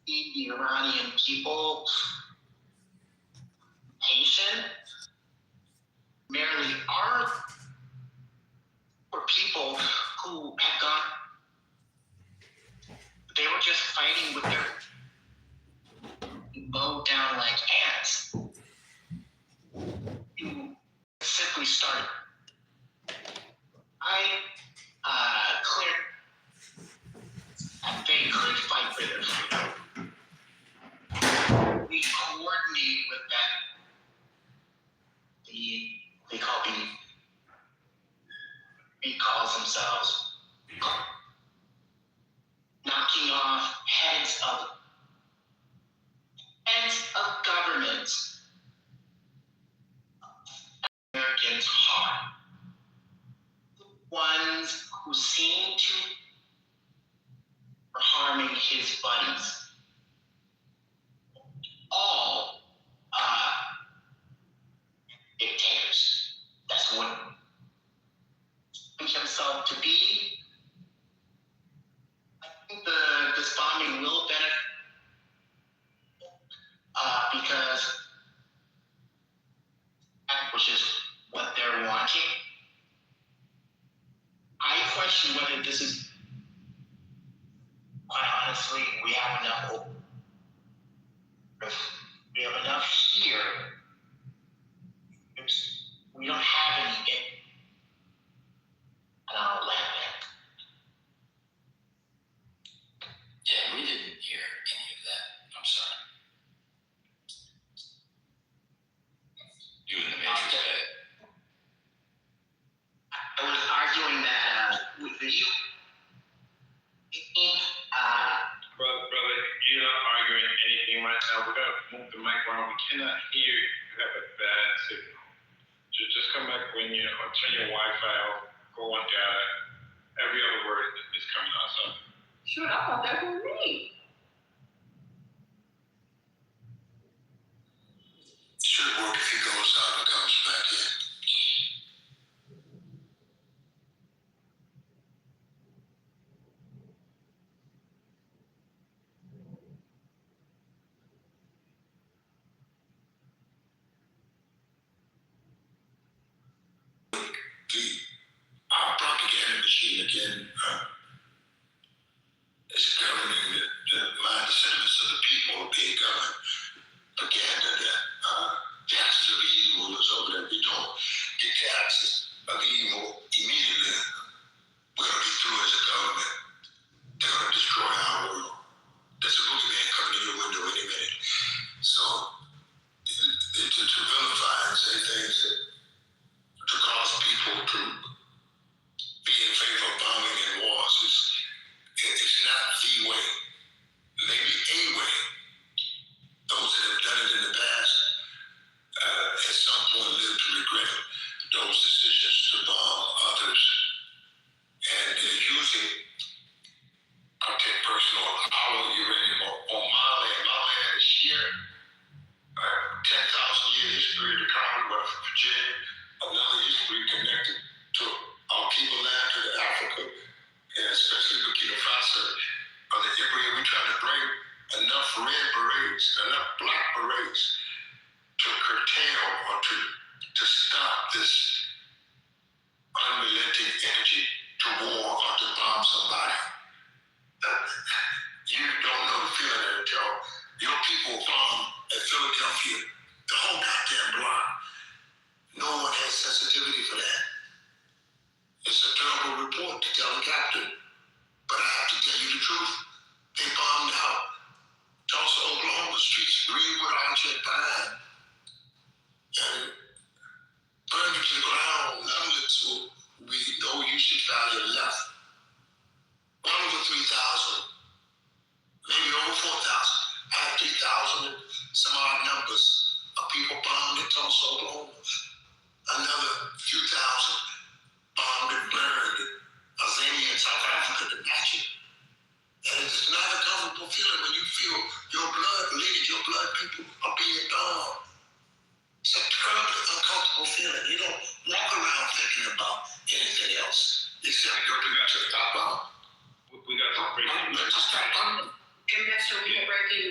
the Iranian people patient merely are for people who have gone, they were just fighting with their mowed down like ants. You simply start. They could fight for their freedom. We coordinate with that. They calls themselves knocking off heads of governments. Americans' heart. The ones who seem to are harming his buddies. All dictators. That's what he himself to be. I think this bombing will benefit because which is what they're wanting. I question whether this is, quite honestly, we have enough here. We don't have any and I'll land there. Yeah, we didn't hear any of that. I'm sorry. You in the Matrix bed. I was arguing that with you. Brother, you're not arguing anything right now. We're going to move the mic around. We cannot hear you. You have a bad signal. Just come back when you turn your Wi-Fi off, go on data. Every other word is coming out. So. Sure, I thought that was me. Should work if he goes out and comes back in. Our propaganda machine again is governing the mind sentiments of the people being governed. Propaganda that the axis of evil is over there. We don't get the axis of evil immediately. We're going to be through as a government. They're going to destroy our world. There's a boogeyman coming in your window any minute. So to vilify and say things to cause people to be in favor of bombing and wars it's not the way. Maybe a way. Those that have done it in the past at some point live to regret those decisions to bomb others. And they're using, I'll take personal, our uranium on my land. My land is here. 10,000 year history of the Commonwealth of Virginia. Another history connected to our people land, to the Africa, and especially Burkina Faso, or the area we're trying to bring enough red berets, enough black berets to curtail or to stop this unrelenting energy to war or to bomb somebody. You don't know the feeling until your people bombed at Philadelphia, the whole goddamn block. No one has sensitivity for that. It's a terrible report to tell the captain, but I have to tell you the truth. They bombed out Tulsa, Oklahoma, streets Greenwood, Archer, and Pine, and burned it to the ground. None of it will be no usage value left. Well over 3,000, maybe over 4,000. I have 3,000 and some odd numbers of people bombed in Tulsa, Oklahoma. Another few thousand bombed and burned in Tanzania and South Africa to match it. And it's not a comfortable feeling when you feel your blood bleed, your blood people are being bombed. It's a terribly uncomfortable feeling. You don't walk around thinking about anything else except you're going to stop bomb. We got some breaking news. And that's your breaking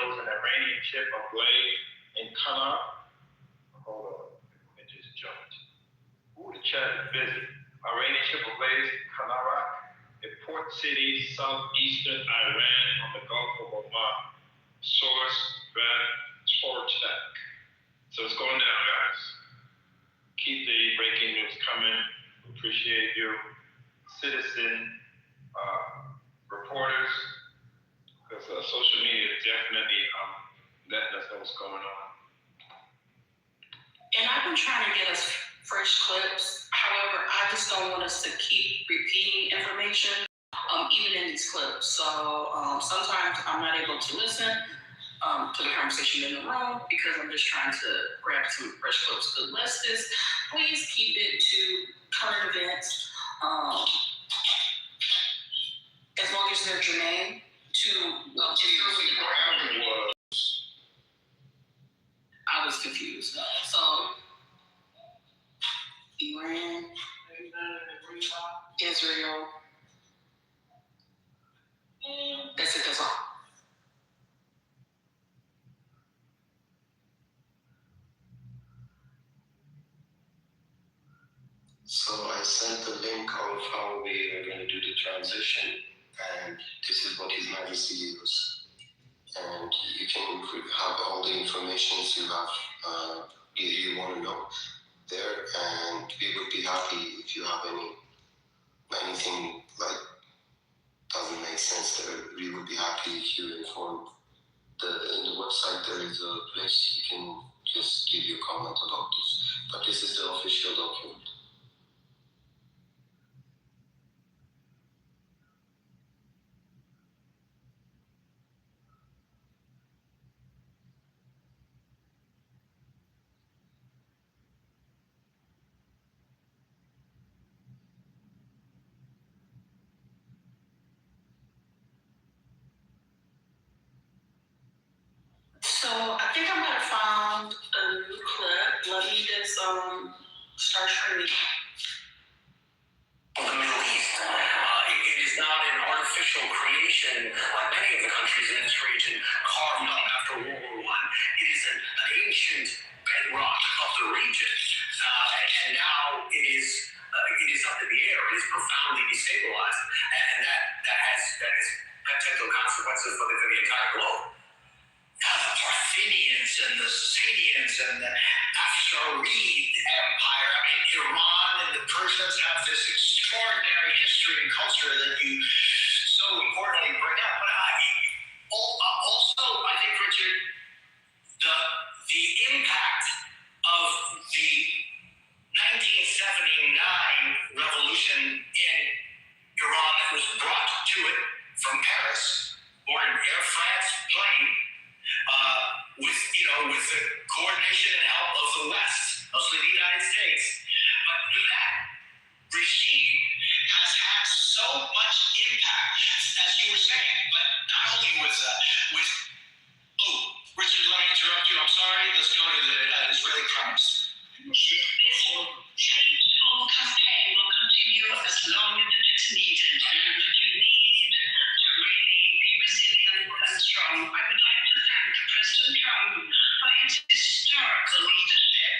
shows an Iranian ship ablaze in Qatar. Hold on, it just jumped. Ooh, the chat is busy. Iranian ship ablaze in Qatar, a port city southeastern Iran on the Gulf of Oman. Source, Van Tortek. So it's going down, guys. Keep the breaking news coming. Appreciate you, citizen reporters, because social media is definitely letting us know what's going on. And I've been trying to get us fresh clips. However, I just don't want us to keep repeating information, even in these clips. So sometimes I'm not able to listen to the conversation in the room because I'm just trying to grab some fresh clips. But let's just please keep it to current events, as long as they're germane to I was confused. So Iran, Israel. That's it. That's all. So I sent the link of how we are going to do the transition, and this is what His Majesty gave us. And you can have all the information you have, you want to know there, and we would be happy if you have anything like doesn't make sense there. We would be happy if you inform. In the website there is a place you can just give your comment about this, but this is the official document. So I think I might have found a new clip. Let me just start streaming. The Middle East, it is not an artificial creation like many of the countries in this region carved up after World War I. It is an ancient bedrock of the region, and now it is up in the air. It is profoundly destabilized, and that has potential consequences for the entire globe. The Parthenians and the Sassanians and the Afsharid Empire. I mean, Iran and the Persians have this extraordinary history and culture that you so importantly bring up. But also, I think, Richard, the impact of the 1979 revolution in Iran that was brought to it from Paris, or an Air France plane, with the coordination and help of the West, mostly the United States. But that regime has had so much impact, as you were saying, but not only with Richard, let me interrupt you. I'm sorry. Let's go to the Israeli premise. This changeful campaign will continue as long as it is needed. But you need to really be resilient and strong. I would like to thank President Trump for his historical leadership.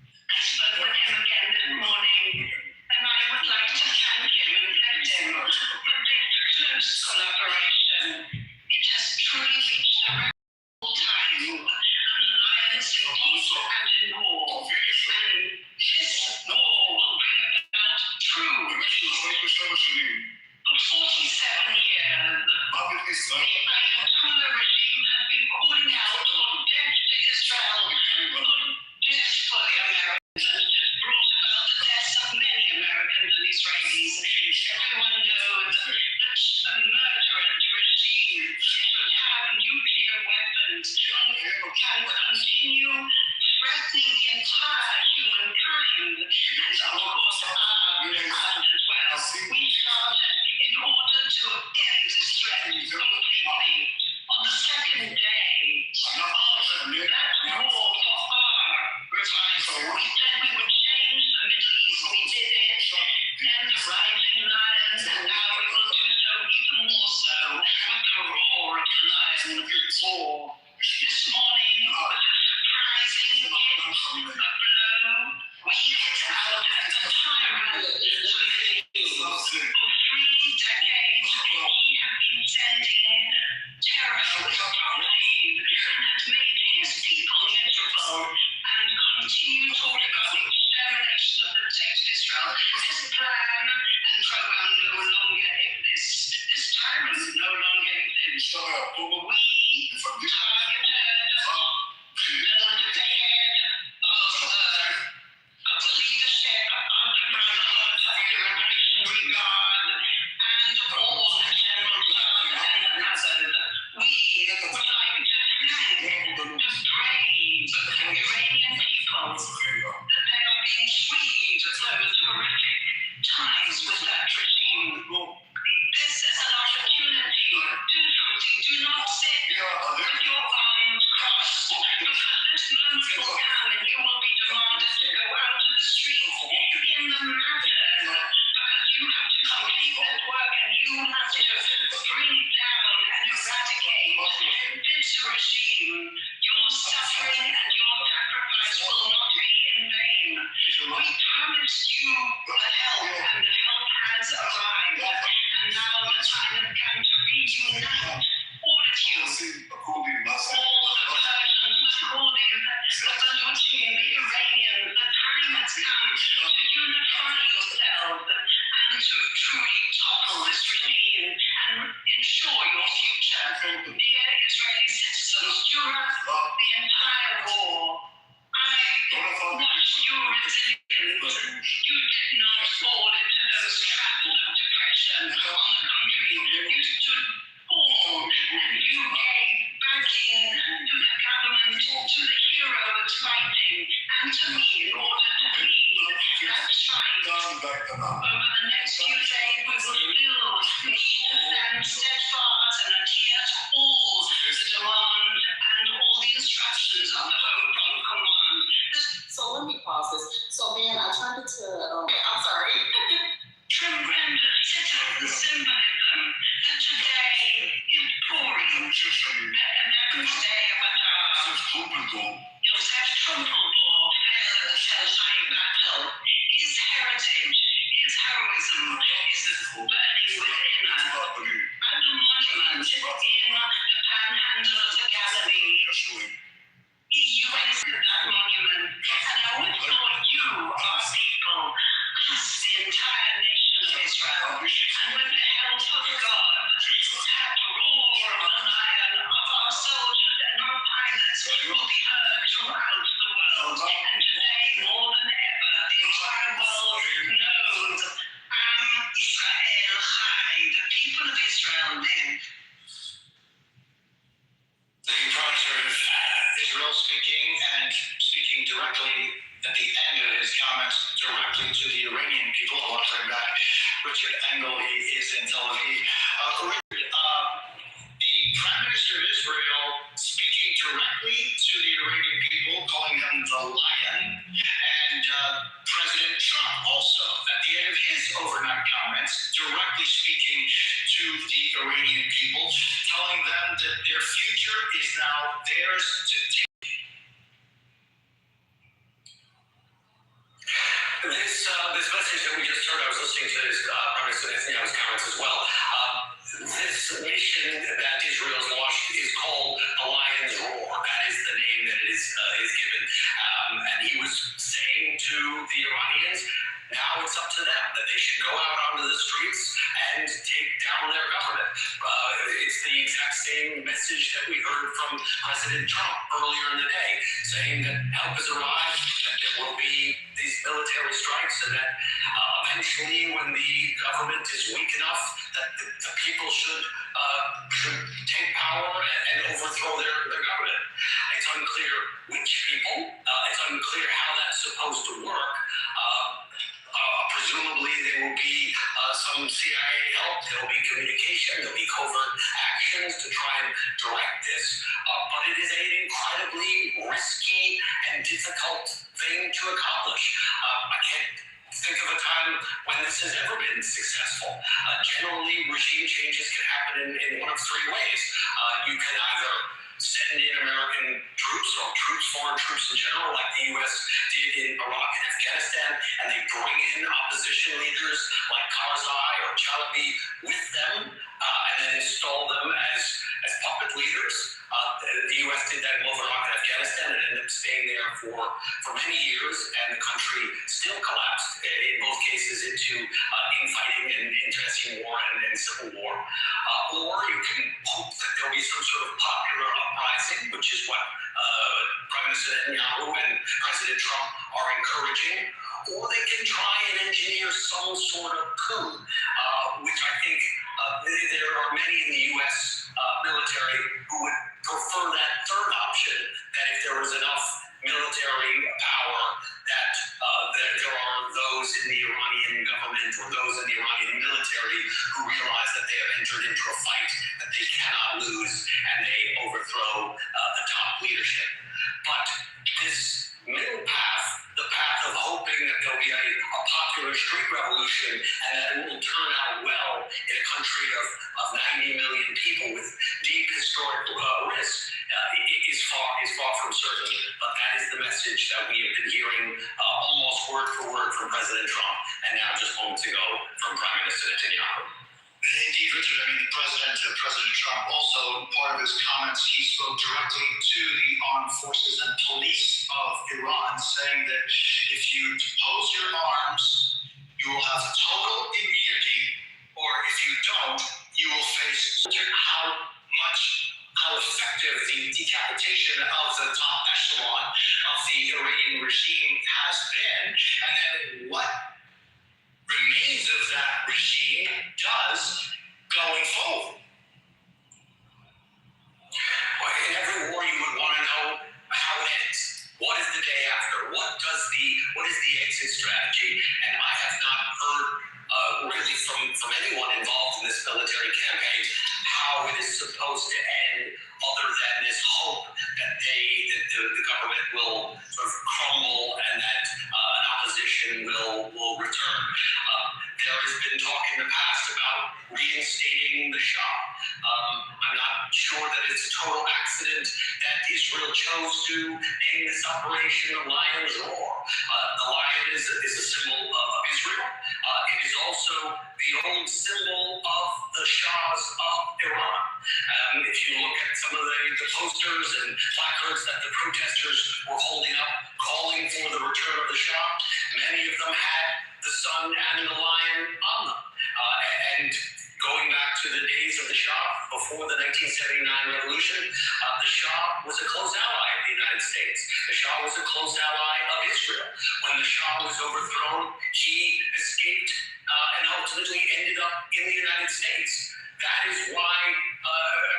I spoke with him again this morning, and I would like to thank him and thank him for this close collaboration. It has truly reached a remarkable time, an alliance in peace and in war. And this war will bring about true peace. For 47 years, the Ayatollah regime has been calling out for death to Israel, for death for the Americans, and has brought about the deaths of many Americans and Israelis. Everyone knows that a murderous regime should have nuclear weapons and can continue threatening the entire humankind, and of course as well. We started in order to end this threat completely. On the second day of that war for our revival, we said we would change the Middle East. We did it, and the rising lions, and now we will do so even more so with the roar of the lion. War a blow. We hit out as a tyrant for 3 decades. He had been sending terror with prophecy and has made his people miserable and continued talking about the extermination of the state of Israel. This plan and program no longer exists. This tyrant no longer exists. We targeted the head of the leadership of the Brotherhood of the Revolutionary Guard and all the general staff and others. We would like to thank the brave Iranian people that they are being freed of those horrific ties with that regime. This is an opportunity. Do something. Do not sit with your arms crossed, because this moment will come and you will be demanded to go out to the streets in the masses, because you have to complete this work and you have to bring down and eradicate this regime. Your suffering and your sacrifice will not be in vain. We promised you the help, and the help has arrived. And now the time has come to reunite all of you. All the Persians, the Kurdians, the Baluchian, the Iranians. The time has come to unify yourselves and to truly topple this regime and ensure your future. Dear Israeli citizens, during the entire war, I watched your resilience. You did not fall into those traps of depression. On the contrary, you stood firm and you gave backing to the government, to the heroes fighting, and to me in order to lead that fight. Over the next few days, we will still need to stand steadfast and adhere to all the demands and all the instructions of the Home Front Command. So let me pause this. So, man, I turned it to, I'm sorry. Tremendous citizen symbolism that today is Purim, and every day of the Yosef Trumpelbaugh fell at the Selshai battle. His heritage, his heroism is burning within us. At the monument in the panhandle of the Galilee, he erected that monument, and I would thought you, our people, us, the entire nation of Israel, and with the help of God, that roar of the lion of our soldiers and our pilots will be heard throughout the world. And today, more than ever, the entire world knows Am Israel Chai, the people of Israel live. The Prime Israel speaking directly at the end of his comments directly to the Iranian people. I want to bring back Richard Engel. He is in Tel Aviv. Richard, the Prime Minister of Israel speaking directly to the Iranian people, calling them the lion, and President Trump also at the end of his overnight comments directly speaking to the Iranian people, telling them that their future is now theirs to take. This message that we just heard, I was listening to his Prime Minister Netanyahu's comments as well. This mission that Israel has launched is called the Lion's Roar. That is the name that is given. And he was saying to the Iranians, now it's up to them, that they should go out onto the streets and take down their government. It's the exact same message that we heard from President Trump earlier in the day, saying that help has arrived, that there will be these military strikes, and that eventually when the government is weak enough, that the people should take power and overthrow their government. It's unclear which people, it's unclear how that's supposed to work. Presumably there will be some CIA help, there will be communication, there will be covert actions to try and direct this, but it is an incredibly risky and difficult thing to accomplish. I can't think of a time when this has ever been successful. Generally, regime changes can happen in one of three ways. You can either send send in American troops or foreign troops in general, like the U.S. did in Iraq and Afghanistan, and they bring in opposition leaders like Karzai or Chalabi with them, and then install them as puppet leaders. The U.S. did that in both Iraq and Afghanistan and ended up staying there for many years, and the country still collapsed in both cases into infighting and intestine war and civil war. Or you can hope that there'll be some sort of popular uprising, which is what Prime Minister Netanyahu and President Trump are encouraging. Or they can try and engineer some sort of coup, which I think there are many in the U.S. Military who would prefer that third option, that if there was enough military power that there are those in the Iranian government or those in the Iranian military who realize that they have entered into a fight that they cannot lose, and they overthrow the top leadership. But this middle path, the path of hoping that there'll be a popular street revolution and that it will turn out well in a country of 90 million people with deep historical risk, is far from certain. But that is the message that we have been hearing almost word for word from President Trump, and now just moments ago from Prime Minister Netanyahu. Indeed, Richard. I mean, President Trump also, part of his comments, he spoke directly to the armed forces and police of Iran, saying that if you depose your arms, you will have total immunity, or if you don't, you will face how effective the decapitation of the top echelon of the Iranian regime has been, and then what remains of that regime does going forward. Well, in every war, you would want to know how it ends. What is the day after? What is the exit strategy? And I have not heard really from anyone involved in this military campaign how it is supposed to end, other than this hope that the government will sort of crumble and that an opposition will return. There has been talk in the past about reinstating the Shah. I'm not sure that it's a total accident that Israel chose to name this operation the Lion's Roar. The lion is a symbol of Israel. It is also the old symbol of the Shahs of Iran. If you look at some of the posters and placards that the protesters were holding up, calling for the return of the Shah, many of them had the sun and the lion on them. And going back to the days of the Shah, before the 1979 revolution, the Shah was a close ally of the United States. The Shah was a close ally of Israel. When the Shah was overthrown, he escaped and ultimately ended up in the United States. That is why,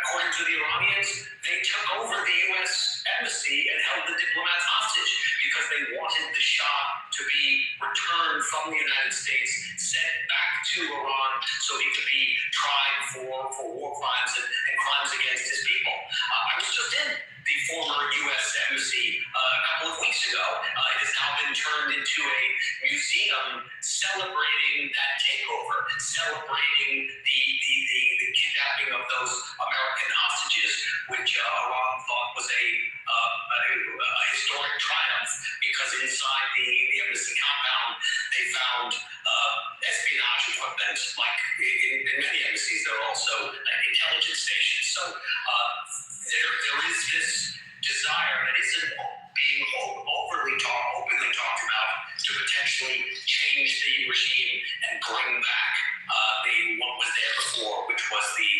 according to the Iranians, they took over the U.S. embassy and held the diplomats hostage because they wanted the Shah to be returned from the United States, sent back to Iran so he could be tried for war crimes and crimes against his people. I was just in the former U.S. embassy a couple of weeks ago. It has now been turned into a museum celebrating that takeover, celebrating the kidnapping of those American hostages, which Iran thought was a historic triumph, because inside the embassy compound they found espionage equipment. Like in many embassies, there are also intelligence stations. So there is this desire that isn't being openly talked about to potentially change the regime and bring back what was there before, which was the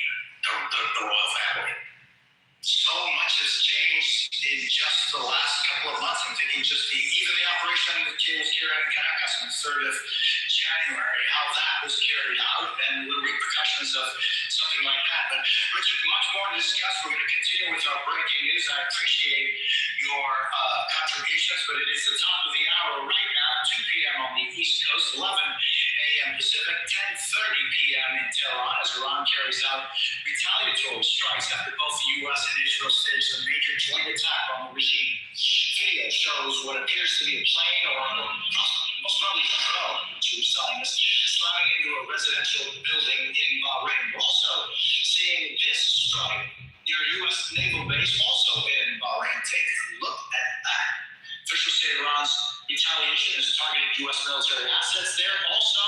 royal family. So much has changed in just the last couple of months. I'm thinking even the operation that was carried out in Caracas on the 3rd of January, how that was carried out, and the repercussions of something like that. But Richard, much more to discuss. We're going to continue with our breaking news. I appreciate your contributions, but it is the top of the hour right now, 2 p.m. on the East Coast, 11 a.m. Pacific, 10:30 p.m. in Tehran, as Iran carries out retaliatory strikes after both the U.S. and Israel staged a major joint attack on the regime. Video shows what appears to be a plane or most probably a drone, to Zionists, slamming into a residential building in Bahrain. We're also seeing this strike near a U.S. naval base, also in Bahrain. Take a look at that. Officials say Iran's retaliation has targeted U.S. military assets there. Also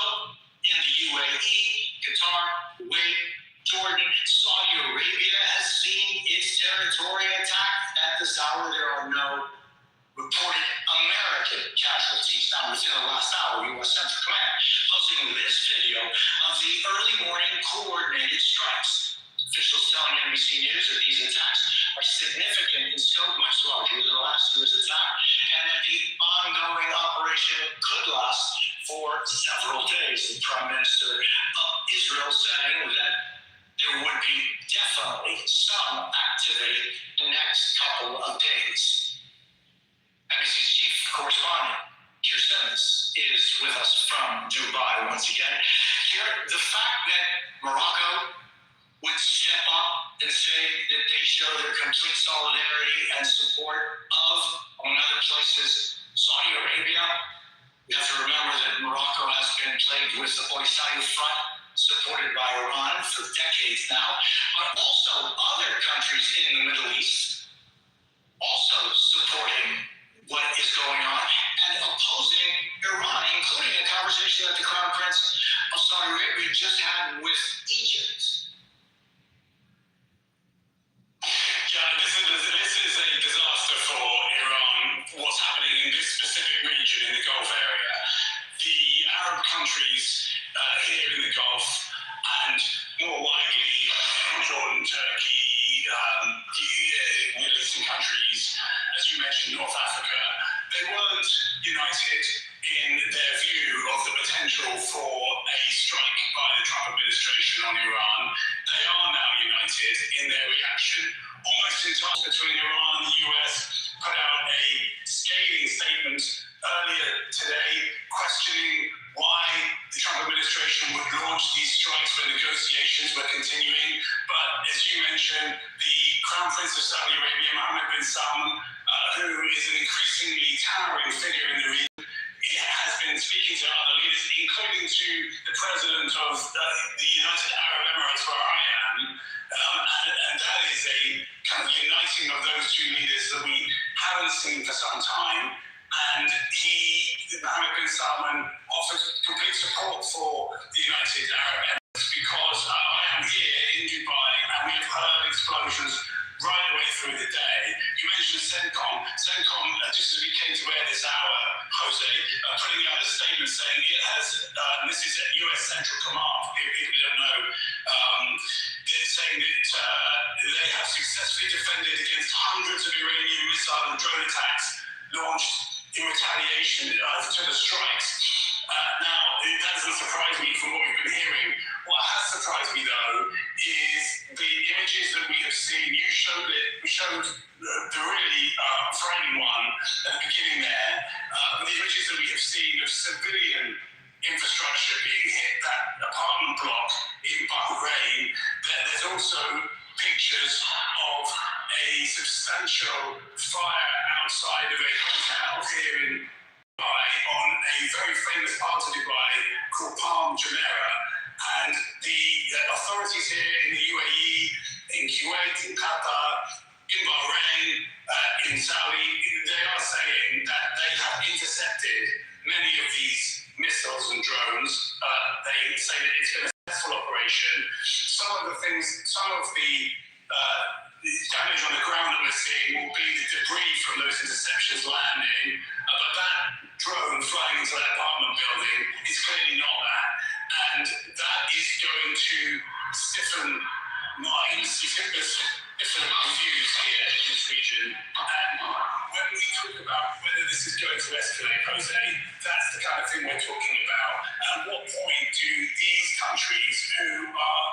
in the UAE, Qatar, Kuwait, Jordan, Saudi Arabia has seen its territory attacked. At this hour, there are no reported American casualties. Now, within the last hour, U.S. Central Command posting this video of the early morning coordinated strikes. Officials telling NBC News that these attacks are significant in scope, much larger than last year's attack, and that the ongoing operation could last for several days. The Prime Minister of Israel saying that there would be definitely some activity the next couple of days. NBC's chief correspondent, Keir Simmons, is with us from Dubai once again. Here, the fact that Morocco would step up and say that they show their complete solidarity and support of, among other places, Saudi Arabia. We have to remember that Morocco has been plagued with the Polisario Front, supported by Iran for decades now, but also other countries in the Middle East also supporting what is going on and opposing Iran, including a conversation that the Crown Prince of Saudi Arabia just had with Egypt. Yeah, this is a disaster for Iran, what's happening in this specific region in the Gulf area. The Arab countries here in the Gulf and more widely Jordan, Turkey, Middle Eastern countries, as you mentioned, North Africa, they weren't united in their view of the potential for a strike by the Trump administration on Iran. They are now united in their reaction. Almost in time between Iran and the US put out a scathing statement earlier today questioning why the Trump administration would launch these strikes when negotiations were continuing. But as you mentioned, the Crown Prince of Saudi Arabia, Mohammed bin Salman, who is an increasingly towering figure in the region, has been speaking to other leaders, including to the president of the United Arab Emirates, where I am. And that is a kind of uniting of those two leaders that we haven't seen for some time. And Mohammed bin Salman, offers complete support for the United Arab Emirates because I am here in Dubai and we have heard explosions right away through the day. You mentioned CENTCOM. CENTCOM, just as we came to air this hour, Jose, putting out a statement saying it has, this is at US Central Command, for people who don't know, saying that they have successfully defended against hundreds of Iranian missile and drone attacks launched in retaliation to the strikes. Now, that doesn't surprise me from what we've been hearing. What has surprised me, though, is the images that we have seen. You showed it. We showed the really frightening one at the beginning there. The images that we have seen of civilian infrastructure being hit, that apartment block in Bahrain. There's also pictures of a substantial fire outside of a hotel here in Dubai, on a very famous part of Dubai called Palm Jumeirah. And the authorities here in the UAE, in Kuwait, in Qatar, in Bahrain, in Saudi, they are saying that they have intercepted many of these missiles and drones. They say that it's been a successful operation. Some of the damage on the ground that we're seeing will be the debris from those interceptions landing, but that drone flying into that apartment building is clearly not that, and that is going to stiffen minds, different views here in this region. And when we talk about whether this is going to escalate, Jose, that's the kind of thing we're talking about. At what point do these countries, who are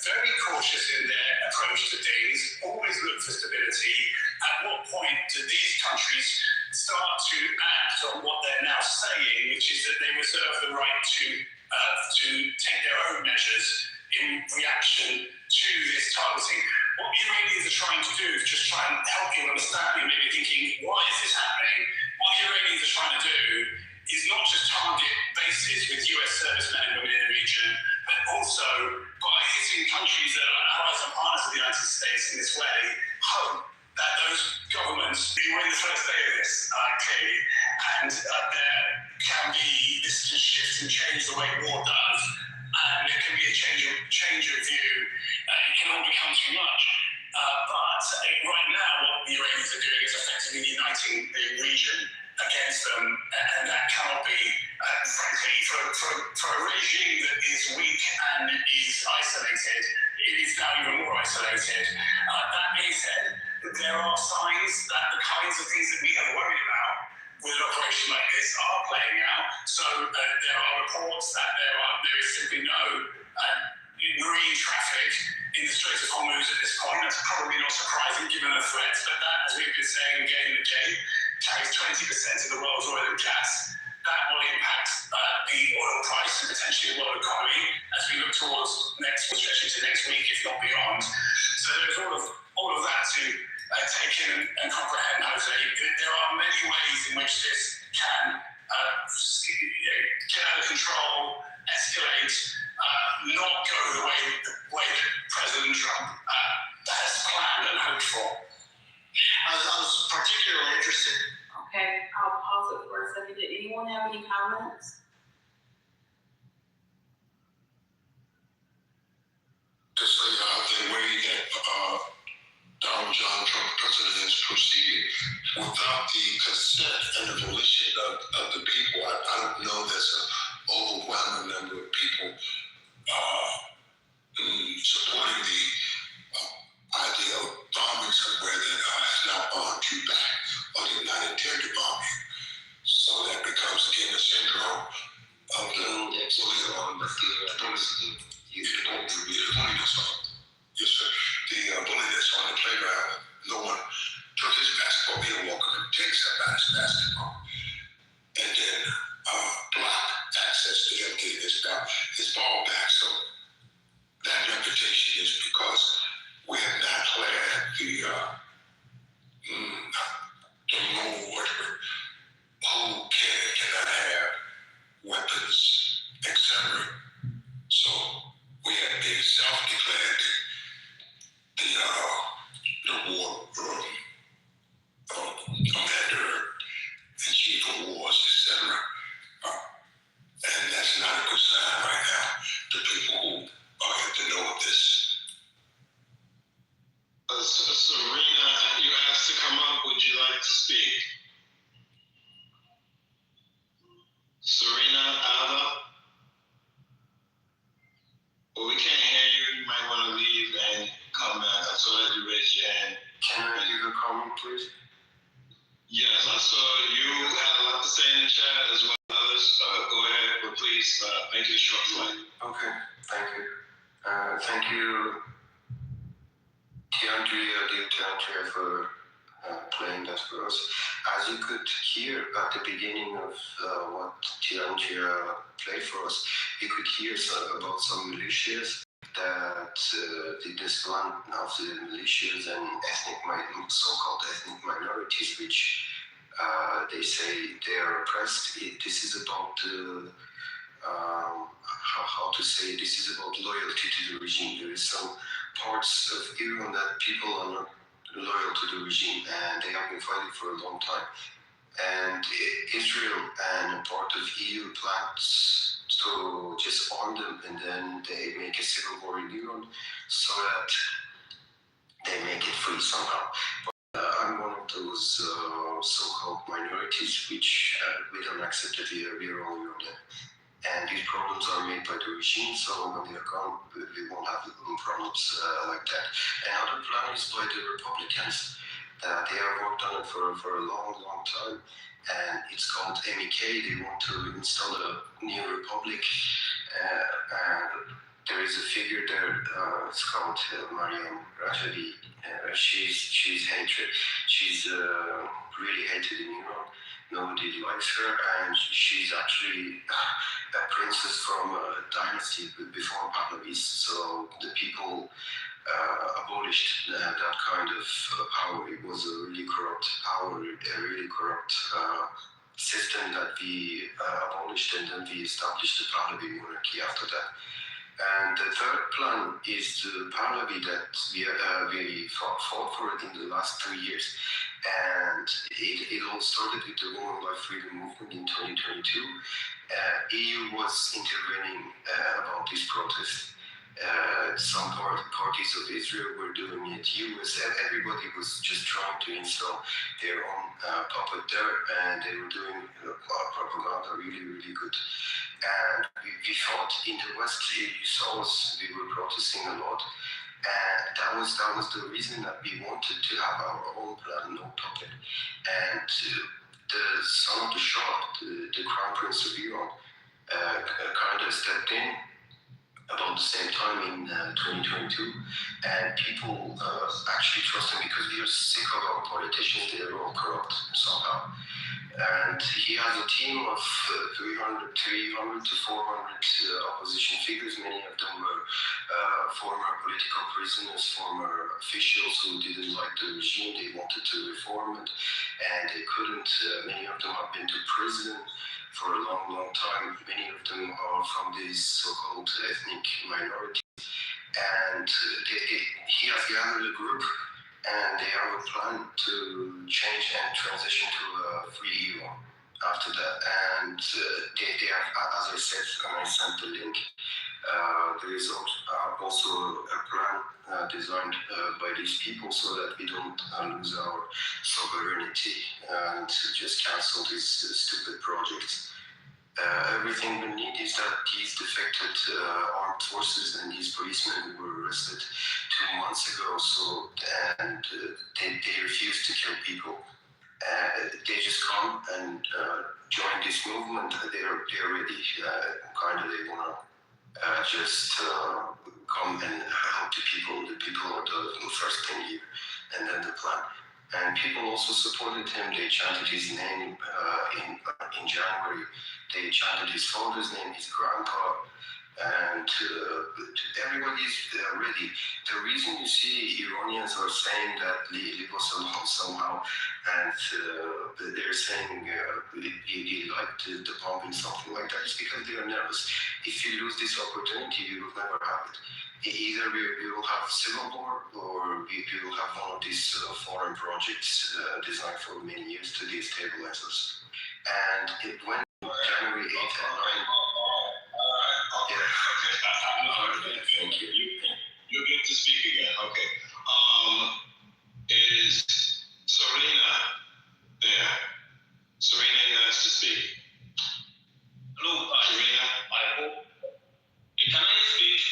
very cautious in their approach to things, always look for stability, at what point do these countries start to act on what they're now saying, which is that they reserve the right to take their own measures in reaction to this targeting? What the Iranians are trying to do is just try and help you understand. You may be thinking, why is this happening? What the Iranians are trying to do is not just target bases with US servicemen and women in the region, but also by hitting countries that are allies and partners of the United States in this way hope that those governments, we're in the first day of this, clearly, and there can be, this can shift and change the way war does, and there can be a change of view. It can all become too much. But right now, what the Iranians are doing is effectively uniting the region against them, and that cannot be, frankly, for a regime that is weak and is isolated, it is now even more isolated. That being said, there are signs that the kinds of things that we have worried about with an operation like this are playing out. So there are reports that there is simply no marine traffic in the Strait of Hormuz at this point. That's probably not surprising given the threats, but that, as we've been saying again and again, carries 20% of the world's oil and gas. That will impact the oil price and potentially the world economy as we look towards stretch into next week, if not beyond. So there's all of that to take in and comprehend, Jose. There are many ways in which this can get out of control, escalate, not go the way that President Trump has planned and hoped for. I was particularly interested. Okay, I'll pause it for a second. Did anyone have any comments? To say the way that Donald John Trump, president, has proceeded without the consent and the volition of the people. I don't know there's an overwhelming number of people supporting the idea of bombing somewhere that has not bombed you back or did not intend to bomb you. So that becomes again a syndrome of the bully on the yes, sir. The bully that's on the playground. No one took his basketball. He walked up and takes somebody's basketball, and then block access to him getting his ball back. So that reputation is because we have not planned the rule who can and cannot have weapons, etc. So we have been self-declared the war commander and chief of wars, etc. And that's not a good sign right now to people who have to know of this. Serena, you asked to come up. Would you like to speak? Serena Alba? Well, we can't hear you. You might want to leave and come back. I saw that you raised your hand. Can I give a comment, please? Yes, I saw you had a lot to say in the chat as well as others. Go ahead, but please make it short flight. Okay, thank you. Thank you, Andrea, for playing that for us. As you could hear at the beginning of what Andrea played for us, you could hear about some militias that the disbandment of the militias and so-called ethnic minorities, which they say they are oppressed. This is about how to say, this is about loyalty to the regime. There is some parts of Iran that people are not loyal to the regime, and they have been fighting for a long time. And Israel and a part of EU plans to just arm them, and then they make a civil war in Iran so that they make it free somehow. But I'm one of those so-called minorities which we don't accept that we are all Iran. And these problems are made by the regime, so when they're gone, we won't have problems like that. Another plan is by the Republicans. They have worked on it for a long time, and it's called MEK. They want to install a new republic, and there is a figure there. It's called Mariam Rajavi. She's hated. She's really hated in Iran. Nobody likes her, and she's actually a princess from a dynasty before Pahlavis. So the people abolished that kind of power. It was a really corrupt power, a really corrupt system that we abolished, and then we established the Pahlavi monarchy after that. And the third plan is the Pahlavi that we fought for it in the last 2 years. And it all started with the Women Life Freedom Movement in 2022. EU was intervening about this protest. Some parties of Israel were doing it. US, everybody was just trying to install their own puppet there, and they were doing propaganda really, really good. And we fought in the West. You saw us. We were protesting a lot, and that was the reason that we wanted to have our own plan, no puppet. And the son of the Shah, the Crown Prince of Iran, kind of stepped in about the same time in 2022, and people actually trust him because we are sick of our politicians. They are all corrupt somehow. And he has a team of 300 to 400 opposition figures. Many of them were former political prisoners, former officials who didn't like the regime. They wanted to reform it, and they couldn't. Many of them have been to prison for a long, long time. Many of them are from these so-called ethnic minorities. And he has gathered a group, and they have a plan to change and transition to a free Iran after that. And they have, as I said, and I sent the link, there is also a plan designed by these people so that we don't lose our sovereignty and just cancel these stupid projects. Everything we need is that these defected armed forces and these policemen who were arrested 2 months ago, and they refuse to kill people. They just come and join this movement. They're ready. They want to just come and help the people. The people are the first thing here, and then the plan. And people also supported him. They chanted his name in January. They chanted his father's name, his grandpa, and everybody's ready. The reason you see Iranians are saying that leave us alone somehow, and they're saying they like the bombing, something like that, is because they are nervous. If you lose this opportunity, you will never have it. Either we will have civil war, or we will have one of these foreign projects designed for many years to destabilize us. And it went January 8th and 9th. Thank you. You get to speak again. Okay. Is Serena there? Serena has to speak. Hello, Serena. I hope. Can I speak?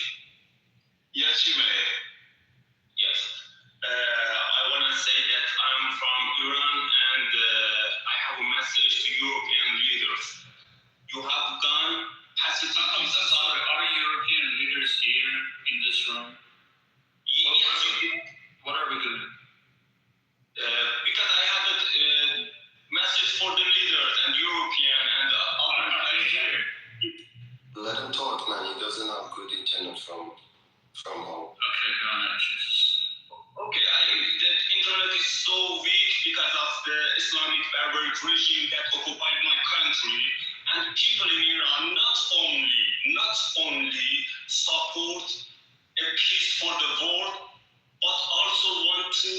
Yes, you may. Yes. I want to say that I'm from Iran, and I have a message to European leaders. You have gone pacific. I'm sorry. Are European leaders here in this room? Yes. What are we doing? Because I have a message for the leaders and European and other here. Let him talk, man. He doesn't have good internet from home. Okay, go on, Jesus. Okay, the internet is so weak because of the Islamic barbaric regime that occupied my country, and people in Iran not only support a peace for the world, but also want to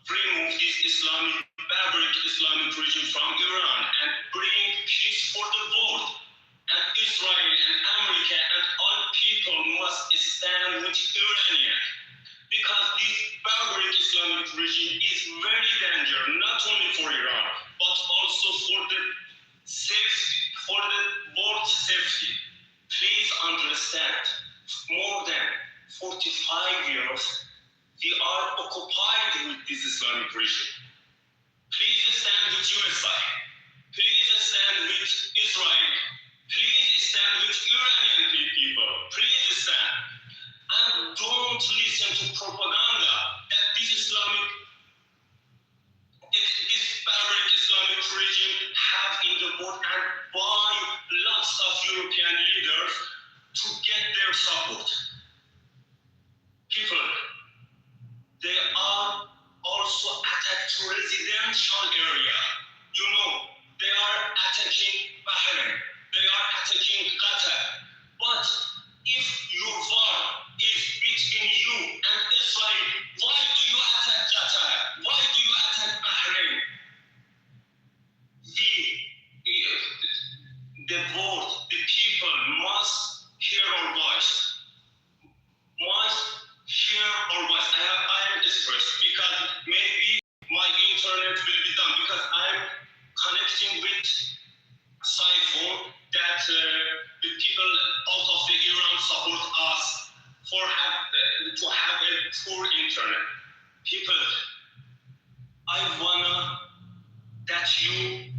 remove this barbaric Islamic regime from Iran and bring peace for the world. And Israel and America and all people must stand with Iranian, because this barbaric Islamic regime is very dangerous, not only for Iran, but also for the safety, for the world's safety. Please understand, more than 45 years, we are occupied with this Islamic regime. Please stand with USA. Please stand with Israel. Please stand with Iranian people. Please stand. And don't listen to propaganda that this barbaric Islamic regime have in the world, and buy lots of European leaders to get their support. People, they are also attacked residential area. You know, they are attacking Bahrain. They are attacking Qatar. But if your the world, the people must hear our voice. Must hear our voice. I am expressed because maybe my internet will be done because I'm connecting with phone that the people out of the Iran support us for to have a poor internet. People, I wanna that you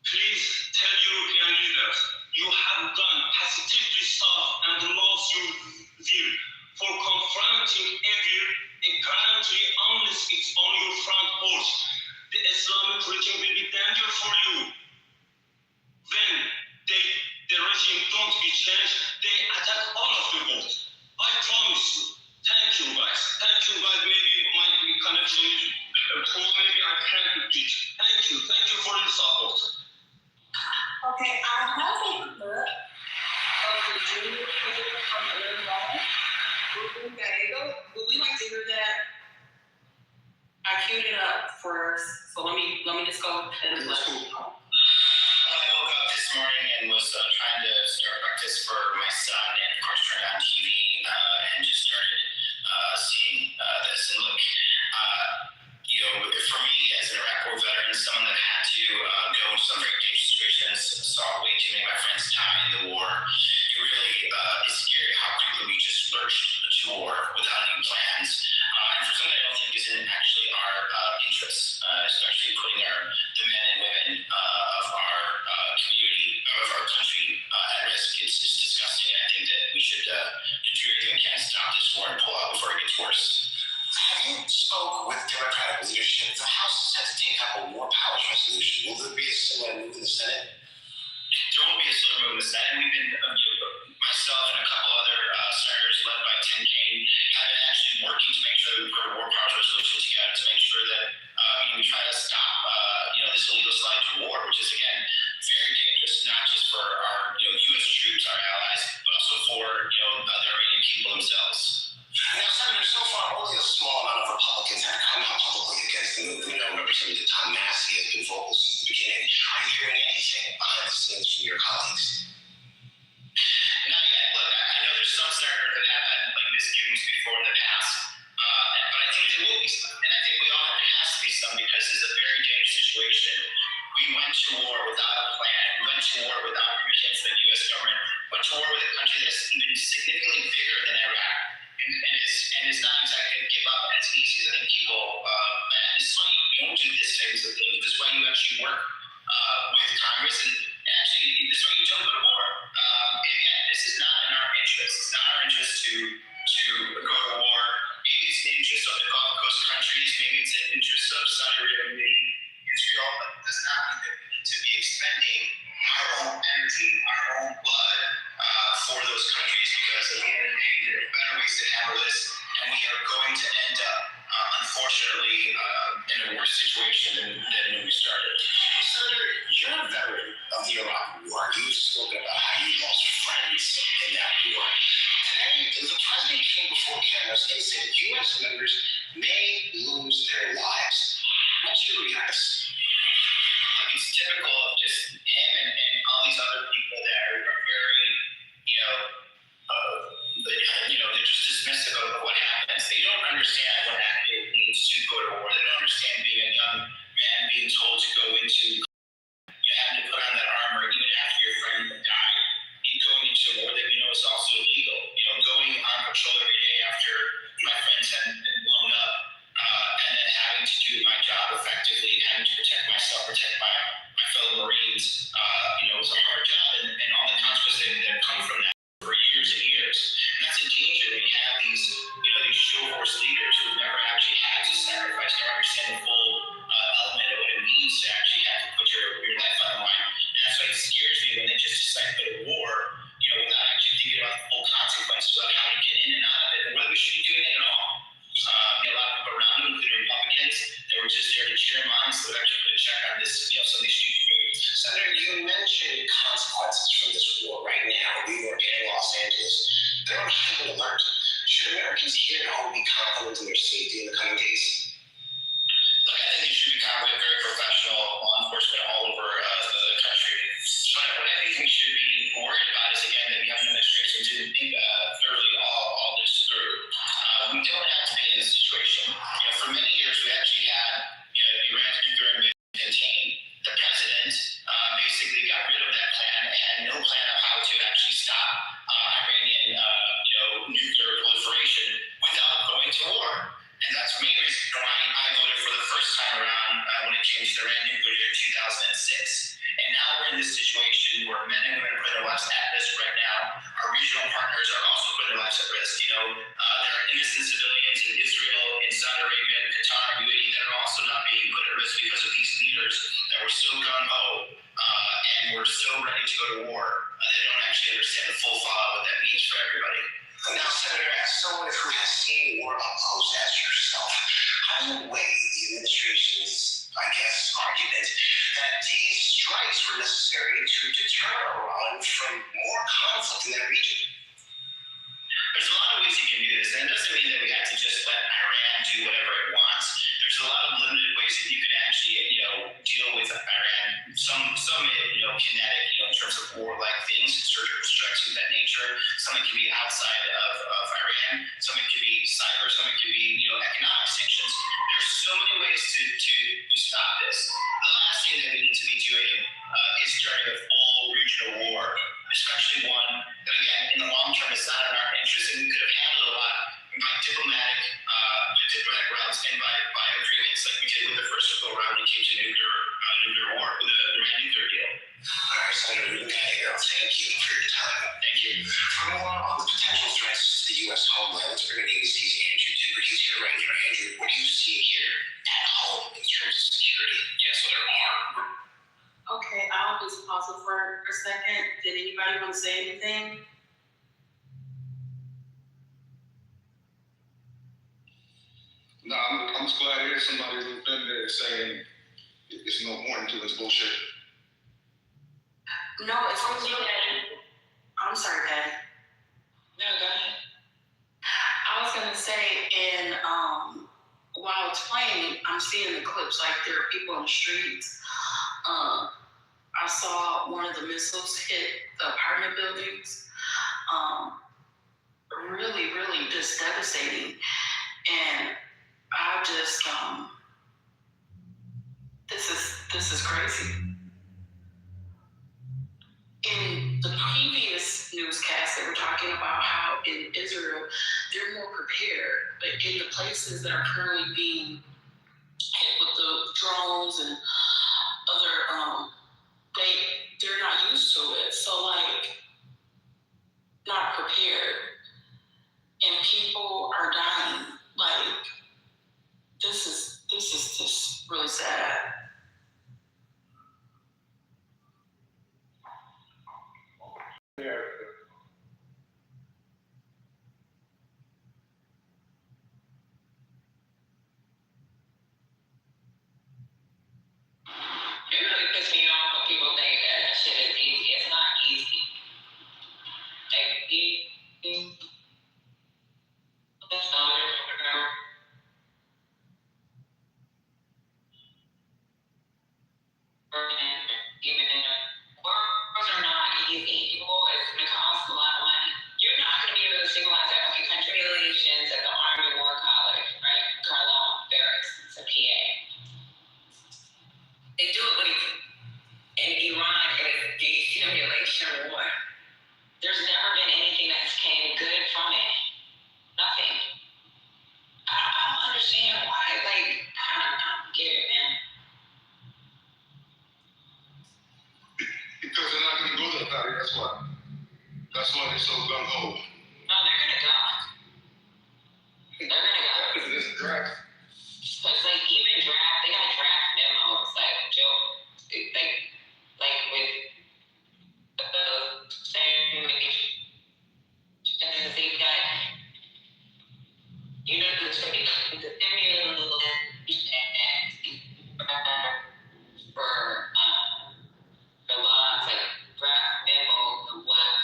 please tell European leaders you have done positively stuff and lost your will for confronting evil apparently unless it's on your front porch. The Islamic regime will be danger for you. When the regime don't be changed, they attack all of the world. I promise you. Thank you guys. Thank you guys. Maybe my connection is poor. Maybe I can't repeat. Thank you. Thank you for your support. Okay, I have a clip of the junior kid from Illinois. Would we like to hear that? I queued it up first, so let me just go ahead and let you know. I woke up this morning and was trying to start breakfast for my son, and of course turned on TV and just started seeing this. And look, for me as an Iraq War veteran, someone that had to go into some very dangerous situations, saw way too many of my friends die in the war, it really is scary how quickly we just lurched to war without any plans. And for something I don't think is in actually our interests, especially putting the men and women of our community, of our country at risk. It's disgusting, and I think that we should do everything we can to stop this war and pull out before it gets worse. Have you spoke with Democratic leadership? The House has had to take up a war powers resolution. Will there be a similar move in the Senate? There won't be a similar move in the Senate. We've been, myself and a couple other senators led by Tim Kaine, have been actually working to make sure that we put a war powers resolution together to make sure that we try to stop this illegal slide to war, which is again very dangerous, not just for our U.S. troops, our allies, but also for the Iranian people themselves. Now, Senator, so far only a small amount of Republicans have come out publicly against the move. We know Representative Tom Massey has been vocal since the beginning. Are you hearing anything behind the scenes from your colleagues? Not yet. Look, I know there's some senators that have had misgivings before in the past, but I think there will be some, and I think there has to be some, because this is a very dangerous situation. We went to war without a plan. We went to war without permission from the U.S. government. We went to war with a country that's even significantly bigger than Iraq, and is not exactly going to give up as easy as I think people. This is why you don't do this types of things. This is why you actually work with Congress, and actually this is why you don't go to war. And again, this is not in our interest. It's not our interest to go to war. Maybe it's in the interest of the Gulf Coast countries. Maybe it's in the interest of Saudi Arabia, Israel, but it does not mean that we need to be expending our own energy, our own blood for those countries, because at the end of the day, there are better ways to handle this, and we are going to end up, unfortunately, in a worse situation than when we started. Senator, you're a veteran of the Iraq War. You've spoken about how you lost friends in that war. Today, the president came before cameras and said U.S. members may lose their lives. What's your reaction? Look, it's typical of just him and all these other people that are very, they're just dismissive of what happens. They don't understand what actually means to go to war. They don't understand being a young man being told to go into, having to put on that armor even after your friend died, and going into a war that is also illegal. Going on patrol every day after my friends had been blown up, and then having to do my job effectively, having to protect myself, protect my fellow Marines, was a hard job, and all the consequences that come from that for years and years. And that's a danger when you have these show horse leaders who've never actually had to sacrifice, never understand the full element of what it means to actually have to put your life on the line. And that's why it scares me when they just decide to go to war, without actually thinking about the full consequences of how to get in and out of it, and whether we should be doing it at all. A lot of people around them, including Republicans, they were just there to cheer them on, so they actually put a check on this, some of these future moves. Senator, you mentioned consequences from this war. Right now, New York and Los Angeles, they're on heightened alert. Should Americans here at home be confident in their safety in the coming days? Look, I think you should be confident, very professional law enforcement all over in 2006. And now we're in this situation where men and women are putting their lives at risk right now. Our regional partners are also putting their lives at risk. There are innocent civilians in Israel, in Saudi Arabia, in Qatar, UAE that are also not being put at risk because of these leaders that were so gung-ho and were so ready to go to war. They don't actually understand the full fallout, what that means for everybody. Now, Senator, as someone who has seen war up close as yourself, how do you weigh the administration's, argument that these strikes were necessary to deter Iran from more conflict in that region? There's a lot of ways you can do this, and it doesn't mean that we have to just let Iran do whatever it wants. There's a lot of limited ways that you can actually, deal with Iran. Some kinetic, in terms of war-like things, surgical strikes of that nature. Some it can be outside of Iran. Some it could be cyber. Some it could be, economic sanctions. There's so many ways to stop this. The last thing that we need to be doing is starting a full regional war, especially one that, again, in the long term is not in our interest, and we could have handled a lot by diplomatic routes and by agreements like we did with the first go-around when it came to nuclear war, with the Iran nuclear deal. All right, Senator, we got to go. Thank you for your time. Thank you. For more on the potential threats to the U.S. homeland, let's bring in ABC's Andrew Duper. He's here right here. Andrew, what do you see here at home in terms of security? Yes, so there are. Okay, I'll just pause it for a second. Did anybody want to say anything? No, I'm just glad to hear somebody who's been there saying it's no warning to this bullshit. No, it's only I'm sorry, Patty. No, go ahead. I was gonna say, while it's playing, I'm seeing the clips, like there are people in the streets. I saw one of the missiles hit the apartment buildings. Really, really just devastating. And I just, this is crazy. In the previous newscast, they were talking about how in Israel, they're more prepared, but in the places that are currently being hit with the drones and other, they're not used to it. So not prepared. And people are dying. This is just really sad. It really pisses me off when people think that shit is easy. It's not easy. Wars are not easy. It's going to cost a lot of money. You're not going to be able to stabilize that fucking country. Relations at the Army War College, right? Carlisle Barracks, it's a PA. They do it in Iran is the simulation war. There's never been anything that's came good from it. Nothing. I don't understand why. I don't get it, man. Because they're not going to go to the party, that's why. That's why they're so gung-ho. No, they're gonna go. They're gonna go. Because it isn't draft. Cause even draft, they got draft memos. Joe, with the same and they got, the stimulus for laws, draft memos of what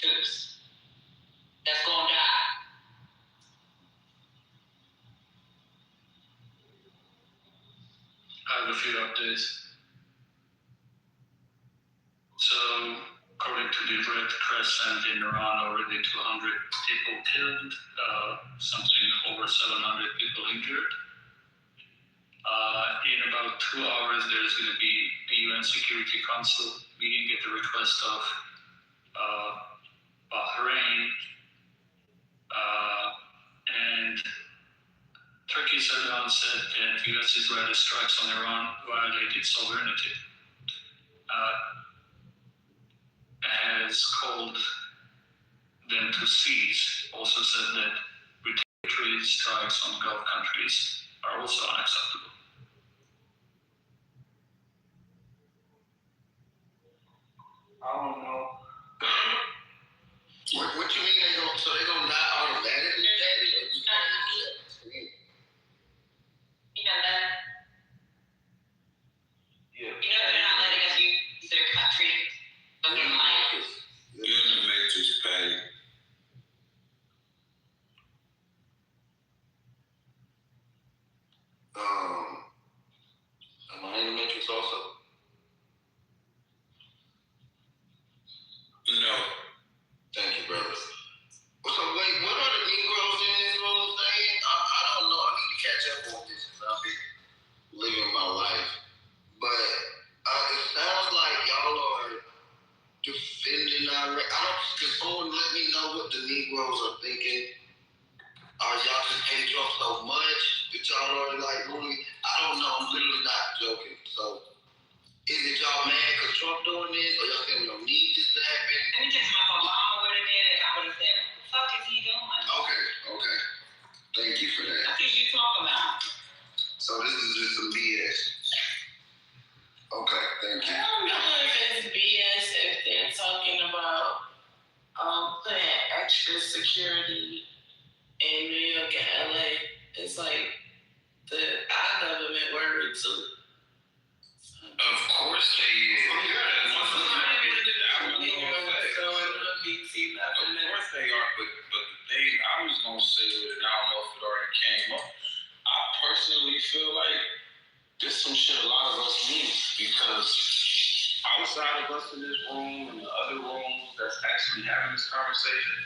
troops that's gonna die. I have a few updates. So, according to the Red Crescent in Iran, already 200 people killed, something over 700 people injured. In about 2 hours, there's going to be a UN Security Council meeting at the request of Bahrain, and Turkey's Erdogan said that US Israeli strikes on Iran violated sovereignty. Has called them to cease, also said that retaliatory strikes on Gulf countries are also unacceptable. I don't know. What you mean they gonna, so they gonna die automatically, Daddy? Or you You know that? Yeah. You know they're not letting us use their country. But they're like, You're in the matrix, Patty. Am I in the matrix also? No. Thank you, brothers. So wait, what are the Negroes in this room saying? I don't know. I need to catch up on this because I've been living my life. But it sounds like y'all are defending our. Can someone let me know what the Negroes are thinking? Are y'all just hate Trump so much that y'all are like really? I don't know. I'm literally not joking. So is it y'all mad because Trump doing this, or y'all saying we don't need this to happen? let me tell you, if Obama would have did it, I would have said, what the fuck is he doing? Okay. Thank you for that. What did you talk about? So this is just some BS. Okay, thank I you. don't know if it's BS if they're talking about putting extra security in New York and LA. It's like our government worried too. Of course they is. Of course they are, but the thing I was gonna say with it, I don't know if it already came up. I personally feel like there's some shit a lot of us need, because outside of us in this room and the other rooms that's actually having this conversation,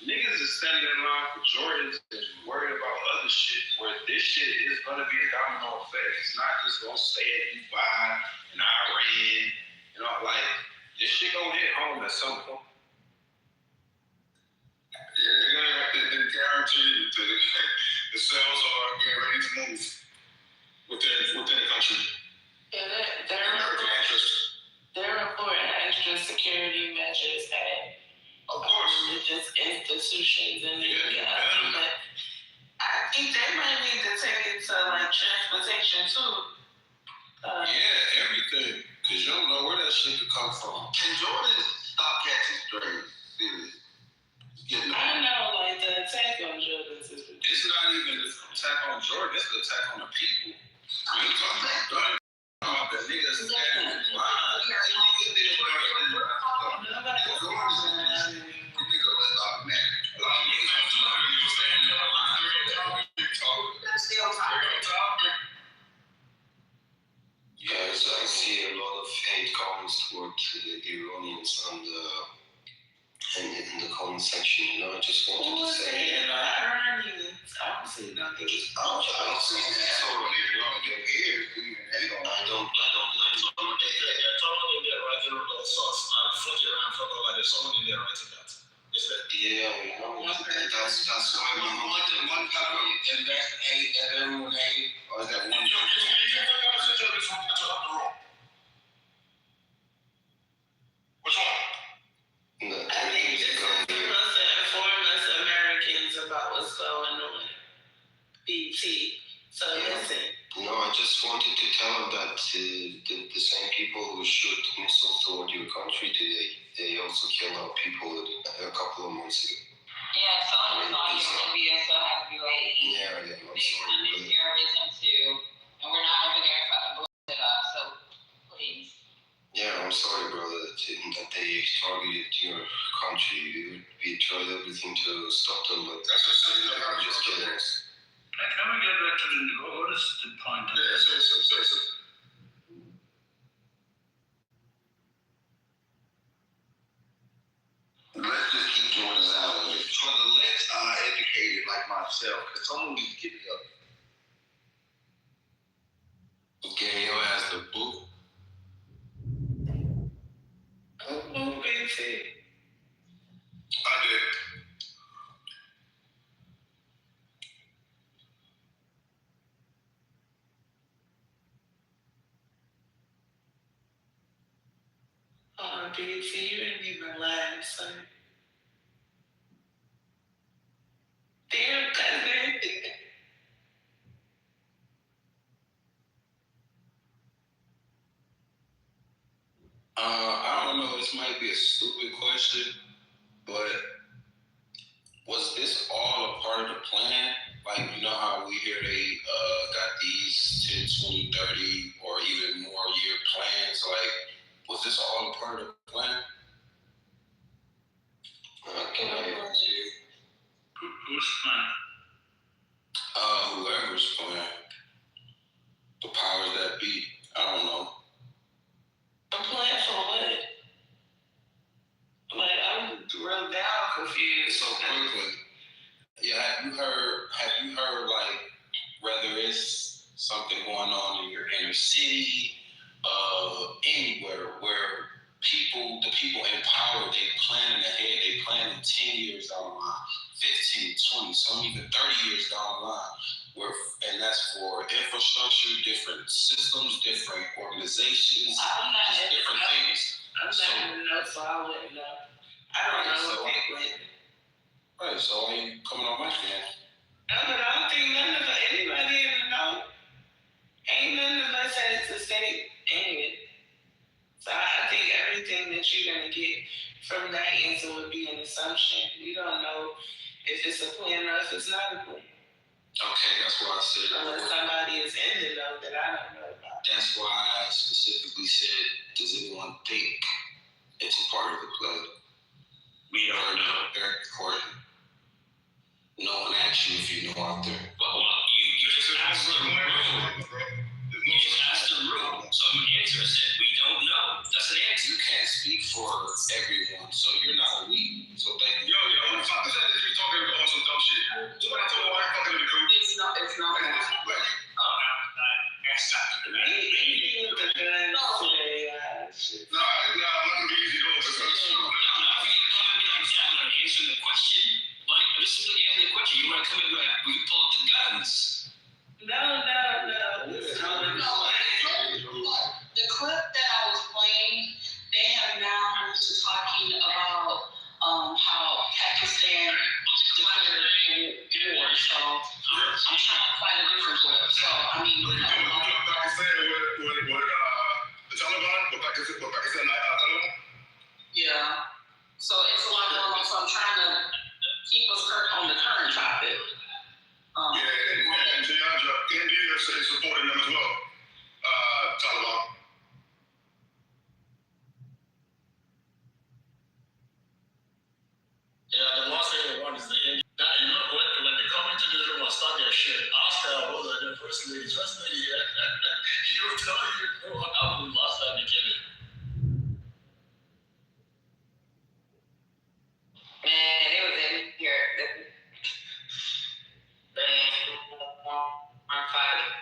niggas is standing in line for Jordans and worried about other shit, where this shit is gonna be a domino effect. It's not just gonna stay at Dubai and Iran, you know, like this shit gonna hit home at some point. Yeah, they're gonna have to guarantee that the cells are getting ready to move within the country. Yeah, American interest. they're reporting extra security measures at Of course. religious institutions in the Yeah. but I think they might need to take it to like transportation too. Yeah, everything. Because you don't know where that shit could come from. Can Jordan stop catching strays? Seriously. I know, like the attack on Jordan system. It's not even an attack on Jordan, it's an attack on the people. I ain't talking about the niggas standing in line. Yes, I see a lot of hate comments toward the Iranians on in the comment section. You know, I just wanted to say. Iranians, obviously don't give a I don't blame them. Someone in there writing all sorts. I'm floating around for all that. Someone in there writing that. Is that? Yeah, you know, that's why we wanted one copy, and that's everyone hated, or is that one? Which one? No, I think it's supposed to inform us Americans about what's going on. BT. So listen. No, I just wanted to tell them that the same people who shoot missiles toward your country today, they also killed our people a couple of months ago. Yeah, someone was on your Libya, so have UAE. Yeah, I'm They sorry. funded terrorism too, and we're not over there fucking blowing it up, so please. Yeah, I'm sorry, brother, that they state targeted your country, we would tried everything to stop them, but That's the same thing. they were just killing us. Can we get back to what is the point? Yeah, seriously. Let's just keep doing this out of it. For the less educated like myself, because someone needs to get me up. Getting your ass the boot. Oh, baby. I did. Oh, baby, you didn't even laugh, son. Damn, cousin. I don't know, this might be a stupid question, but was this all a part of the plan? Like, you know how we hear they got these 10, 20, 30, or even more year plans? Like, was this all a part of the plan? Can I answer you? Who's plan? Whoever's plan. The powers that be. I don't know. I'm playing for what? Like, I'm real down confused. So quickly, yeah, have you heard like whether it's something going on in your inner city, anywhere where the people in power, they planning ahead, they planning 10 years down the line, 15, 20, some even 30 years down the line, and that's for infrastructure, different systems, different organizations, I'm not just different things. I'm not even know, so I wouldn't know. I don't know what they went. Right, so why you coming on my fan? No, but I don't think none of anybody even know. Ain't none of us has to say anything. So I think everything that you're gonna get from that answer would be an assumption. You don't know if it's a plan or if it's not a plan. Okay, that's why I said. Unless somebody is in the know that I don't know about. That's why I specifically said, does anyone think it's a part of the play? We don't know. Very important. No one asked you if you know out there. Well, you just asked the room. You just asked the room. So the answer said we don't know. That's an answer. You can't speak for everyone, so you're not we. So thank you. Yo, what the fuck is that? You talking about some dumb shit. Somebody told me why I'm fucking in the group. It's not Oh, no. anything with the gun today, shit. Nah, I'm not gonna be easy though. Because Answer the question. Like, this is the answer the question. You want to come in with, we can pull up the guns. No. The clip that I was playing, they have now moved to talking about how Pakistan declared war. So I'm trying to find a different clip. So I mean, what Pakistan with the Taliban? What Pakistan Taliban? yeah. So it's a lot going on. So I'm trying to keep us on the current topic. And India is supporting them as well. Taliban. Yeah, the last thing we want is the end. Now, you know, when they come into the room and start their shit, ask her what was the first lady. First lady, she will tell you what happened last time they came in. Man, it was in here. I'm fighting.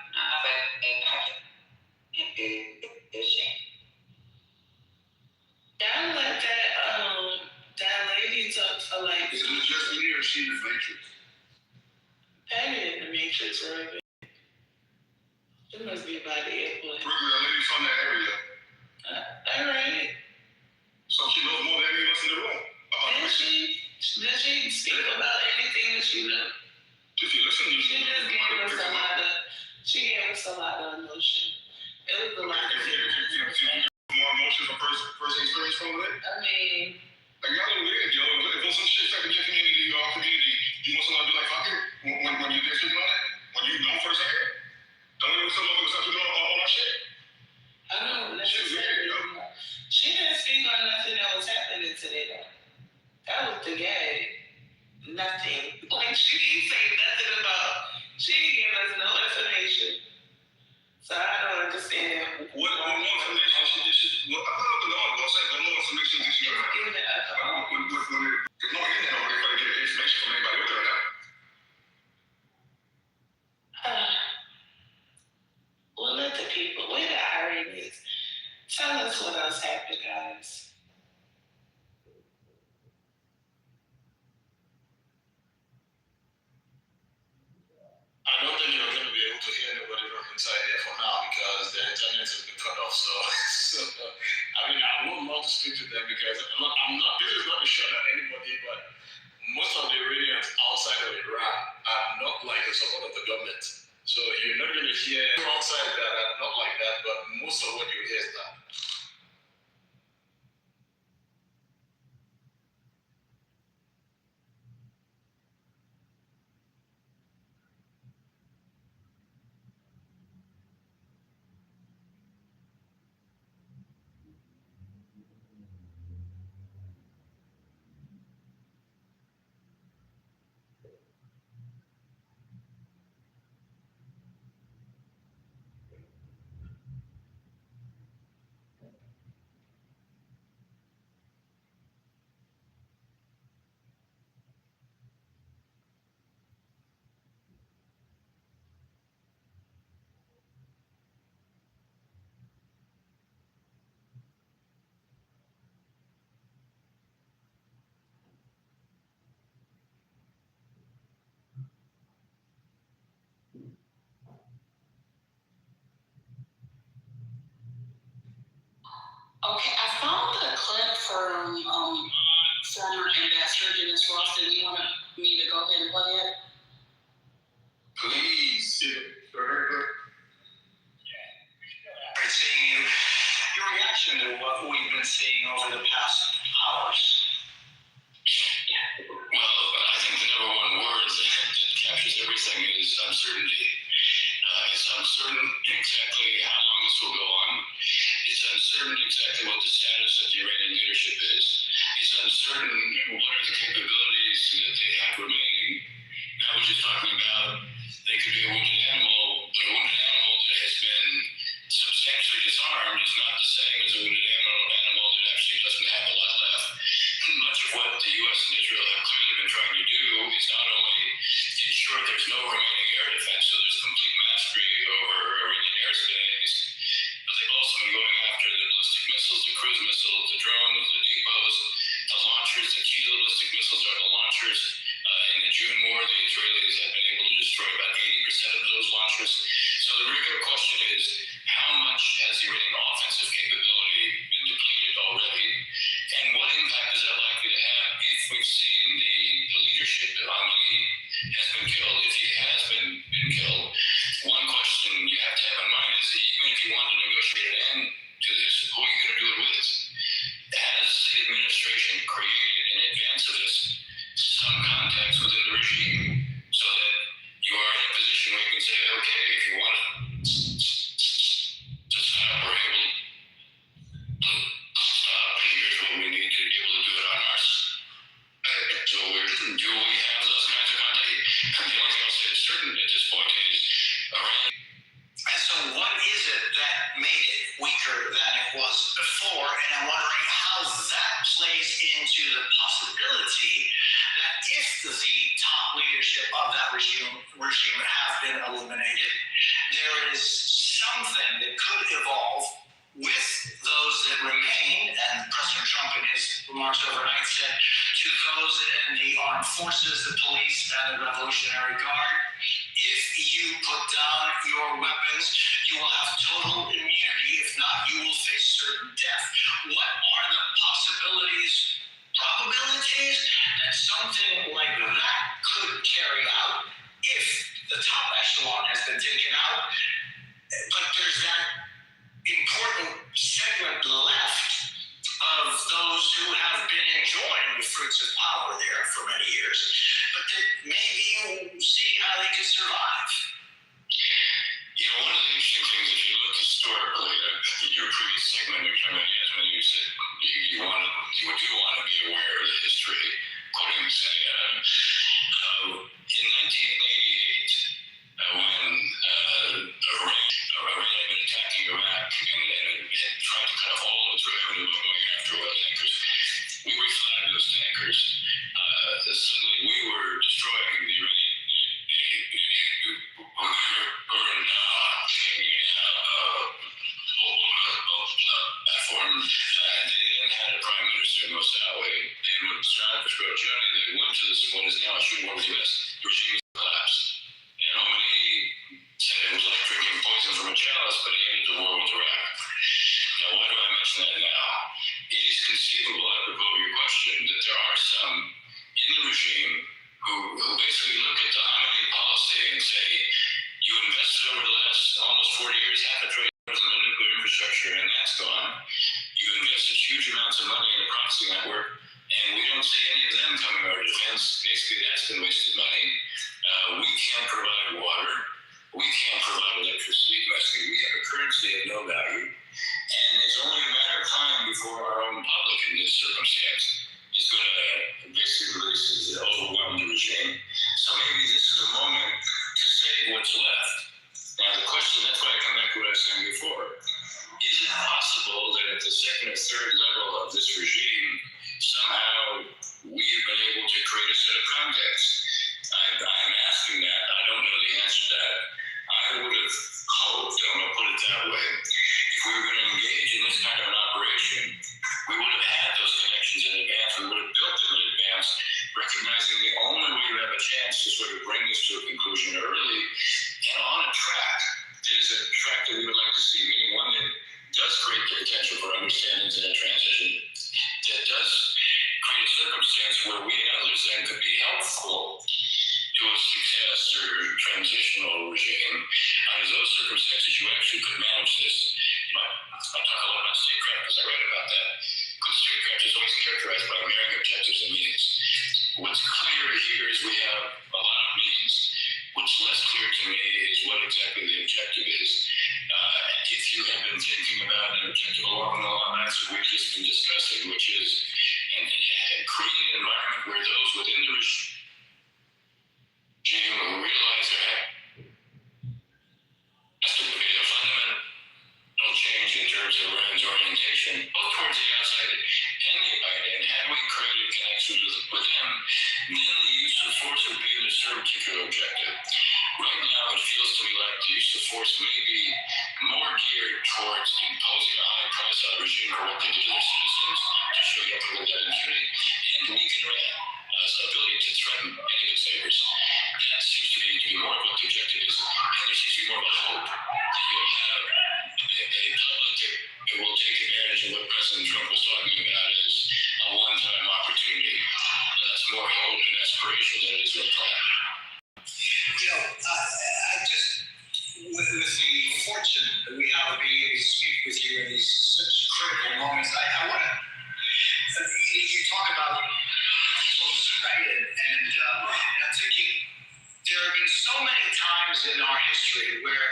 Y'all let that lady talk for like. Is it just me or she in the Matrix? That in the Matrix, right? It must be by the airport. Brooklyn, a lady from that area. All right. So she knows more than any of us in the room. Did she speak about anything that she knew? If you listen, you She just gave us a lot of. She gave us a lot of emotion. It was a lot of things. More emotions or first experience from it. I mean. Like y'all know weird, yo. If there's some shit affecting your community or our community, you want someone to be like, fuck it, when you get speaking on it, when you know firsthand, don't even someone who's up to know all our shit. I don't necessarily. She didn't speak on nothing that was happening with the gay. Nothing. Like, she didn't say nothing about, she didn't give us no information. So I don't understand. What more information did she? Well, I don't know. I'm saying, what more information did she have? Give it up. No, you didn't know anybody get information from anybody with her or not. Well, let the people, where the irony is, tell us what else happened, guys. I don't think you're going to be able to hear anybody from inside there for now because the internet has been cut off. So I mean, I would love to speak to them because I'm not. This is not a shot at anybody, but most of the Iranians outside of Iran are not like the support of the government. So you're not going to hear outside that are not like that, but most of what you hear is that. Okay, I found a clip from former Ambassador Dennis Ross. Do you want me to go ahead and play it? Please. Great seeing you. Your reaction to what we've been seeing over the past hours. Well, I think the number one word that captures everything is uncertainty. It's uncertain exactly how long this will go on. It's uncertain exactly what the status of the Iranian leadership is. It's uncertain what are the capabilities that they have remaining. Now we're just talking about they could be a wounded animal, but a wounded animal that has been substantially disarmed is not the same as a wounded animal that actually doesn't have a lot left. Much of what the U.S. and Israel have clearly been trying to do is not only ensure there's no remaining air defense, so there's complete mastery over Iranian airspace, but they've also been going after the ballistic missiles, the cruise missiles, the drones, the depots, the launchers. The key to the ballistic missiles are the launchers. In the June war, the Israelis have been able to destroy about 80% of those launchers. So the regular question is, how much has the Iranian offensive capability been depleted already? And what impact is that likely to have if we've seen the leadership that Khamenei has been killed? If he has been killed, one question you have to have in mind is that even if you want to negotiate an end to this, who are you going to do it with? Has the administration created in advance of this some contacts within the regime so that you are in a position where you can say, okay, if you want to stop, we're able to stop. Here's what we need to be able to do it on our side. So do we have those kinds of contacts? The only thing I'll say is certain at this point is Iran. And so what is it that made it weaker than it was before? And I'm wondering how that plays into the possibility that if the top leadership of that regime have been eliminated, there is something that could evolve with those that remain. And President Trump in his remarks overnight said to those in the armed forces, the police, and the Revolutionary Guard, if you put down your weapons, you will have total immunity. If not, you will face certain death. What are the probabilities that something like that could carry out if the top echelon has been taken out, but there's that important segment left of those who have been enjoying the fruits of power there for many years, but that maybe you see how they can survive. You know, one of the interesting things, if you look historically at your previous segment, which I mean, yes, when you said you do want to be aware of the history, quoting him saying, in 1988, when Iran had been attacking Iraq and had tried to cut off all of its revenue by going after oil tankers, we reflagged those tankers. Suddenly we were destroying the Iranian platform. They then had a prime minister in Mosawi, and when Saddam Hussein Johnny, they went to this what is now a shooting war with the U.S. The regime collapsed. And Khomeini said it was like drinking poison from a chalice, but he ended the war with Iraq. Now, why do I mention that now? It is conceivable, apropos of your question, that there are some in the regime who basically look at the Khomeini policy and say, you invested over the last almost 40 years, $500 billion in the nuclear infrastructure, and that's gone. You invested huge amounts of money in the proxy network, and we don't see any of them coming to our defense. Basically, that's been wasted money. We can't provide water. We can't provide electricity domestically. We have a currency of no value. And it's only a matter of time before our own public in this circumstance is going to basically overwhelm the regime. So maybe this is a moment to save what's left. Now the question, that's why I come back to what I was saying before. Is it possible that at the second or third level of this regime, somehow we've been able to create a set of contexts? I'm asking that. I don't know the answer to that. I would have hoped, I'm going to put it that way, if we were going to engage in this kind of an operation, we would have had those connections in advance. We would have built them in advance, recognizing the only way you have a chance to sort of bring this to a conclusion early and on a track that is a track that we would like to see, meaning one that does create the potential for understandings in a transition, that does create a circumstance where we and others then could be helpful to a success or transitional regime. Under those circumstances, you actually could manage this. You know, I talk a lot about statecraft because I write about that. Good statecraft is always characterized by marrying objectives and means. What's clear here is we have a lot of means. What's less clear to me is what exactly the objective is. If you have been thinking about an objective along the lines that we've just been discussing, which is and creating an environment where those within the regime who realize there has to be a fundamental change in terms of Iran's orientation, both towards the outside and the inside. And had we created connections with them, then the use of force would be to serve a particular objective. Right now, it feels to me like the use of force may be more geared towards imposing a high price on the regime for what they do to their citizens, to show you up with that impunity, and weaken Iran's ability to threaten any of its neighbors. That seems to be more of what the objective is, and there seems to be more of a hope that you'll have a public that will take advantage of what President Trump was talking about as a one-time opportunity. And that's more hope and aspiration than it is a plan. You know, I just, with the fortune that we have of being able to speak with you in these such critical moments, I want to, you talk about folks, right? And I'm thinking, there have been so many times in our history where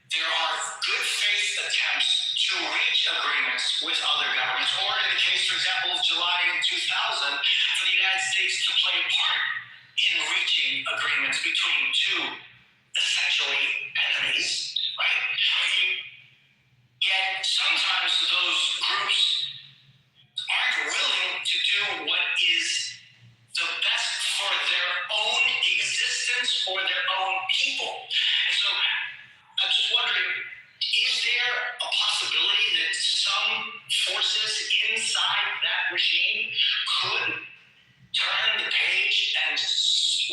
there are good faith attempts to reach agreements with other governments, or in the case, for example, of July 2000, for the United States to play a part in reaching agreements between two essentially enemies, right? Yet sometimes those groups aren't willing to do what is the best for their own existence or their own people. And so I'm just wondering, is there a possibility that some forces inside that regime could turn the page and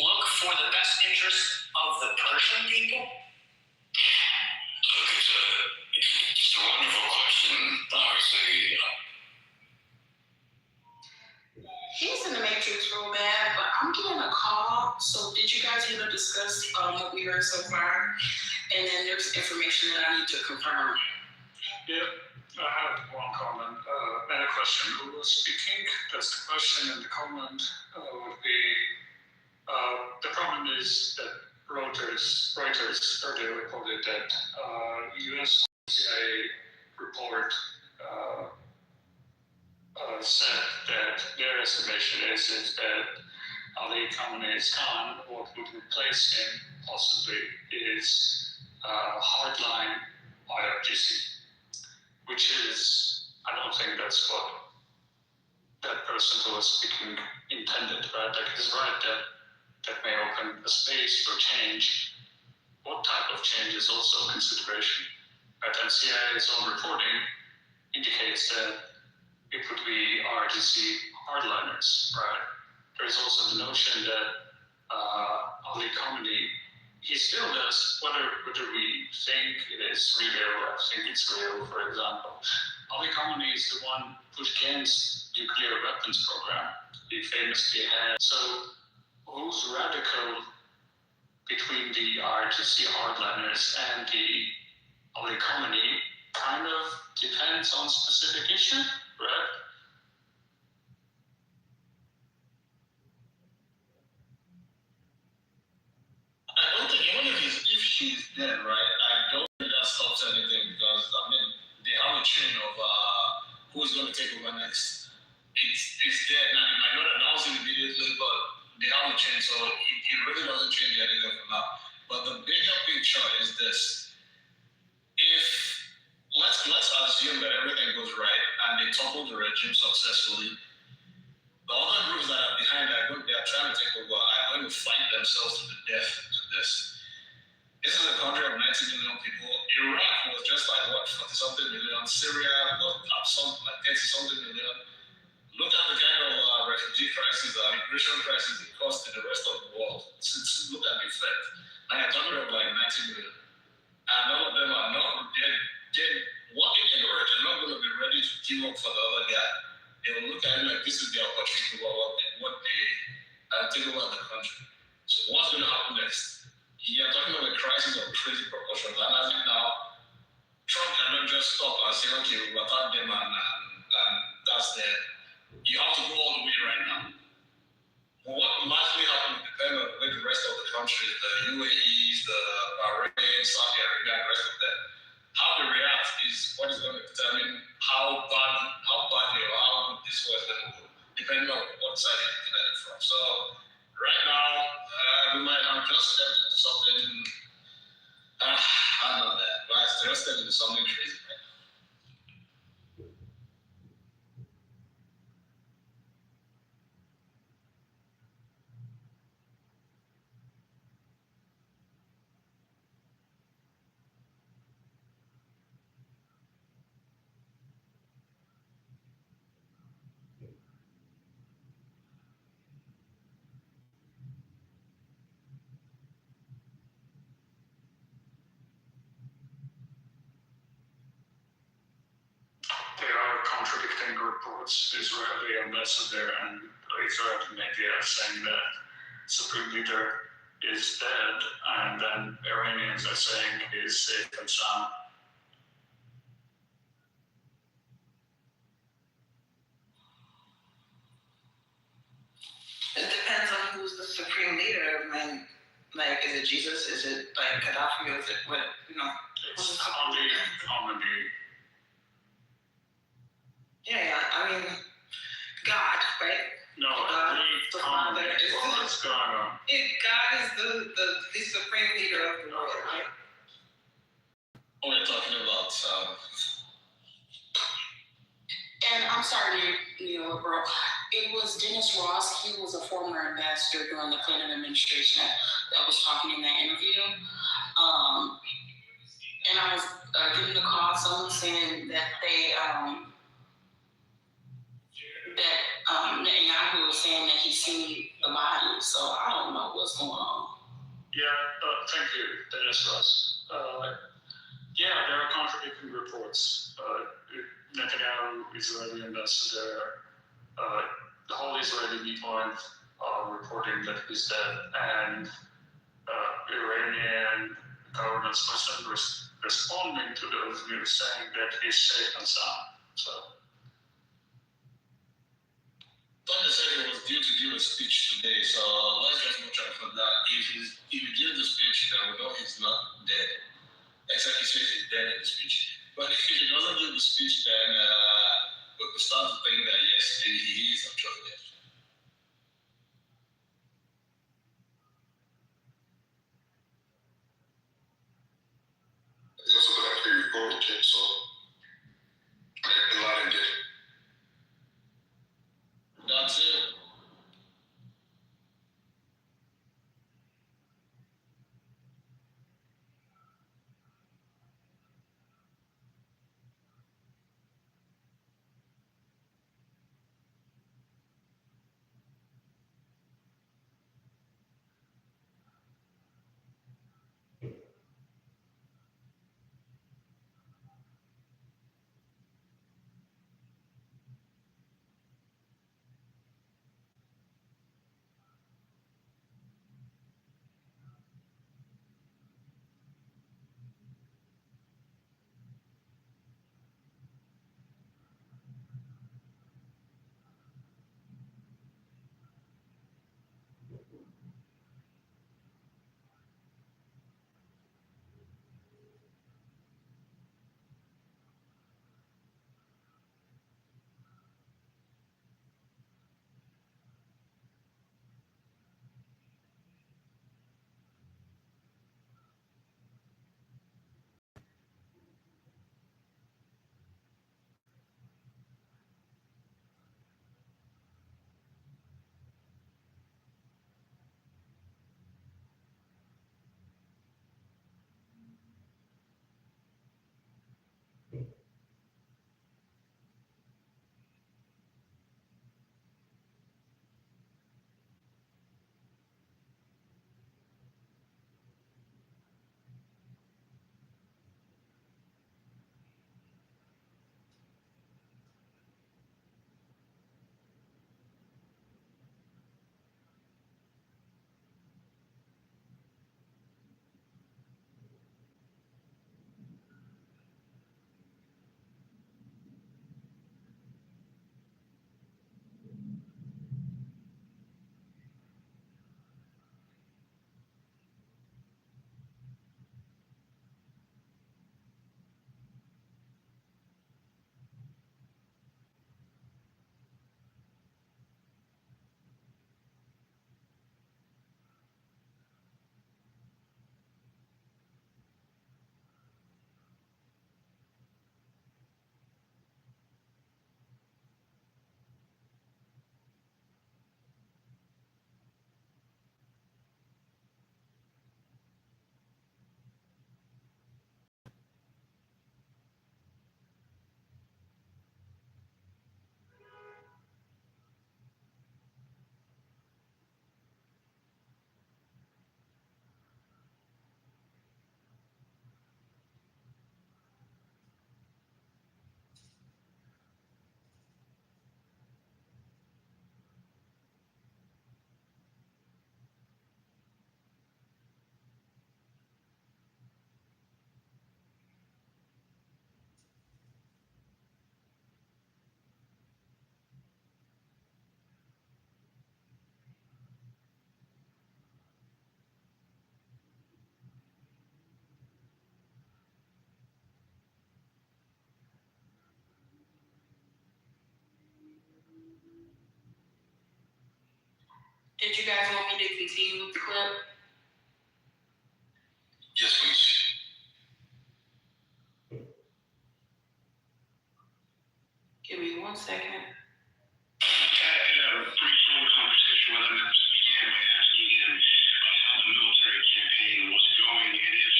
look for the best interest of the Persian people? Look, it's a wonderful question. Obviously, He's in the Matrix real bad, but I'm getting a call. So did you guys even discuss what we heard so far? And then there's information that I need to confirm. Yeah, I have one comment and a question. Who was speaking? That's the question, and the comment would be, the problem is that Reuters earlier reported that US CIA report said that their estimation is that Ali Khamenei is gone, what would replace him possibly is hardline IRGC, which is, I don't think that's what that person who was speaking intended, right? Like he's right that may open a space for change. What type of change is also a consideration? Right? And CIA's own reporting indicates that it would be RGC hardliners, right? There's also the notion that Ali Khamenei, he still does, whether we think it is real or think it's real, for example, Ali Khamenei is the one who pushed against nuclear weapons program. He famously had. So who's radical between the RGC hardliners and the Ali Khamenei kind of depends on specific issue, right? I don't think even if she's dead, right? I don't think that stops anything because I mean they have a chain of who's going to take over next. It's dead now. They might not announce it immediately, but they have a chain, so it really doesn't change anything for now. But the bigger picture is this: if let's assume that everything goes right and they topple the regime successfully, the other groups that are behind that group they are trying to take over are going to fight themselves to the death to this. This is a country of 90 million people. Iraq was just like what, 40 something million. Syria was up something like 30 something million. Look at the kind of refugee crisis, immigration crisis it caused to the rest of the world. Look at the effect. Now you're talking about like 90 million. And all of them are not, what in ignorant, they're not going to be ready to give up for the other guy. They will look at it like this is the opportunity what they take over the country. So what's going to happen next? You're talking about a crisis of crazy proportions. And as of now, Trump cannot just stop and say, okay, we'll attack them and that's the, you have to go all the way right now. But what will likely happen will depend on the way the rest of the countries, the UAEs, the Bahrain, Saudi Arabia, and the rest of them, how they react is what is going to determine how badly or how good this was going to go, depending on what side you're looking at it from. So right now, we might have just stepped into something, I don't know that, but just stepped into something crazy right now. There are contradicting reports. Israeli ambassador and Israeli media saying that Supreme Leader is dead, and then Iranians are saying he's safe and sound. It depends on who's the supreme leader. I mean, like, is it Jesus? Is it like Gaddafi? Or is it what? You know, It's Khamenei. Yeah. I mean, God, right? No, God, the Father. What's going on? God is the supreme leader of the world, right? Oh, we're talking about And I'm sorry, bro. It was Dennis Ross. He was a former ambassador during the Clinton administration that was talking in that interview. And I was getting a call, someone saying that Netanyahu was saying that he seen the body. So I don't know what's going on. Yeah, thank you, Dennis Ross. Yeah, there are contradicting reports. Netanyahu, Israeli ambassador, the whole Israeli media are reporting that he's dead, and Iranian government person responding to those news saying that he's safe and sound. So. Thunder said he was due to give a speech today, so let's just watch out for that. If he gives the speech, then we know he's not dead. Except he says he's dead in the speech. But if he doesn't give the speech, then we start to think that yes, maybe he is actually there. He's also got a pre-recorded kid, so Bin Laden did. That's it. Did you guys want me to continue with the clip? Yes, please. Give me 1 second. I had a brief phone conversation with him and began by asking him how the military campaign was going and if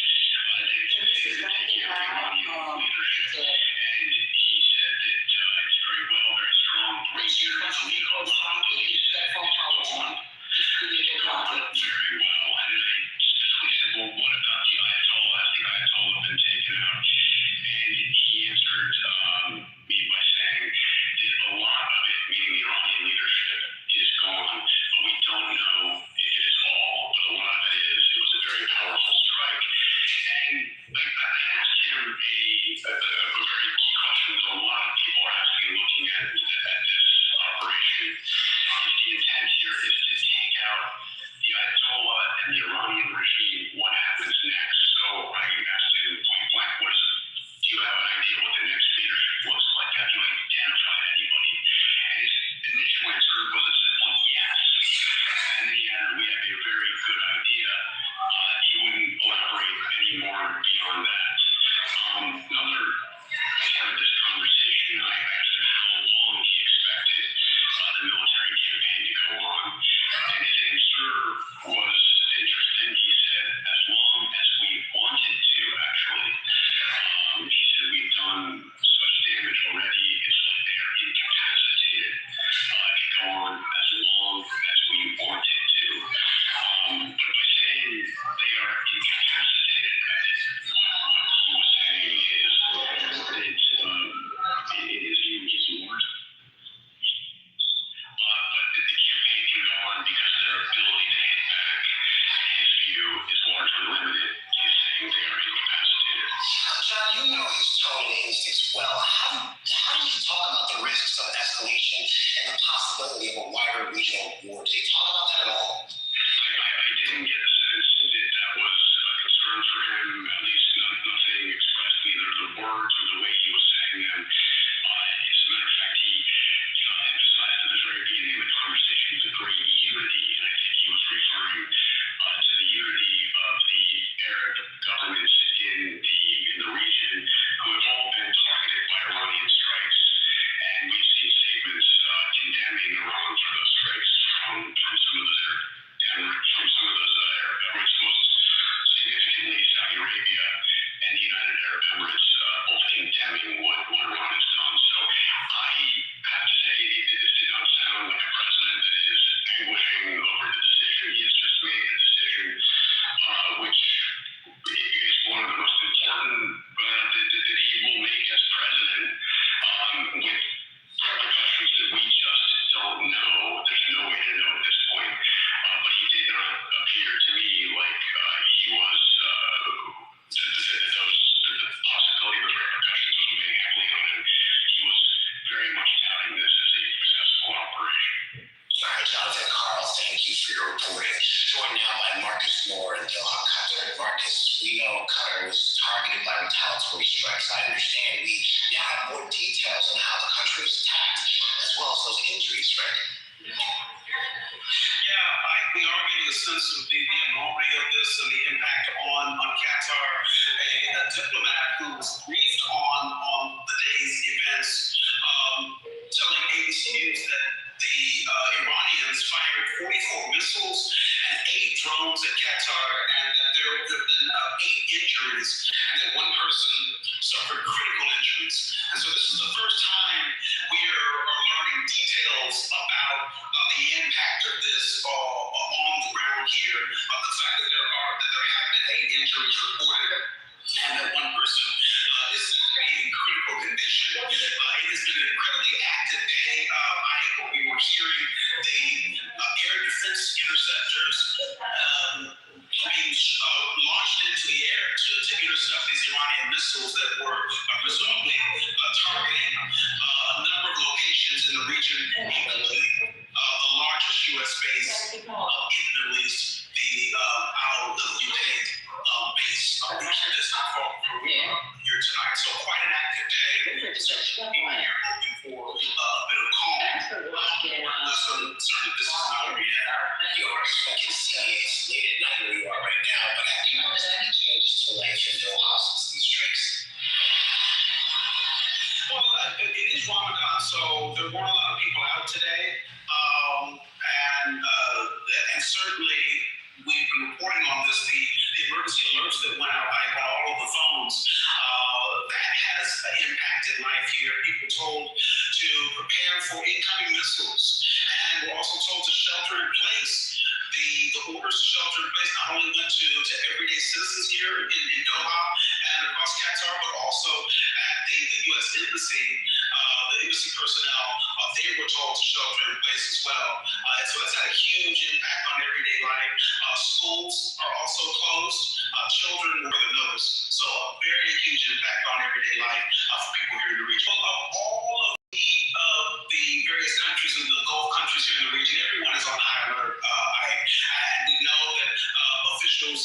they anticipated taking out the Iranian leadership. And he said that it's very well, very strong, great leader in the lead of a lot of beliefs that it's on. It's gone very well. And then I specifically said, well, what about the Ayatollah? Has the Ayatollah been taken out? And he answered me by saying that a lot of it, meaning the Iranian leadership, is gone. But we don't know if it is all, but a lot of it is. It was a very powerful strike. And I asked him a very key question that a lot of people are asking, looking at this operation. If the intent here is to take out the Ayatollah and the Iranian regime, what happens next? So I asked him point blank, do you have an idea what the next leadership looks like? Have you identified answer was interesting. He said, as long as we wanted to, actually. He said, we've done such damage already, it's like they're incapacitated. It could go on as long as we wanted to. But by saying they are incapacitated, I think what he was saying is that it is even his word. But the campaign can go on because their ability to hit back, in his view, is largely limited. He's saying they are incapacitated. John, you know his tone and instincts well. How do you talk about the risks of escalation and the possibility of a wider regional war? Did he talk about that at all? I didn't get the sense that that was a concern for him, at least nothing expressed, neither the words or the way he was saying them. As a matter of fact, he emphasized at the very beginning of the conversation the great unity, and I think he was referring to the unity of the Arab governments in the region who have all been targeted by Iranian strikes, and we've seen statements condemning Iran for those strikes from some of those Arab governments, most significantly Saudi Arabia and the United Arab Emirates, both condemning what Iran has done. So I have to say, this did not sound like a president that is anguishing over the decision. He has just made a decision which is one of the most important that he will make as president, with repercussions that we just don't know. There's no way to know at this point. But he did not appear to me like he was, the possibility of the repercussions was weighing heavily on him. He was very much touting this as a successful operation. All right, Jonathan, Carl, thank you for your reporting. Joined now by Marcus Moore in Doha, Qatar. Marcus, we know Qatar was targeted by retaliatory strikes. I understand we now have more details on how the country was attacked, as well as those injuries, right? Yeah, we are getting a sense of the enormity of this and the impact on Qatar. A diplomat who was briefed on the day's events, telling ABC News that the Iranians fired 44 missiles and 8 drones at Qatar, and that there have been 8 injuries, and that one person suffered critical injuries. And so this is the first time we are learning details about the impact of this on the ground here, of the fact that there have been 8 injuries reported, and that one person is said to be in critical condition. It has been an incredibly active day. We were hearing the air defense interceptors being launched into the air to intercept these Iranian missiles that were presumably targeting a number of locations in the region, including the largest U.S. base in the Middle East, the Al Udeid base, which is not far from here tonight. So quite an active day. People here hoping for a bit of calm. Certainly this is not over yet. I can see it's late at night where you are right now, but have you noticed any changes to life in Doha since these strikes? Well, it is Ramadan, so there weren't a lot of people out today. And certainly we've been reporting on this, the emergency alerts that went out on all of the phones, that has impacted life here. People told to prepare for incoming missiles, and we're also told to shelter in place. The orders to shelter in place not only went to everyday citizens here in Doha and across Qatar, but also at the U.S. Embassy. The embassy personnel, they were told to shelter in place as well. So that's had a huge impact on everyday life. Schools are also closed. Children were the notice. So a very huge impact on everyday life for people here in the region. All of the various countries in the Gulf countries here in the region, everyone is on high alert. And we know that officials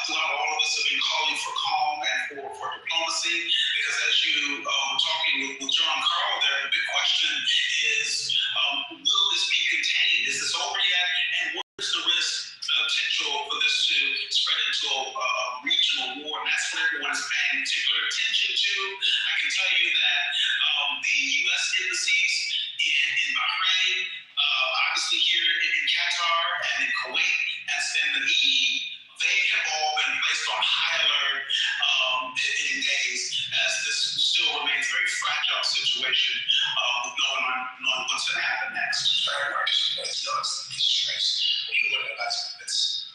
throughout all of this have been calling for calm and for diplomacy, because as you were talking with John Carl there, the big question is, will this be contained? Is this over yet? And what is the risk potential for this to spread into a regional war? And that's what everyone is paying particular attention to. I can tell you that the in the lead, they have all been placed on high alert in days, as this still remains a very fragile situation with no one knowing what's going to happen next. Very much. It's stress. What do you learn about this?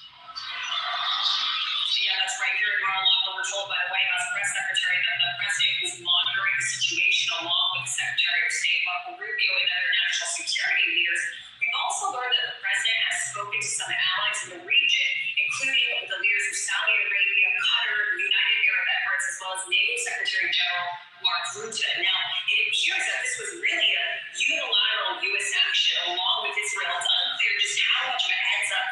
Yeah, that's right. Here in Mar-a-Lago, we're told by the White House press secretary that the president was monitoring the situation along with the Secretary of State Marco Rubio and other national security leaders. We've also learned that the president has spoken to some allies in the region, including the leaders of Saudi Arabia, Qatar, the United Arab Emirates, as well as NATO Secretary General Mark Rutte. Now, it appears that this was really a unilateral U.S. action along with Israel. It's unclear just how much of a heads up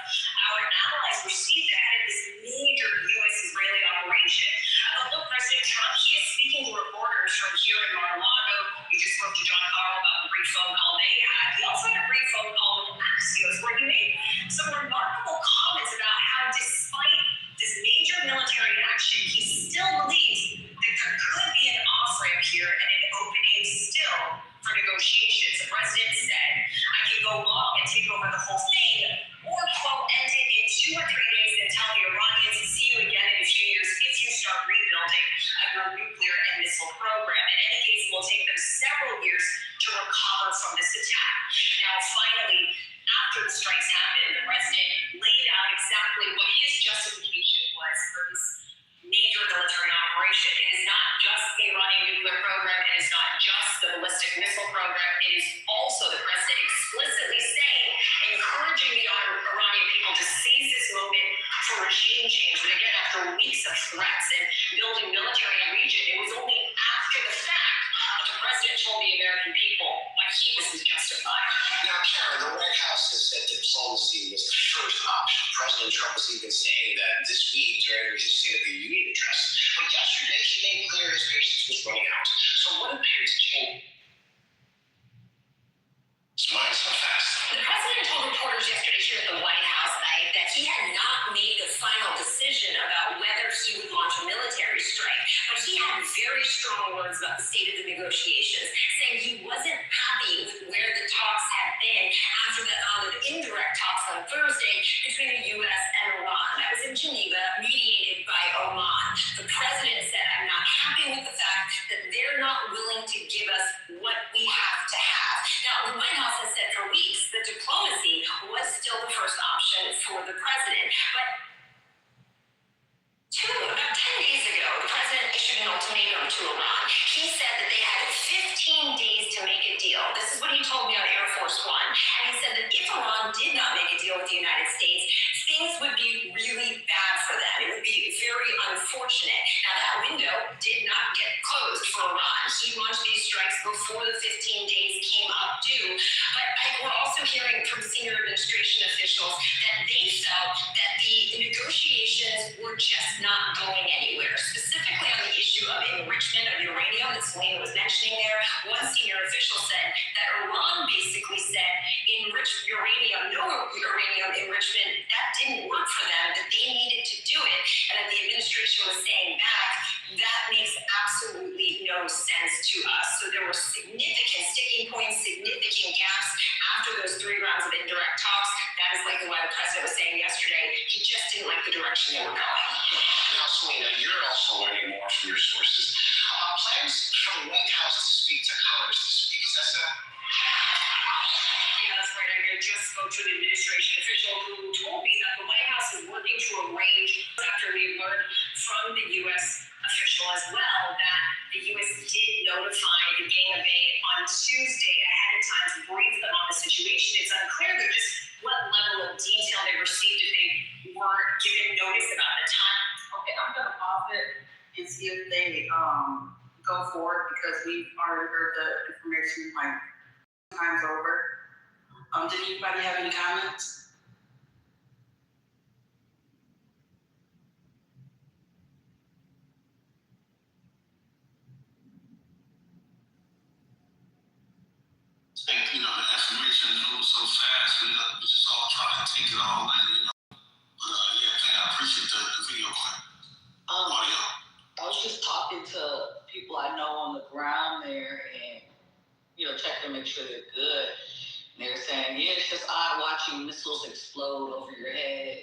our allies received ahead of this major U.S.-Israeli operation. But look, President Trump, he is speaking to reporters from here in Mar-a-Lago. We just spoke to John Carl about the brief phone call they had. He also had a brief phone call with Axios where he made some remarkable comments about how despite this major military action, he still believes that there could be an off-ramp here and an opening still for negotiations. The president said, I can go long and take over the whole thing, or, quote, end it in 2 or 3 days and tell the Iranians, see you again in a few years if you start rebuilding your nuclear and missile program. In any case, it will take them several years to recover from this attack. Now, finally, after the strikes happened, the president laid out exactly what his justification was for this major military operation. It is not just the Iranian nuclear program. It is not just the ballistic missile program. It is also, the president explicitly saying, encouraging the Iranian people to seize this moment for regime change. But again, after weeks of threats and building military in the region, it was only after the fact that the president told the American people why he was justified. Now, Karen, the White House has said diplomacy was the first option. President Trump was even saying that this week during his State of the Union address. But yesterday, he made clear his patience was running out. So what appeared to change? Smile so fast. The president told reporters yesterday here at the White House that he had not made the final decision about whether he would launch a military strike, but he had very strong words about the state of the negotiations, saying he wasn't happy with where the talks had been after the indirect talks on Thursday between the U.S. and Iran. That was in Geneva, mediated by Oman. The president said, I'm not happy with the fact that they're not willing to give us what we have to have. Now, the White House has said for weeks that diplomacy was still the first option for the president. But about 10 days ago, the president issued an ultimatum to Iran. He said that they had 15 days to make a deal. This is what he told me on Air Force One. And he said that if Iran did not make a deal with the United States, things would be really bad for them. It would be very unfortunate. Now, that window did not get closed for Iran. He launched these strikes before the 15 days came up due. But we're also hearing from senior administration officials that they felt that the negotiations were just not going anywhere, specifically on the issue of enrichment of uranium that Selena was mentioning there. One senior official said that Iran basically said enriched uranium, no uranium enrichment, that didn't work for them, that they needed to do it, and that the administration was saying back, that makes absolutely no sense to us. So there were significant sticking points, significant gaps after those 3 rounds of indirect talks. That is likely why the president was saying yesterday he just didn't like the direction they were going. Now, Selena, you're also learning more from your sources. Plans for the White House to speak to Congress this week, is that so? Yeah, that's right. I just spoke to an administration official who told me that the White House is working to arrange, after we learned from the U.S. official as well, that the U.S. did notify the Gang of Eight on Tuesday ahead of time to brief them on the situation. It's unclear that just what level of detail they received if they were given notice about the time. Okay, I'm gonna pause it and see if they go forward because we've already heard the information like times over. Did anybody have any comments? I think, the information is moving so fast, we just all try to take it all in, But I appreciate the video clip. Audio. I was just talking to people I know on the ground there and, checking to make sure they're good. And they were saying, yeah, it's just odd watching missiles explode over your head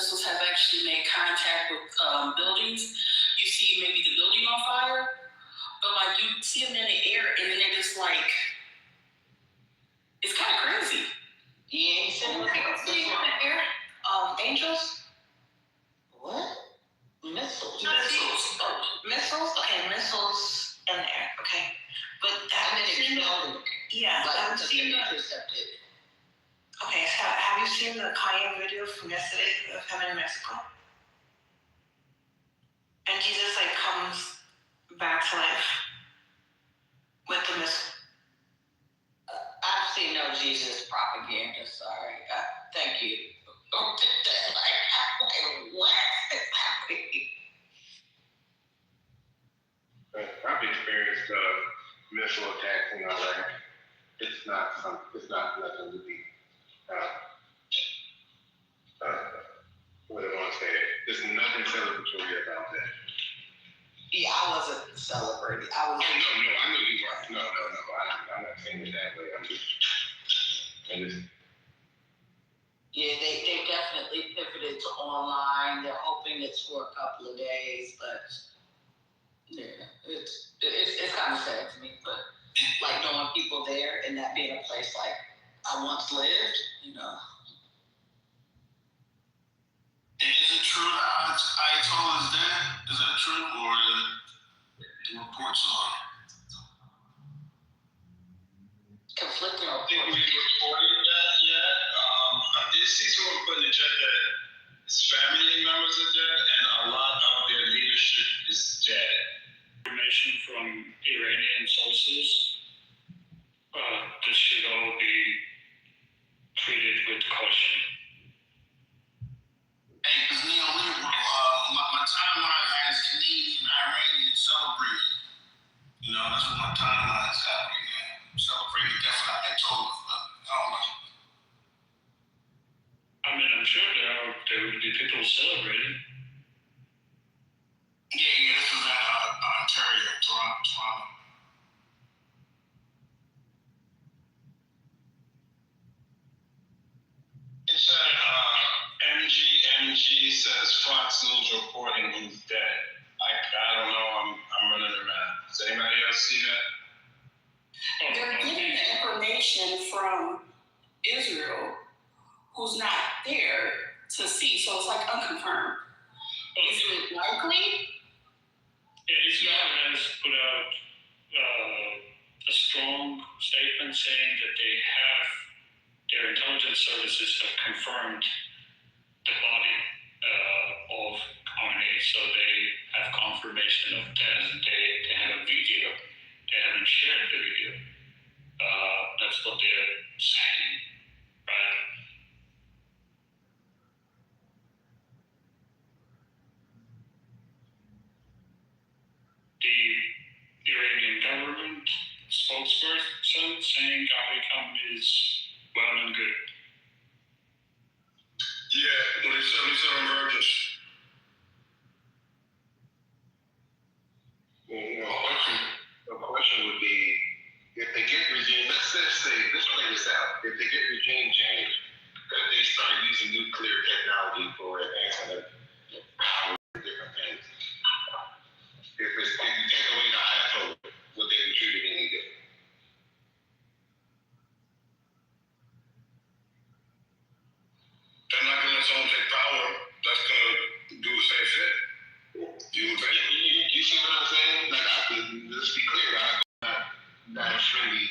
missiles have actually made contact with buildings. You see maybe the building on fire, but like you see them in the air and then they're just like, it's kind of crazy. Yeah, he said What do you in the air? Angels? What? Missiles. Missiles? Okay, missiles in the air. Okay. But have you seen the... Yeah, have you seen the... Intercepted. Okay, so have you seen the Kanye video from yesterday of him in Mexico? And Jesus like comes back to life with the missile. I've seen no Jesus propaganda, sorry. Thank you. Like, what is happening? I've experienced missile attacks in Iraq. It's not nothing to be. What do I want to say? There's nothing celebratory about that. Yeah, I wasn't celebrating. I was. Oh, no, I know you weren't. No. I'm not saying it that way. I'm just. Yeah, they definitely pivoted to online. They're hoping it's for a couple of days, but yeah, it's kind of sad to me. But like knowing people there and that being a place like I once lived, you know. Is it true that Ayatollah's dead? Is that true, or the reports are? Conflicting I think we reports. reported that yet. I did see someone put in the chat that his family members are dead and a lot of their leadership is dead. Information from Iranian sources, this should all be treated with caution. Hey, because Neil, my timeline has Canadian, Iranian celebrating. You know, that's what my timeline is happening. Celebrating the death of Ayatollah. I don't know. I mean, I'm sure there will be people celebrating. Yeah, this was in Ontario, Toronto. It said MG says Fox News reporting he's dead. I don't know. I'm running around. Does anybody else see that? They're getting the information from Israel, who's not there to see, so it's like unconfirmed. Is it likely? Yeah, Israel has put out a strong statement saying that their intelligence services have confirmed the body of Khamenei, so they have confirmation of death. They have a video. They haven't shared the video. That's what they're saying, right? The Iranian government spokesperson saying Ghalicam is well and good. Yeah, with 77 virgins. The question would be, if they get regime, let's play this out. If they get regime change, could they start using nuclear technology for advancement of power and different things? If you take away the Ayatollah, would they be treated any different? They're not going to let someone take power that's going to do the same shit. You see what I'm saying? Like, let's be clear, not a friendly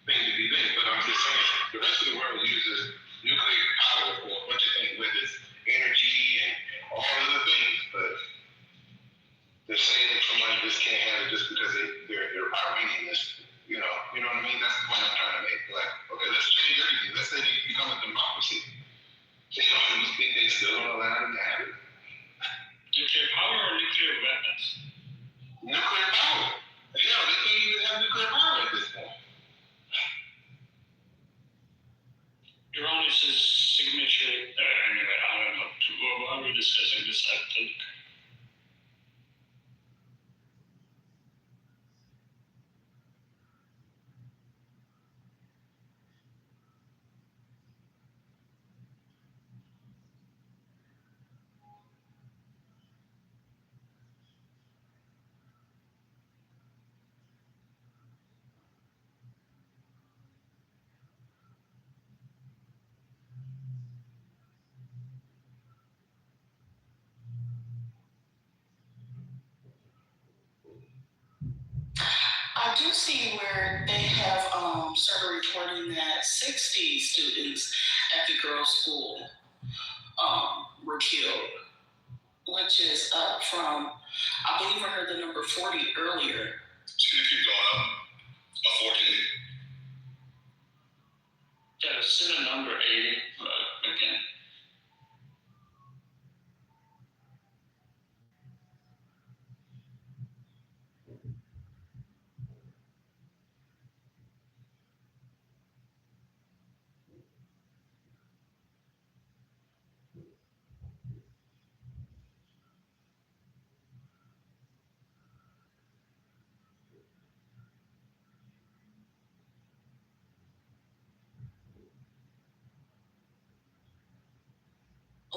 thing to be doing, but I'm just saying, the rest of the world uses nuclear power for a bunch of things, whether it's energy and all other things, but they're saying that somebody just can't have it just because they're Iranian. You know what I mean? That's the point I'm trying to make. Like, okay, let's change everything. Let's say they become a democracy. You think they still don't allow them to have it? Nuclear power or nuclear weapons? Nuclear power. Hell, they can't even have nuclear power at this point. Iran's signature, anyway, I don't know. Why we're discussing this, I think. ST students at the girls' school were killed, which is up from, I believe I heard the number 40 earlier. Should it keep going up? Unfortunately. Yeah, it's still a number 80, again.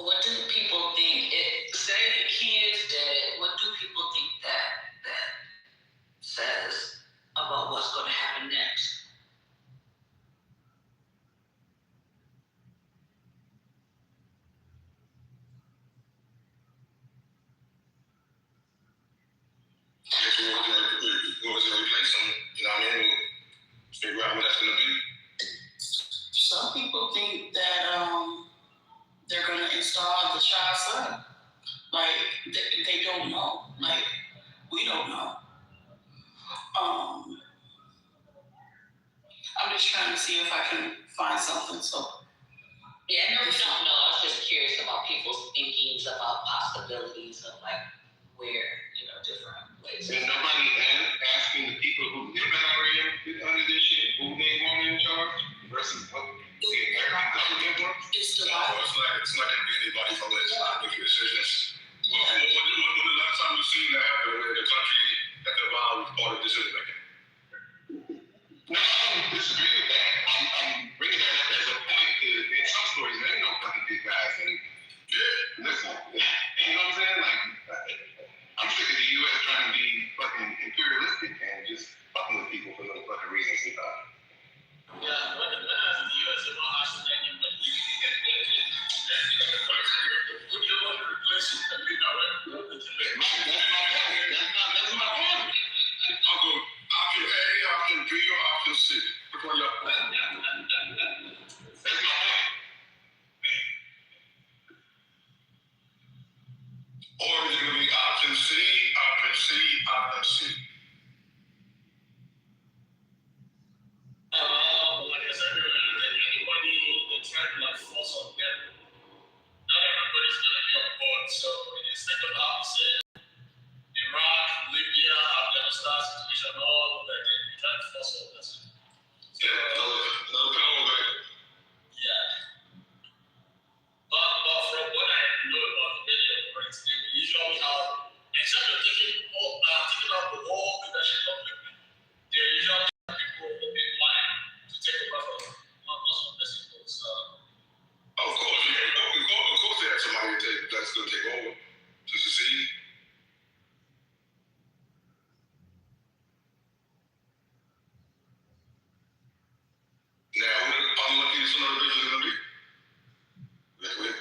What do people think? Say the kids dead. What do people think that says about what's going to happen next? If we're going to replace them, you know what I mean? We'll figure out what that's going to be. Some people think that they're going to install the child's son. Like, they don't know. Like, we don't know. I'm just trying to see if I can find something. So, Yeah, no, we don't know. I was just curious about people's thinkings about possibilities of like where, different places. And nobody asking the people who live in our area under this shit who they want in charge versus what the American government wants. it's No, divided. it's not going to be anybody from this making decisions. Well, when the last time we've seen that happen, where the country that evolved was part of decision making? No, I don't disagree with that. I'm bringing that up as a point to, in some stories, there ain't no fucking big guys. And listen, you know what I'm saying? Like, I'm sick of the U.S. trying to be fucking imperialistic and just fucking with people for no fucking reason sometimes. Yeah, when has the U.S. ever asked anybody? Would you want to replace it? That's my point. That's my point. Uncle, option A, option B, or option C? Which one y'all? That's my point. Or is it going to be option C, option C, option C? Like I said earlier, anybody that tried to like force on them, not everybody's gonna be on board. So it's like the opposite. Iraq, Libya, Afghanistan situation, all of that, they try to force on us. Yeah, another power back. Yeah. But from what I know about the media, they usually have, except for taking out the whole leadership of the they usually have people in line to take over from most of the people. So, Of course, yeah. Of course they have somebody that's going to take over to succeed. Now, who unlucky some of the business is going to be? Let's wait.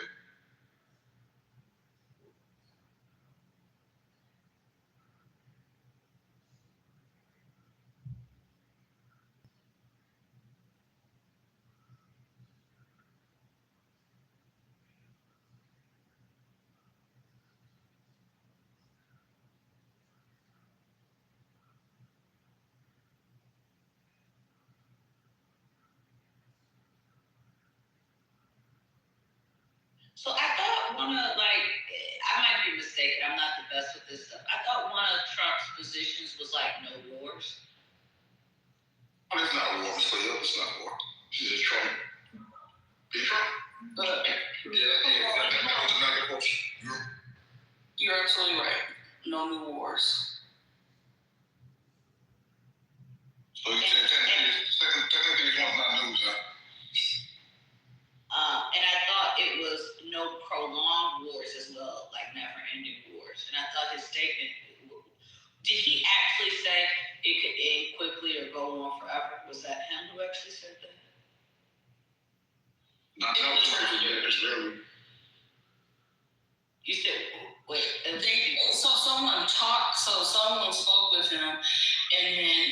So I thought I might be mistaken, I'm not the best with this stuff. I thought one of Trump's positions was like no wars. Oh, it's not war, it's not war. It's just Trump. Be Trump. That was another question. You're absolutely right. No new wars. So you said technically it's not news, huh? And I thought it was no prolonged wars as well, like never-ending wars. And I thought his statement, did he actually say it could end quickly or go on forever? Was that him who actually said that? Not it's very. You said, wait. Someone spoke with him, and then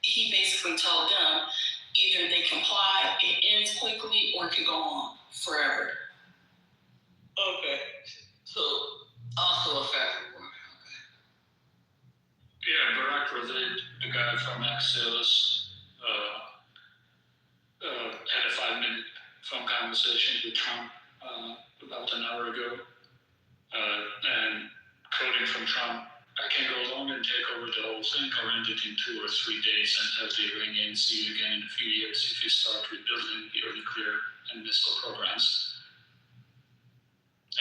he basically told them, either they comply, it ends quickly, or it could go on forever. Okay. So, also a federal worker. Yeah, Barack Ravid, the guy from Axios, had a 5-minute phone conversation with Trump about an hour ago. And quoting from Trump, I can go along and take over the whole thing or end it in 2 or 3 days and have the Iranians see you again in a few years if you start rebuilding your nuclear and missile programs.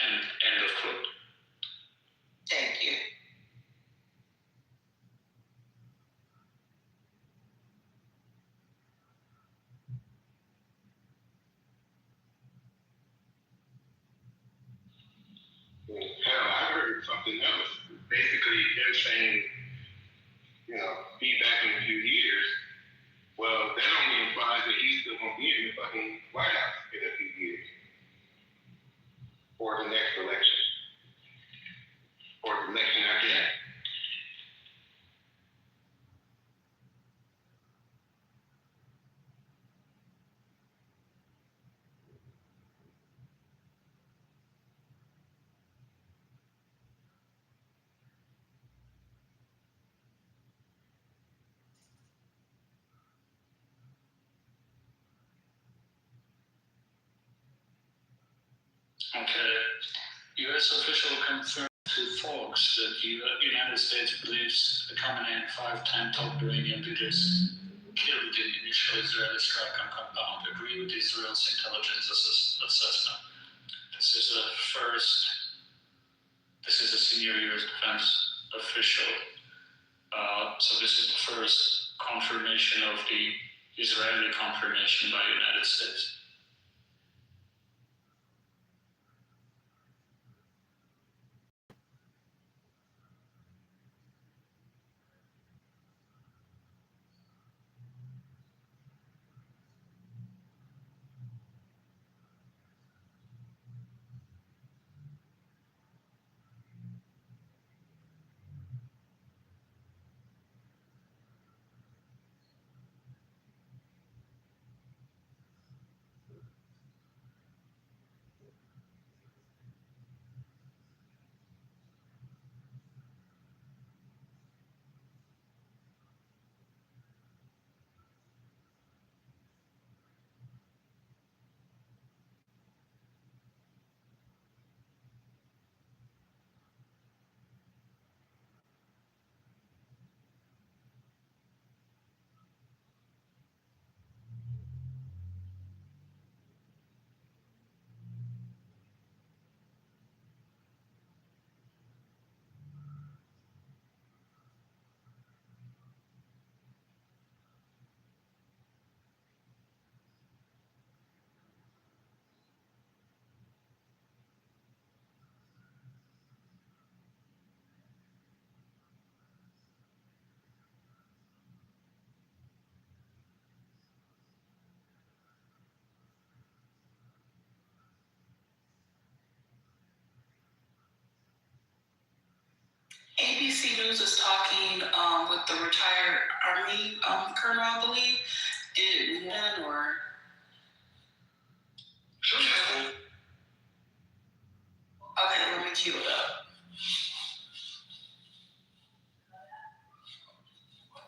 And end of quote. Thank you. Hell, I heard something else. Basically, him saying, be back in a few years. Well, that only implies that he's still going to be in the fucking White House in a few years. Or the next election. Or the election after that. Okay. U.S. official confirmed to Fox that the United States believes the Khamenei and 5 top Iranian leaders killed the initial Israeli strike on compound, agree with Israel's intelligence assessment. This is a senior U.S. defense official. So this is the first confirmation of the Israeli confirmation by the United States. ABC News is talking with the retired Army colonel, I believe. Did it win or? Okay, let me cue it up.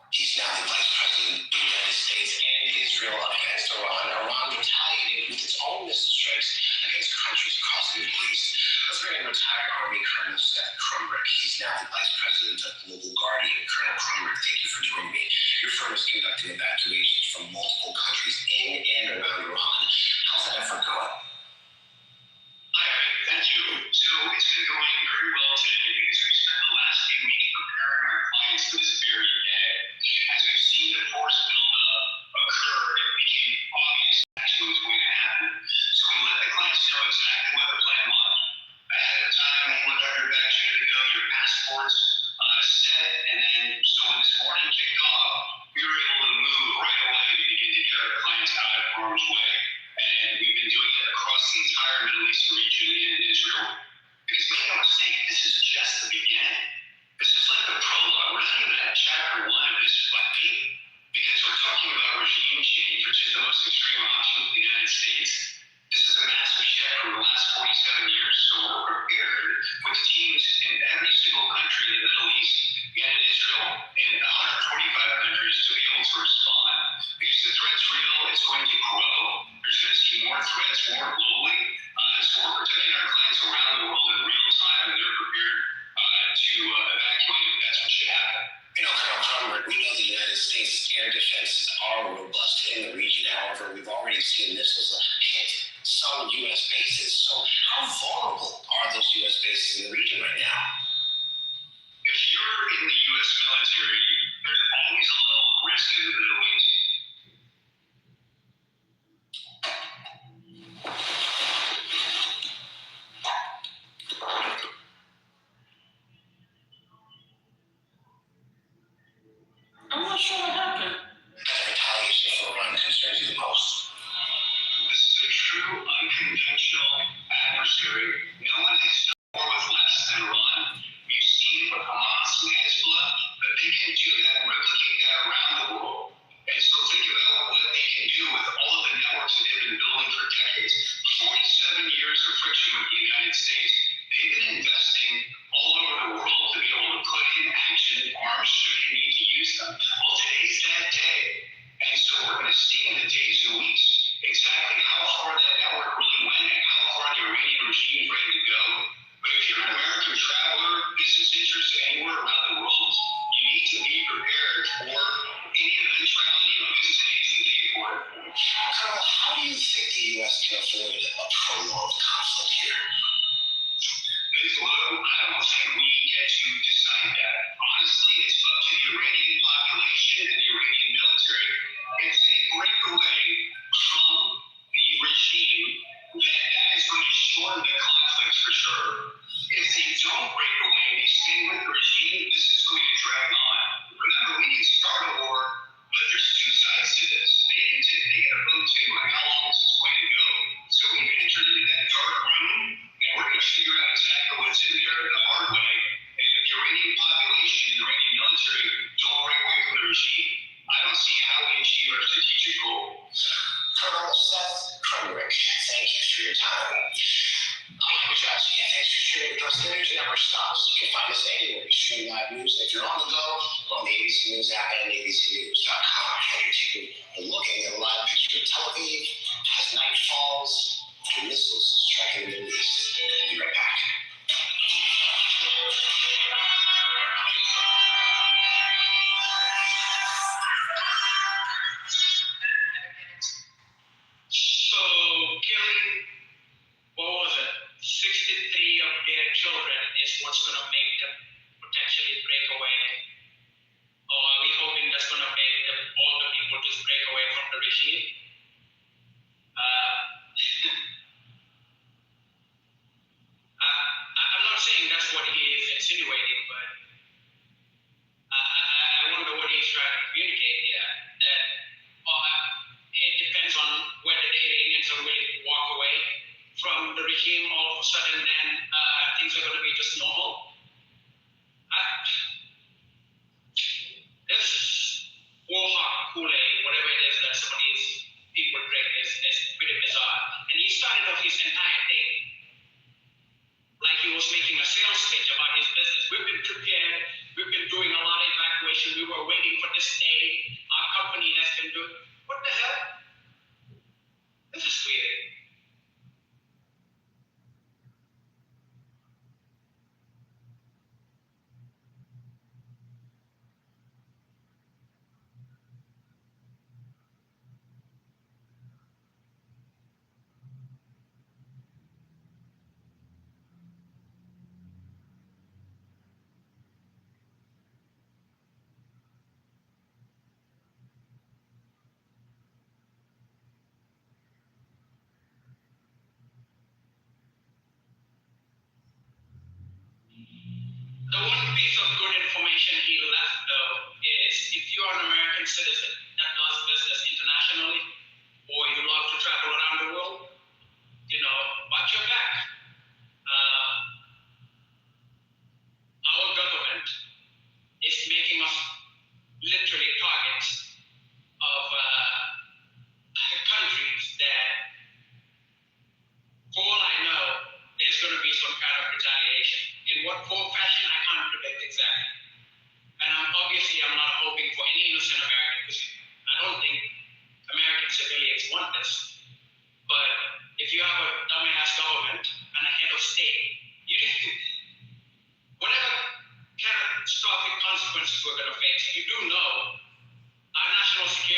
He's now the vice president of the United States and Israel against Iran. Iran retaliated with its own missile strikes against countries across the Middle East. Let's bring in retired Army Colonel Seth Krumrick. He's now the vice president of Global Guardian. Colonel Krumrick, thank you for joining me. Your firm is conducting evacuations from multiple countries in and around Iran. How's that effort going? Hi, thank you. So it's been going very well today because we spent the last few weeks preparing our clients for this very day. As we've seen the force buildup occur, it became obvious actually what was going to happen. So we let the clients know exactly what the plan was. Ahead of time, homeland record bags ready to go, your passports set, and then so when this morning kicked off, we were able to move right away to begin to get our clients out of harm's way. And we've been doing it across the entire Middle East region and Israel. Because make no mistake, this is just the beginning. This is like the prologue. We're not even at chapter 1 of this fight. Because we're talking about regime change, which is the defenses are robust in the region. However, we've already seen missiles hit some U.S. bases. So how vulnerable are those U.S. bases in the region right now? If you're in the U.S. military, there's always a little risk in the Middle East. I'm not sure what happened. That retaliation for Iran concerns you the most. This is a true unconventional adversary. No one has done more with less than Iran. We've seen with Hamas and Hezbollah, but they can do that and replicate that around the world. And so think about what they can do with all of the networks that they've been building for decades. 47 years of friction with the United States. They've been investing all over the world to be able to put in action arms should they need to use them. Well, today's that day. And so we're going to see in the days and weeks exactly how far that network really went and how far the Iranian regime is ready to go. But if you're an American traveler, business interest anywhere around the world, you need to be prepared for any eventuality because today's the day for it. Colonel, how do you think the U.S. can avoid a prolonged conflict here? I don't think we get to decide that. Honestly, it's up to the Iranian population and the Iranian military. If they break away from the regime, then that is going to shorten the conflict for sure. If they don't break away, they stay with the regime, this is going to drag on. Remember, we can start a war, but there's two sides to this. They get a vote too on how long this is going to go. So we've entered into that dark room, and we're going to figure out exactly what's in there the hard way. And if the Iranian population, the Iranian military don't break away from the regime, I don't see how we achieve our strategic goal. Colonel Seth Kremrick, thank you for your time. Thanks for sharing with us. The news never stops. You can find us anywhere. You stream live news. And if you're on the go, go on the ABC News app and ABCnews.com. You're taking a look at a live picture of Tel Aviv as night falls and missiles striking the Middle East. We'll be right back. So, killing, what was it, 63 of their children is what's going to make them potentially break away. Or are we hoping that's going to make them, all the people just break away from the regime? I'm not saying that's what he is insinuating, but I wonder what he's trying to communicate here. That it depends on whether the Iranians are willing to walk away from the regime all of a sudden, then things are going to be just normal. This Warhawk Kool-Aid, whatever it is that some of these people drink, is pretty bizarre. And he started off his entire thing like he was making a sales pitch about his business. We've been prepared. We've been doing a lot of evacuation. We were waiting for this day. Our company has been doing. What the hell? This is weird. The one piece of good information he left, though, is if you are an American citizen that does business internationally, or you love to travel around the world, watch your back. Our government is making us literally targets of countries that, for all I know, there's going to be some kind of retaliation. In what form, fashion, I can't predict exactly. And I'm not hoping for any innocent American, because I don't think American civilians want this. But if you have a dumbass government and a head of state, whatever catastrophic consequences we're going to face, you do know our national security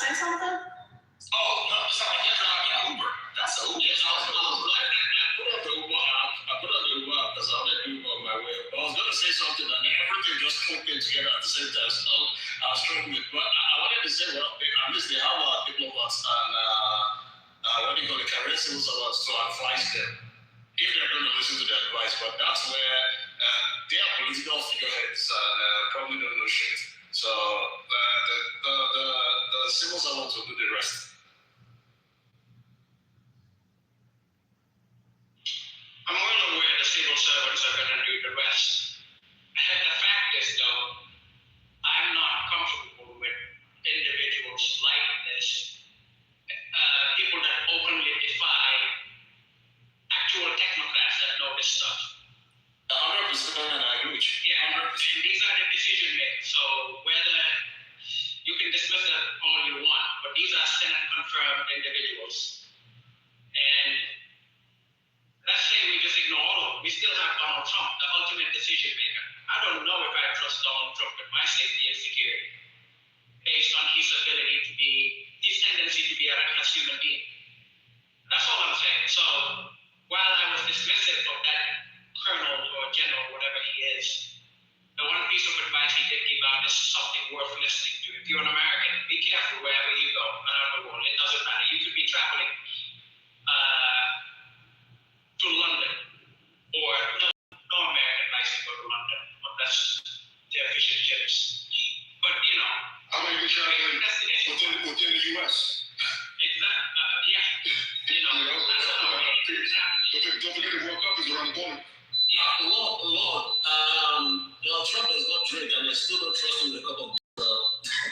say something? Oh, no, sorry, you're driving an Uber. That's an Uber. Yes, I put on the Uber because I let Uber on my way. But I was going to say something and everything just clicked in together at the same time. So I was struggling with. But I wanted to say, well, at least they have diplomats and what do you call it, career civil servants to advise them if they're going to listen to their advice. But that's where they are political figureheads and probably don't know shit. So the civil servants will do the rest. I'm well aware the civil servants are going to do the rest. The fact is, though, I'm not comfortable with individuals like this, people that openly defy actual technocrats that know this stuff. 100%, and I agree with you. Yeah, 100%. These are the decision makers. So whether you can dismiss them all you want, but these are Senate confirmed individuals. And let's say we just ignore all of them. We still have Donald Trump, the ultimate decision maker. I don't know if I trust Donald Trump with my safety and security based on his ability to be, his tendency to be a reckless human being. That's all I'm saying. So while I was dismissive of that colonel or general, whatever he is, the one piece of advice he did give out is something worth listening to. If you're an American, be careful wherever you go around the world. It doesn't matter. You could be traveling to London, or no American likes to go to London unless they're fish and chips. But I might be traveling within the U.S. Exactly. Yeah. Don't forget the World Cup is around the corner. Yeah. Lord, Trump does not drink, and I still don't trust him with a cup of so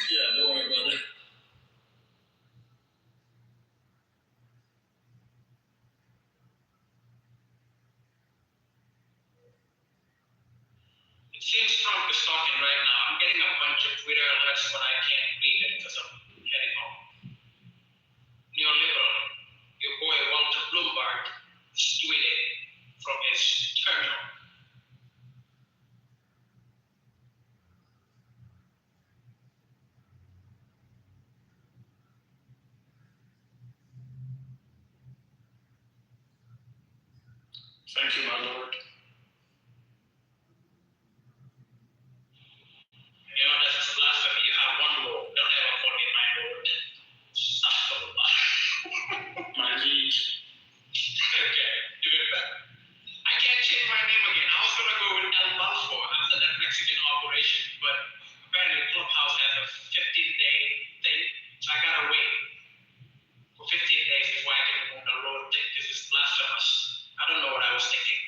yeah, don't worry about it. It seems Trump is talking right now. I'm getting a bunch of Twitter alerts, but I can't read it because I'm heading home. Neoliberal. Your boy Walter Bloomberg is tweeting from his terminal. Thank you, my lord. That's a blasphemy. You have one Lord. Don't ever call me my Lord. My liege. Okay, do it better. I can't change my name again. I was going to go with El Balfour after that Mexican operation, but apparently Clubhouse has a 15-day thing, so I got to wait for 15 days before I can remove the Lord thing. This is blasphemous. I don't know what I was thinking.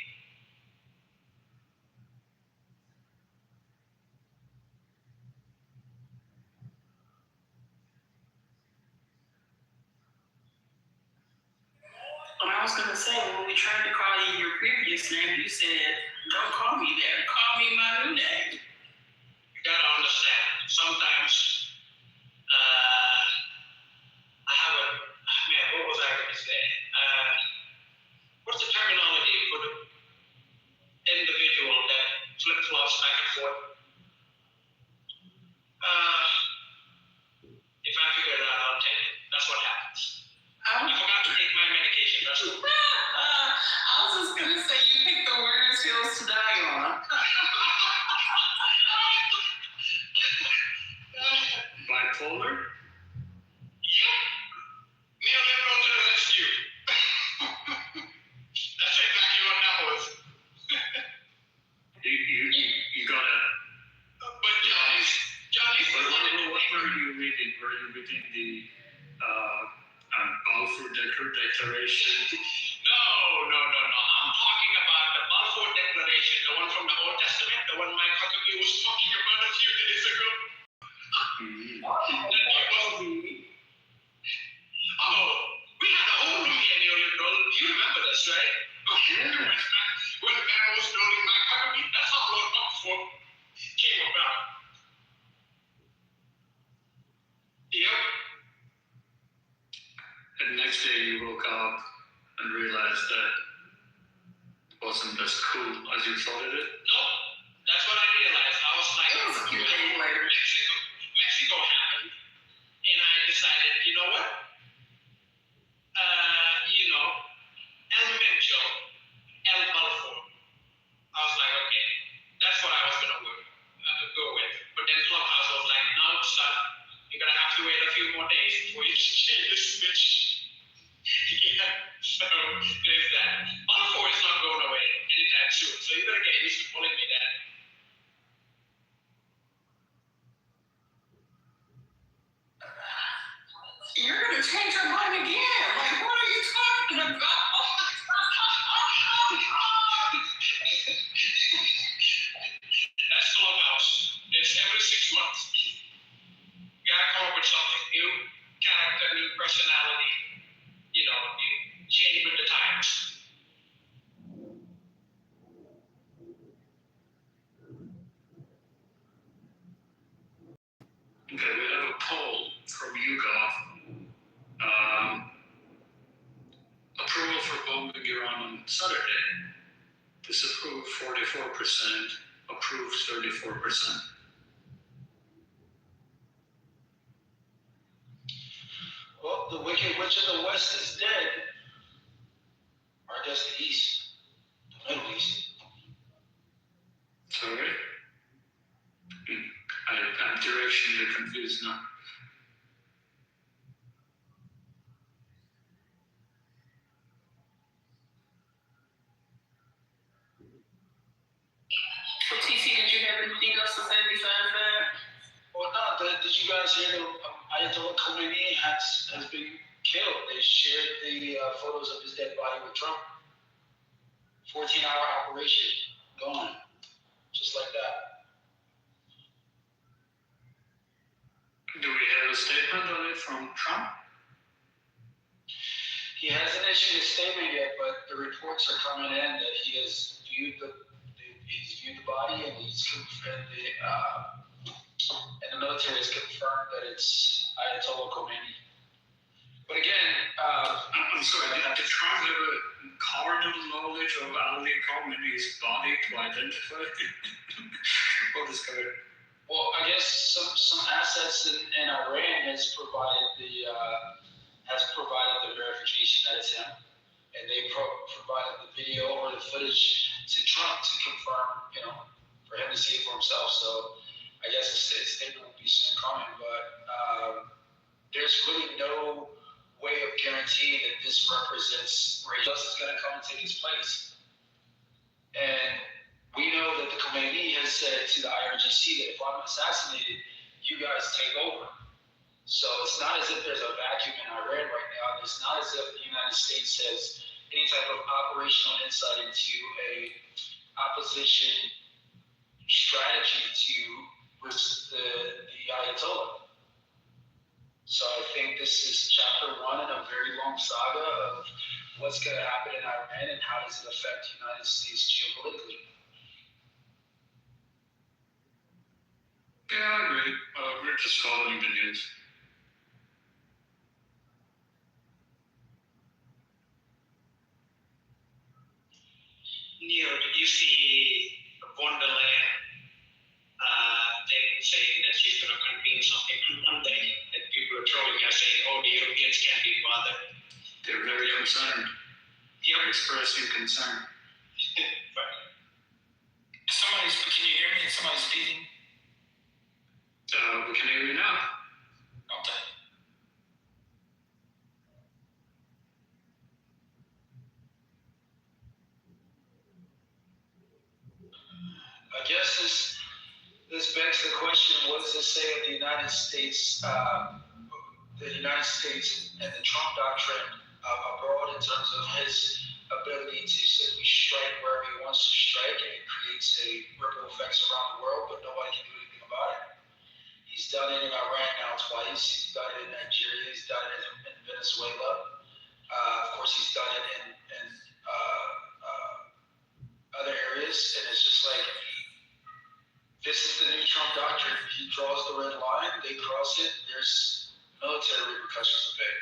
I was gonna say, when we tried to call you your previous name, you said, "Don't call me that. Call me my new name." You gotta understand. Sometimes, I have a man. What was I gonna say? What's the terminology for the individual that flip flops back and forth? If I figure it out, I'll take it. That's what happens. I forgot to take my medication. That's all. I was just gonna say, you picked the worst hills to die on. Bipolar? Yep. Neoliberal to the rescue. That's exactly what that was. You gotta. But Johnny's What were you reading? Were you reading the Balfour Declaration? No. I'm talking about the Balfour Declaration, the one from the Old Testament, the one Mike Huckabee was talking about a few days ago. We had a whole room here, neoliberal. You remember this, right? When the man was building Mike Huckabee, that's how Lord Balfour came about. Yep. And the next day you woke up and realized that it wasn't as cool as you thought it. No, that's what I realized. I was like, It was a few days later. Mexico happened, and I decided That's Clubhouse. It's every 6 months. You gotta come up with something new, character, new personality. You know, you change with the times. Okay, we have a poll from YouGov. Approval for bombing Iran on Saturday. Disapprove 44%, approve 34%. Well, the Wicked Witch of the West is dead. Or I guess the East. The Middle East. Sorry? I'm directionally confused now. TC, did you have anything else to say besides that? Well, no, did you guys hear that Ayatollah Khomeini has been killed? They shared the photos of his dead body with Trump. 14-hour operation, gone. Just like that. Do we have a statement on it from Trump? He hasn't issued a statement yet, but the reports are coming in that he has viewed the body, and and the military has confirmed that it's Ayatollah Khomeini. But again, I'm sorry, did Trump have a carnal knowledge of Ali Khomeini's body to identify what is going on? Well, I guess some assets in Iran has provided the verification that it's him, and they provided the video or the footage to Trump to confirm, for him to see it for himself. So I guess a statement will be soon coming, but there's really no way of guaranteeing that this represents where justice is going to come and take his place. And we know that the Khomeini has said to the IRGC that if I'm assassinated, you guys take over. So it's not as if there's a vacuum in Iran right now. It's not as if the United States has any type of operational insight into a opposition strategy to the Ayatollah. So I think this is chapter 1 in a very long saga of what's going to happen in Iran and how does it affect the United States geopolitically. Yeah, I agree. We're just following the news. Neil, did you see Wonderland thing saying that she's going to convene something on Monday? That people are trolling her saying, oh, the Europeans can't be bothered. They're very concerned. Yep. Expressing concern. Can you hear me? Somebody's speaking? We can hear you now. Okay. I guess this begs the question: what does this say of the United States? The United States and the Trump doctrine abroad in terms of his ability to simply strike wherever he wants to strike, and it creates a ripple effects around the world, but nobody can do anything about it. He's done it in Iran now twice. He's done it in Nigeria. He's done it in Venezuela. Of course, he's done it in other areas, and it's just like, this is the new Trump doctrine. He draws the red line, they cross it, there's military repercussions of it.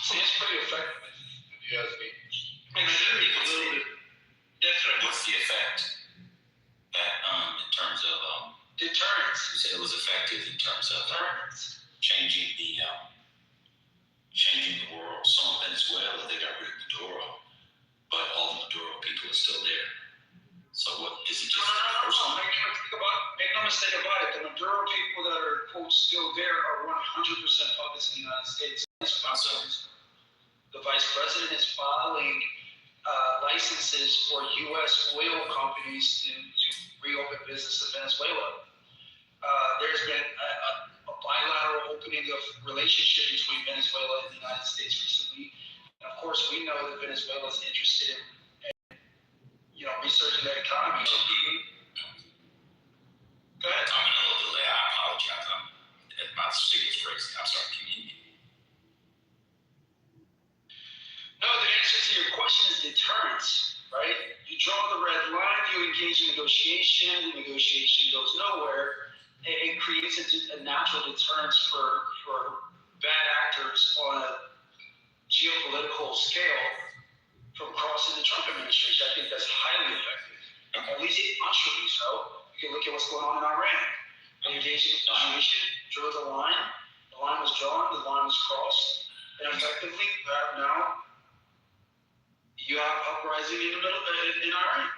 Seems pretty effective, if you ask me. What's the effect in terms of deterrence? You said it was effective in terms of changing the world. So in Venezuela, they got rid of Maduro, but all the Maduro people are still there. So what is it? Just no. Make no mistake about it. The Maduro people that are quote still there are 100% puppets in the United States. The vice president is filing licenses for U.S. oil companies to reopen business in Venezuela. There's been a bilateral opening of relationship between Venezuela and the United States recently. And of course, we know that Venezuela is interested in researching the economy. Go ahead. I'm in a little delay. I apologize. My signal's crazy. I'm sorry. Can you hear me? No, the answer to your question is deterrence, right? You draw the red line, you engage in negotiation, the negotiation goes nowhere. It creates a natural deterrence for bad actors on a geopolitical scale from crossing the Trump administration. I think that's highly effective. At least mutually so. You can look at what's going on in Iran. Engage in negotiation, draw the line was drawn, the line was crossed, and effectively you have uprising in the middle in Iran.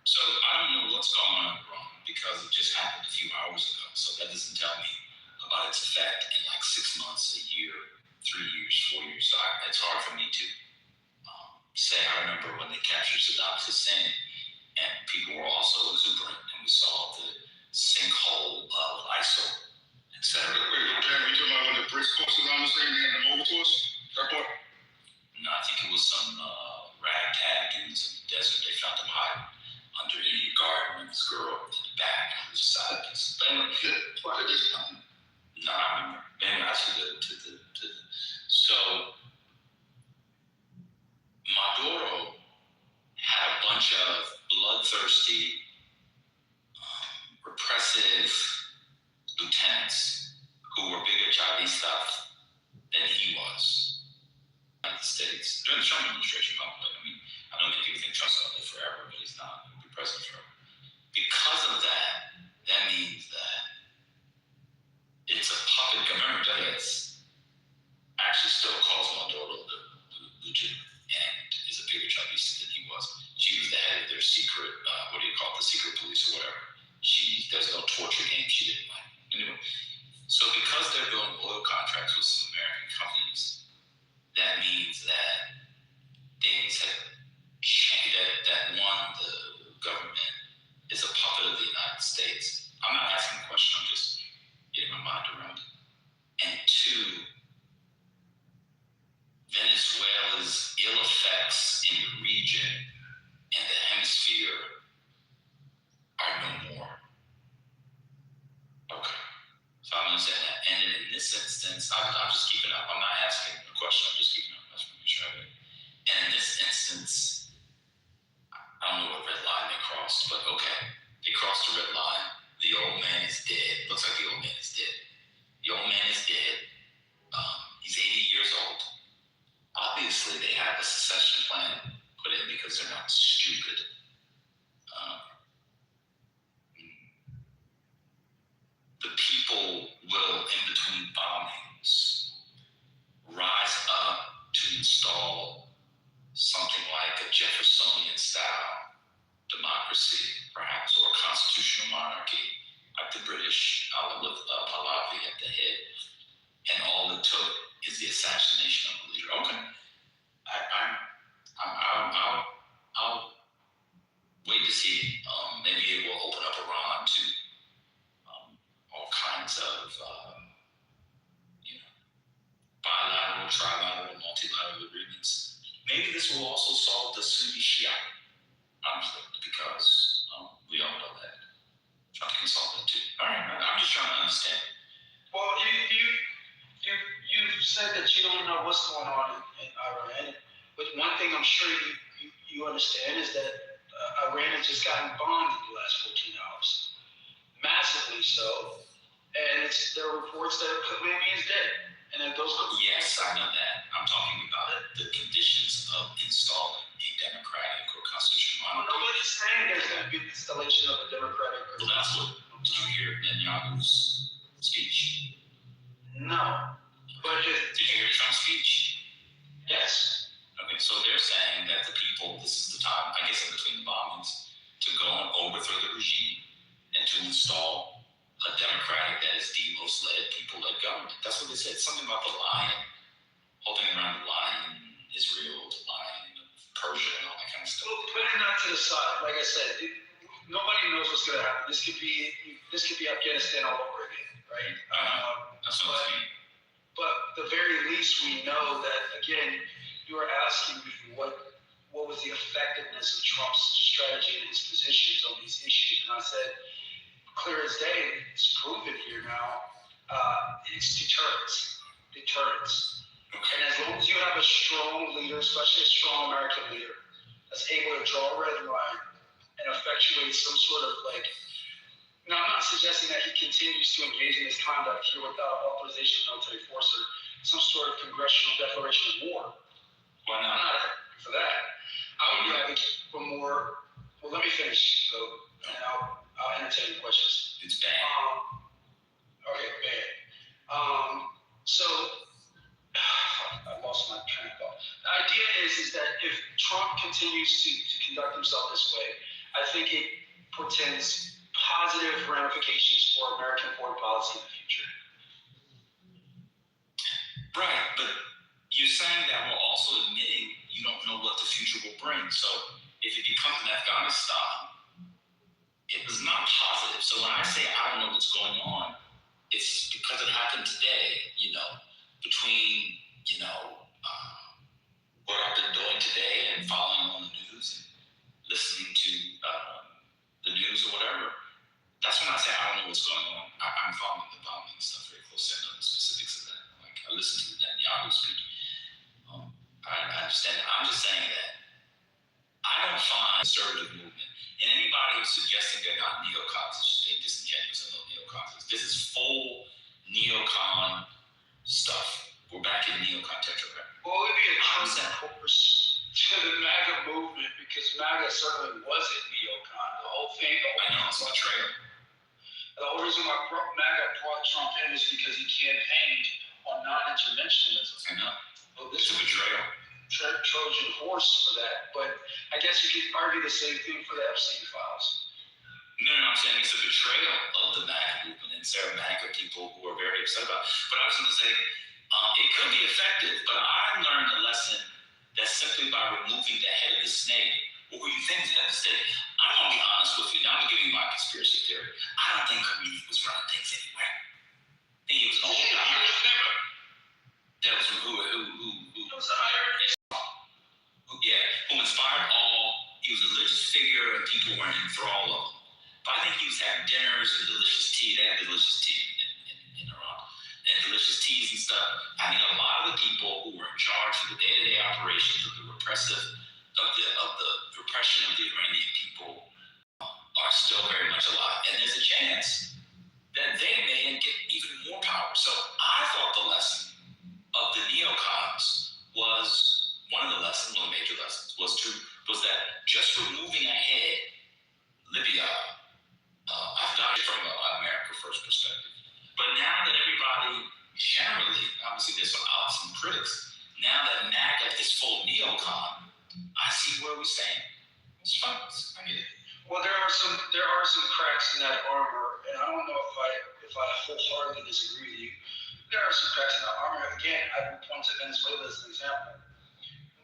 So I don't know what's going on in Iran because it just happened a few hours ago. So that doesn't tell me about its effect in like 6 months, a year, 3 years, 4 years. So it's hard for me to say. I remember when they captured Saddam Hussein, and people were also exuberant, and we saw the sinkhole of ISIL, etc. Wait, we talking about when the BRICS course was on the same and the over to us? That part? No, I think it was some ragtag dudes in the desert. They found him hiding under a garden with this girl in the back on the side of this. No, I remember. Maybe I should to the. So Maduro had a bunch of bloodthirsty, repressive lieutenants who were bigger Chavistas than he was. United States during the Trump administration, probably. I mean, I don't think people think Trump's going to live forever, but he's not going to be president forever. Because of that, that means that it's a puppet government that actually still calls Maduro the legitimate and is a bigger Chavista than he was. She was the head of their secret, the secret police or whatever. There's no torture game she didn't like. Anyway, so because they're doing oil contracts with some American companies, that means that things have changed. That one, the government is a puppet of the United States. I'm not asking a question, I'm just getting my mind around it. And two, Venezuela's ill effects in the region and the hemisphere are no more. Okay. So I'm understanding that. And then in this instance, I'm just keeping up. I'm not asking a question, I'm just keeping up. That's what I'm sure. And in this instance, I don't know what red line they crossed, but okay. They crossed the red line. The old man is dead. Looks like the old man is dead. The old man is dead. He's 80 years old. Obviously, they have a succession plan put in because they're not stupid. The people will, in between bombings, rise up to install something like a Jeffersonian-style democracy, perhaps, or a constitutional monarchy, like the British, with Pahlavi at the head. And all it took is the assassination of the leader. Okay, I'll wait to see. Maybe it will open up Iran to all kinds of, bilateral, trilateral, multilateral agreements. Maybe this will also solve the Sunni-Shia conflict because we all know that Trump can solve it too. All right, I'm just trying to understand. Well, you said that you don't know what's going on in Iran, but one thing I'm sure you understand is that Iran has just gotten bombed in the last 14 hours, massively so, and there are reports that Khamenei is dead, and that those. Yes, I know that. I'm talking about the conditions of installing a democratic or constitutional monarchy. Nobody's saying there's going to be an installation of a democratic. Well, that's what. Did you hear Netanyahu's speech? No. But did you hear Trump's speech? Yes. Okay, so they're saying that the people, this is the time, I guess, in between the bombings, to go and overthrow the regime and to install a democratic that is the most led, people-led government. That's what they said. Something about the lion, holding around the lion, Israel, the lion, Persia, and all that kind of stuff. Well, putting that to the side, like I said, nobody knows what's going to happen. This could be Afghanistan all over again, right? That's what I mean. But at the very least, we know that, again, you are asking me what what was the effectiveness of Trump's strategy and his positions on these issues. And I said, clear as day, it's proven here now, it's deterrence. Deterrence. And as long as you have a strong leader, especially a strong American leader, that's able to draw a red line and effectuate some sort of now I'm not suggesting that he continues to engage in his conduct here without authorization of military force or some sort of congressional declaration of war. Why not? I'm not advocating for that. I would be advocating for more. Well, let me finish, though, and I'll entertain questions. It's bad. Okay, bad. So I lost my train of thought. The idea is that if Trump continues to conduct himself this way, I think it portends positive ramifications for American foreign policy in the future. Right, but you're saying that while also admitting you don't know what the future will bring. So if it becomes an Afghanistan, it was not positive. So when I say I don't know what's going on, it's because it happened today, between, what I've been doing today and following on the news and listening to the news or whatever. That's when I say I don't know what's going on. I'm following the bombing stuff very closely. I know the specifics of that. I listen to the Netanyahu speech. I understand that. I'm just saying that I don't find conservative movement. And anybody who's suggesting they're not neocons is just being disingenuous and no neocons. This is full neocon stuff. We're back in neocon territory. Well, it would be a course to the MAGA movement because MAGA certainly wasn't neocon. The whole thing. I know, it's a betrayal. The whole reason why MAGA brought Trump in is because he campaigned on non-interventionism. I know. Well, this it's a betrayal. Trojan horse for that. But I guess you could argue the same thing for the Epstein files. No, I'm saying it's a betrayal of the MAGA movement and there are MAGA people who are very upset about it. But I was going to say, it could be effective, but I learned a lesson that simply by removing the head of the snake, what were you thinking of the snake? I'm going to be honest with you. Now I'm giving you my conspiracy theory. I don't think Kamini was running things anywhere. I think he was an old guy. That was who was the higher? Yeah, who inspired all. He was a religious figure and people were in thrall of him. But I think he was having dinners and delicious tea. They have delicious tea in Iran. And delicious teas and stuff. I think a lot of the people who were in charge of the day-to-day operations of the repression of the Iranian people are still very much alive. And there's a chance that they may get even more power. So I thought the lesson of the neocons was one of the major lessons was that just removing a head, Libya, I've got it from an America First perspective. But now that everybody generally, obviously there's some critics, now that MAGA is full neocon, I see where we stand. It's fun. I get it. Well, there are some cracks in that armor, and I don't know if I wholeheartedly disagree with you. There are some cracks in that armor. Again, I would point to Venezuela as an example.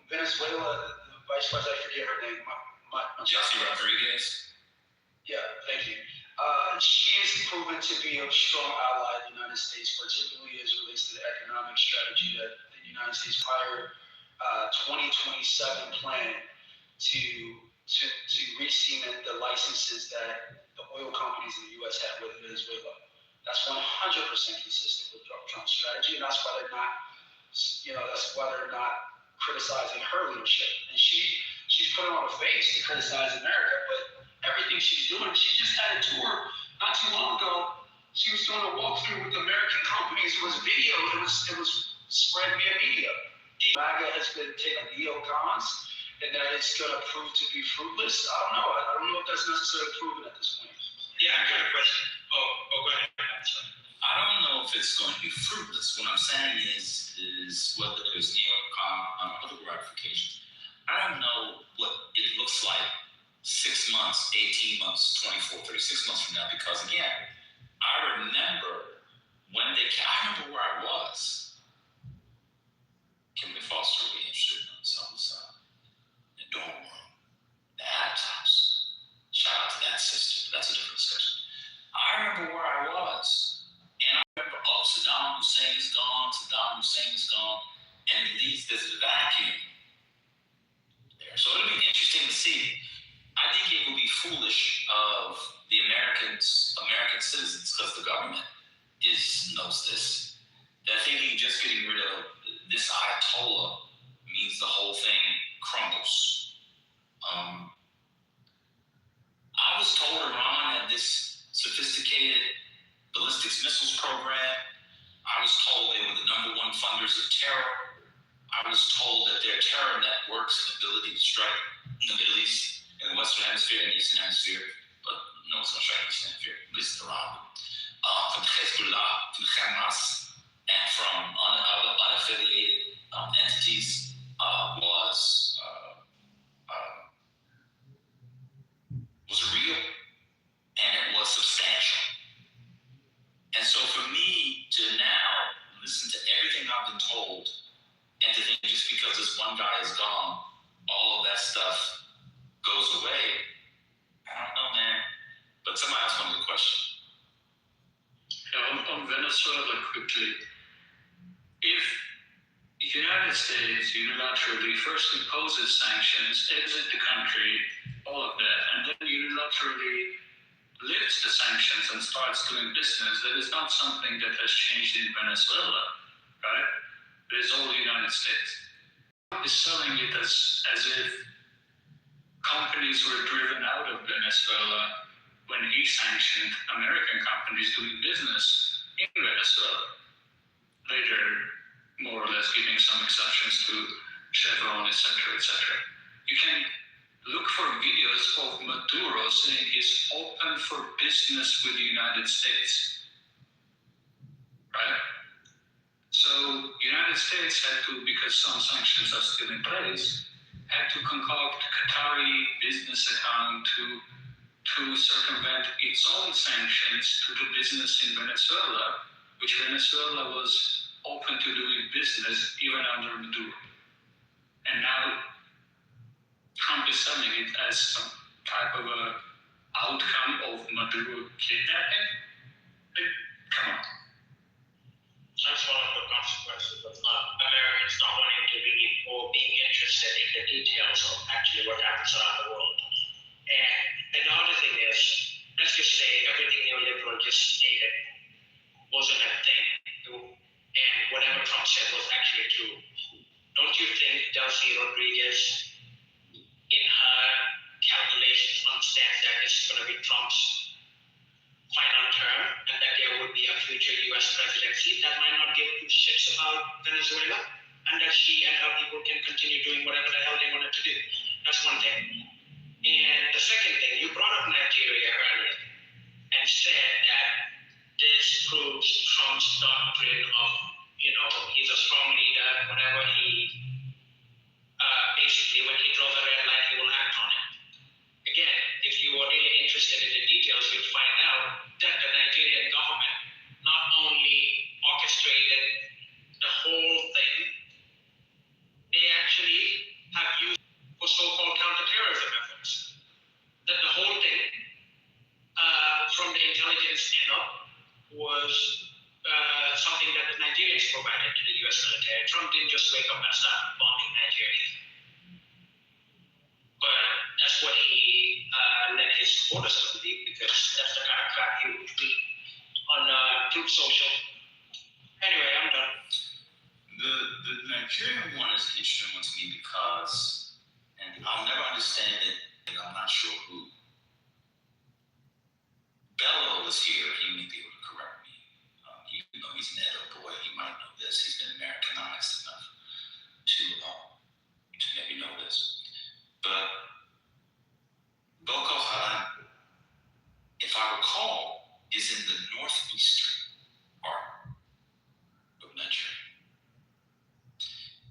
Venezuela, the vice president, I forget her name. Jesse Rodriguez. Yeah, thank you. She is proven to be a strong ally of the United States, particularly as it relates to the economic strategy that the United States hired 2027 plan to re-cement the licenses that the oil companies in the U.S. have with Venezuela. That's 100% consistent with Trump's strategy, and that's why they're not criticizing her leadership. And she's putting on a face to criticize America, but everything she's doing, she just had a tour not too long ago. She was doing a walkthrough with American companies. It was video. It was spread via media. MAGA has been taking neocons, and that it's going to prove to be fruitless. I don't know. I don't know if that's necessarily proven at this point. Yeah, I got a question. Oh, go ahead. I don't know if it's going to be fruitless. What I'm saying is whether there's neocon other ramifications. I don't know what it looks like 6 months, 18 months, 24, 36 months from now, because again, I remember when I remember where I was. Kimberly Foster will be interested in the dorm room, the Adams house. Shout out to that sister, but that's a different discussion. I remember where I was, and I remember, Saddam Hussein is gone, and at least there's a vacuum there. So it American citizens, because the government knows this, that thinking just getting rid of this Ayatollah means the whole thing crumbles. I was told Iran had this sophisticated ballistics missiles program. I was told they were the #1 funders of terror. I was told that their terror networks and ability to strike in the Middle East, in the Western Hemisphere and Eastern Hemisphere, but no one's going to strike the Eastern Hemisphere, at least Iran, from Hezbollah, from Hamas, and from other unaffiliated entities was real, and it was substantial. And so for me to now listen to everything I've been told, and to think just because this one guy is gone, all of that stuff goes away, I don't know, man. But somebody else wanted a question. On Venezuela, quickly. If the United States unilaterally first imposes sanctions, exit the country, all of that, and then unilaterally lifts the sanctions and starts doing business, that is not something that has changed in Venezuela, right? It is all the United States. Trump is selling it as if companies were driven out of Venezuela when he sanctioned American companies doing business in Venezuela. Later, more or less giving some exceptions to Chevron, etc., etc. You can look for videos of Maduro saying he's open for business with the United States, right? So United States had to, because some sanctions are still in place, had to concoct Qatari business account to circumvent its own sanctions to do business in Venezuela, which Venezuela was open to doing business even under Maduro. And now Trump is selling it as some type of a outcome of Maduro kidnapping. Come on. That's one of the consequences of Americans not wanting to be or being interested in the details of actually what happens around the world. And the other thing is, let's just say everything neoliberal just stated wasn't a thing, and whatever Trump said was actually true. Don't you think Delcy Rodriguez, in her calculations, understands that this is going to be Trump's final term and that there would be a future U.S. presidency that might not give two shits about Venezuela, and that she and her people can continue doing whatever the hell they wanted to do? That's one thing. And the second thing, you brought up Nigeria earlier and said that this proves Trump's doctrine of, he's a strong leader, whenever he, basically when he draws a red line, he will act on it. Again, if you are really interested in the details, you'll find out that the Nigerian government not only orchestrated the whole thing, they actually have used for so-called counterterrorism efforts. That the whole thing, from the intelligence end up, was something that the Nigerians provided to the U.S. military. Trump didn't just wake up and start bombing Nigeria. But that's what he led his supporters to believe, because that's the kind of crap he would tweet on Truth Social. Anyway, I'm done. The Nigerian one is an interesting one to me because, and I'll never understand it, and I'm not sure who. Bello was here, he may be able to correct me. Even though he's an Edo boy, he might know this. He's been Americanized enough to maybe know this. But Boko Haram, if I recall, is in the northeastern part of Nigeria.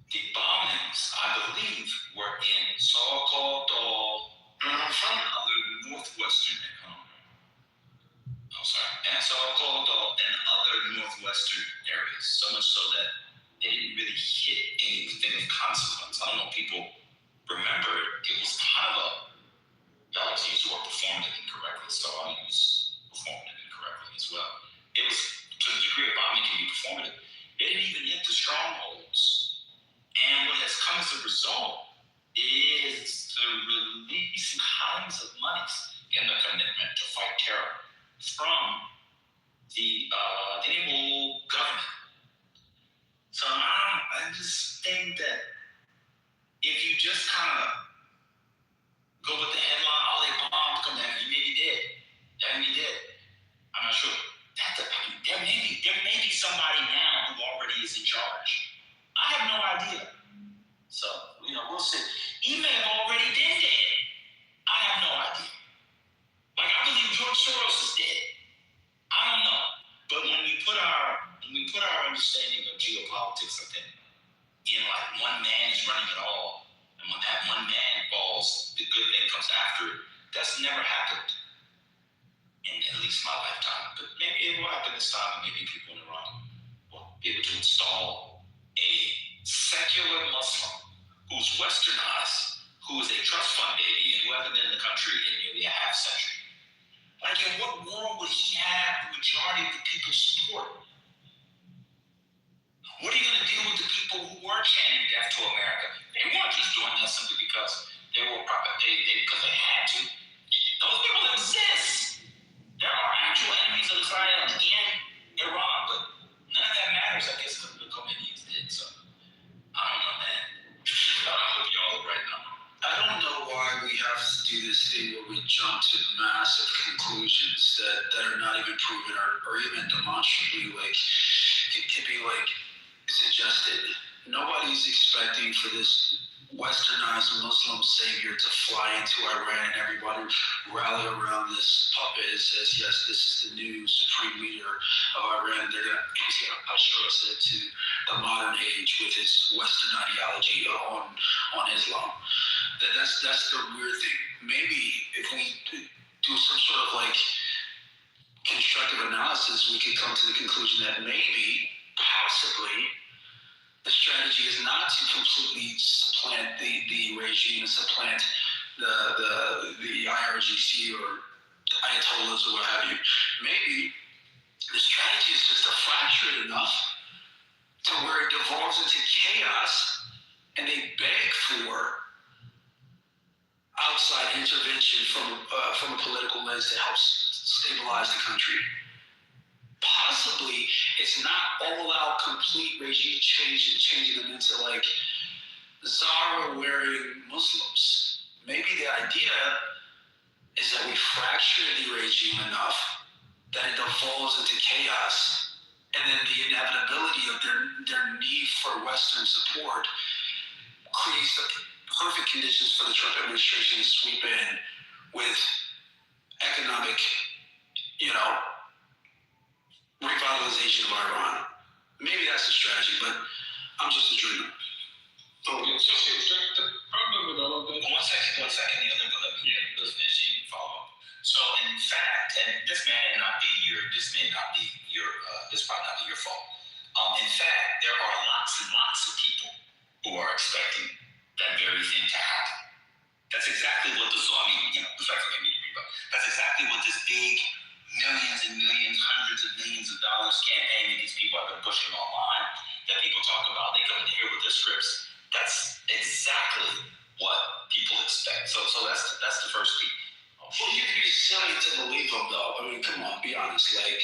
The bombings, I believe, were in Sokoto and other northwestern and Sokoto and other northwestern areas. So much so that they didn't really hit anything of consequence. I don't know if people remember it. It was kind of y'all like to use the word performed it incorrectly, so I'll use performed it incorrectly as well. It was, to the degree of bombing can be performative, they didn't even hit the strongholds. And what has come as a result is the releasing kinds of monies in the commitment to fight terror from George Soros is dead. I don't know. But when we put our understanding of geopolitics, I think, in like one man is running it all, and when that one man falls, the good thing comes after it. That's never happened in at least my lifetime. But maybe it will happen this time, and maybe people in Iran will be able to install a secular Muslim who's westernized, who is a trust fund baby, and who hasn't been in the country in nearly a half century. Like, in what world would he have the majority of the people's support? What are you going to do with the people who were chanting death to America? They weren't just doing that simply because they were because they had to. Those people exist. There are actual enemies of Israel in Iran, but none of that matters, I guess, because the Khomeini's did. So I don't know, man. I hope y'all are right now. I don't know why we have to do this thing where we jump to massive conclusions that are not even proven or even demonstrably, like, it could be like suggested. Nobody's expecting for this westernized Muslim savior to fly into Iran and everybody rally around this puppet and says, yes, this is the new supreme leader of Iran. He's going to usher us into the modern age with his Western ideology on Islam. That's the weird thing. Maybe if we do some sort of like constructive analysis, we could come to the conclusion that maybe, possibly, the strategy is not to completely supplant the regime and supplant the IRGC or Ayatollahs or what have you. Maybe the strategy is just to fracture it enough to where it devolves into chaos and they beg for outside intervention from a political lens that helps stabilize the country. Possibly, it's not all-out complete regime change and changing them into like Zara-wearing Muslims. Maybe the idea is that we fracture the regime enough that it devolves into chaos, and then the inevitability of their need for Western support creates the perfect conditions for the Trump administration to sweep in with economic, revitalization of Iran. Maybe that's the strategy, but I'm just a dreamer. So the problem with all of that. One second. The other go let me finish and follow up. So in fact, and this may not be your this probably not be your fault. In fact, there are lots and lots of people who are expecting that very thing to happen. That's exactly what that's exactly what this big millions and millions, hundreds of millions of dollars campaign that these people have been pushing online, that people talk about, they come in here with their scripts. That's exactly what people expect. So that's the first piece. Well, you'd be silly to believe them, though. I mean, come on, be honest. Like,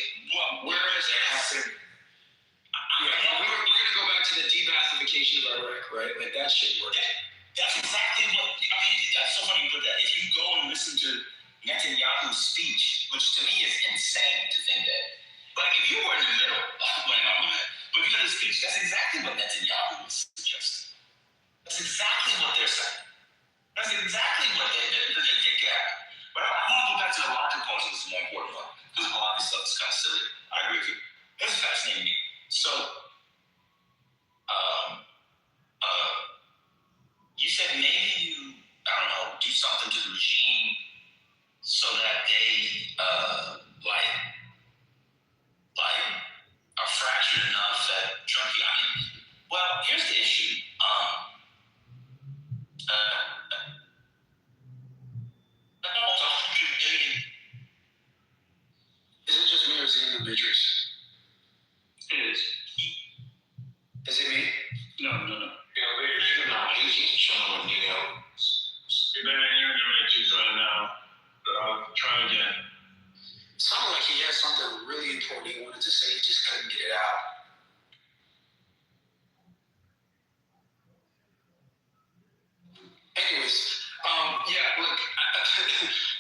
where has that happened? We're going to go back to the de-Baathification of Iraq, right? Like, that shit worked. That's exactly that's so funny you put that. If you go and listen to Netanyahu's speech, which to me is insane to think that, like, if you were in the middle, but if you had a speech, that's exactly what Netanyahu was suggesting. That's exactly what they're saying. That's exactly what they think happen. But I want to go back to the larger point, this is the more important one, because a lot of this stuff is kind of silly. I agree with you. This is fascinating me. So, you said maybe you, do something to the regime so that they, are fractured enough that Trump, well, here's the issue. Almost 100 million. Is it just me or is it in the Matrix? It is. Is it me? No. He's showing what Neo. You're in the Matrix right now, but I'll try again. It sounded like he had something really important he wanted to say, he just couldn't get it out. Anyways, look,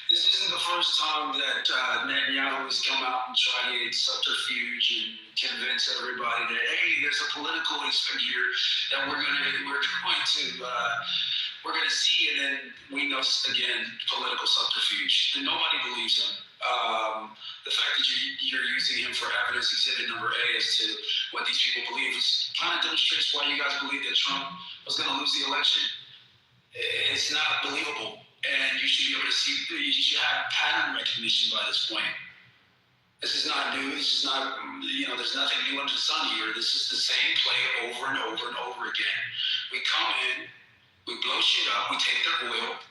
this isn't the first time that Netanyahu has come out and tried a subterfuge and convince everybody that, hey, there's a political expert here that we're going to see, and then we know again political subterfuge. And nobody believes him. The fact that you're using him for evidence exhibit number A as to what these people believe kind of demonstrates why you guys believe that Trump was going to lose the election. It's not believable, and you should be able to see. You should have pattern recognition by this point. This is not new. This is not, there's nothing new under the sun here. This is the same play over and over and over again. We come in, we blow shit up, we take their oil,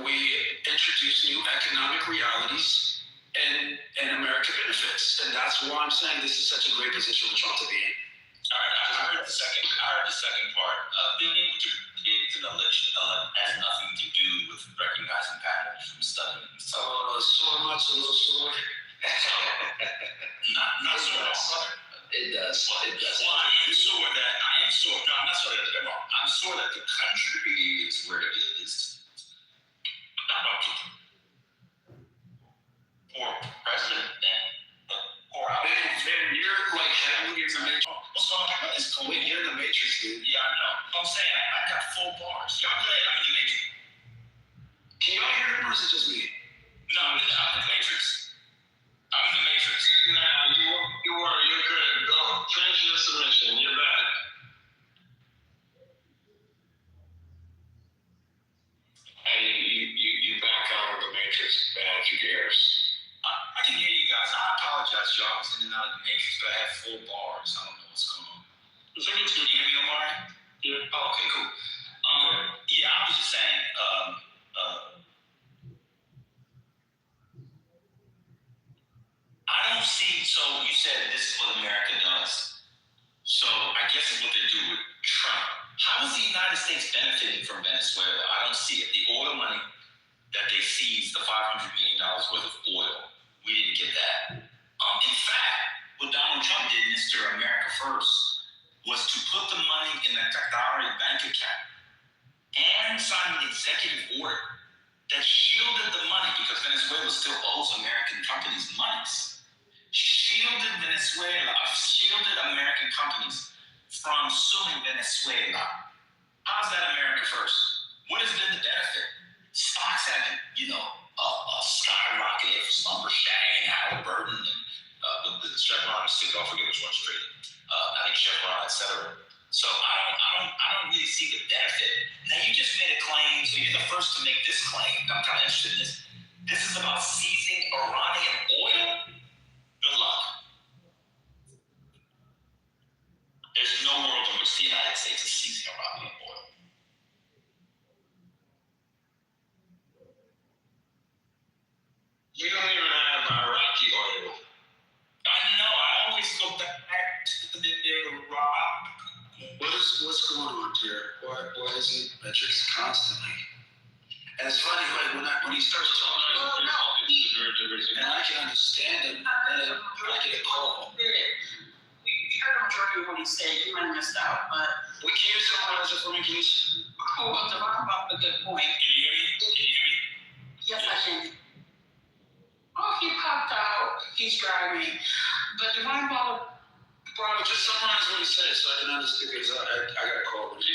we introduce new economic realities, and America benefits. And that's why I'm saying this is such a great position for Trump to be in. All right, I heard the second part. Being able to predict an election has nothing to do with recognizing patterns from studying. So much, a little sore. Not so much, brother. It does. It does. Well, I'm sure that the country is where it is. Poor president, then. Poor man, you're like heavily in the matrix. What's going on? It's cool. Wait, you're in the matrix, dude. Yeah, I know. I'm saying I got full bars. Y'all good? I'm in the matrix. Can y'all hear him or is it just me? No, I'm in the matrix. I'm in the matrix. Nah, you're good. Go finish your submission. You're back. And you back out of the matrix, bad you dares. I can hear you guys. I apologize, y'all. I was in and out of the matrix, but I have full bars. I don't know what's going on. Can you hear me, Omar? Yeah. Oh, okay, cool. Yeah, I was just saying, I don't see, so you said this is what America does. So I guess it's what they do with Trump. How is the United States benefiting from Venezuela? I don't see it. The oil money that they seized, the $500 million worth of oil, we didn't get that. In fact, what Donald Trump did, Mr. America First, was to put the money in the Qatari bank account and sign an executive order that shielded the money, because Venezuela still owes American companies monies. Shielded American companies from suing Venezuela. How's that America First? What has been the benefit? Stocks haven't, skyrocketed for Schlumberger and Halliburton and the Chevron, I forget which one's traded. I think Chevron, et cetera. So I don't really see the benefit. Now you just made a claim, so you're the first to make this claim. I'm kind of interested in this. This is about seizing Iranian oil? Good luck. There's no world in which the United States is seizing Iranian oil. We don't even have Iraqi oil. I know. I always go back to the Iraq. What's going on here? Why is it metrics constantly? And it's funny, like when he starts talking, and I can understand him, and then I get a call. We heard a majority of what he said. You might have missed out, but We can you summarize it for me, please? well, Devon brought up a good point. Can you hear me? Yes, I can. Oh, he popped out. He's driving. But Devon brought up. Just summarize what he said so I can understand, because I got a call. He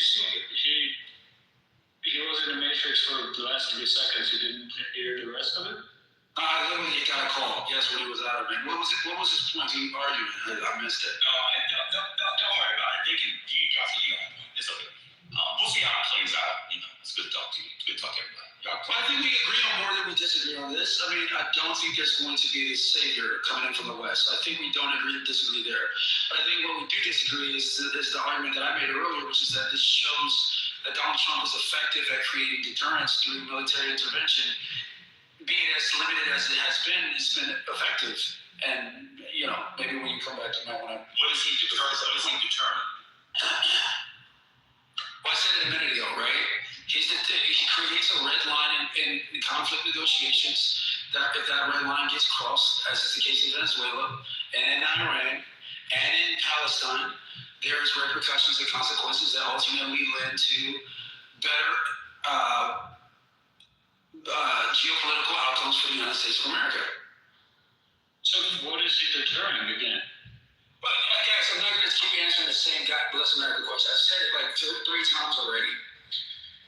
was in the matrix for the last 3 seconds. You didn't hear the rest of it? Literally, he got a call. Yes, when he was out of it. What was his point? He argued. I missed it. Don't worry about it. You guys can get on point. It's okay. We'll see how it plays out. It's good to talk to you. It's good to talk to everybody. I think we agree on more than we disagree on this. I mean, I don't think there's going to be this savior coming in from the West. I think we don't disagree there. But I think what we do disagree is the argument that I made earlier, which is that this shows that Donald Trump is effective at creating deterrence through military intervention. Being as limited as it has been, it's been effective. And, maybe when you come back, you might want to... What is he determined? Well, I said it a minute ago, right? He creates a red line in conflict negotiations. That if that red line gets crossed, as is the case in Venezuela, and in Iran, and in Palestine, there is repercussions and consequences that ultimately led to better geopolitical outcomes for the United States of America. So what is he deterring again? But guys, I'm not going to keep answering the same God bless America question. I've said it like three times already.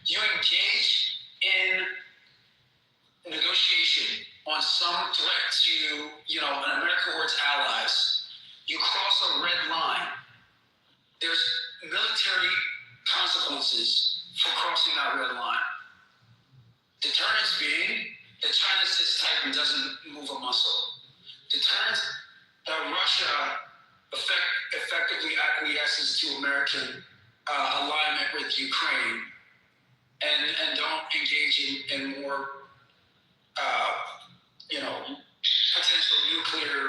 You engage in negotiation on some threat to, an America or its allies, you cross a red line. There's military consequences for crossing that red line. Deterrence being that China sits tight and doesn't move a muscle. Deterrence that Russia effectively acquiesces to American alignment with Ukraine and don't engage in more, potential nuclear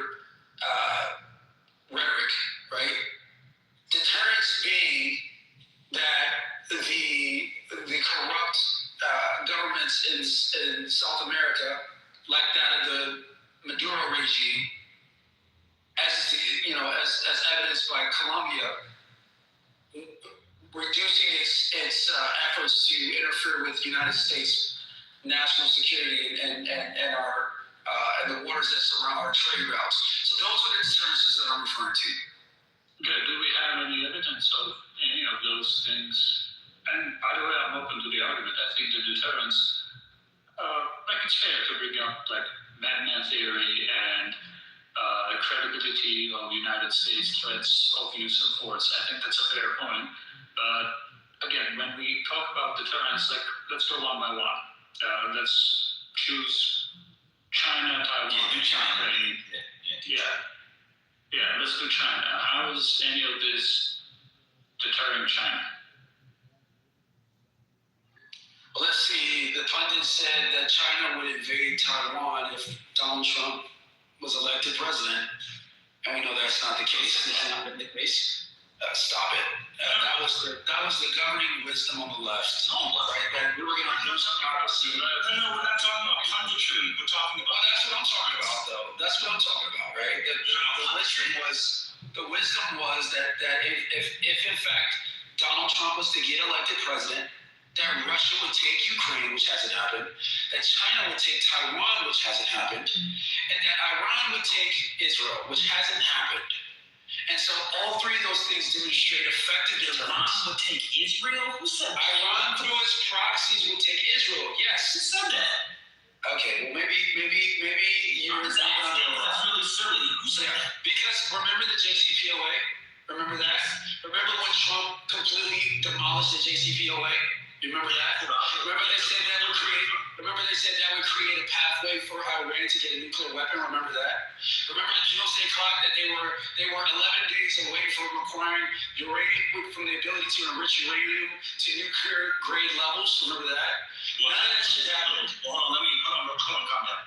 rhetoric, right? Deterrence being that the corrupt governments in South America, like that of the Maduro regime, as evidenced by Colombia, reducing its efforts to interfere with United States national security and the waters that surround our trade routes. So those are the deterrences that I'm referring to. Okay, do we have any evidence of any of those things? And by the way, I'm open to the argument. I think the deterrence, it's fair to bring up madman theory and credibility of United States threats of use of force. I think that's a fair point. But again, when we talk about deterrence, let's go one by one. Let's choose China, Taiwan, Ukraine. Yeah, let's do China. How is any of this deterring China? Well, let's see. The pundit said that China would invade Taiwan if Donald Trump was elected president. And we know that's not the case. It's not been the case. Stop it. That was the governing wisdom on the left. Right? That we were going to do some policy. No, we're not talking about country. We're talking about. That's what I'm talking about, though. That's what I'm talking about, right? The wisdom was that if in fact Donald Trump was to get elected president, that Russia would take Ukraine, which hasn't happened, that China would take Taiwan, which hasn't happened, and that Iran would take Israel, which hasn't happened. And so all three of those things demonstrate effective deterrence. Iran would take Israel? Who said that? Iran, through its proxies, would take Israel. Yes. Who said that? Okay, well, maybe you were. That's really silly. Who said that? Because remember the JCPOA? Remember that? Remember when Trump completely demolished the JCPOA? You remember that? Remember they said that would create a pathway for Iran to get a nuclear weapon? Remember that? Remember the Doomsday Clock that they were 11 days away from acquiring uranium, from the ability to enrich uranium to nuclear grade levels? Remember that? Well, none of that shit happened. Hold on, calm down.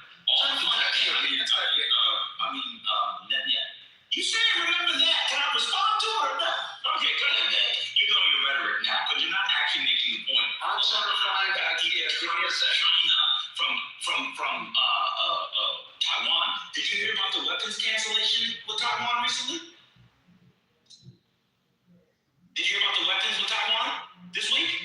You said remember that. Can I respond to it or not? Okay, go ahead, man. You're doing your rhetoric now because you're not actually making the point. I'm trying to find the idea. Give me a second. From Taiwan. Did you hear about the weapons cancellation with Taiwan recently? Did you hear about the weapons with Taiwan this week?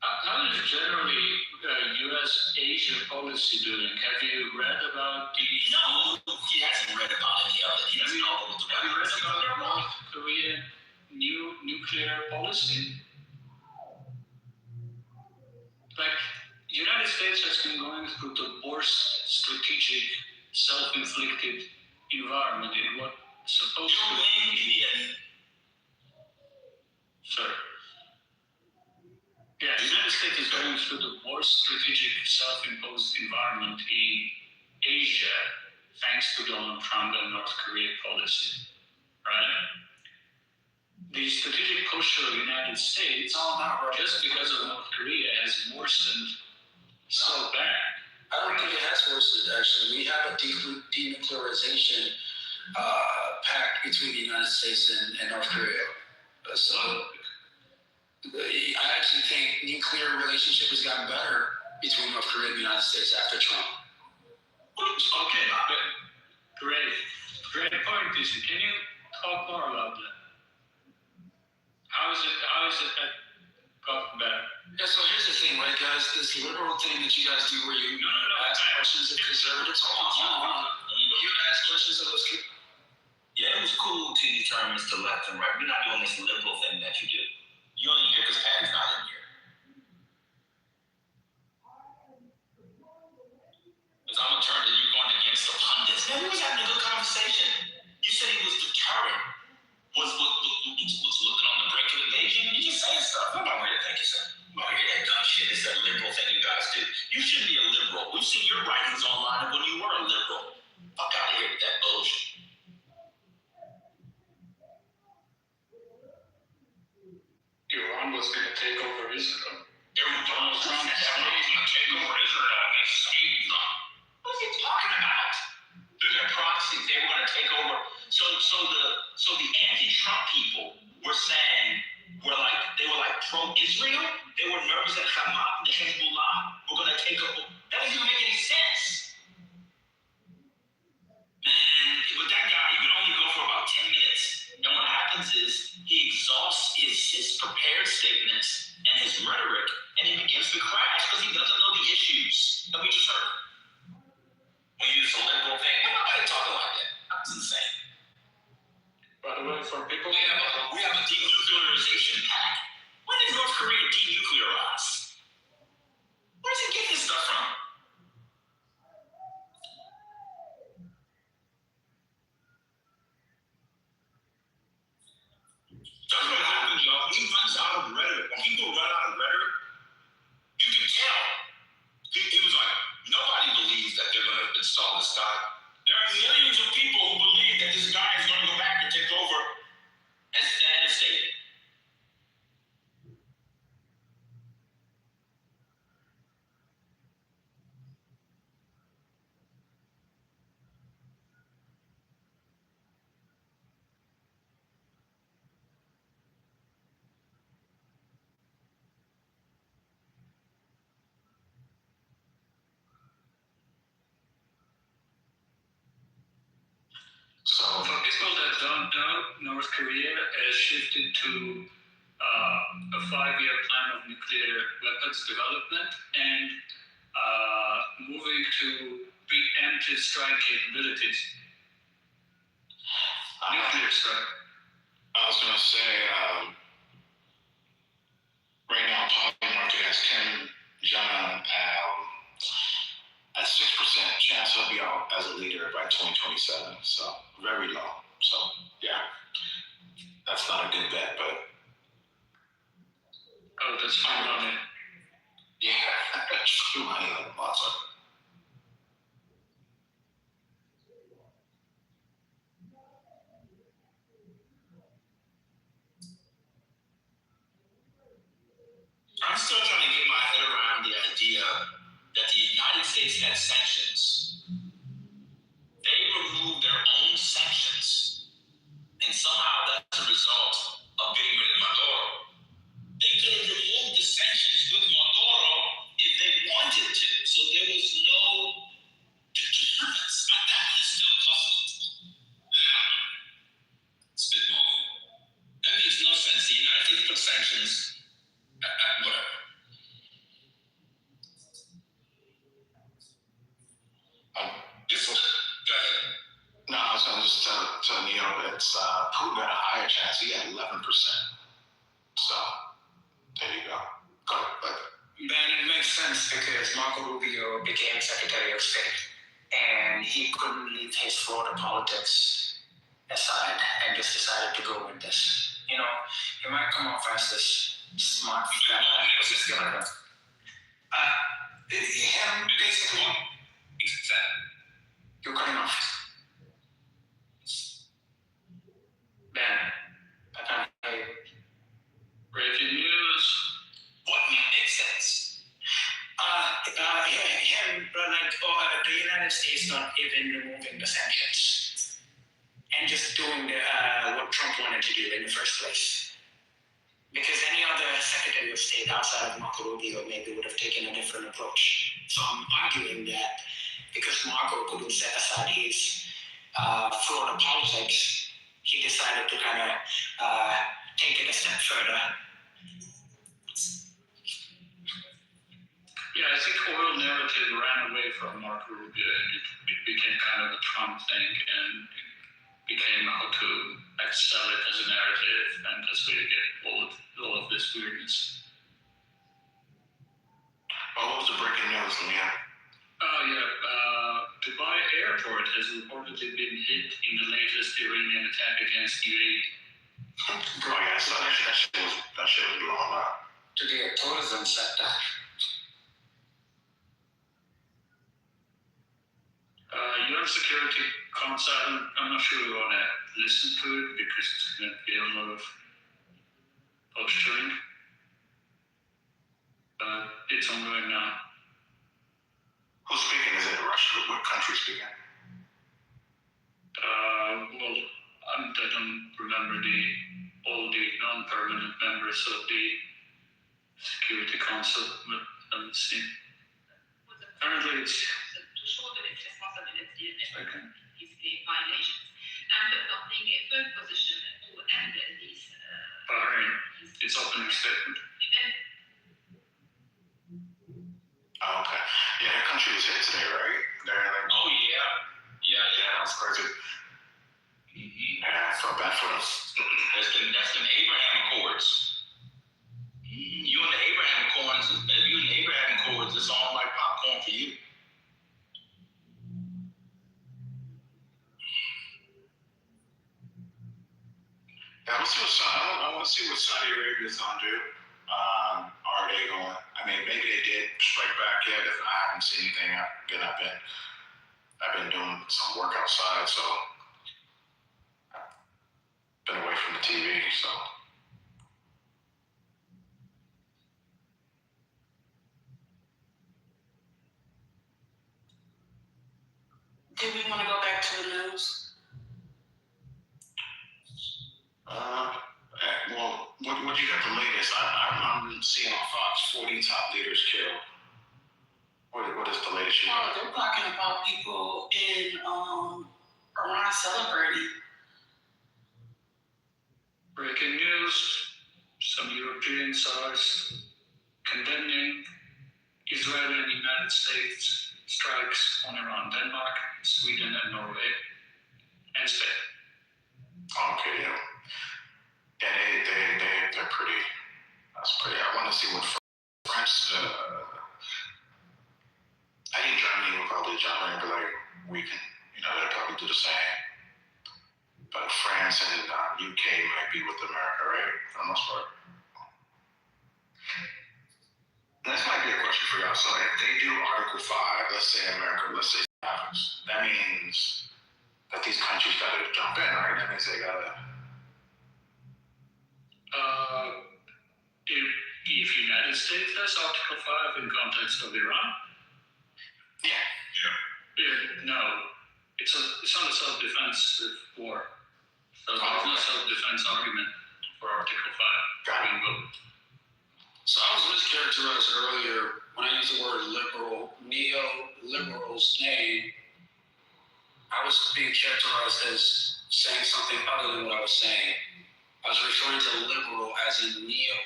How is generally U.S.-Asia policy doing? Have you read about the... No, he hasn't read about any of it. He doesn't know what the Have you read about North Korean nuclear policy? United States has been going through the worst strategic, self-inflicted environment in what supposed to be... Sir. Yeah, the United States is going through the worst strategic, self-imposed environment in Asia, thanks to Donald Trump and North Korea policy, right? The strategic posture of the United States, just because of North Korea, has worsened so bad. I don't think it has worsened, actually. We have a denuclearization pact between the United States and North Korea. So I actually think nuclear relationship has gotten better between North Korea and the United States after Trump. Okay, great point, DC. Can you talk more about that? How is it that got better? Yeah, so here's the thing, right, guys? This liberal thing that you guys do where you ask questions of conservatives. Hold on. You ask questions of those people. Yeah, it was cool to determine to left and right. We're not doing this liberal thing that you do. You only hear because Patty's not in here. Because I'm gonna turn to you going against the pundits. Man, we was having a good conversation. You said he was deterrent. Was looking on the brink of invasion. You just saying stuff. I'm not ready to thank you, sir. I'm not ready to that dumb shit. It's that liberal thing you guys do. You should be a liberal. We've seen your writings online of when you were a liberal. Fuck out of here with that bullshit. Iran was going to take over Israel. Donald Trump said he's going to take over Israel and they saved them. What is he talking about? Through their proxies, they were going to take over. So the anti-Trump people were saying, they were like pro-Israel. They were nervous that Hamas, the Hezbollah, were going to take over. That doesn't even make any sense. Man, with that guy, you can only go for about 10 minutes. And what happens is he exhausts his prepared statements and his rhetoric, and he begins to crash because he doesn't know the issues that we just heard. When you use a liberal thing, ain't nobody talking like that. That's insane. By the way, for people, we have a denuclearization pact. When did North Korea denuclearize? Where does he get this stuff from? That's what happens, y'all. He runs out of rhetoric. When people run out of rhetoric, you can tell. He was like, nobody believes that they're going to install this guy. There are millions of people who believe that this guy is going to go back and take over as the head of state. So for people that don't know, North Korea has shifted to a 5-year plan of nuclear weapons development and moving to preemptive strike capabilities. Nuclear strike. I was going to say, right now, Poly Market has Kim Jong-un at 6% chance he'll be out as a leader by 2027. So very low. So yeah, that's not a good bet, but that's my money. Yeah, that's free money like a monster. I'm still trying to get my head around the idea that the United States had sanctions. They removed their own sanctions, and somehow that's a result of getting rid of Maduro. They could have removed the sanctions with Maduro if they wanted to, so there was no deterrence. That is still puzzling. Spitball. That makes no sense. The United States put sanctions. Whatever. Go ahead. No, I was going to just tell Neil that Putin had a higher chance. He had 11%. So, there you go. Go ahead. Then it makes sense because Marco Rubio became Secretary of State and he couldn't leave his Florida politics aside and just decided to go with this. You know, he might come off as this smart guy. Was this going to him basically. You're cutting off. Ben, I can't hear you. Breaking news. What makes sense? The United States not even removing the sanctions and just doing what Trump wanted to do in the first place. Because any other Secretary of State outside of Marco Rubio maybe would have taken a different approach. So I'm arguing that because Marco couldn't set aside his Florida politics, he decided to kind of take it a step further. Yeah, I think oil narrative ran away from Marco Rubio and it became kind of a Trump thing and it became how to sell it as a narrative and that's where you get all of this weirdness. What was the breaking news, Leanne? Oh yeah, has reportedly been hit in the latest Iranian attack against UAE. Oh yeah, so that shit was blown up. To the tourism sector. Your security council, I'm not sure we want to listen to it because it's going to be a lot of posturing. But it's ongoing now. Who's speaking? Is it Russia? What country speaking? Well, I don't remember all the non-permanent members of the Security Council, but let's see. Apparently it's... To show the responsibility Okay. these violations and adopting a firm position to end these. Bahrain, it's opening statement. Oh, okay. Yeah, that country was hit today, right? They're like, Oh yeah, that's crazy. Yeah, I felt bad for them. That's the Abraham Accords. You and the Abraham Accords, it's all like popcorn for you. Yeah, I want to see what Saudi Arabia is going to do. Are they going? I mean, maybe they did strike back yet. If I haven't seen anything, I've been doing some work outside, so I've been away from the TV. So Do we want to go back to the news? well, what you got the latest? I'm seeing on Fox 40 top leaders killed. What is the latest? They're talking about people in Iran celebrating. Breaking news, some European sides condemning Israel and United States strikes on Iran, Denmark, Sweden, and Norway, and Spain. Okay, yeah. Yeah, they're pretty. That's pretty. I want to see what France. I think Germany will probably jump in and be like, we can, they'll probably do the same. But France and UK might be with America, right? For the most part. This might be a question for y'all. So if they do Article 5, let's say America, let's say it happens, that means that these countries got to jump in, right? That means they got to. If United States has Article 5 in context of Iran? No. It's not a self-defense war. So there's no self-defense argument for Article 5 being voted. So I was mischaracterized earlier when I used the word liberal, neoliberal's name. I was being characterized as saying something other than what I was saying. I was referring to liberal as in neo.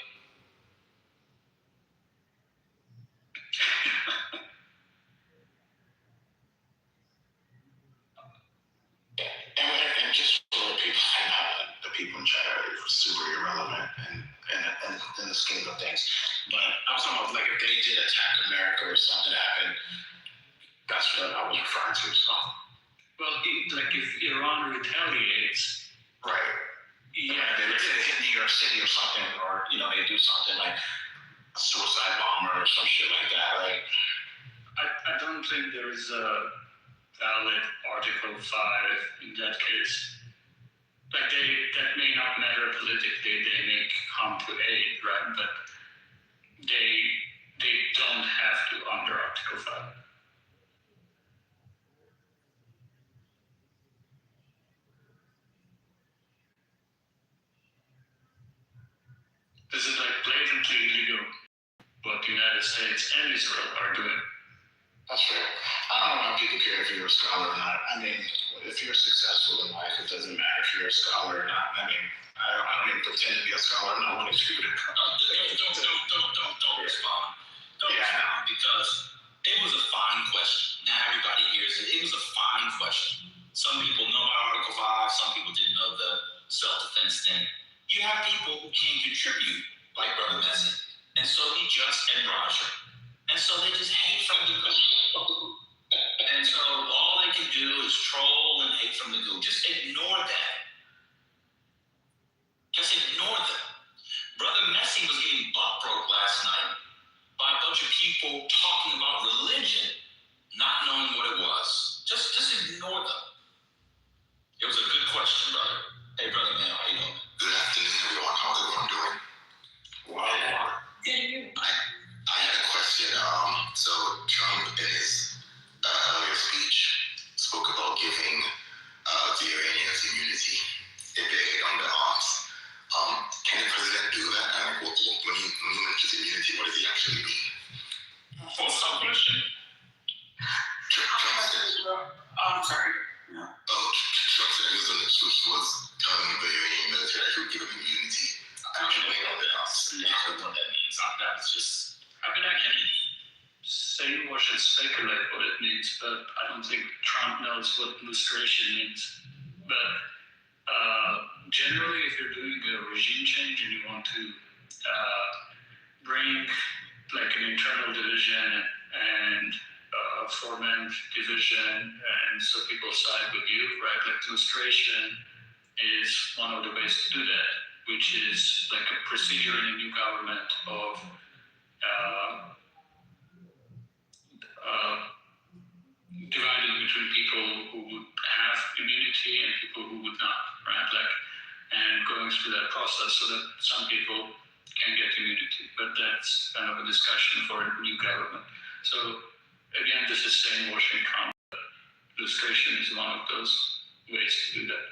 And just for the people in China are super irrelevant and in the scheme of things. But I was talking about like if they did attack America or something happened, that's what I was referring to. So. Well, if Iran retaliates, right? Yeah, they hit New York City or something, or they do something like a suicide bomber or some shit like that, right? I don't think there is a valid Article 5 in that case. Like that may not matter politically, they may come to aid, right? But they don't have to under Article 5. This is like blatantly illegal what the United States and Israel are doing. That's fair. I don't know if people care if you're a scholar or not. I mean, if you're successful in life, it doesn't matter if you're a scholar or not. I mean, I don't even pretend to be a scholar. I'm not one of these people. Don't respond. Don't respond because it was a fine question. Now everybody hears it. It was a fine question. Some people know about Article 5. Some people didn't know the self-defense thing. You have people who can contribute, like Brother Messi, and so he Just and Roger. And so they just hate from you. And so all they can do is is troll and hate from the goo. Just ignore that. Just ignore them. Brother Messi was getting butt broke last night by a bunch of people talking about religion, not knowing what it was. Just ignore them. It was a good question, brother. Hey, brother, man, how you doing? Good afternoon, everyone. How's everyone doing? Wow. I had a question. So Trump in his earlier speech spoke about giving the Iranians immunity if they hit on their arms. Can the president do that? And when he mentions immunity, what does he actually mean? For some question? I'm sorry. No. Trump said he was telling the Iranian military that he would give him immunity. I don't know what that means. That's just. I mean, I can say or should speculate what it means, but I don't think Trump knows what lustration means. But generally, if you're doing a regime change and you want to bring like an internal division and foment division, and so people side with you, right? Like lustration is one of the ways to do that, which is like a procedure in a new government of dividing between people who would have immunity and people who would not, right? Like, and going through that process so that some people can get immunity, but that's kind of a discussion for a new government. So again, this is saying Washington Trump. Lustration is one of those ways to do that.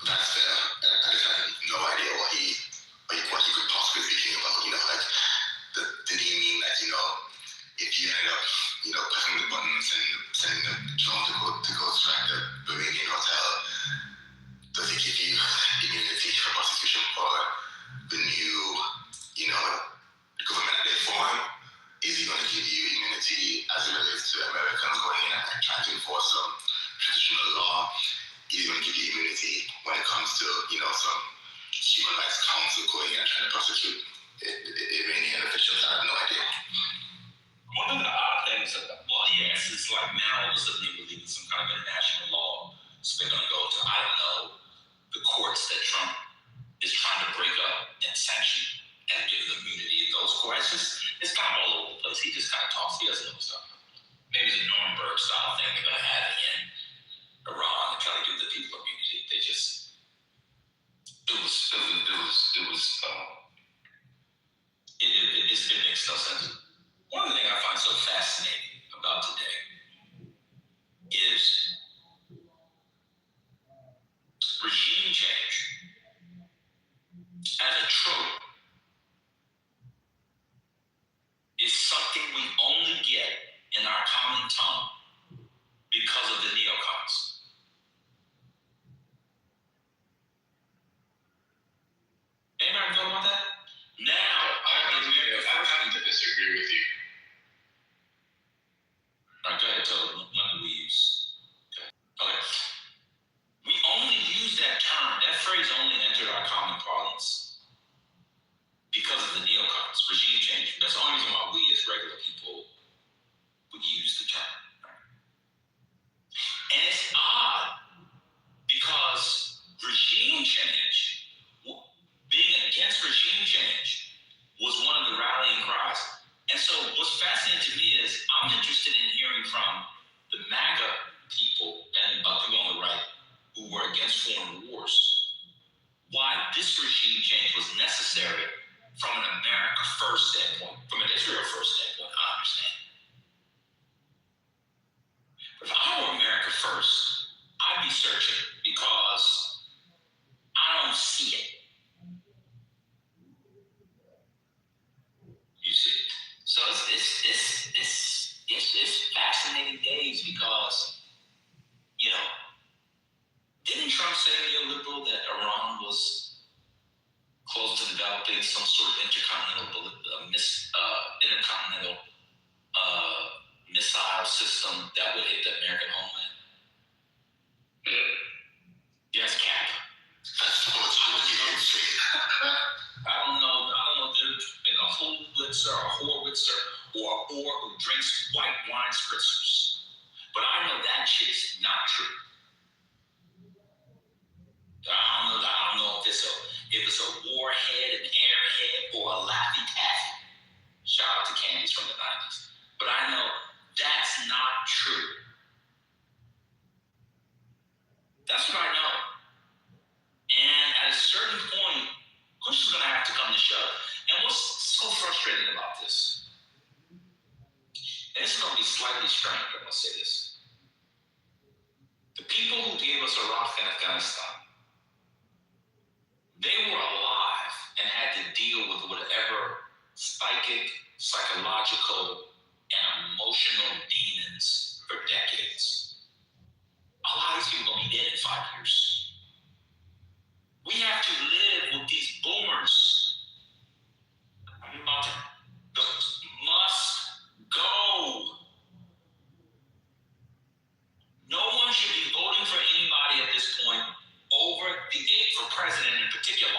That's fair. I just had no idea what he could possibly be thinking about. Like, did he mean that, if you end up, pressing the button and sending the drone to go strike the Iranian hotel, does he give you immunity for prosecution for the new, government that they form? Is he going to give you immunity as it relates to Americans going in and trying to enforce some traditional law? Is he going to give you immunity when it comes to, some human rights council going in and trying to prosecute Iranian officials? I have no idea. One of the odd things, yes, it's like now all of a sudden they believe in some kind of international law. So they're going to go to, I don't know, the courts that Trump is trying to break up and sanction and give them immunity in those courts. It's kind of all over the place. He just kind of talks. He doesn't know stuff. Maybe it's a Nuremberg style thing they're going to have in Iran to try to give the people immunity. They just, it makes no sense. One of the things I find so fascinating about today is regime change as a trope is something we only get in our common tongue because of the neocons. Anybody know about that? Now, I have to disagree with you. Go ahead, Toad. Let me use. Okay. We only use that term, that phrase only entered our common parlance because of the neocons, regime change. That's the only reason why we as regular people would use the term. And it's odd because regime change, being against regime change, was one of the rallying cries. And so what's fascinating to me is I'm interested in hearing from the MAGA people and people on the right who were against foreign wars, why this regime change was necessary from an America first standpoint, from an Israel first standpoint. I understand. But if I were America first, I'd be searching because I don't see it. You see, so it's fascinating days because, didn't Trump say neoliberal that Iran was close to developing some sort of intercontinental missile system that would hit the American homeland? Yes, Cap. That's what he didn't say that. psychological, and emotional demons for decades. A lot of these people are going to be dead in 5 years. We have to live with these boomers. Must go. No one should be voting for anybody at this point over the age, for president in particular,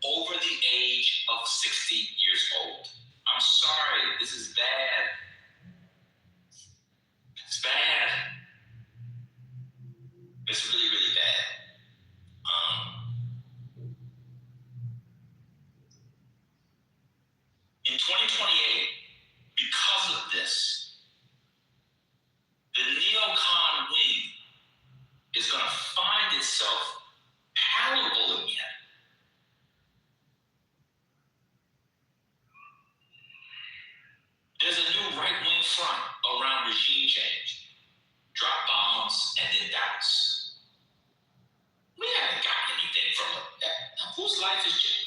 over the age of 60 years old. I'm sorry, this is bad. It's bad. It's really, really bad. In 2028, because of this, the neocon wing is going to find itself palatable again. There's a new right-wing front around regime change, drop bombs, and then doubts. We haven't gotten anything from it. Whose life is just...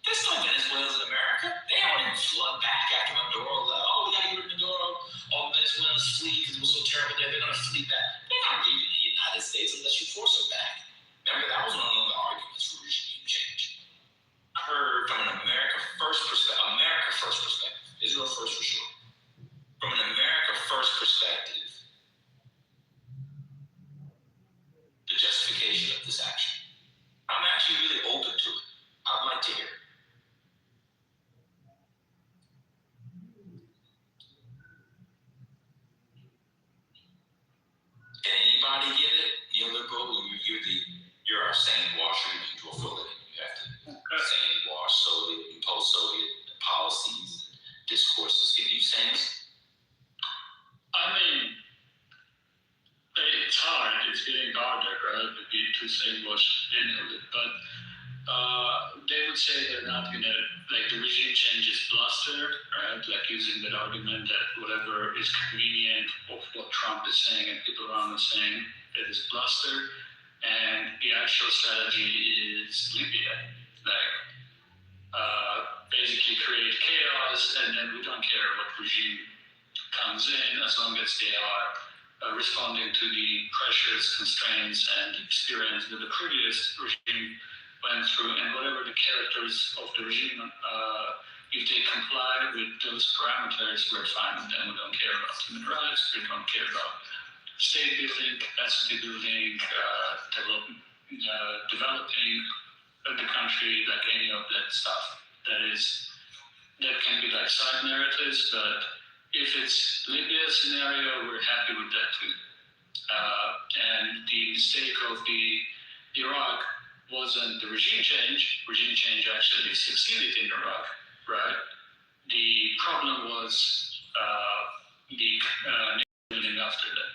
There's no Venezuelans in America. They don't even flood back after Maduro. Oh, we got to get rid of Maduro. All Venezuelans flee because it was so terrible there. They're going to flee back. They're not leaving the United States unless you force them back. Remember, that was one of the arguments for regime change. I heard from an America first perspective, Israel first for sure. From an America first perspective, the justification of this action. I'm actually really open to it. I'd like to hear it. Can anybody get it? Neoliberal, you're our sane washer, you do a full living. You have to sane wash Soviet, post-Soviet policies, discourses. Can you say it? I mean, it's hard. It's getting harder, right? To say what's in it, but they would say they're not gonna, like, the regime change is bluster, right? Like using that argument that whatever is convenient of what Trump is saying and people around are saying, it is bluster, and the actual strategy is Libya, like basically create chaos, and then we don't care what regime comes in as long as they are responding to the pressures, constraints, and experience that the previous regime went through, and whatever the characters of the regime, if they comply with those parameters, we're fine with them. We don't care about human rights, we don't care about state building, capacity building, developing the country, like any of that stuff. That can be like side narratives, but if it's Libya scenario, we're happy with that too. And the mistake of the Iraq wasn't the regime change. Regime change actually succeeded in Iraq, right? The problem was the building after that.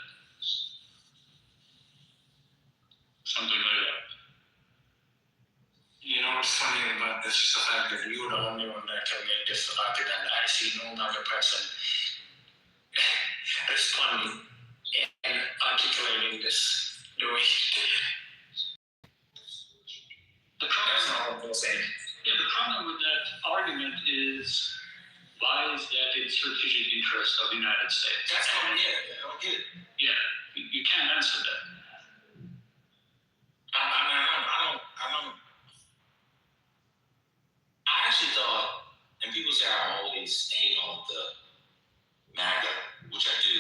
Something like that. You know what's funny about this is the fact that you were the only one that can make this about it, and I see no other person responding and articulating this the way he did. The problem with that argument is, why is that in strategic interest of the United States? That's what I don't get it. Yeah, you can't answer that. I actually thought, and people say I always hate on the MAGA, which I do,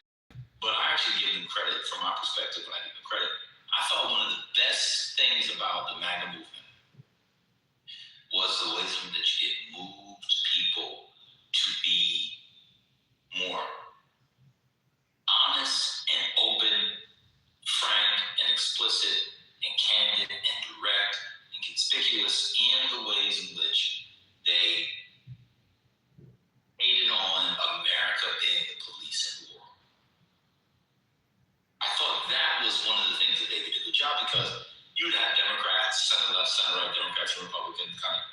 but I actually give them credit from my perspective when I give them credit. I thought one of the best things about the MAGA movement was the wisdom that it moved people to be more honest and open, frank and explicit and candid and direct and conspicuous in the ways in which they hated on America being the police in the world. I thought that was one of the things that they did a good job, because you'd have Democrats, center left, center right, Democrats and Republicans kind of,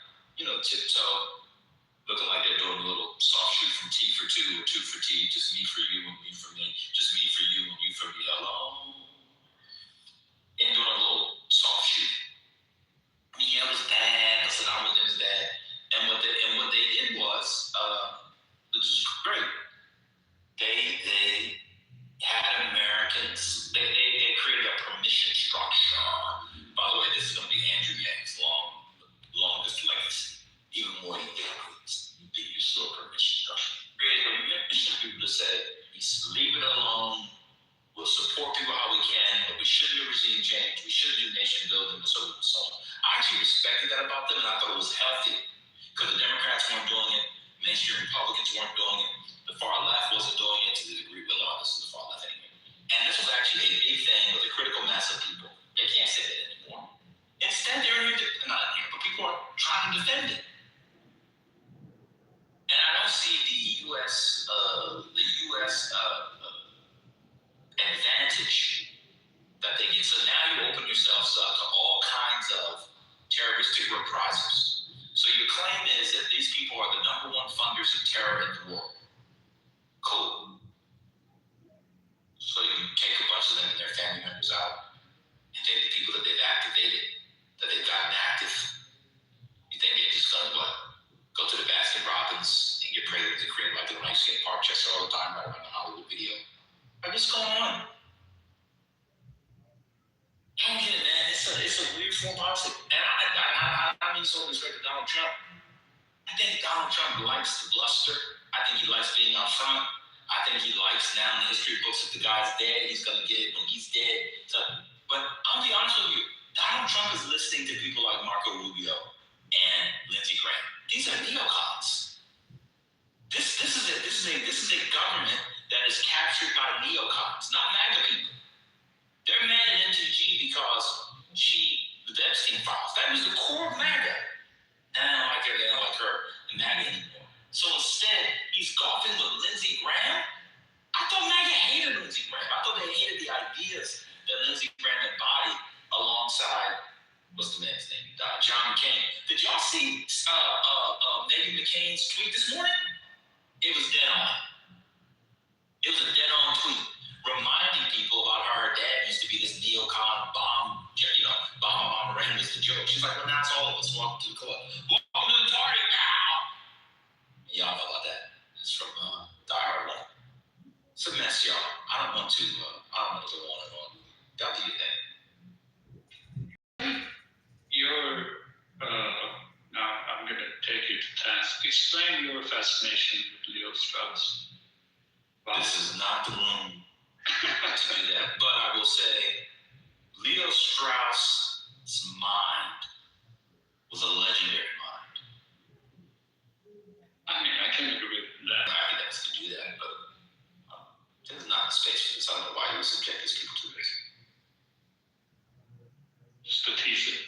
tiptoe, looking like they're doing a little soft shoot from T for two or two for T, just me for you and me for me, just me for you and you for me alone. And doing a little soft shoot. Yeah, it was bad. Saddam Hussein was bad. And what they did was, actually respected that about them, and I thought it was healthy because the Democrats weren't doing it, mainstream Republicans weren't doing it, the far left wasn't doing it to the degree, well, this is the far left anyway. And this was actually a big thing with a critical mass of people. They can't say that anymore. Instead, they're in here, not in here, but people are trying to defend it. And I don't see the U.S. Advantage that they get. So now you open yourselves up to all kinds of terroristic reprisals. So your claim is that these people are the number one funders of terror in the world. Cool. So you take a bunch of them and their family members out and take the people that they've activated, that they've gotten active. You think they're just gonna what? Go to the Baskin Robbins and get pregnant to create like the when I skate Parkchester all the time, right around the Hollywood video. Like, what's going on? I don't get it, man. It's a weird form policy. And I mean so respect to Donald Trump. I think Donald Trump likes the bluster. I think he likes being out front. I think he likes now in the history books if the guy's dead, he's gonna get it when he's dead. So, but I'll be honest with you, Donald Trump is listening to people like Marco Rubio and Lindsey Graham. These are neocons. This is a government that is captured by neocons, not MAGA people. They're mad at MTG because the Epstein files. That was the core of MAGA. And I don't like her, they don't like her, and MAGA anymore. So instead, he's golfing with Lindsey Graham. I thought MAGA hated Lindsey Graham. I thought they hated the ideas that Lindsey Graham embodied alongside, what's the man's name? John McCain. Did y'all see Meghan McCain's tweet this morning? It was dead on. It was a dead on tweet, reminding people about how her dad used to be this neocon bomb, Bahama Rain was the joke. She's like, well, now it's all of us. Welcome to the club. Welcome to the party now. And y'all know about that. It's from Die Hard 1. It's a mess, y'all. I don't want to go on and on. Y'all do your thing. Now I'm going to take you to task. Explain your fascination with Leo Strauss. This is not the room to do that. But I will say, Leo Strauss's mind was a legendary mind. I mean, I can agree with that. Academics can do that, but there's not a space for this. I don't know why you would subject these people to this. Just to tease it.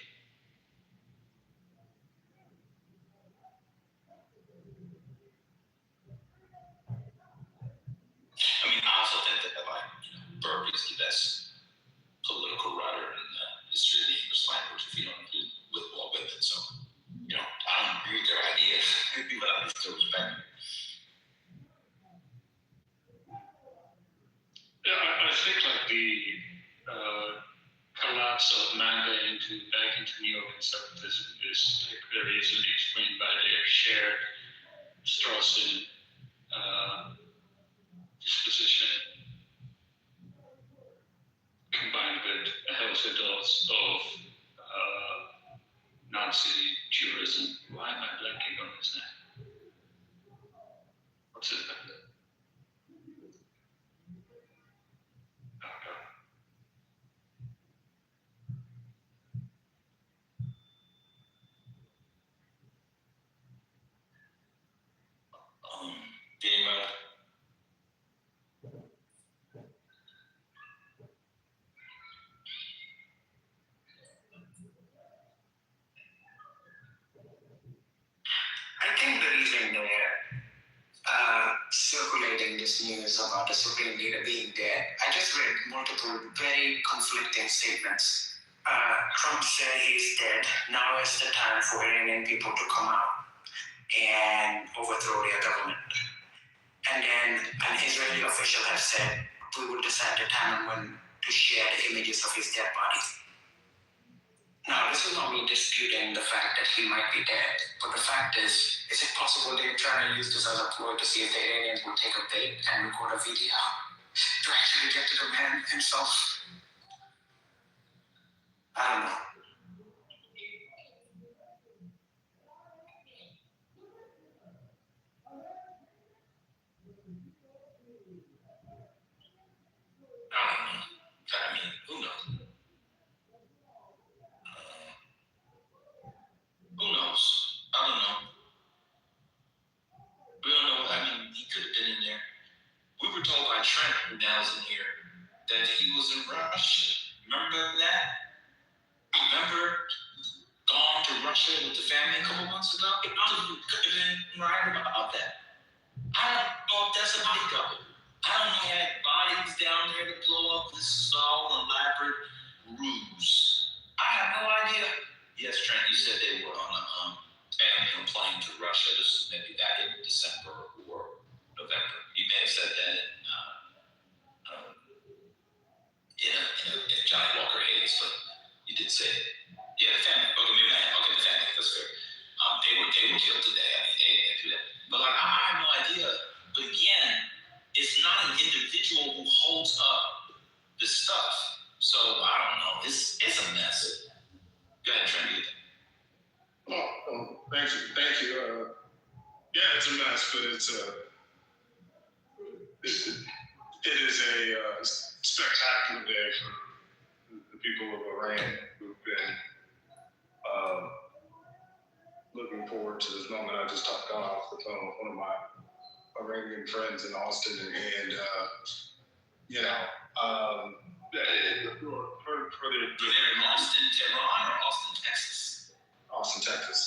I mean, I also think that Burke is the best political writer in the history of the English language if you don't include with it. So, I don't agree with their ideas, but I still respect them. Yeah, I think like the collapse of MAGA back into neo-conservatism is very easily explained by their shared Straussian disposition, combined with a healthy dose of Nazi Judaism. Why am I blanking on his name? What's his name? I think the reason they're circulating this news about the Supreme Leader being dead, I just read multiple very conflicting statements. Trump said he's dead. Now is the time for Iranian people to come out and overthrow their government. And then an Israeli official has said, we will decide the time and when to share the images of his dead body. Now, this is not me disputing the fact that he might be dead, but the fact is it possible they're trying to use this as a ploy to see if the Iranians will take a bait and record a video to actually get to the man himself? I don't know. Who knows? Nels in here, that he was in Russia. Remember that? Remember gone to Russia with the family a couple months ago? I could have been right about that. I don't know if that's a big double. I don't know if he had bodies down there to blow up. This is all an elaborate ruse. I have no idea. Yes, Trent, you said they were on a plane to Russia. This was maybe back in December or November. You may have said that in Johnny Walker Hayes, but you did say it. Yeah, the family. Okay, maybe not. Okay, the family. That's fair. They were killed today. I mean, they do that. But like, I have no idea. But again, it's not an individual who holds up the stuff. So I don't know. It's a mess. Go ahead, Trent. Thank you. Yeah, it's a mess, but it is a spectacular day for the people of Iran who've been looking forward to this moment. I just got off the phone with one of my Iranian friends in Austin, and for the in Austin, Tehran, or Austin, Texas? Austin, Texas.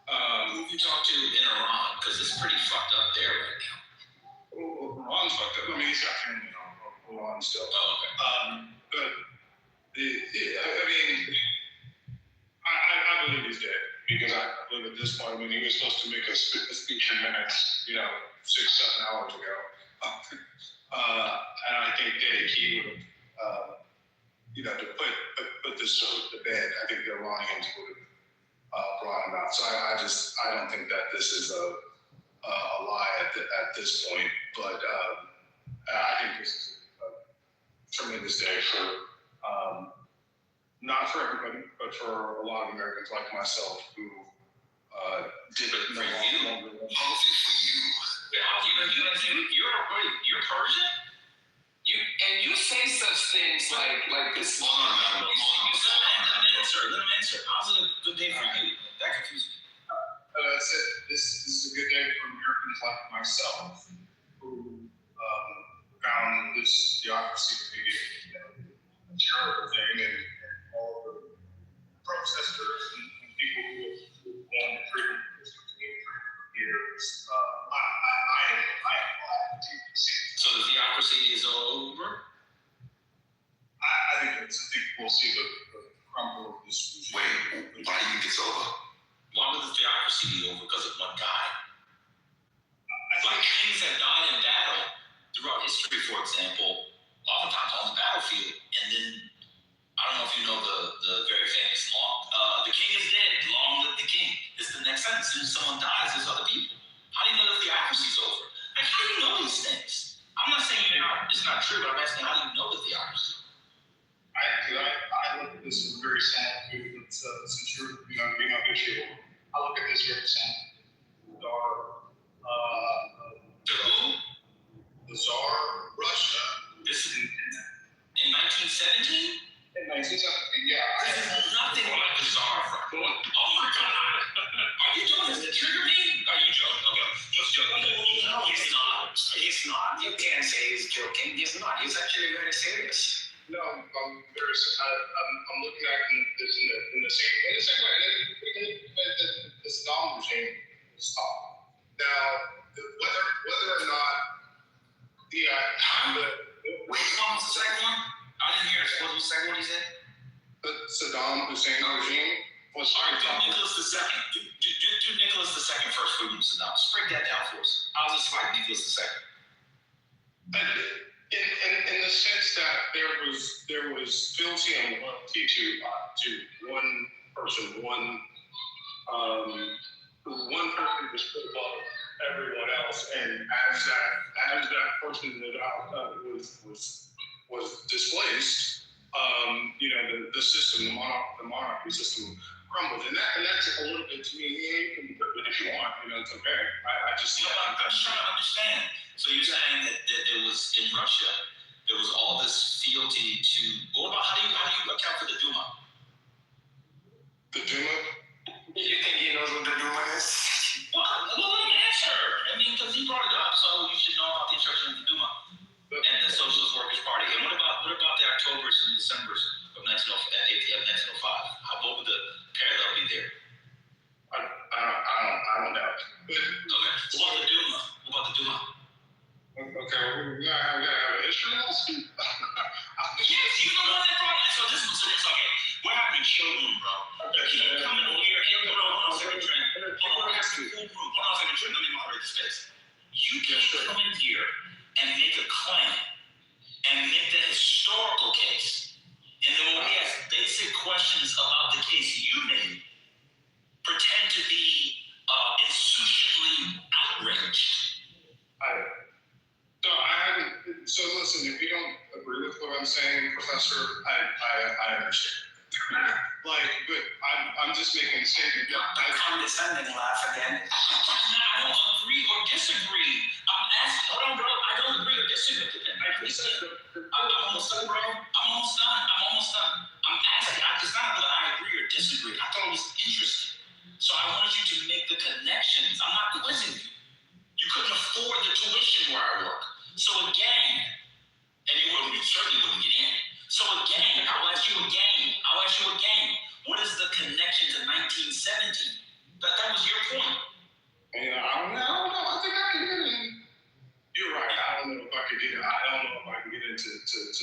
Who have you talked to in Iran? Because it's pretty fucked up there right now. Iran's fucked up. I mean, he's got family in Iran still. Oh, okay. But I believe he's dead, because I believe at this point, when he was supposed to make a speech in minutes, 6-7 hours ago, and I think that he would have, to put this to bed, I think the Iranians would have brought him out. So I don't think that this is a lie at this point, but I think this is a tremendous day for, not for everybody, but for a lot of Americans like myself who didn't know longer. Mostly for you. You're Persian? You say such things like this. Let him answer. How's it a good day for you? That confused me. I said this is a good day for Americans like myself who found this theocracy to be a terrible thing, and all the protesters and people who have gone to prison for years. I am glad to see. So the theocracy is over? I think we'll see the crumble of this regime. Wait, why do you think it's over? Why would the theocracy be over because of one guy? Like kings that died in battle throughout history, for example, oftentimes on the battlefield, and then I don't know if you know the very famous the king is dead, long live the king. It's the next sentence. And if someone dies, there's other people. How do you know the theocracy's over? Like, how do you know these things? I'm not saying it's not true, but I'm asking, how do you know the theocracy? I look at this as very sad, since you're being on issue. I look at this very sad. The Tsar of Russia. This is in 1917? In 1917, yeah. This is nothing like the Tsar of Russia. Oh my God. Are you doing this to trigger me? Are you joking? Okay, just joking. No, he's not. He's not. You can't say he's joking. He's not. He's actually very serious. No, I'm very serious. I'm looking at this in the same way. The Saddam regime stopped. Now, whether or not Wait, what was the second one? I didn't hear it. What was the second one he said? The Saddam Hussein regime was... All right, do Nicholas II. Do Nicholas II first for you, Saddam. Just break that down for us. How's this like Nicholas II? In the sense that there was fealty and loyalty to one person, one person was put above everyone else, and as that person was displaced, the system, the monarchy system crumbled, and that's a little bit to me. You can do it if you want, it's okay. I'm just trying to understand. So you're saying that there was in Russia, there was all this fealty to. What about how do you account for the Duma? The Duma? You think he knows what the Duma is? Well, let me answer. I mean, because he brought it up, so you should know about the instruction of the Duma and the socialist work the cool room. Hold on a second, let me moderate the space. You can't come in here and make a claim and make that historical case. And then when we ask basic questions about the case you made, pretend to be insouciantly outraged. So listen, if you don't agree with what I'm saying, Professor, I understand. But I'm just making a statement. I condescending laugh again. I don't agree or disagree. I'm asking, hold on, bro. I don't agree or disagree with him. I'm almost done, bro. I'm almost done. I'm asking. It's not whether I agree or disagree. I thought it was interesting. So I wanted you to make the connections. I'm not quizzing you. You couldn't afford the tuition where I work. So again, and you certainly wouldn't get in. So again, I'll ask you again. What is the connection to 1917? That was your point. Yeah, I don't know. I think I can get in. You're right. I don't know if I can get in. I don't know if I can get into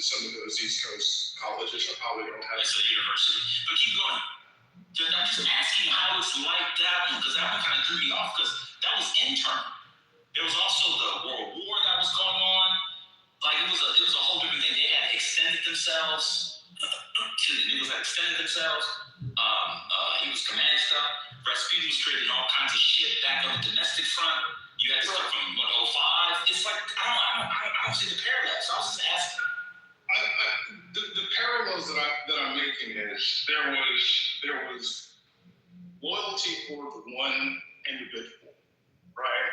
some of those East Coast colleges. I probably don't have. It's a university. But keep going. I'm just asking how it's like that one, because that one kind of threw me off, because that was internal. There was also the World War that was going on. Like it was a whole different thing. They had extended themselves. He was command stuff. Rasputin was creating all kinds of shit back on the domestic front. You had to start from 05. It's like I don't see the parallels. So I was just asking. The parallels that I'm making is there was loyalty towards one individual. Right.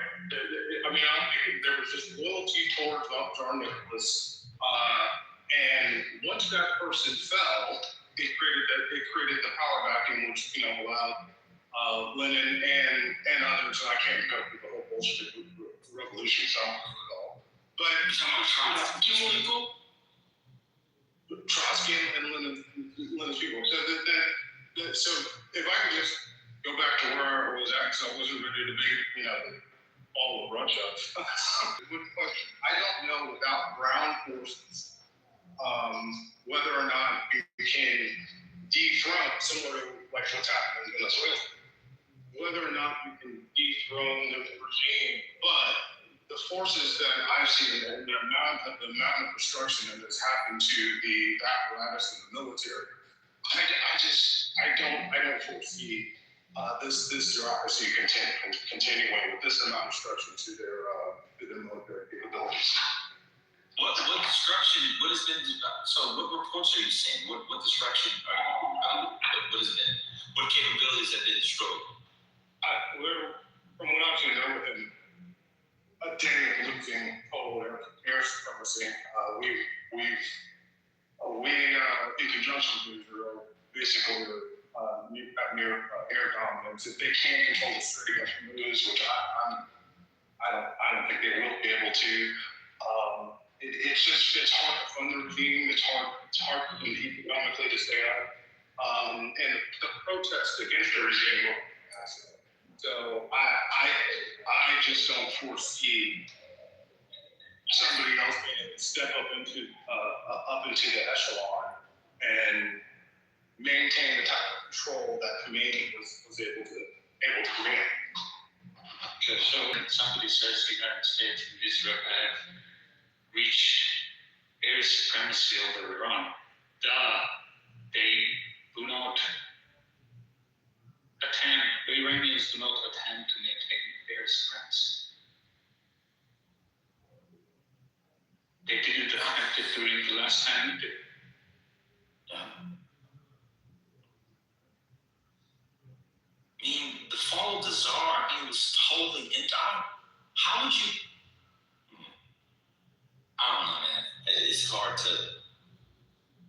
I mean, I'm thinking there was just loyalty towards Tsar Nicholas, and once that person fell, it created the power vacuum, which allowed Lenin and others. And I can't go through the whole Bolshevik revolution, so but Trotsky and Lenin's people. So if I could just go back to where I was at, because I wasn't ready to debate, all of Russia. Good question. I don't know without ground forces whether or not you can dethrone, similar to like what's happening in Venezuela, whether or not you can dethrone the regime. But the forces that I've seen and the amount of destruction that has happened to the apparatus in the military, I don't foresee this bureaucracy continuing with this amount of destruction to their military capabilities. What destruction? What has been? So what reports are you seeing? What destruction are what has been? What capabilities have been destroyed? From what I've seen, there within a day of losing total air supremacy. We in conjunction with Israel, basically have near air dominance. If they can't control the Strait of Hormuz, which I don't think they will be able to. It's hard to fund the regime. It's hard for them economically to stay up. And the protests against the regime will be massive. So I just don't foresee somebody else being able to step up into the echelon and maintain the type of control that Khomeini was able to create. Okay, so when somebody says the United States and Israel have reached air supremacy over Iran, they do not attempt, the Iranians do not attempt to maintain air supremacy. They didn't attempt it during the last time either. The fall of the Tsar, it was totally how would you? I don't know, man. It's hard to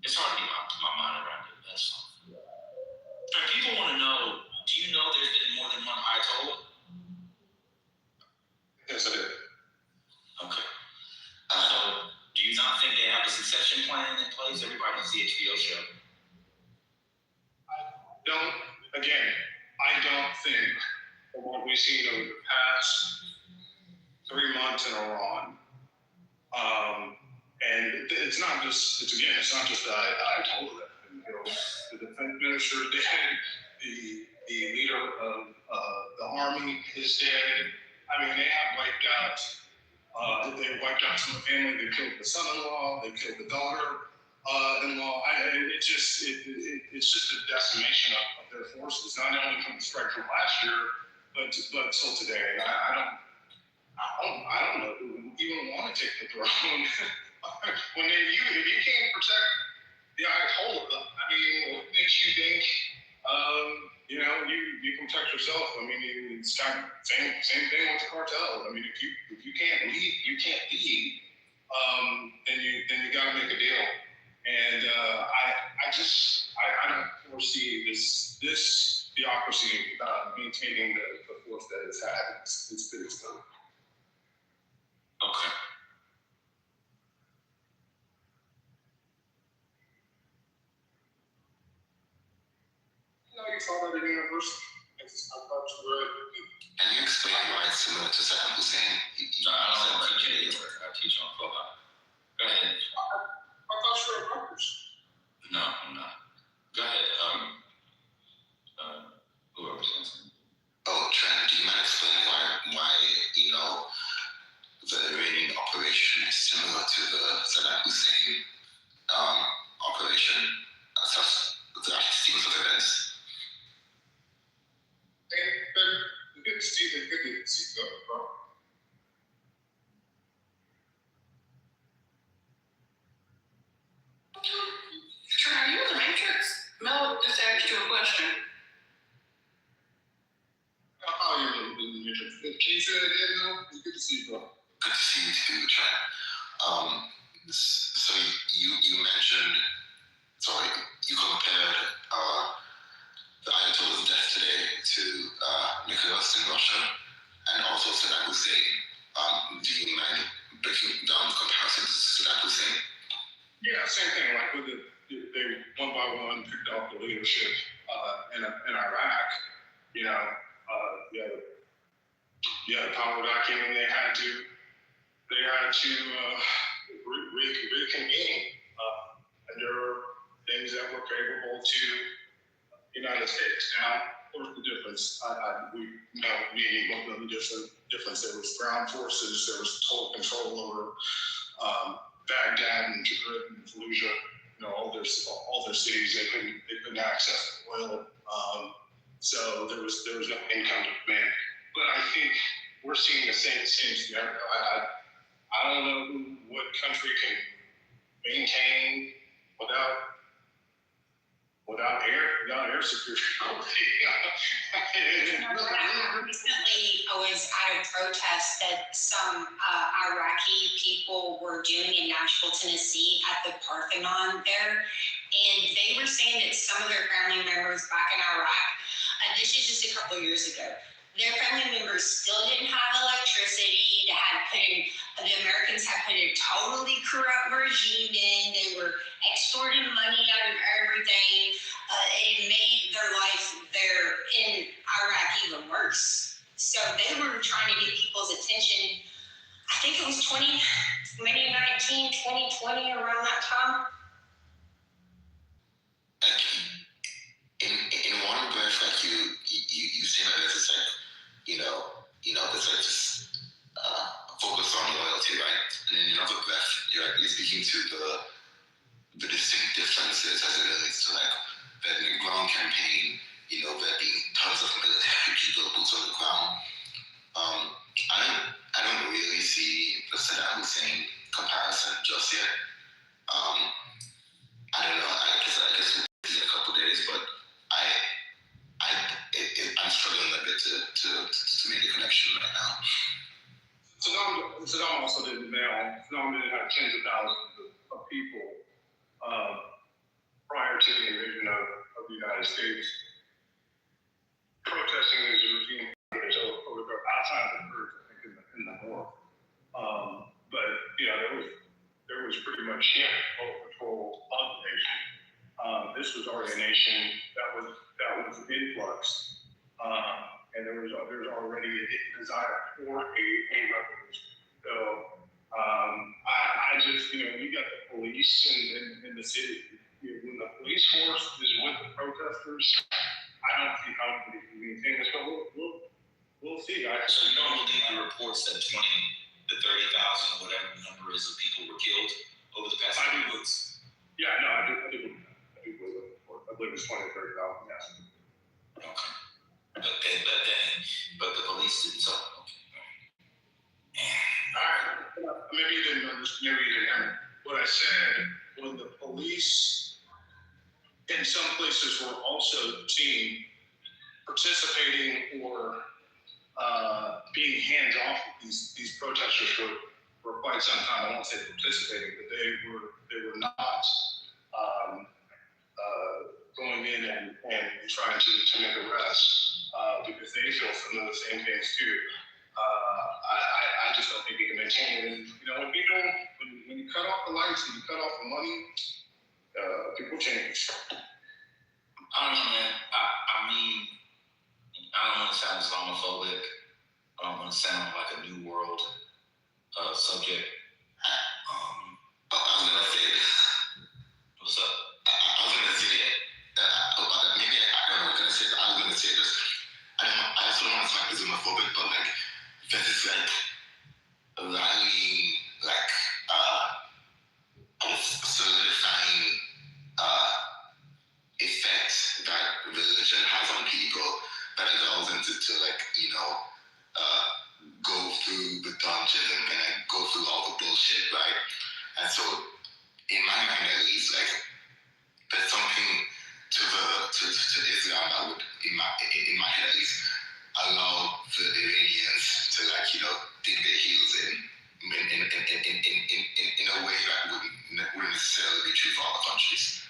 get my mind around it. That's all. But people want to know, do you know there's been more than one Ayatollah? Yes, I did. Okay. Do you not think they have a succession plan in place? Everybody knows the HBO show. I don't think, from what we've seen over the past 3 months in Iran, and it's not just the Ayatollah. The defense minister did, the leader of the army army is dead. I mean, they have wiped out. They wiped out some of the family. They killed the son-in-law. They killed the daughter-in-law. It's just a decimation of their forces. Not only from the strike from last year, but till today. And I don't know who even want to take the throne when if you can't protect the Ayatollah. I mean, what makes you think? You can protect yourself. I mean, it's kind of same thing with the cartel. I mean, if you can't lead, then you got to make a deal. And I don't foresee this bureaucracy maintaining the force that it's had. It's been done. Okay. You saw that in university. I thought you were. Can you explain why it's similar to Saddam Hussein? I don't teach it anywhere. I teach on Clubhouse. Go ahead. I thought you were a Rutgers. No, I'm not. Go ahead. Whoever says it. Oh, Trent, do you mind explaining why the Iranian operation is similar to the Saddam Hussein operation? The sequence of events. And good to see the bro. Sure, are you in the Matrix? Mel just asked you a question. Oh, you're in the Matrix. Can you say that again, Mel? It's good to see you, bro. Good to see you too, Trent. So you mentioned, you compared the Ayatollah's death today to Nicholas in Russia and also Saddam Hussein. Do you mind breaking down the comparison to Saddam Hussein? Yeah, same thing. Like they one by one picked off the leadership in Iraq. You had a power vacuum, and they had to reconvene. And there were things that were favorable to the United States. Now, what's the difference? We know the difference. There was ground forces. There was total control over Baghdad and Tikrit and Fallujah. All their cities. They couldn't access oil. So there was no income to demand. But I think we're seeing the same scenario. I don't know what country can maintain without air security. Recently, I was at a protest that some Iraqi people were doing in Nashville, Tennessee, at the Parthenon there, and they were saying that some of their family members back in Iraq, this is just a couple years ago, their family members still didn't have electricity. The Americans had put a totally corrupt regime in. They were extorting money out of everything. It made their life there in Iraq even worse. So they were trying to get people's attention. I think it was 2019, 2020, around that time. In one breath, like you say that it's like, there's like this focus on loyalty, right? And in another breath, you're speaking to the distinct differences as it relates to like the ground campaign, there being tons of military people, boots on the ground. I don't really see the Saddam Hussein comparison just yet. I don't know. I guess we'll see in a couple of days, but I'm struggling a bit to make the connection right now. Saddam also didn't Saddam didn't have tens of thousands of people prior to the invasion of the United States protesting his regime outside of the Kurds, I think, in the north. But there was pretty much total control of the nation. This was already a nation that was influx. And there's already a desire for a revolution. So I just, we got the police in the city. When the police force is with the protesters, I don't see how anybody can maintain this. But we'll we'll see, guys. So you don't believe the reports that 20 to 30,000 or whatever the number is of people were killed over the past 2 weeks? Yeah, no, I do believe that. I do believe it. I believe it's 20 to 30,000, yes. Okay. But the police didn't tell them. Okay. All right. Maybe you didn't understand. Maybe you didn't hear me. What I said, when the police in some places were also seen participating or being hands off with these protesters for quite some time. I won't say participating, but they were not going in and trying to make arrests because they feel some of the same things too. I just don't think we can maintain it. And, you know, when you cut off the lights and you cut off the money, people change. I don't know, man. I mean, I don't want to sound Islamophobic. I don't want to sound like a New World subject. I was going to say this. What's up? I was going to say it. Maybe I don't know what I was going to say, but I was going to say this. I also don't want to sound Islamophobic, but like, this is like rallying, like, solidifying effect that religion has on people that allows them to like, you know, go through the dungeon and like go through all the bullshit, right? And so, in my mind at least, like, there's something to Islam that would, in my head at least, allow the Iranians to, like, you know, dig their heels in a way that wouldn't necessarily be true for other countries.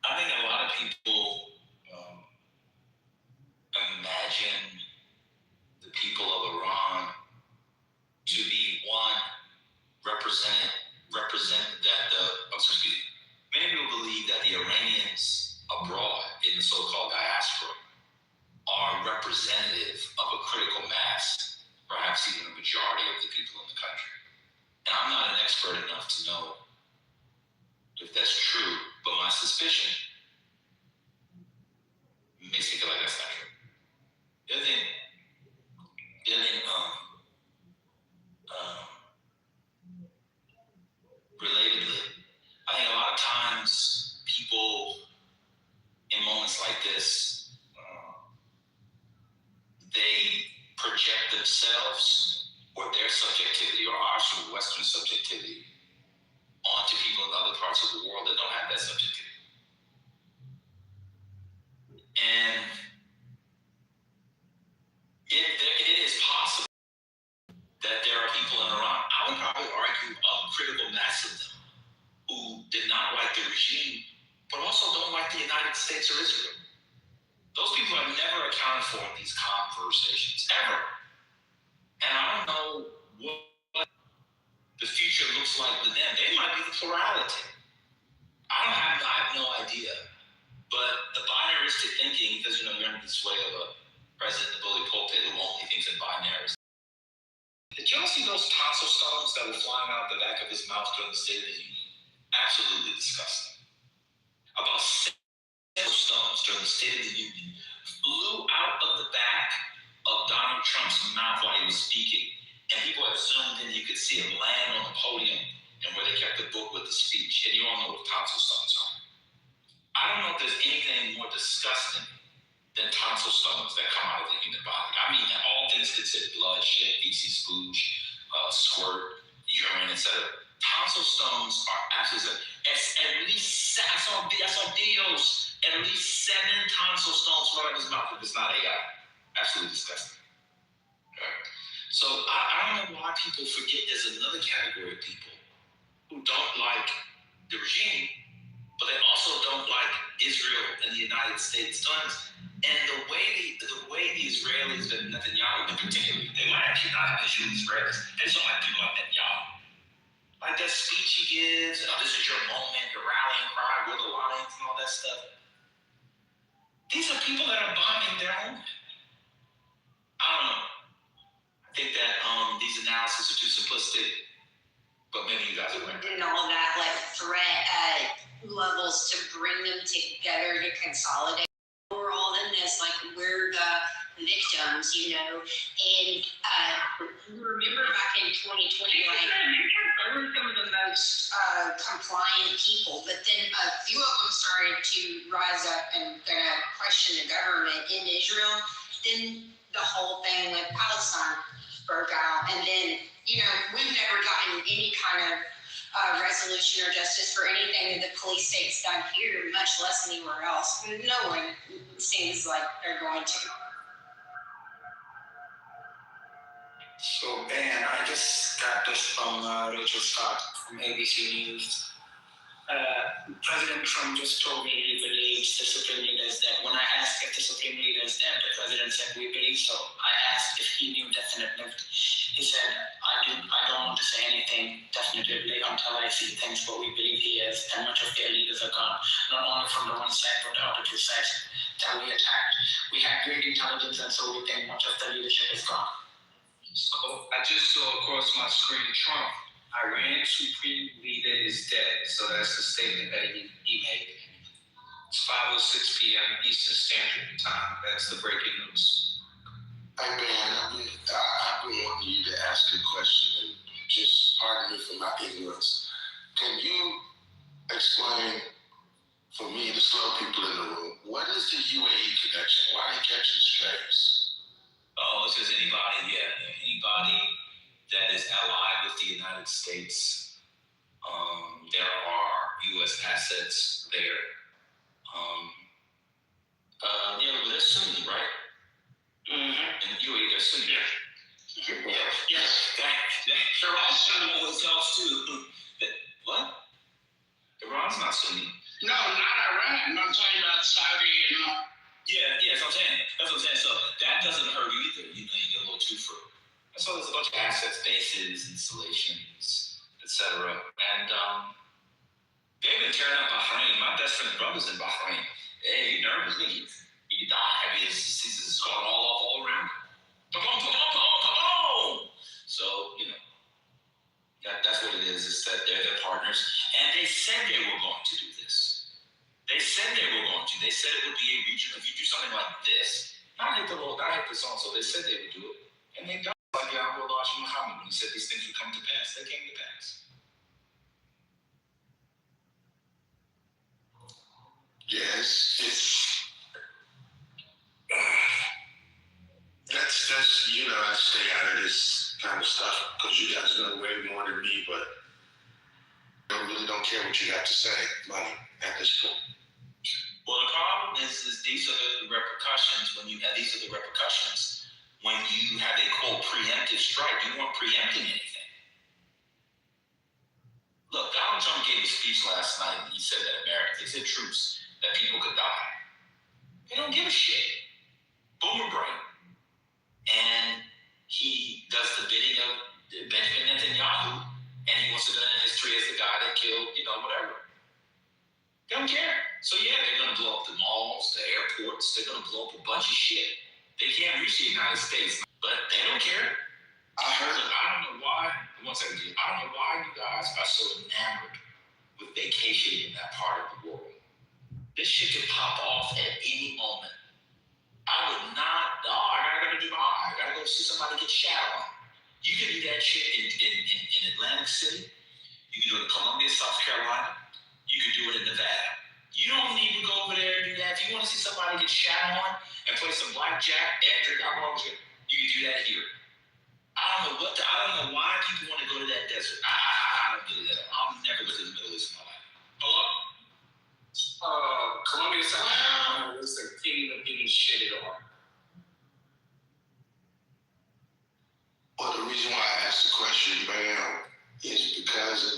I think a lot of people imagine the people of Iran to be one represent that many people believe that the Iranians abroad in the so-called diaspora are representative of a critical mass, perhaps even a majority of the people in the country. And I'm not an expert enough to know if that's true, but my suspicion makes me feel like that's not true. The other thing, relatedly, I think a lot of times people in moments like this, they project themselves or their subjectivity or our sort of Western subjectivity onto people in other parts of the world that don't have that subjectivity. And it is possible that there are people in Iran, I would probably argue a critical mass of them, who did not like the regime, but also don't like the United States or Israel. Those people are never accounted for in these conversations, ever. And I don't know what the future looks like with them. They might be the plurality. I have no idea. But the binaristic thinking, because, you know, you're under the sway of a president, the bully pulpit, who only thinks in binaries. Did y'all see those tonsil stones that were flying out the back of his mouth during the State of the Union? Absolutely disgusting. About 7 stones during the State of the Union flew out of the back of Donald Trump's mouth while he was speaking. And people had zoomed in, you could see him land on the podium and where they kept the book with the speech. And you all know what tonsil stones are. I don't know if there's anything more disgusting than tonsil stones that come out of the human body. I mean, all things considered, blood, shit, feces, spooge, squirt, urine, etc. Tonsil stones are absolutely, at least, I saw videos, at least 7 tonsil stones flew out of his mouth if it's not AI. Absolutely disgusting. Okay. So I don't know why people forget there's another category of people who don't like the regime, but they also don't like Israel and the United States doing this. And the way the Israelis and Netanyahu in particular, they might actually not have issue with Israelis. They just don't like people like Netanyahu. Like that speech he gives, this is your moment, your rallying cry, we're the Lions and all that stuff. These are people that are bombing their home. I don't know. I think that these analyses are too simplistic, but maybe you guys are right. And all that, like, threat levels to bring them together to consolidate over all we're the victims, you know. And remember back in 2020, like, we were some of the most compliant people, but then a few of them started to rise up and kind of question the government in Israel. Then the whole thing with Palestine broke out, and then, you know, we've never gotten any kind of resolution or justice for anything that the police state's done here, much less anywhere else. No one seems like they're going to. So, Ben, I just got this from Rachel Scott from ABC News. President Trump just told me he believes the Supreme Leader is dead. When I asked if the Supreme Leader is dead, the President said, we believe so. I asked if he knew definitely. He said, I don't want to say anything definitively until I see things, but we believe he is, and much of their leaders are gone, not only from the one side, but the other two sides that we attacked. We had great intelligence, and so we think much of the leadership is gone. So I just saw across my screen Trump, Iran Supreme Leader is dead. So that's the statement that he made. It's 5:06 p.m. Eastern Standard Time. That's the breaking news. Hey, Ben, I've been wanting you to ask a question, and just pardon me for my ignorance. Can you explain for me, the slow people in the room, what is the UAE connection? Why they catching strays? Oh, it's just anybody that is allied with the United States. There are U.S. assets there. They're Sunni, right? In the UAE, they're Sunni. Yes. They're all Sunni hotels too. What? Iran's not Sunni. No, not Iran. I'm talking about Saudi and Yeah, that's what I'm saying. So that doesn't hurt either. You know, you get a little too fruit. And so there's a bunch of assets, bases, installations, etc. And they've been tearing up Bahrain. My best friend's brother's in Bahrain. Hey, you nervous? He could die. I mean, this is going all around. Boom. So, you know, that's what it is. It's that they're their partners. And they said they were going to do this. They said they were going to. They said it would be a region. If you do something like this, not hit the song. So they said they would do it. And they done it. Like Yahweh Elijah Muhammad, when he said these things would come to pass, they came to pass. Yes, that's you know, I stay out of this kind of stuff because you guys know way more than me, but I really don't care what you got to say, money, at this point. Well, the problem is these are the repercussions when you have when you have a quote preemptive strike. You weren't preempting anything. Look, Donald Trump gave a speech last night and he said that they said truce, that people could die. They don't give a shit. Boomer brain. And he does the bidding of Benjamin Netanyahu, and he wants to go in history as the guy that killed, whatever. They don't care. So yeah, they're gonna blow up the malls, the airports, they're gonna blow up a bunch of shit. They can't reach the United States, but they don't care. I don't know why you guys are so enamored with vacationing in that part of the world. This shit could pop off at any moment. I would not, I gotta go to Dubai, I gotta go see somebody get shot on. You can do that shit in Atlantic City, you can do it in Columbia, South Carolina, you can do it in Nevada. You don't need to go over there and do that. If you want to see somebody get shot on and play some blackjack and drink alcohol, you can do that here. I don't know why people want to go to that desert. I don't get it at all. I'll never go to the Middle East in my life. Hello? Columbia, South Carolina was the king of getting shitted on. Well, the reason why I asked the question, man, is because,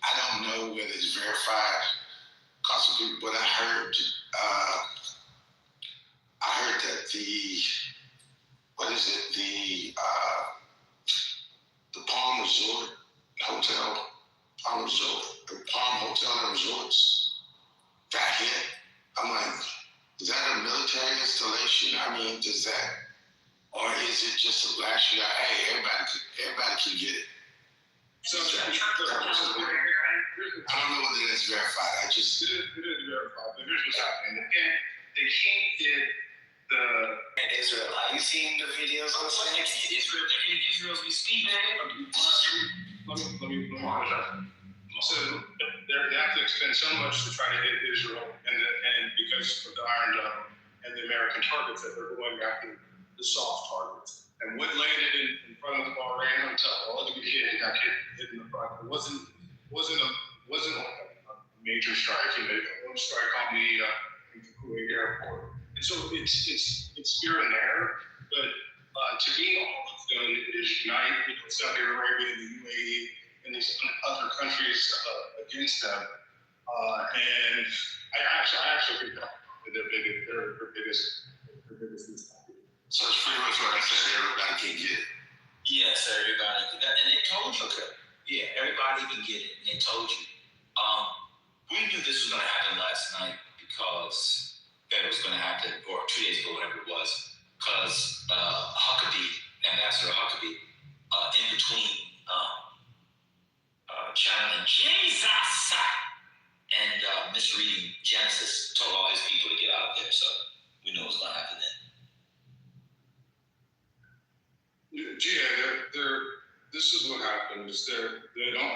I don't know whether it's verified, possibly, but I heard that the Palm Hotel and Resorts got hit. I'm like, is that a military installation? Or is it just a flash? Hey, everybody can get it. So I don't know whether that's verified. It is verified. But here's what's happening. And they can't get the Israel. Are you seeing the videos? What's next to Israel? They're in Israel as we speak. Let me So they have to expend so much to try to hit Israel, and because of the Iron Dome and the American targets that they're going after the soft targets. And what landed in front of the Bahrain hotel, all of the hit got hit in the front. It wasn't like a major strike. It was a strike on the Kuwait airport. And so it's here and there, but to me, all it's done is unite Saudi Arabia and the UAE and these other countries against them. And I actually think that their biggest mistake. So it's pretty much what I said, everybody can get it. Yes, everybody can get it. And they told you. Okay. Yeah, everybody can get it. And they told you. We knew this was going to happen last night because that it was going to happen, or 2 days ago, whatever it was, because Huckabee, Ambassador Huckabee, in between channeling Jesus and misreading Genesis, told all his people to get out of there. So we knew it was going to happen then. Yeah, this is what happens. They don't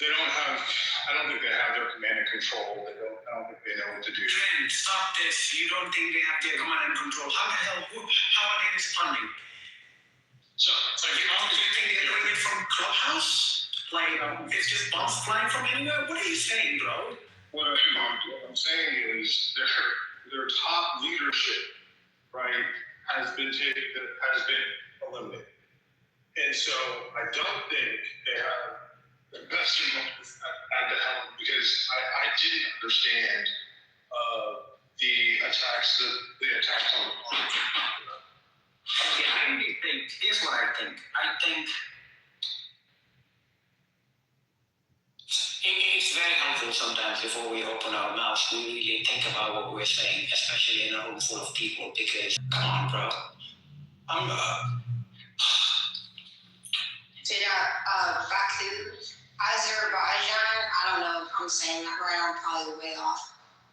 have. I don't think they have their command and control. I don't think they know what to do. Trent, stop this. You don't think they have their command and control? How the hell? How are they responding? So you think they're doing it from Clubhouse? Like it's just bombs flying from anywhere? What are you saying, bro? What I'm saying is their top leadership, right, has been eliminated, and so I don't think they have the best interest at the helm, because I didn't understand the attacks on the farm. Okay, I really think, here's what I think. I think it's very helpful sometimes before we open our mouths, we really think about what we're saying, especially in a room full of people, because, come on, bro. Baku, Azerbaijan, I don't know if I'm saying that right, I'm probably way off.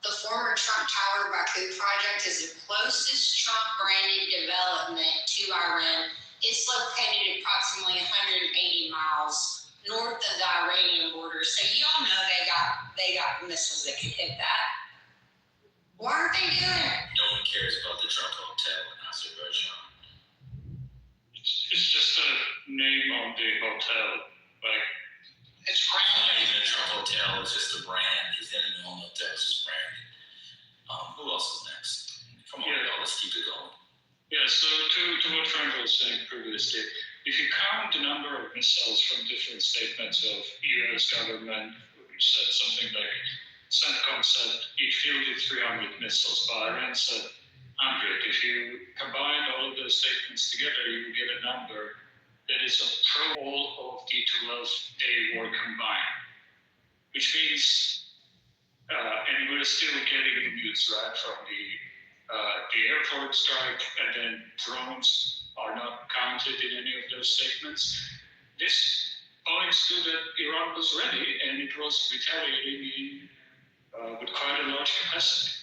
The former Trump Tower Baku project is the closest Trump-branded development to Iran. It's located approximately 180 miles north of the Iranian border. So y'all know they got missiles that can hit that. Why aren't they doing it? No one cares about the Trump Hotel in Azerbaijan. It's just a name on the hotel. Like, it's branded. Even the Trump Hotel is just a brand. It's not even on the hotel, it's just branded. Who else is next? Come on, y'all, let's keep it going. Yeah, so to what Frank was saying previously, if you count the number of missiles from different statements of U.S. government, which said something like, CENTCOM said it fielded 300 missiles, but Iran said 100. If you combine all of those statements together, you will get a number that is all of the 12-day war combined, which means, and we're still getting the news, right, from the airport strike, and then drones are not counted in any of those statements. This points to that Iran was ready, and it was retaliating with quite a large capacity.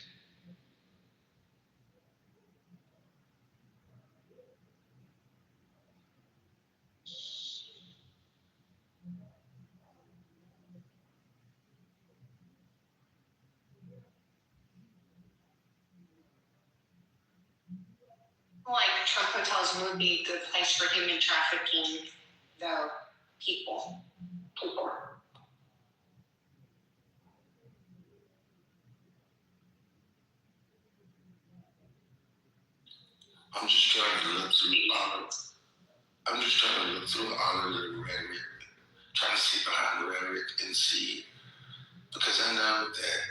Like Trump hotels would be a good place for human trafficking, though, people. I'm just trying to look through all of the rhetoric, trying to see behind the rhetoric and see, because I know that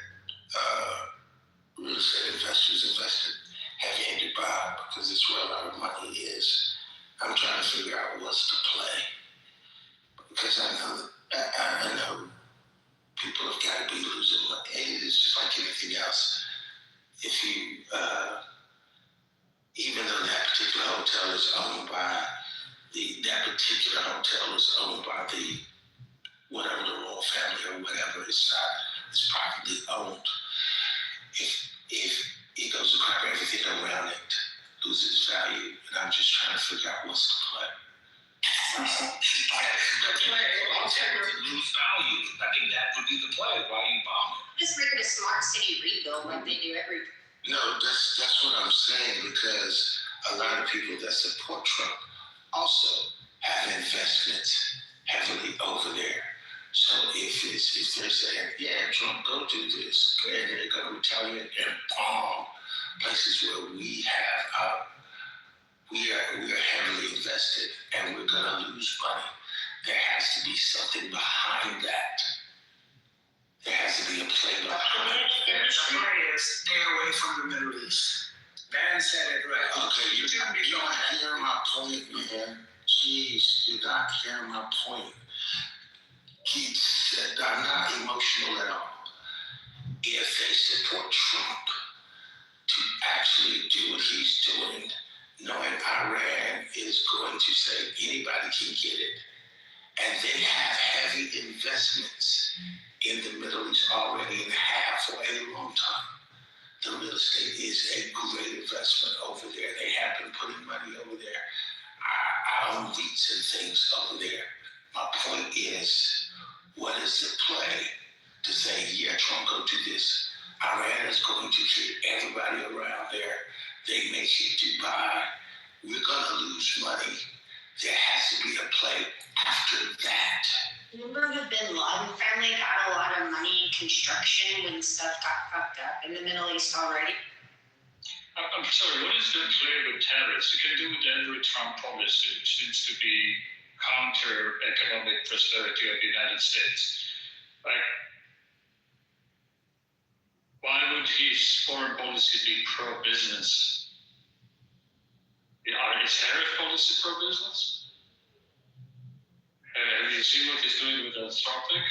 real estate investors invested heavy in Dubai because it's where a lot of money is. I'm trying to figure out what's the play, because I know people have got to be losing money. And it's just like anything else. If you, even though that particular hotel is owned by that particular hotel is owned by the whatever the royal family or whatever, it's privately owned. If it goes to crap everything around it, I'm just trying to figure out what's the play. The play to lose value. I think that would be the play. Why are you bombing? Just make it a smart city rebuild like they do every. No, that's what I'm saying, because a lot of people that support Trump also have investments heavily over there. So if they're saying, yeah, Trump, go do this, and they're going to retaliate and bomb places where we are heavily invested and we're going to lose money, there has to be something behind that. There has to be a play behind it. The play is stay away from the Middle East. Van said it right. Okay, you're not hearing my point, man. Jeez, you're not hearing my point. He said, I'm not emotional at all. If they support Trump to actually do what he's doing, knowing Iran is going to say anybody can get it, and they have heavy investments in the Middle East already and have for a long time. The real estate is a great investment over there. They have been putting money over there. I own REITs and things over there. My point is, what is the play to say, yeah, Trump, go do this? Iran is going to treat everybody around there. They make it Dubai. We're going to lose money. There has to be a play after that. Remember the Bin Laden family got a lot of money in construction when stuff got fucked up in the Middle East already? I'm sorry, what is the play with tariffs? You can do whatever Trump promised, which seems to be counter economic prosperity of the United States. Like, why would his foreign policy be pro-business? Is tariff policy pro-business? Have you seen what he's doing with Anthropic,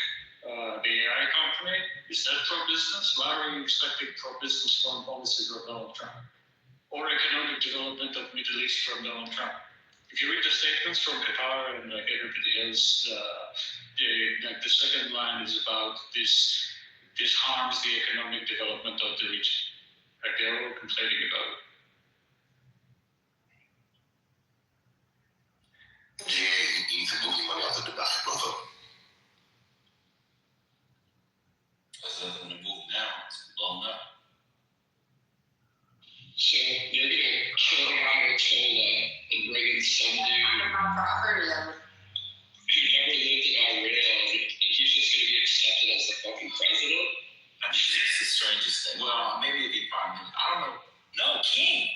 the AI company? Is that pro-business? Why are you expecting pro-business foreign policy from Donald Trump? Or economic development of Middle East from Donald Trump? If you read the statements from Qatar and like everybody else, the second line is about this harms the economic development of the region. Like they're all complaining about it. Yeah, you need to move your money out of Dubai, brother. There's nothing to move now. It's blown up. So they're gonna kill the Ayatollah and bring in some dude Property of who never lived in Iran, and he's just gonna be accepted as the fucking president? I mean, it's the strangest thing. Well, maybe it'd be prime minister. I don't know. No, king.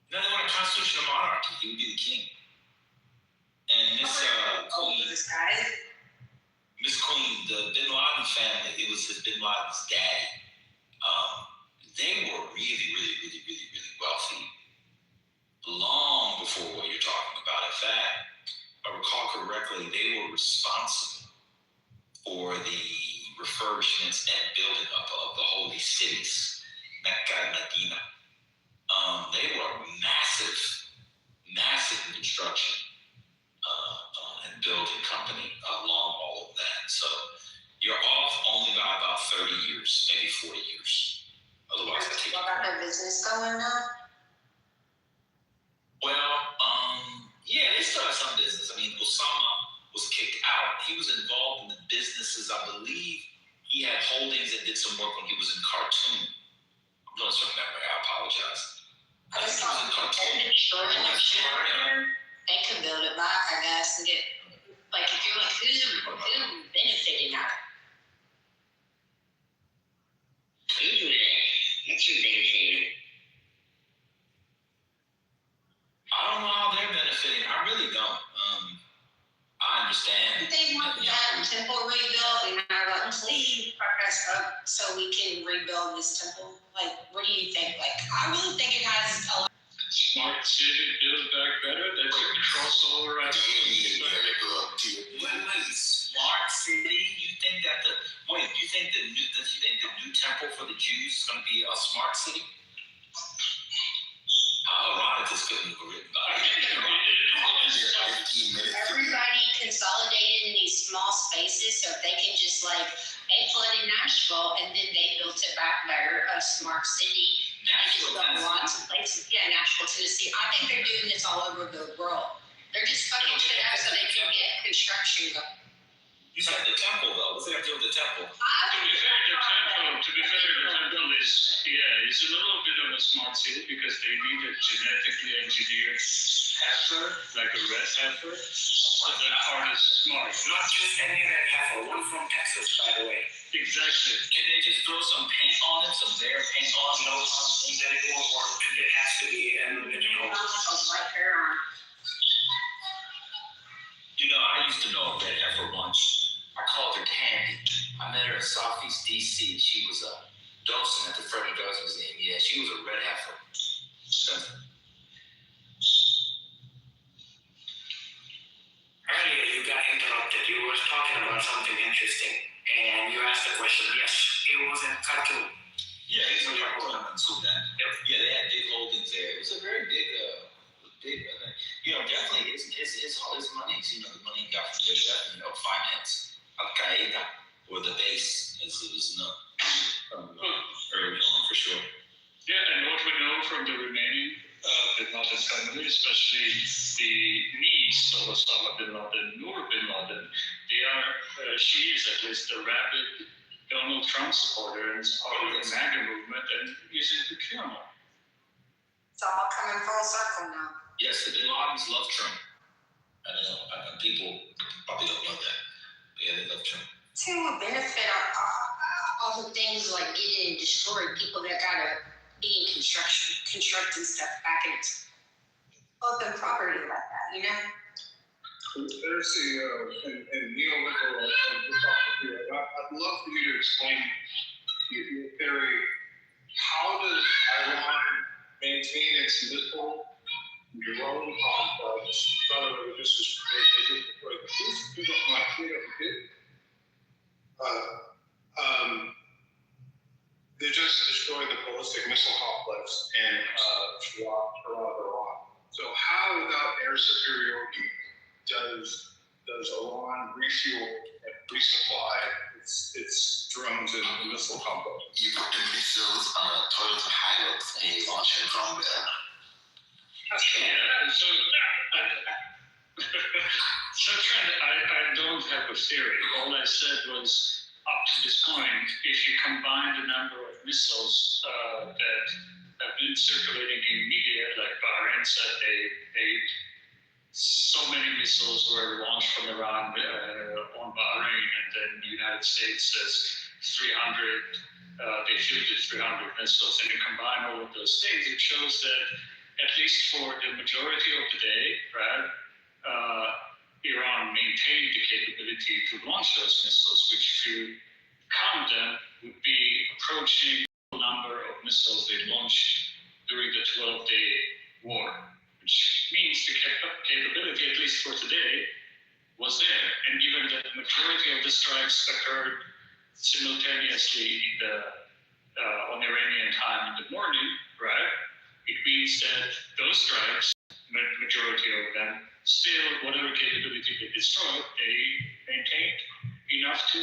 No, they want a constitutional monarchy. He would be the king. And Miss Queen, the Bin Laden family, it was his Bin Laden's daddy. They were really wealthy long before what you're talking about. In fact, if I recall correctly, they were responsible for the refurbishments and building up of the holy cities, Mecca and Medina. They were massive in construction and building company along all of that. So you're off only by about 30 years, maybe 40 years. Otherwise, I take What about their business going now? Well, yeah, they still have some business. I mean, Osama was kicked out. He was involved in the businesses. I believe he had holdings and did some work when he was in Khartoum. I'm doing some memory. I apologize. I just thought they could build it back, I guess, and get, like, if you're like, who's benefiting out of it? Israel. That's your benefiting. I don't know how they're benefiting. I really don't. I understand. They want that temple rebuilt, and they're like, please fuck us up so we can rebuild this temple. Like, what do you think? Like, I really think it has a lot. Smart city build back better. That's a crossover. Wait, smart city? You think that the new temple for the Jews is going to be a smart city? How ironic this couldn't have written about it. Everybody consolidated in these small spaces, so if they can just like, they flooded Nashville and then they built it back better, a smart city. Nashville, lots of places. Yeah, Nashville, Tennessee. I think they're doing this all over the world. They're just fucking shit up so they can get construction going. You said the temple, though. What's it have to do with the temple? To be fair, the temple is, it's a little bit of a smart city because they need a genetically engineered heifer, like a red heifer. So that part is smart. Not just any red heifer, one from Texas, by the way. Exactly. Can they just throw some paint on it, some bear paint on it? No, and then it won't work. It has to be, and you know. Right hair on. You know, I used to know a red heifer once. I called her Candy. I met her in Southeast DC. She was a docent at the Frederick Douglass Museum. Yeah, she was a red heifer. Earlier, you got interrupted. You were talking about something interesting, and you asked the question. Yes, it was in Khartoum. Yeah, it's in Khartoum in Sudan. Yep. Yeah, they had big holdings there. It was a very big, definitely his money. The money he got from there, definitely finance Al-Qaeda or the base, as it was known early on for sure. Yeah, and what we know from the remaining bin Laden family, especially the niece of Osama bin Laden, Noor bin Laden, she is at least a rabid Donald Trump supporter and is part of the MAGA movement and using the QAnon. It's all coming full circle now. Yes, the bin Ladens love Trump. I don't know. People probably don't know that. But yeah, they love Trump. To benefit all the things like getting destroyed, people that gotta be in constructing stuff back in its open property like that, you know? There's and neoliberal, I'd love for you to explain your theory. How does Iran maintain its missile drone complex? By the way, this is they just destroyed the ballistic missile complex in Iran. So how, without air superiority, does Iran refuel and resupply its drones and missile complex? You put the missiles on a Toyota Hilux and you launch it from there. So Trent, I don't have a theory. All I said was, up to this point, if you combine the number of missiles that have been circulating in media, like Bahrain said so many missiles were launched from Iran on Bahrain, and then the United States says 300, they fielded 300 missiles, and you combine all of those things, it shows that at least for the majority of the day, right, Iran maintained the capability to launch those missiles, which if you count them, would be approaching the number of missiles they launched during the 12-day war, which means the capability, at least for today, was there. And given that the majority of the strikes occurred simultaneously on Iranian time in the morning, right, it means that those strikes, majority of them, still, whatever capability they destroyed, they maintained enough to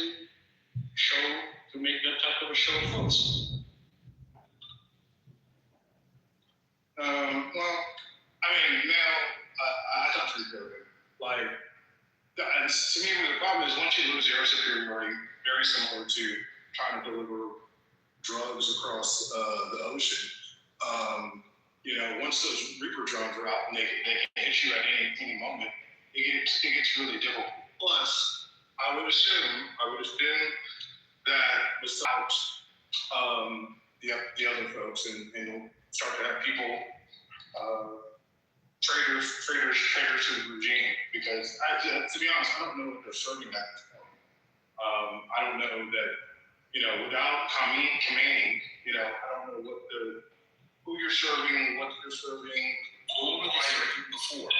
make that type of a show of force. Well, I mean, now, I thought you were good. Like, to me, the problem is once you lose air superiority, very similar to trying to deliver drugs across the ocean, once those Reaper drones are out and they can hit you at any moment, it gets really difficult. Plus, I would assume that without the other folks and you'll start to have people traitors to the regime, because to be honest, I don't know what they're serving at this point. I don't know that, without commanding, I don't know who you're serving, what you're serving. Who were they serving before?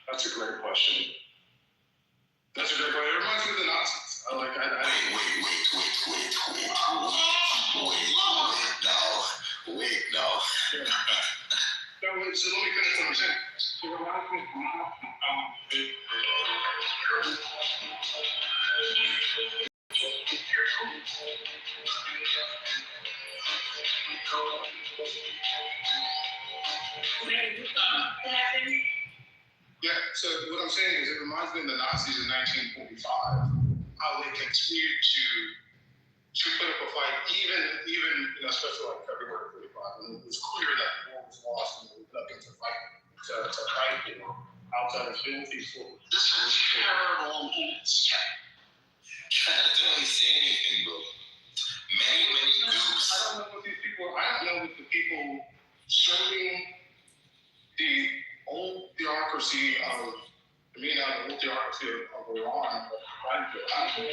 That's a great question. It reminds me of the Nazis. Wait now. So let me finish what I'm saying. It reminds me of Yeah, so what I'm saying is it reminds me of the Nazis in 1945, how they continued to put up a fight, even especially like February 45, when it was clear that the war was lost and there was nothing to fight for outside of filthy fools. This is terrible. China didn't really say anything, bro. Many groups. I don't know what the people serving the old theocracy of Iran are trying to do.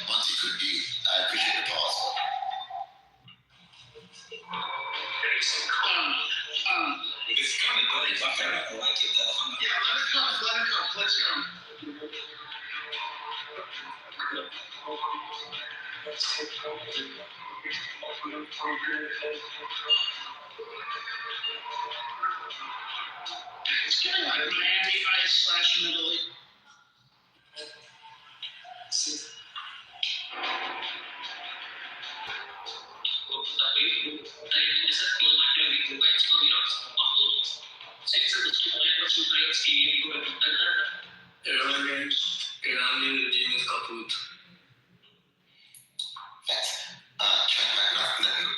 Once it could be, I appreciate the pause. It's kind of good. I kind of like it though. Yeah, let it go. Let's go. It's getting like Miami Vice / Middle East.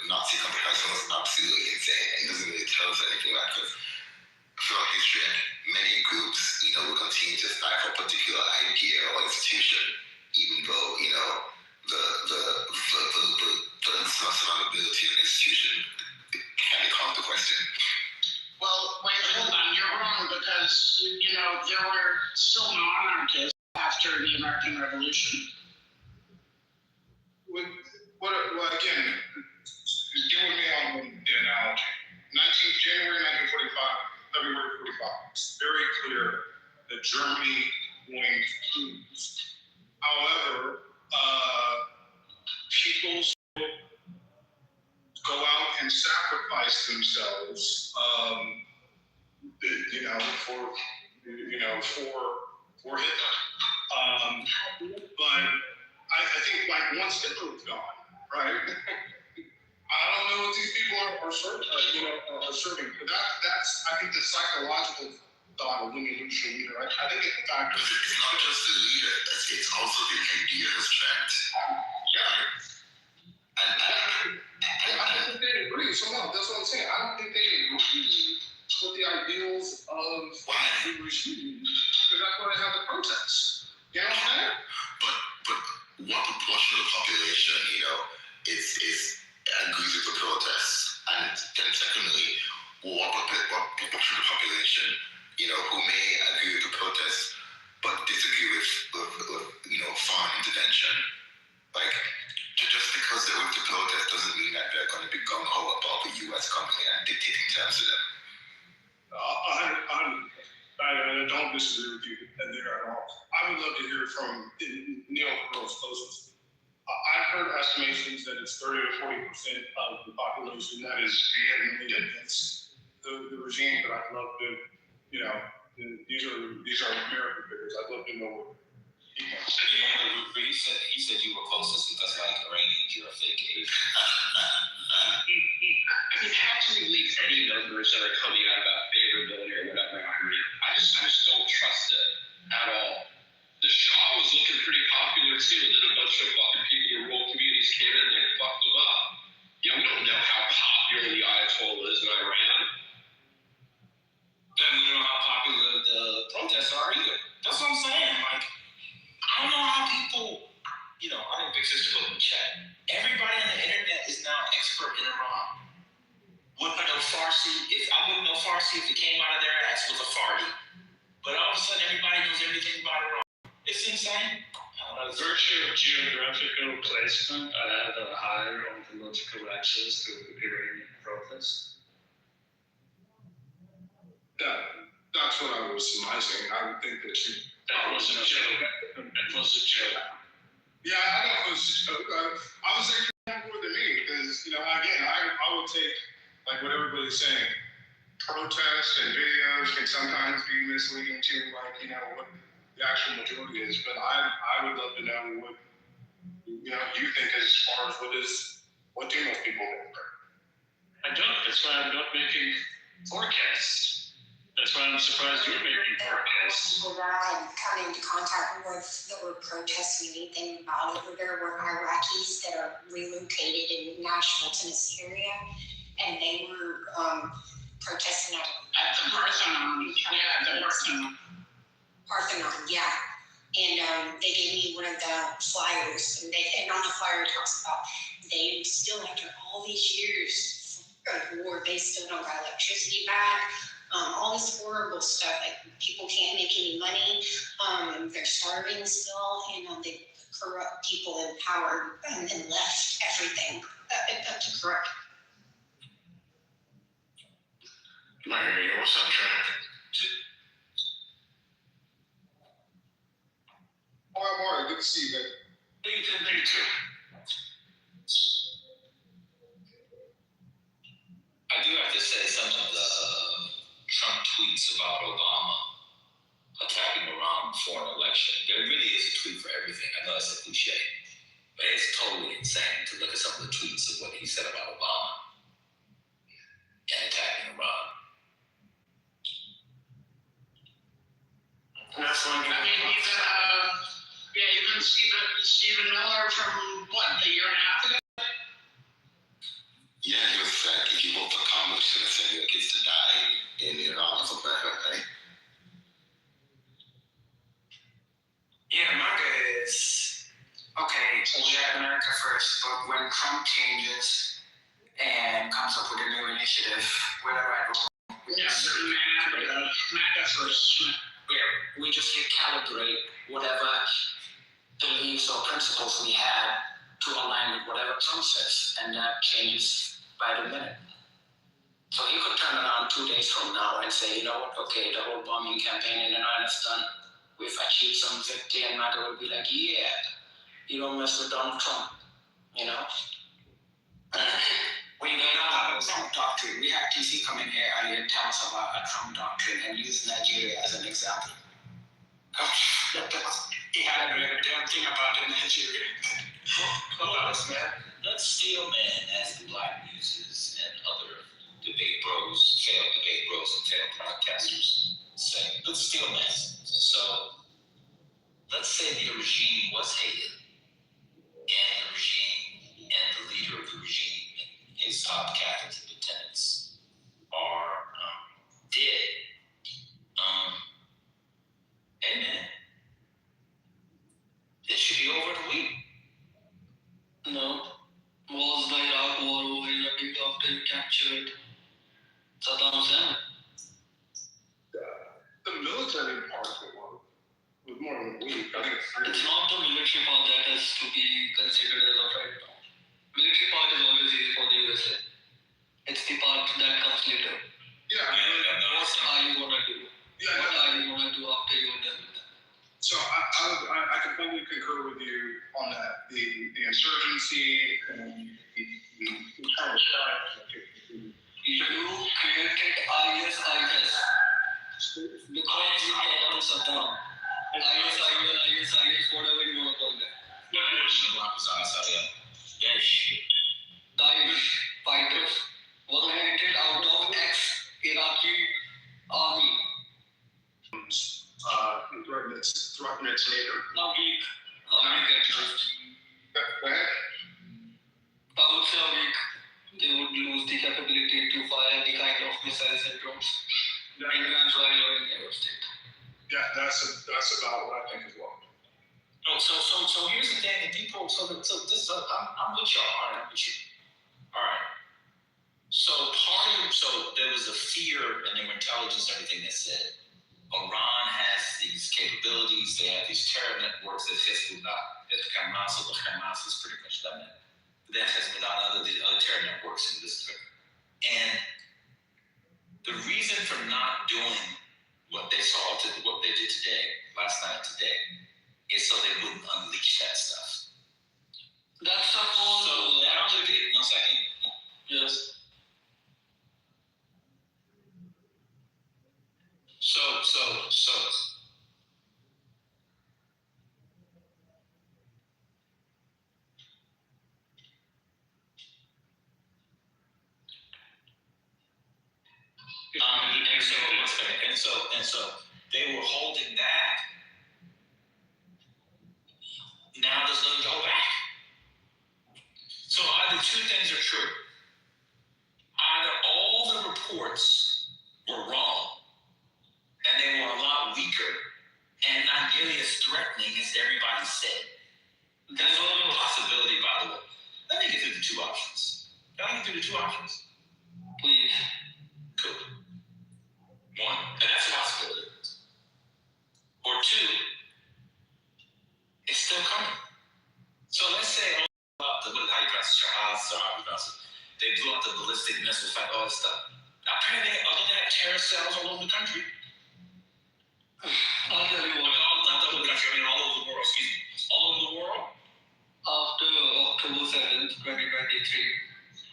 Nazi comparison was absolutely insane and doesn't really tell us anything about it. Throughout history, many groups, will continue to stifle a particular idea or institution, even though, the survivability of an institution can call the question. Well, wait, hold on. You're wrong because, there were still monarchists after the American Revolution. Well, again, get with me on the analogy. January 1945, February 45. It's very clear that Germany going to lose. However, people go out and sacrifice themselves, for Hitler. But I think once Hitler's gone, right? I don't know what these people are serving. But that's I think the psychological thought of when you lose your leader. I think it's the fact that it's not just the leader; it's also the idea of strength. Yeah. I don't think they agree. So no, that's what I'm saying. I don't think they agree with the ideals of the regime because that's why they have the protests. You know what I'm saying? But what proportion of the population, is agrees with the protests, and then secondly, what proportion of the population, who may agree with the protests, but disagree with foreign intervention. Like, just because they're with the protest doesn't mean that they're going to be gung-ho about the U.S. coming in and dictating terms to them. I don't disagree with you there at all. I would love to hear from Neil Gross closest. I've heard estimations that it's 30 to 40% of the population that is vehemently against the regime, but I'd love to, these are American figures. I'd love to know what he wants. He said you were closest because, Iranians, you're a fake Asian. How can we believe any numbers that are coming out about favorability or whatever? I just don't trust it at all. The Shah was looking pretty popular too, and then a bunch of fucking people in rural communities came in and they fucked them up. We don't know how popular the Ayatollah is in Iran. And we don't know how popular the protests are either. That's what I'm saying. I don't know how people, I think Big Sister put in the chat. Everybody on the internet is now an expert in Iran. Wouldn't know Farsi I wouldn't know Farsi if it came out of their ass with a farty. But all of a sudden, everybody knows everything about Iran. It's insane. By virtue of geographical placement, I have a higher ontological access to Iranian protests. That's what I was surmising. I would think that you. That was a joke. It was a joke. Yeah, I know it was a joke. I was thinking more than me because, again, I would take what everybody's saying. Protests and videos can sometimes be misleading to what the actual majority is. But I would love to know what you think as far as what do most people think? I don't. That's why I'm not making forecasts. That's why I'm surprised you're making forecasts. People that I had come into contact with that were protesting anything about it were Iraqis that are relocated in Nashville, Tennessee area, and they were protesting at the Parthenon. Yeah, the Parthenon. Parthenon, yeah. And they gave me one of the flyers, and on the flyer it talks about they still, after all these years of war, they still don't got electricity back. All this horrible stuff, like people can't make any money, they're starving still, and they corrupt people in power and left everything up to corrupt. Larry, what's up, Trent? All right, good to see you, man. You too. I do have to say some of the Trump tweets about Obama attacking Iran before an election. There really is a tweet for everything. I know it's a cliche, but it's totally insane to look at some of the tweets of what he said about Obama and attacking Iran. That's one. I mean, even Stephen Miller from a year and a half ago. Yeah, he was like, if you vote for Kamala, you should have sent your kids to die in Iran for better, right? Yeah, MAGA is, okay, we have America first, but when Trump changes and comes up with a new initiative, whether I go wrong, MAGA first. Yeah, we just recalibrate whatever beliefs or principles we had to align with whatever Trump says, and that changes by the minute. So he could turn around 2 days from now and say, you know what, okay, the whole bombing campaign in Iran is done. We've achieved some victory, and MAGA will be like, yeah, you don't mess with Donald Trump, you know? We may not have a Trump doctrine. We had TC come in here earlier and tell us about a Trump doctrine and use Nigeria as an example. Gosh, he had a damn thing about in Nigeria. Let's steal man, as the Black Muses and other debate bros, failed debate bros and failed podcasters say, let's steal man. So let's say the regime was hated, and the regime and the leader of the regime and his top captains and lieutenants are dead. Hey man, it should be over in a week. No. Was the Iraq war over in a week after you captured Saddam Hussein? The military part of it was more than a week. I think it's not the military part that has to be considered as of right now. Military part is always easy for the USA. It's the part that comes later. Yeah. What are you gonna do? Yeah. What are you gonna do after you're done with that? So I completely concur with you on that. The insurgency and the kind of strike. You created ISIS because you called Saddam. ISIS, whatever you want to call that. Daesh fighters were created out of ex-Iraqi army. Threaten its neighbor. A week at least. Go ahead. I would say a week. They would lose the capability to fire any kind of missiles and drones. In Venezuela or in New York State. Yeah, that's about what I think as well. Oh, so here's the thing, and people. So this is I'm with y'all. All right, I'm with you. All right. So there was the fear and their intelligence, everything that said Iran has these capabilities. They have these terror networks that Hezbollah, that Hamas is pretty much done that. That Hezbollah, the other terror networks in this country. And the reason for not doing what they did today, last night and today, is so they wouldn't unleash that stuff. That's the whole. So, one second. Yes. So they were holding back. Now there's no go back. So either two things are true. Either all the reports were wrong, and they were a lot weaker, and not nearly as threatening as everybody said. There's a little possibility, by the way. Let me get through the two options. Can I get through the two options? Please. Cool. One, and that's a possibility. Or two, it's still coming. So let's say how you pronounce it? They blew out the ballistic missiles, like all this stuff. Apparently, although they have terror cells all over the country. I'll tell you what. Not all over the country, I mean all over the world, excuse me. All over the world? After October 7th, 2023.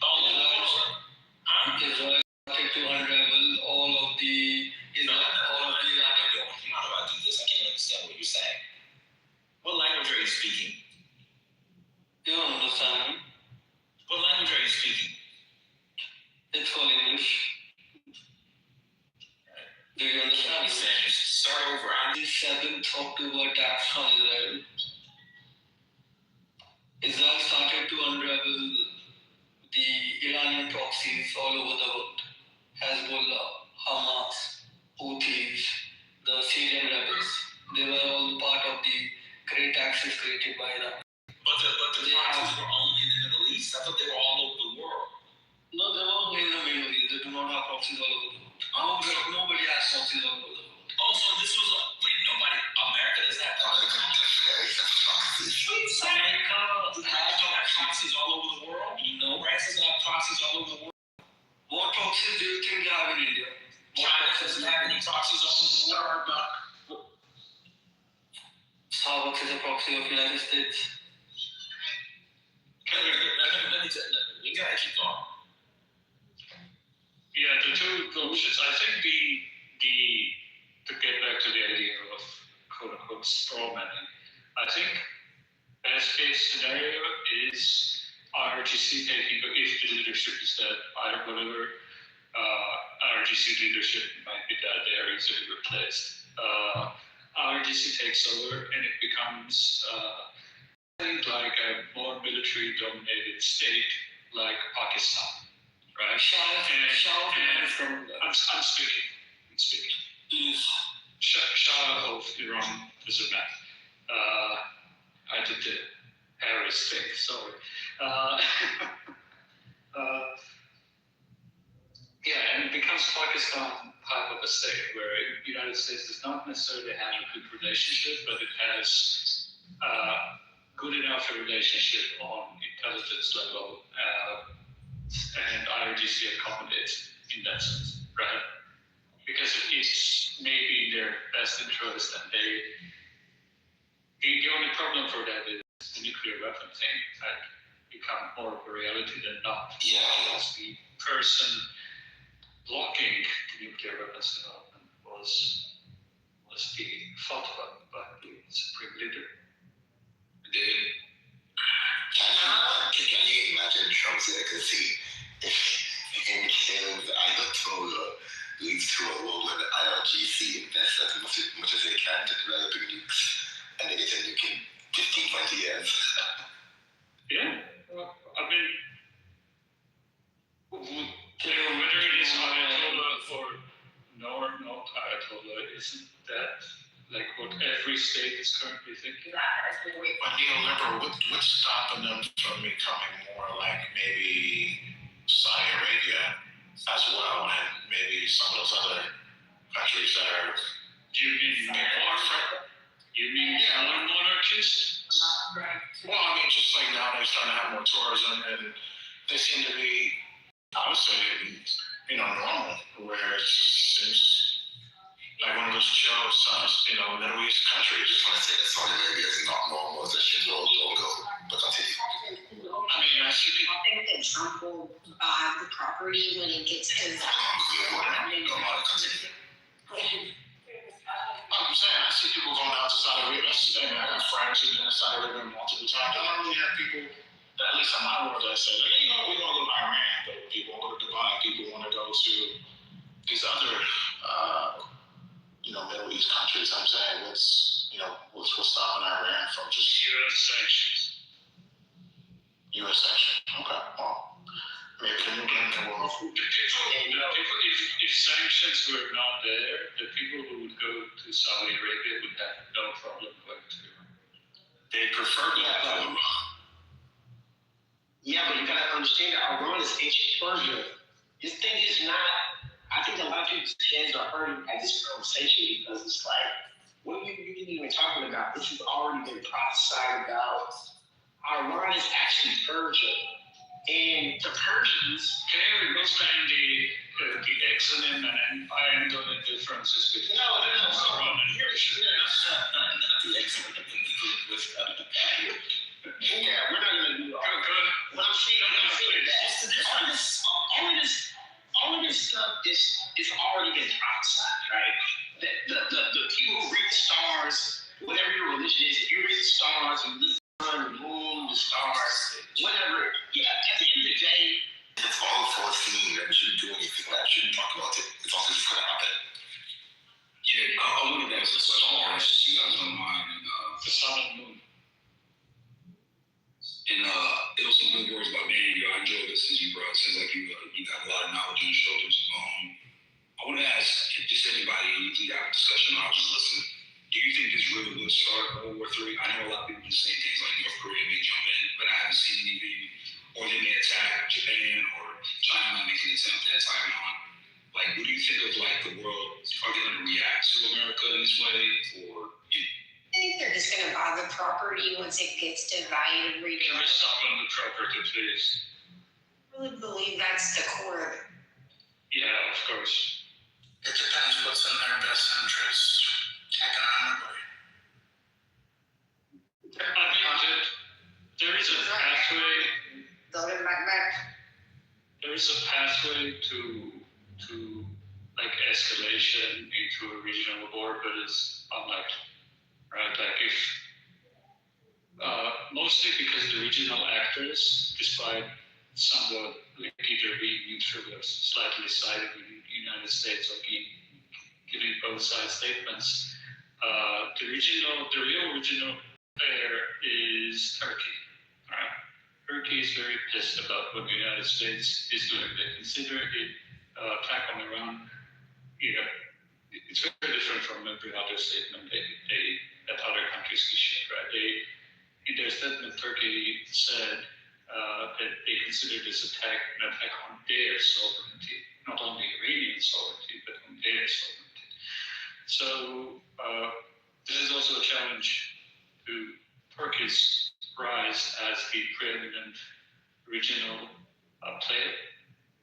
All over the world? Huh? Israel started to unravel all of the... How do I do this? I can't understand what you're saying. What language are you speaking? You don't understand me. What language are you speaking? It's all English. Do you understand? Start over. On the 7th October attacks on Israel. Israel started to unravel the Iranian proxies all over the world. Hezbollah, Hamas, Houthis, the Syrian rebels. They were all part of the great axis created by Iran. But the proxies were only in the Middle East? I thought they were all over the world. No, they were only in the Middle East. They do not have proxies all over the world. Nobody has proxies all over the world. Oh, so this was America doesn't have proxies. America has proxies all over the world? No, France doesn't have proxies all over the world. What proxies do you think they have in India? China doesn't have any proxies all over the world. Starbucks is a proxy of the United States. We gotta keep going. Yeah, the two options. I think to get back to the idea of quote unquote straw manning, I think best case scenario is IRGC taking, if the leadership is that whatever IRGC leadership might be that they are easily replaced. IRGC takes over and it becomes like a more military dominated state like Pakistan. Right? I'm speaking. Shah of Iran is a man. I did the Harris thing, sorry. Yeah, and it becomes Pakistan type of a state where the United States does not necessarily have a good relationship, but it has good enough a relationship on intelligence level, and IRGC accommodates in that sense, right? Because it's maybe in their best interest, and the only problem for that is the nuclear weapon thing had become more of a reality than not. Yeah. Because the person blocking the nuclear weapons development was being fought by the Supreme Leader. Can you imagine Trump's legacy if Ayatollah leads to a world where the IRGC invests as much as they can to developing nukes, and they get a nuke in 15, 20 years? Yeah, well, I mean, whether it is Ayatollah or not Ayatollah, isn't that like what every state is currently thinking? But neoliberal, what's stopping them from becoming more like maybe Saudi Arabia as well, and maybe some of those other countries that are... You mean monarchies? Well, I mean, just like now they're starting to have more tourism, and they seem to be, I would say, normal, where it just seems like one of those chill, Middle East countries. Just want to say that Saudi Arabia is not normal, as a shit don't go, but continue. I mean, I see people... I think that Trump will buy the property when it gets his... I'm saying, I see people going out to Saudi Arabia yesterday, man. I got friends who've been to Saudi Arabia multiple times. I don't really have people, that, at least in my world, that say, like, we want to go to Iran, but people want to go to Dubai, people want to go to these other, Middle East countries. I'm saying what's stopping Iran from just U.S. sanctions. U.S. sanctions. Okay. Well, maybe can you get into what? If sanctions were not there, the people who would go to Saudi Arabia would have no problem going to Iran. They prefer that to Iran. Yeah, but you gotta understand that Iran is ancient Persia. This thing is not. I think a lot of people's heads are hurting at this conversation because it's like, what are you even talking about? This has already been prophesied about. Iran is actually Persia, and the Persians. Can you understand the exonym and empire and the differences between Iran and Persia? Not the exonym with Yeah, we're not gonna do all that. What I'm saying is all of this stuff is already been prophesied, right? The people who read the stars, whatever your religion is, if you read the stars and the sun, the moon, the stars, whatever, yeah, at the end of the day, it's all for a theme that we shouldn't do anything about. Shouldn't talk about it. It's all just gonna happen. Yeah, I wanted to ask a question, guys, if you guys don't mind. The sun and moon. And it was some good words about Daniel. I enjoyed listening to you, bro. It seems like you got a lot of knowledge on your shoulders. I want to ask just anybody, and you can have a discussion, I'll just listen. Do you think this really will start World War III? I know a lot of people do saying things like North Korea may jump in, but I haven't seen anything. Or they may attack Japan, or China might make an attempt at Taiwan. Like, what do you think of, like, the world? Are they going to react to America in this way? Or I think they're just going to buy the property once it gets to value and read. Can we stop on the property, please? I really believe that's the core of it. Yeah, of course. It depends what's in their best interest economically. I think that there is a pathway. There is a pathway to like escalation into a regional war, but it's unlikely, right? Like if mostly because the regional actors, despite somewhat like either being neutral or slightly sided with the United States or giving both sides statements, the real regional player is Turkey. Right? Turkey is very pissed about what the United States is doing. They consider it attack on Iran. It's very different from every other statement that other countries issue. Right? In their statement, Turkey said that they consider this attack an attack on their sovereignty, not only Iranian sovereignty, but on their sovereignty. So this is also a challenge to Turkey's rise as the preeminent regional player,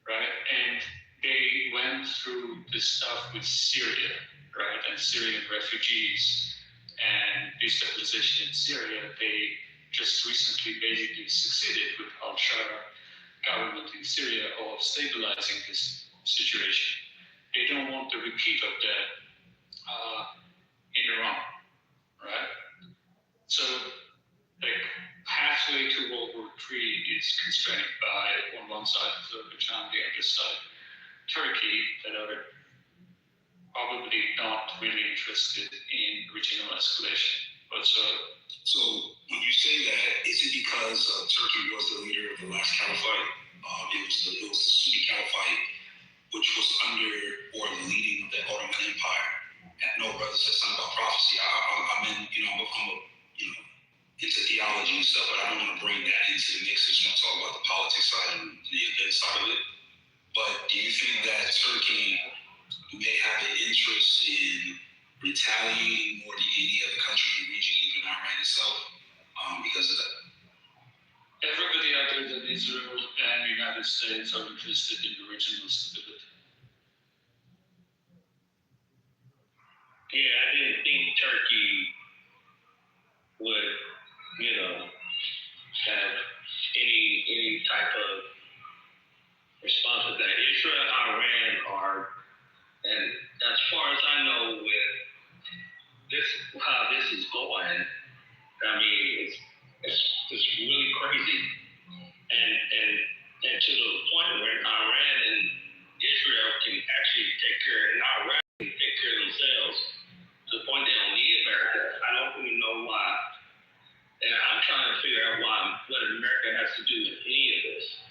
right? And they went through this stuff with Syria, right? And Syrian refugees and destabilization in Syria. They just recently basically succeeded with al-Shara government in Syria of stabilizing this situation. They don't want the repeat of that in Iran, right? So the pathway to World War III is constrained by, on one side, Azerbaijan, the other side, Turkey, that are probably not really interested in regional escalation whatsoever. So when you say that, is it because Turkey was the leader of the last caliphate? It was the Sunni caliphate, which was under or leading the Ottoman Empire. And no brother said something about prophecy. I'm into theology and stuff, but I don't want to bring that into the mix. I just want to talk about the politics side and the event side of it. But do you think that Turkey may have an interest in retaliating more than any other country in the region, even Iran itself, because of that? Everybody other than Israel and the United States are interested in the regional stability. Yeah, I didn't think Turkey would, have any type of response to that. Israel and Iran are, and as far as I know, with this, how this is going, I mean, it's really crazy, and to the point where Iran and Israel can actually take care of themselves. point they don't need America. I don't even know why. And I'm trying to figure out what America has to do with any of this.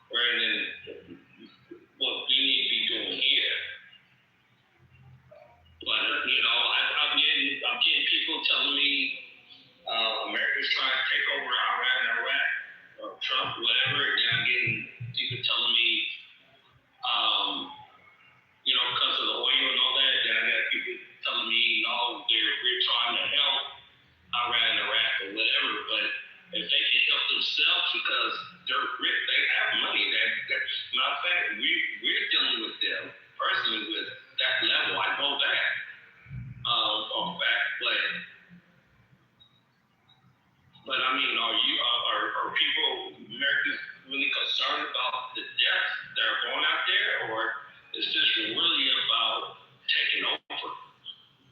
Rather than what we need to be doing here. But I'm getting people telling me America's trying to take over Iraq, or Trump, whatever. And then I'm getting people telling me, because of the oil and all that. Then I got people telling me, no, we're trying to help Iraq or whatever. But if they can help themselves because they're rich, they have money. Matter of fact, we're dealing with them personally with that level. I know that. But I mean, are people, Americans, really concerned about the deaths that are going out there, or is this really about taking over?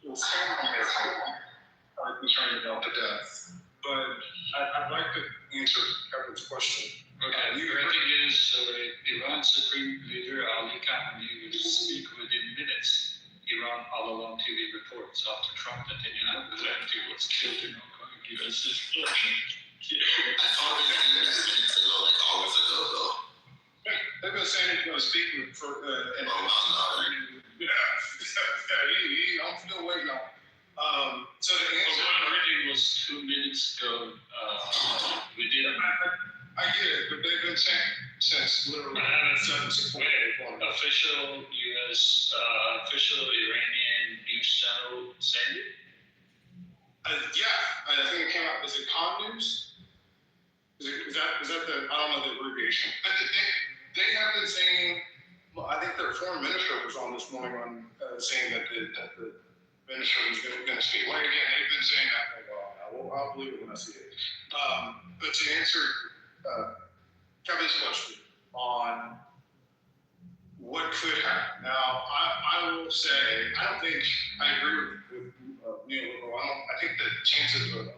Well, some are concerned about the death, but I'd like to answer Kevin's question. Okay, the thing is, Iran's Supreme Leader Ali Khamenei will speak within minutes. Iran all along TV reports after Trump and Netanyahu was killed in Hong Kong. I thought they said this minutes ago, like hours ago, though. They've been saying he's going to speak for. I'm still waiting on. So the answer. One reading was 2 minutes ago. We did. I get it, but they've been saying since literally 7 official U.S. Official Iranian news channel saying it. Yeah, I think it came out. Is it Con News? Is that the? I don't know the abbreviation. But they have been saying. Well, I think their foreign minister was on this morning on saying that the minister was going to speak. Like again, they've been saying that for a while now. I'll believe it when I see it. But to answer Kevin's question on what could happen. Now, I will say I don't think I agree with neoliberal. I think the chances of a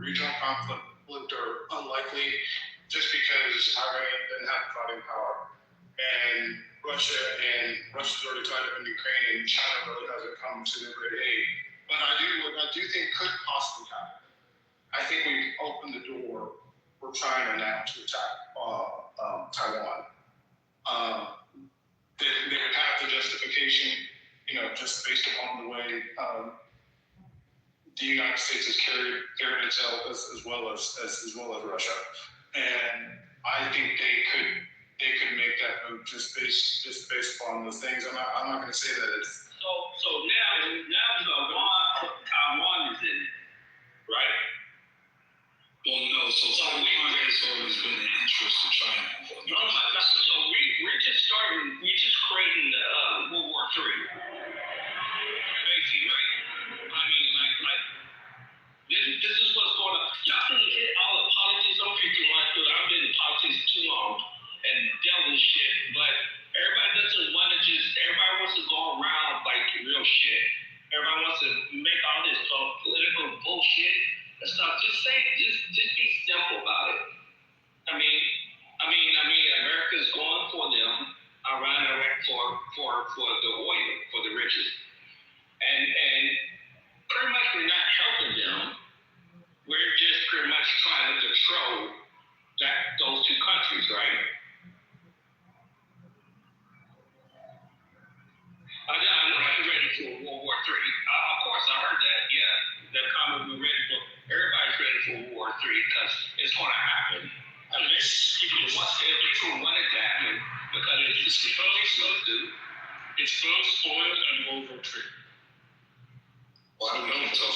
regional conflict are unlikely, just because Iran didn't have fighting power, and Russia's already tied up in Ukraine, and China really hasn't come to their great aid. But what I do think could possibly happen. I think we've opened the door for China now to attack Taiwan. They would have the justification, just based upon the way the United States has carried itself as well as Russia, and I think they could make that move just based upon those things. I'm not going to say that it's. So now Taiwan is in it, right? Well, no. So Taiwan has always been an interest to China. So we're just starting. We're just creating World War III. Basically, right? I mean, like this is what's going on. Y'all can hit all the politics. Don't get too much because I've been in politics too long and dealt with shit. But everybody doesn't want to everybody wants to go around like real shit. Everybody wants to make all this political bullshit and stuff. Just be simple about it. I mean, America's going for them around Iraq for the oil, for the riches. And pretty much we're not helping them. We're just pretty much trying to control those two countries, right? I'm not ready for World War III. Of course, I heard that. Yeah, that comment we're ready for. Everybody's ready for World War III because it's going to happen. If people want it to happen, because it's supposed to. It's both oil and World War III. Well, I don't know. So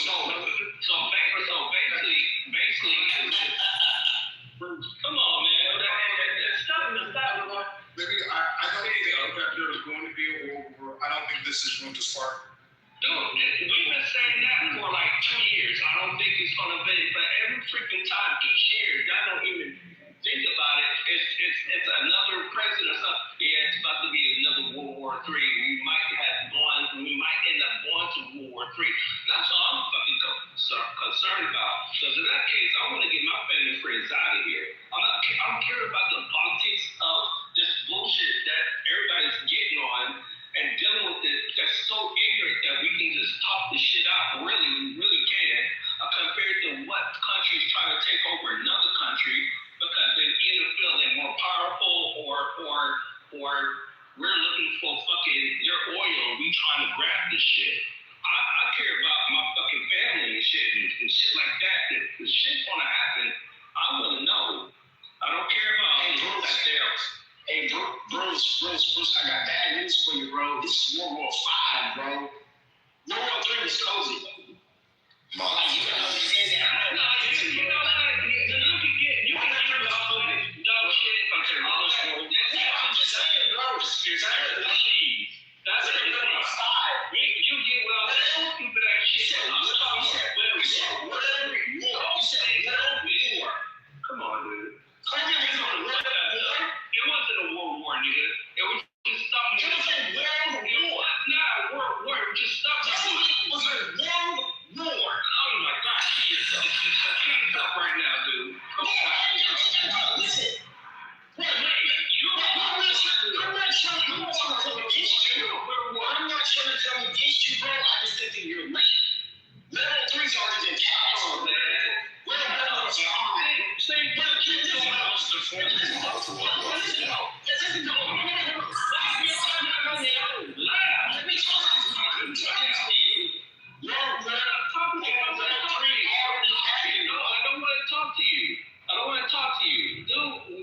basically, come on, man. Stop. Maybe I don't think that there's going to be a world war. I don't think this is going to spark. Dude, we've been saying that for like 2 years. I don't think it's going to be, but every freaking time, each year, y'all don't even think about it. It's another president or something. Yeah, it's about to be another World War III. We might end up going to World War III. That's all I'm fucking concerned about. Because in that case, I want to get my family friends out of here. I don't care about the politics of this bullshit that everybody's getting on and dealing with it that's so ignorant that we can just this shit. I care about my fucking family and shit and shit like that. If the shit gonna happen, I wanna know. I don't care about Bruce, I got bad news for you, bro. This is World War V, bro. World War III was cozy. You can understand that. You can get dog shit. I'm just saying, bro. That's it. You get what I'm saying? Stupid ass shit. You said war. Come on, dude. It wasn't a world war, nigga. It was just something. It was a world war. Not a world war. It was just something. It was a world war. Oh my God, kill yourself. Kill yourself right now, dude. Listen. I'm not trying to come against you, bro. I just think that you're late. Level 3's already been passed. Oh, man.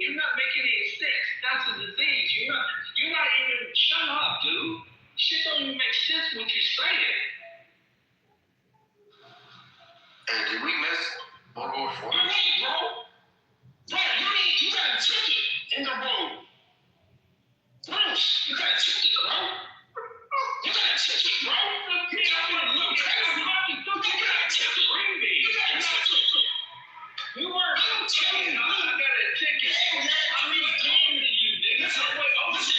You're not making any sense. That's a disease. You're not even. Shut up, dude. Shit don't even make sense what you're saying. Hey, did we miss World War IV? Wait, bro. You got a ticket in the room. Bruce, you got a ticket, bro. You got a ticket, bro. You got a ticket. You weren't. I'm telling you, I got a ticket. I'm even talking to you, nigga. Listen.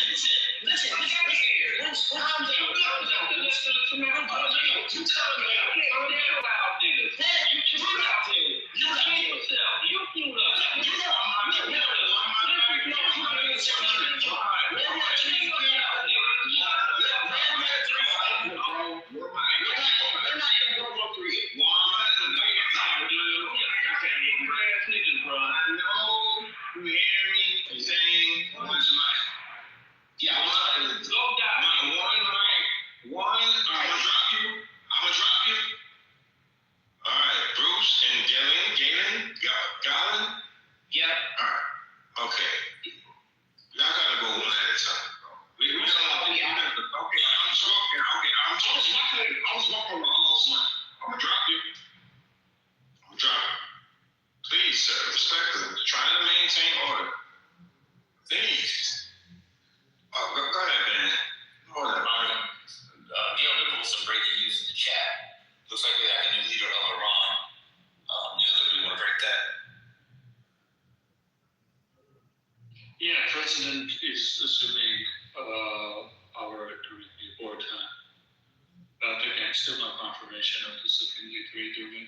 President is assuming power during the wartime. But again, still no confirmation of the Supreme Leader doing.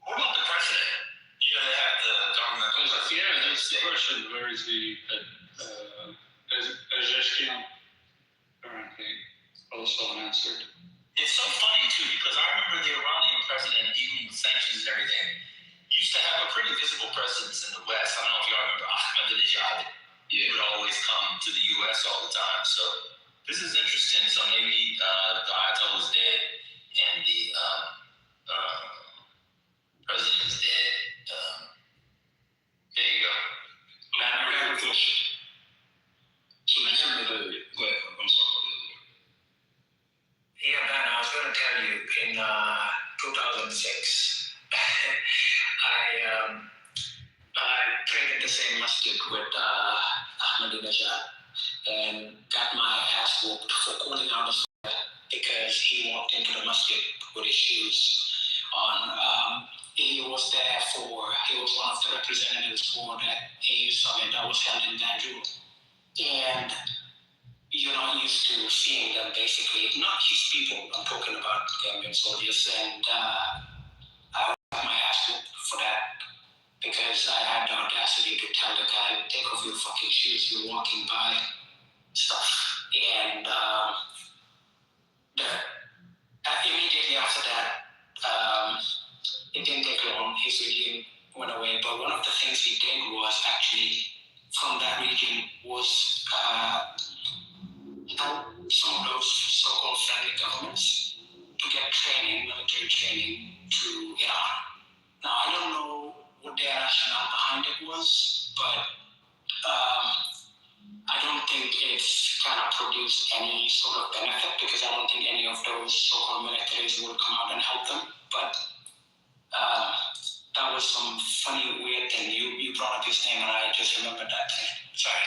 What about the president? You know, they have the government. Yeah, that's the question. Where is the Pezeshkian apparently also unanswered. It's so funny too because I remember the Iranian president, even with sanctions and everything, used to have a pretty visible presence in the West. I don't know if y'all remember Ahmadinejad. He would always come to the U.S. all the time. So this is interesting. So maybe the Ayatollah is dead and the president is dead. There you go. I got a question. So go ahead. I'm sorry. Yeah, man, I was going to tell you, in 2006, I prayed at the same masjid with Ahmadinejad and got my ass whooped for calling out of because he walked into the masjid with his shoes on. He was one of the representatives for that AU summit that was held in Banjul. And you're not used to seeing them basically, not his people, I'm talking about Gambian soldiers, and I got my ass whooped for that because I had the audacity to tell the guy, take off your fucking shoes, you're walking by stuff. And immediately after that, it didn't take long, his regime went away, but one of the things he did was actually, from that region, was some of those so-called friendly governments cannot produce any sort of benefit, because I don't think any of those so-called militaries would come out and help them. But that was some funny, weird thing. You brought up his name and I just remembered that thing. Sorry.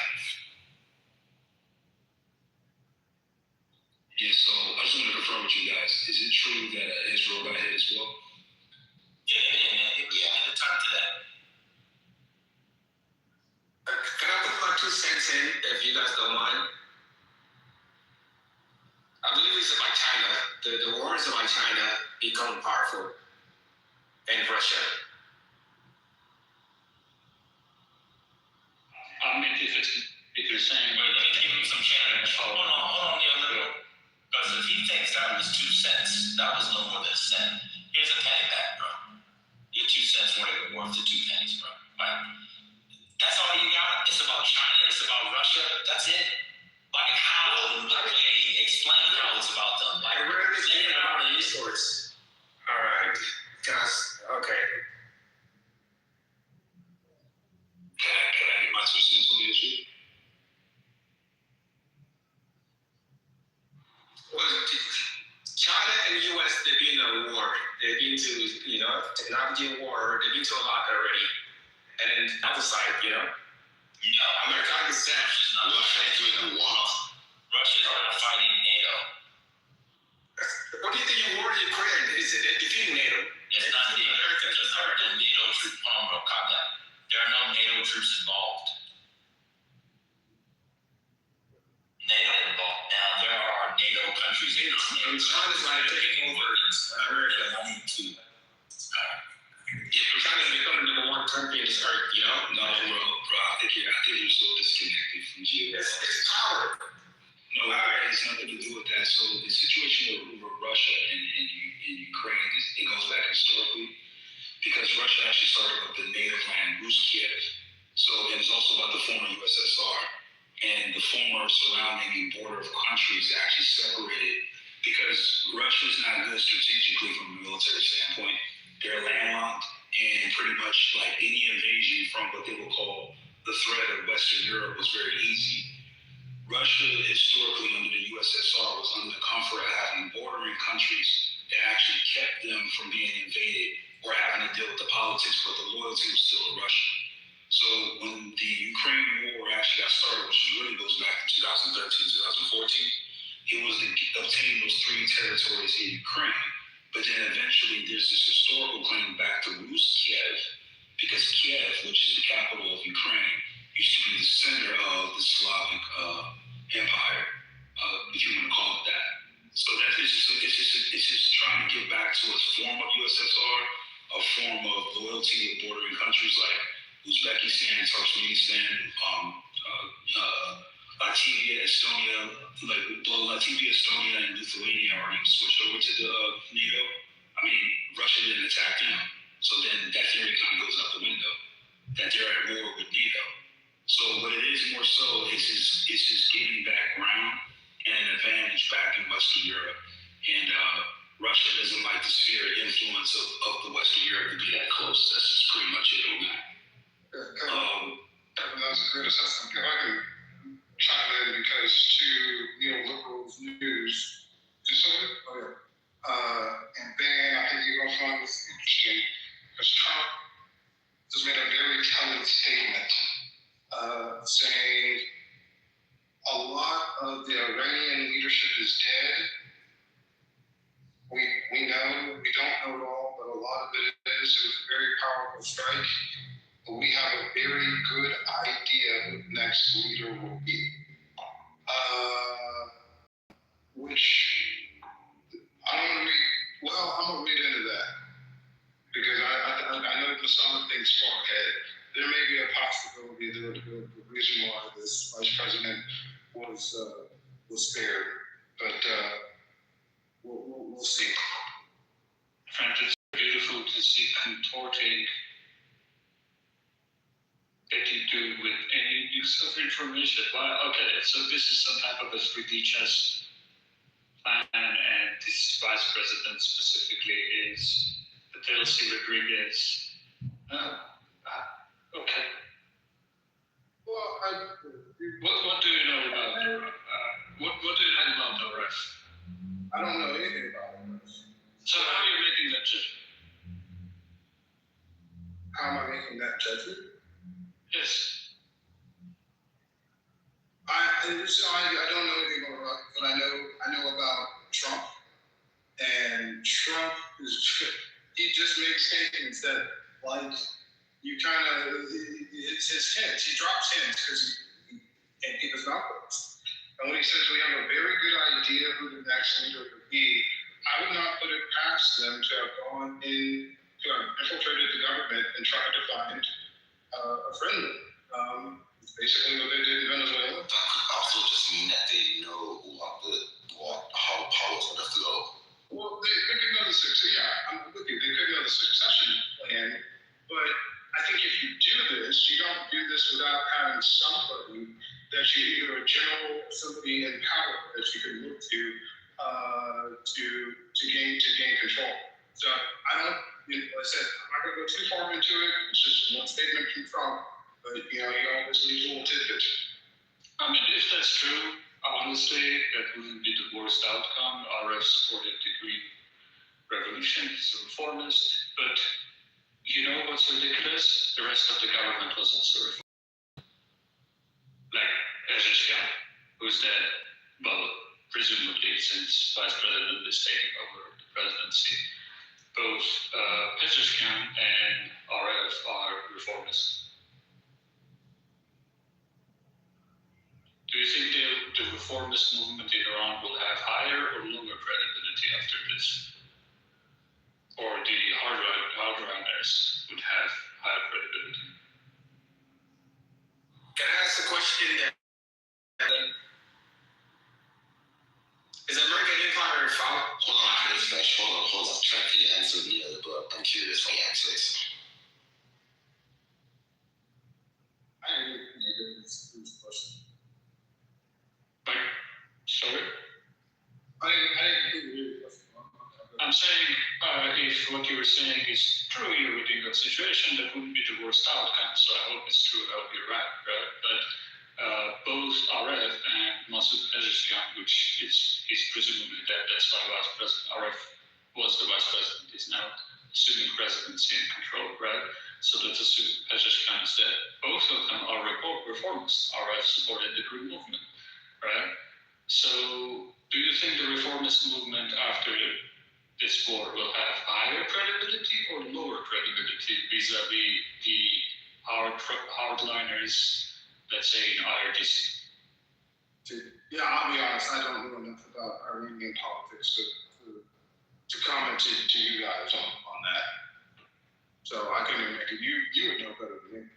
Yeah, so I just want to confirm with you guys. Is it true that Israel got hit as well? Yeah, talk to that. Can I put my 2 cents in, if you guys don't mind? I believe it's about China. The wars about China become powerful and Russia. I mean, if you're saying, but let me give him some credit. Hold on, because if he thinks that was 2 cents, that was no more than a cent. Here's a penny back, bro. Your 2 cents weren't even worth the 2 pennies, bro. Like, that's all you got? It's about China, it's about Russia, that's it? Like, how? Okay, explain how it's about them. Like, we're going to get about the resource. All right, guys, okay. Can I get my 2 cents on the issue? Well, China and the U.S., they've been in a war. They've been to, technology war. They've been to a lot already. And then the other side, America understands. Russia is doing a one-off. Russia's not fighting NATO. What do you think your war in Ukraine is? Defeating NATO? It's not the Americans. There are no NATO troops. Hold on, bro, calm down. There are no NATO troops involved. NATO involved. Now, there are NATO countries in this. And China's like taking over America. China's becoming the #1 country in this earth, No, bro, I think you're so disconnected from geopolitics. It's power. No, it has nothing to do with that. So the situation with Russia and Ukraine, it goes back historically, because Russia actually started with the native land, Kiev. So it is also about the former USSR. And the former surrounding and border of countries actually separated, because Russia is not good strategically from a military standpoint. They're landlocked, and pretty much like any invasion from what they would call the threat of Western Europe was very easy. Russia, historically, under the USSR, was under the comfort of having bordering countries that actually kept them from being invaded or having to deal with the politics, but the loyalty was still to Russia. So when the Ukraine war actually got started, which really goes back to 2013, 2014, it was to obtain those 3 territories in Ukraine. But then eventually there's this historical claim back to Kiev, because Kiev, which is the capital of Ukraine, used to be the center of the Slavic empire, if you want to call it that. So it's just trying to get back to a form of USSR, a form of loyalty of bordering countries like Uzbekistan, Turkmenistan, Latvia, Estonia, and Lithuania already switched over to the NATO. I mean, Russia didn't attack them. So then that theory kind of goes out the window, that they're at war with NATO. So what it is more so is just getting back ground and an advantage back in Western Europe. And Russia doesn't like the sphere of influence of the Western Europe to be that close. That's just pretty much it on that. That's a great assessment. If I can chime in, because to neoliberals news, just so and then I think you're going to find this interesting, because Trump just made a very telling statement saying a lot of the Iranian leadership is dead. We know, we don't know it all, but a lot of it is. It was a very powerful strike. But we have a very good idea who the next leader will be. Which I'm gonna read into that, because I know that some of the things far ahead. There may be a possibility that the reason why this vice president was spared, but we'll see. Frank, it's beautiful to see contorting that you do with any use of information. Well, okay, so this is some type of a 3D chess plan, and this vice president specifically is Delcy Rodriguez. Okay. Well, what do you know about her? What do you know about the ref? I don't know anything about it. So how are you making that judgment? How am I making that judgment? Yes. I don't know anything about Ruff, but I know about Trump. And Trump he just makes statements that, like, you kind of, it's his hints. He drops hints because he can't keep his mouth closed. And when he says we have a very good idea who the next leader would be, I would not put it past them to have gone in, to have infiltrated the government and tried to find a friend. It's basically what they did in Venezuela. That could also just mean that they know how power's going to flow. Well, they could know the succession. Yeah, I'm with you. They could know the succession plan, but I think if you do this, you don't do this without having somebody that you either a general, somebody in power that you can look to gain control. So I don't. Like I said, I'm not going to go too far into it. It's just one statement from Trump, but you always leave little tidbits. I mean, if that's true, honestly, that wouldn't be the worst outcome. RF supported the Green Revolution, he's a reformist, but you know what's ridiculous? The rest of the government was also reformist. Like Pezeshkian, who's dead, well, presumably since Vice President is taking over the presidency. Both Pezeshkian and RF are reformists. Do you think the reformist movement in Iran will have higher or lower credibility after this? Or the hardliners would have higher credibility? Can I ask a question that is American empire a foul? Hold on. Try to answer the other, but I'm curious what the answer is. I didn't hear this question. Sorry? I didn't hear the question. I'm saying if what you were saying is true, you're within that situation, that wouldn't be the worst outcome. So I hope it's true. I hope you're right? But both RF and Masoud Pezeshkian, which is presumably dead, that's why Vice President RF was the Vice President, is now assuming presidency and control, right? So let's assume Pezeshkian is dead. Both of them are reformists. RF supported the Green movement, right? So do you think the reformist movement after this war will have higher credibility or lower credibility vis-a-vis the hardliners, let's say, in IRGC? Yeah, I'll be honest, I don't know enough about Iranian politics to comment to you guys on that. So I couldn't even make it. You would know better than me.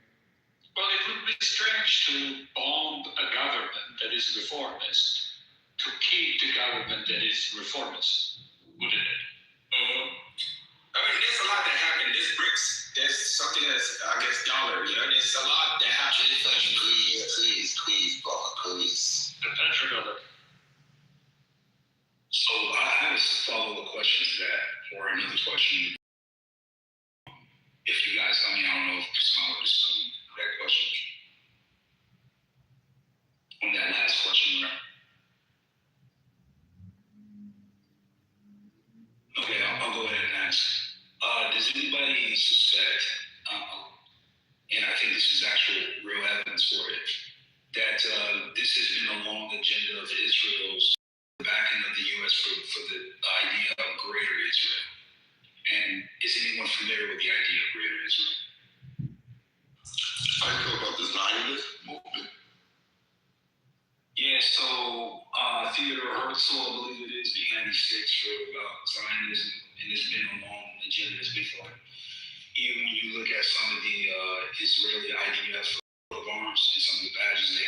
Well, it would be strange to bomb a government that is reformist to keep the government that is reformist, wouldn't it? I mean, there's a lot that happened. There's BRICS. There's something that's, I guess, dollar. There's a lot that happened. Please, brother, please. The petrodollar. So I have a follow-up question to that, or another question. If you guys, I don't know if someone would assume that question. On that last question, right? Okay, I'll go ahead and ask. Does anybody suspect, and I think this is actual real evidence for it, that this has been a long agenda of Israel's backing of the U.S. for the idea of greater Israel? And is anyone familiar with the idea of greater Israel? I know about the Zionist movement. Yeah, so Theodore Herzl, I believe it is, began these six for about Zionism, and it's been a long agenda that's been fought. Even when you look at some of the Israeli IDF of arms and some of the badges they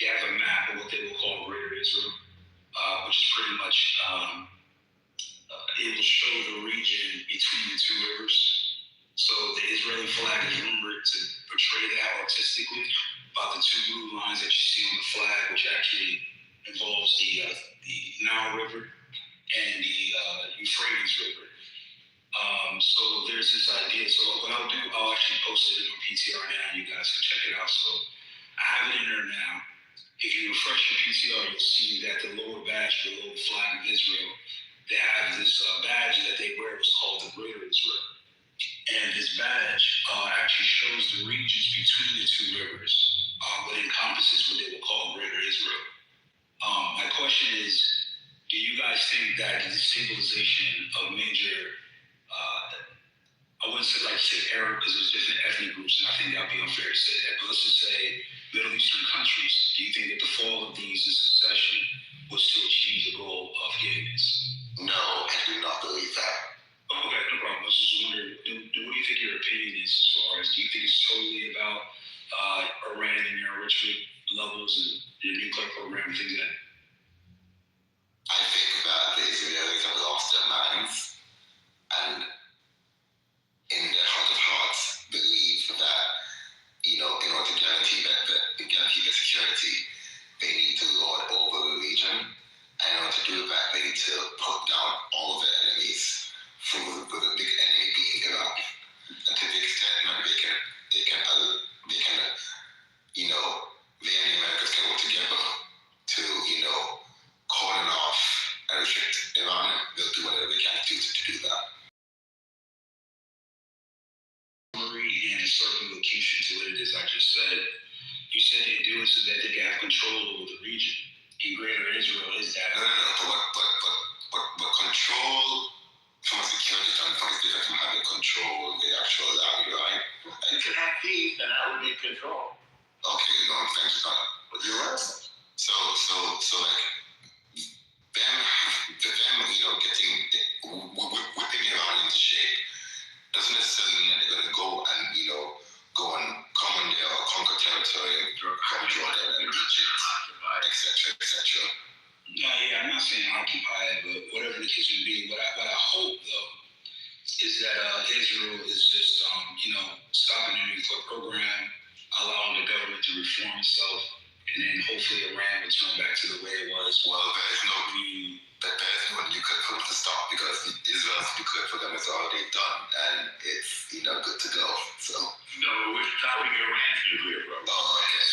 have a map of what they will call greater Israel, which is pretty much, it will show the region between the two rivers. So the Israeli flag is rumored to portray that artistically, about the two blue lines that you see on the flag, which actually involves the Nile River and the Euphrates River. So there's this idea. So what I'll do, I'll actually post it in my PTR now. You guys can check it out. So I have it in there now. If you refresh your PTR, you'll see that the lower badge below the flag of Israel, they have this badge that they wear. It's called the Greater Israel. And this badge actually shows the regions between the two rivers, what encompasses what they will call Greater Israel. My question is, do you guys think that the destabilization of major, I wouldn't say Arab, because there's different ethnic groups, and I think that would be unfair to say that, but let's just say Middle Eastern countries, do you think that the fall of these in succession was to achieve the goal of getting this? No, I do not believe that. Okay, no problem. I was just wondering, what do you think your opinion is as far as, do you think it's totally about Iran and your enrichment levels and your nuclear program and things like that? I think that the Israelis have lost their minds and in their heart of hearts believe that, in order to guarantee their security, they need to lord over the region. And in order to do that, they need to put down all of their enemies, with a big enemy being Iraq. And to the extent that they can, they and the Americans can work together to, cordon off and restrict Iran, they'll do whatever they can to do that. And a circumlocution to what it is I just said. You said they do it so that they can have control over the region. And Greater Israel is that. No. But control from a security standpoint is different from having control of the actual land, right? You can have peace, and that would be control. Okay, no, thanks, God. But you're right. So like them, getting whipping Iran into shape doesn't necessarily mean that they're going to go and commandeer or conquer territory from Jordan and Egypt, etc. Yeah, I'm not saying occupy it, but whatever the case may be. What I hope though is that Israel is just stopping the nuclear program, allowing the government to reform itself, and then hopefully Iran will turn back to the way it was. Well, there is no nuclear program to stop because Israel's nuclear program is already done and it's good to go. So no, we're stopping Iran's nuclear program. Oh, okay.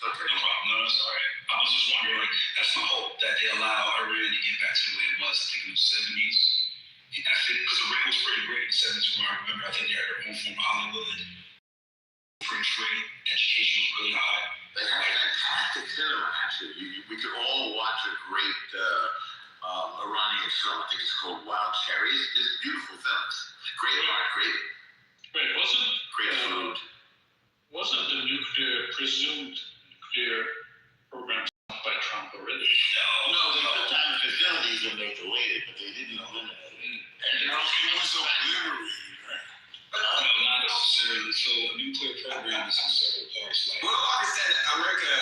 Okay, no problem. No, that's all right. I was just wondering, that's my hope, that they allow Iran to get back to the way it was, I think in the 70s. And I think, because Iran was pretty great in the 70s from what I remember. I think they had their own form of Hollywood. Free, education was really high. They had a fantastic cinema, actually. We could all watch a great Iranian film. I think it's called Wild Cherries. It's beautiful films. Great art, great. Wait, great food. Wasn't the presumed nuclear program stopped by Trump already? No, they took down the facilities and they delayed it, but they didn't eliminate it. And it was obliterated, right? No, not necessarily. So a nuclear program is in several parts. Well, I understand that America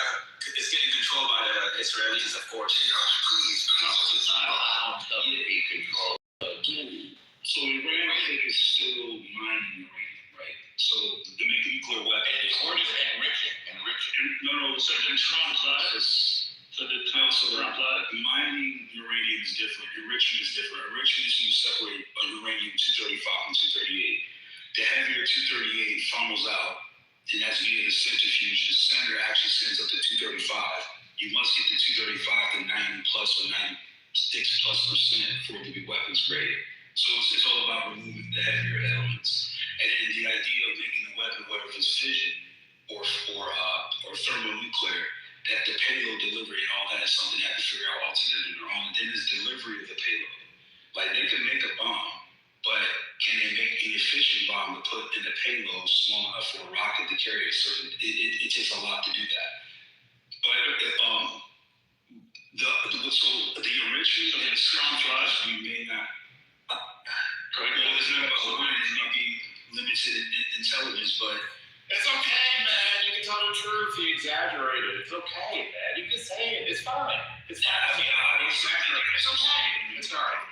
is getting controlled by the Israelis, of course. Please. It's not allowed to be controlled. So Iran, I think, is still mining uranium, right? So to make a nuclear weapon, Or just enriching. No. So the Trump mining uranium is different. Enrichment is different. Enrichment is when you separate uranium 235 from 238. The heavier 238 funnels out, and that's via the centrifuge. The center actually sends up to 235. You must get the 235 to 90 plus or 96+% for it to be weapons grade. So it's all about removing the heavier elements. And then the idea of making the weapon, whether it's fission or thermonuclear, that the payload delivery and all that is something they have to figure out altogether on their own. And then there's delivery of the payload. Like they can make a bomb, but can they make an efficient bomb to put in the payload small enough for a rocket to carry a certain? It takes a lot to do that. But the enrichment of the strong drives we may not. Well, it's not about learning. It may be limited intelligence, but it's okay, man. You can tell the truth. You exaggerate it. It's okay, man. You can say it. It's fine. It's fine. I exaggerate. It's okay. It's all right.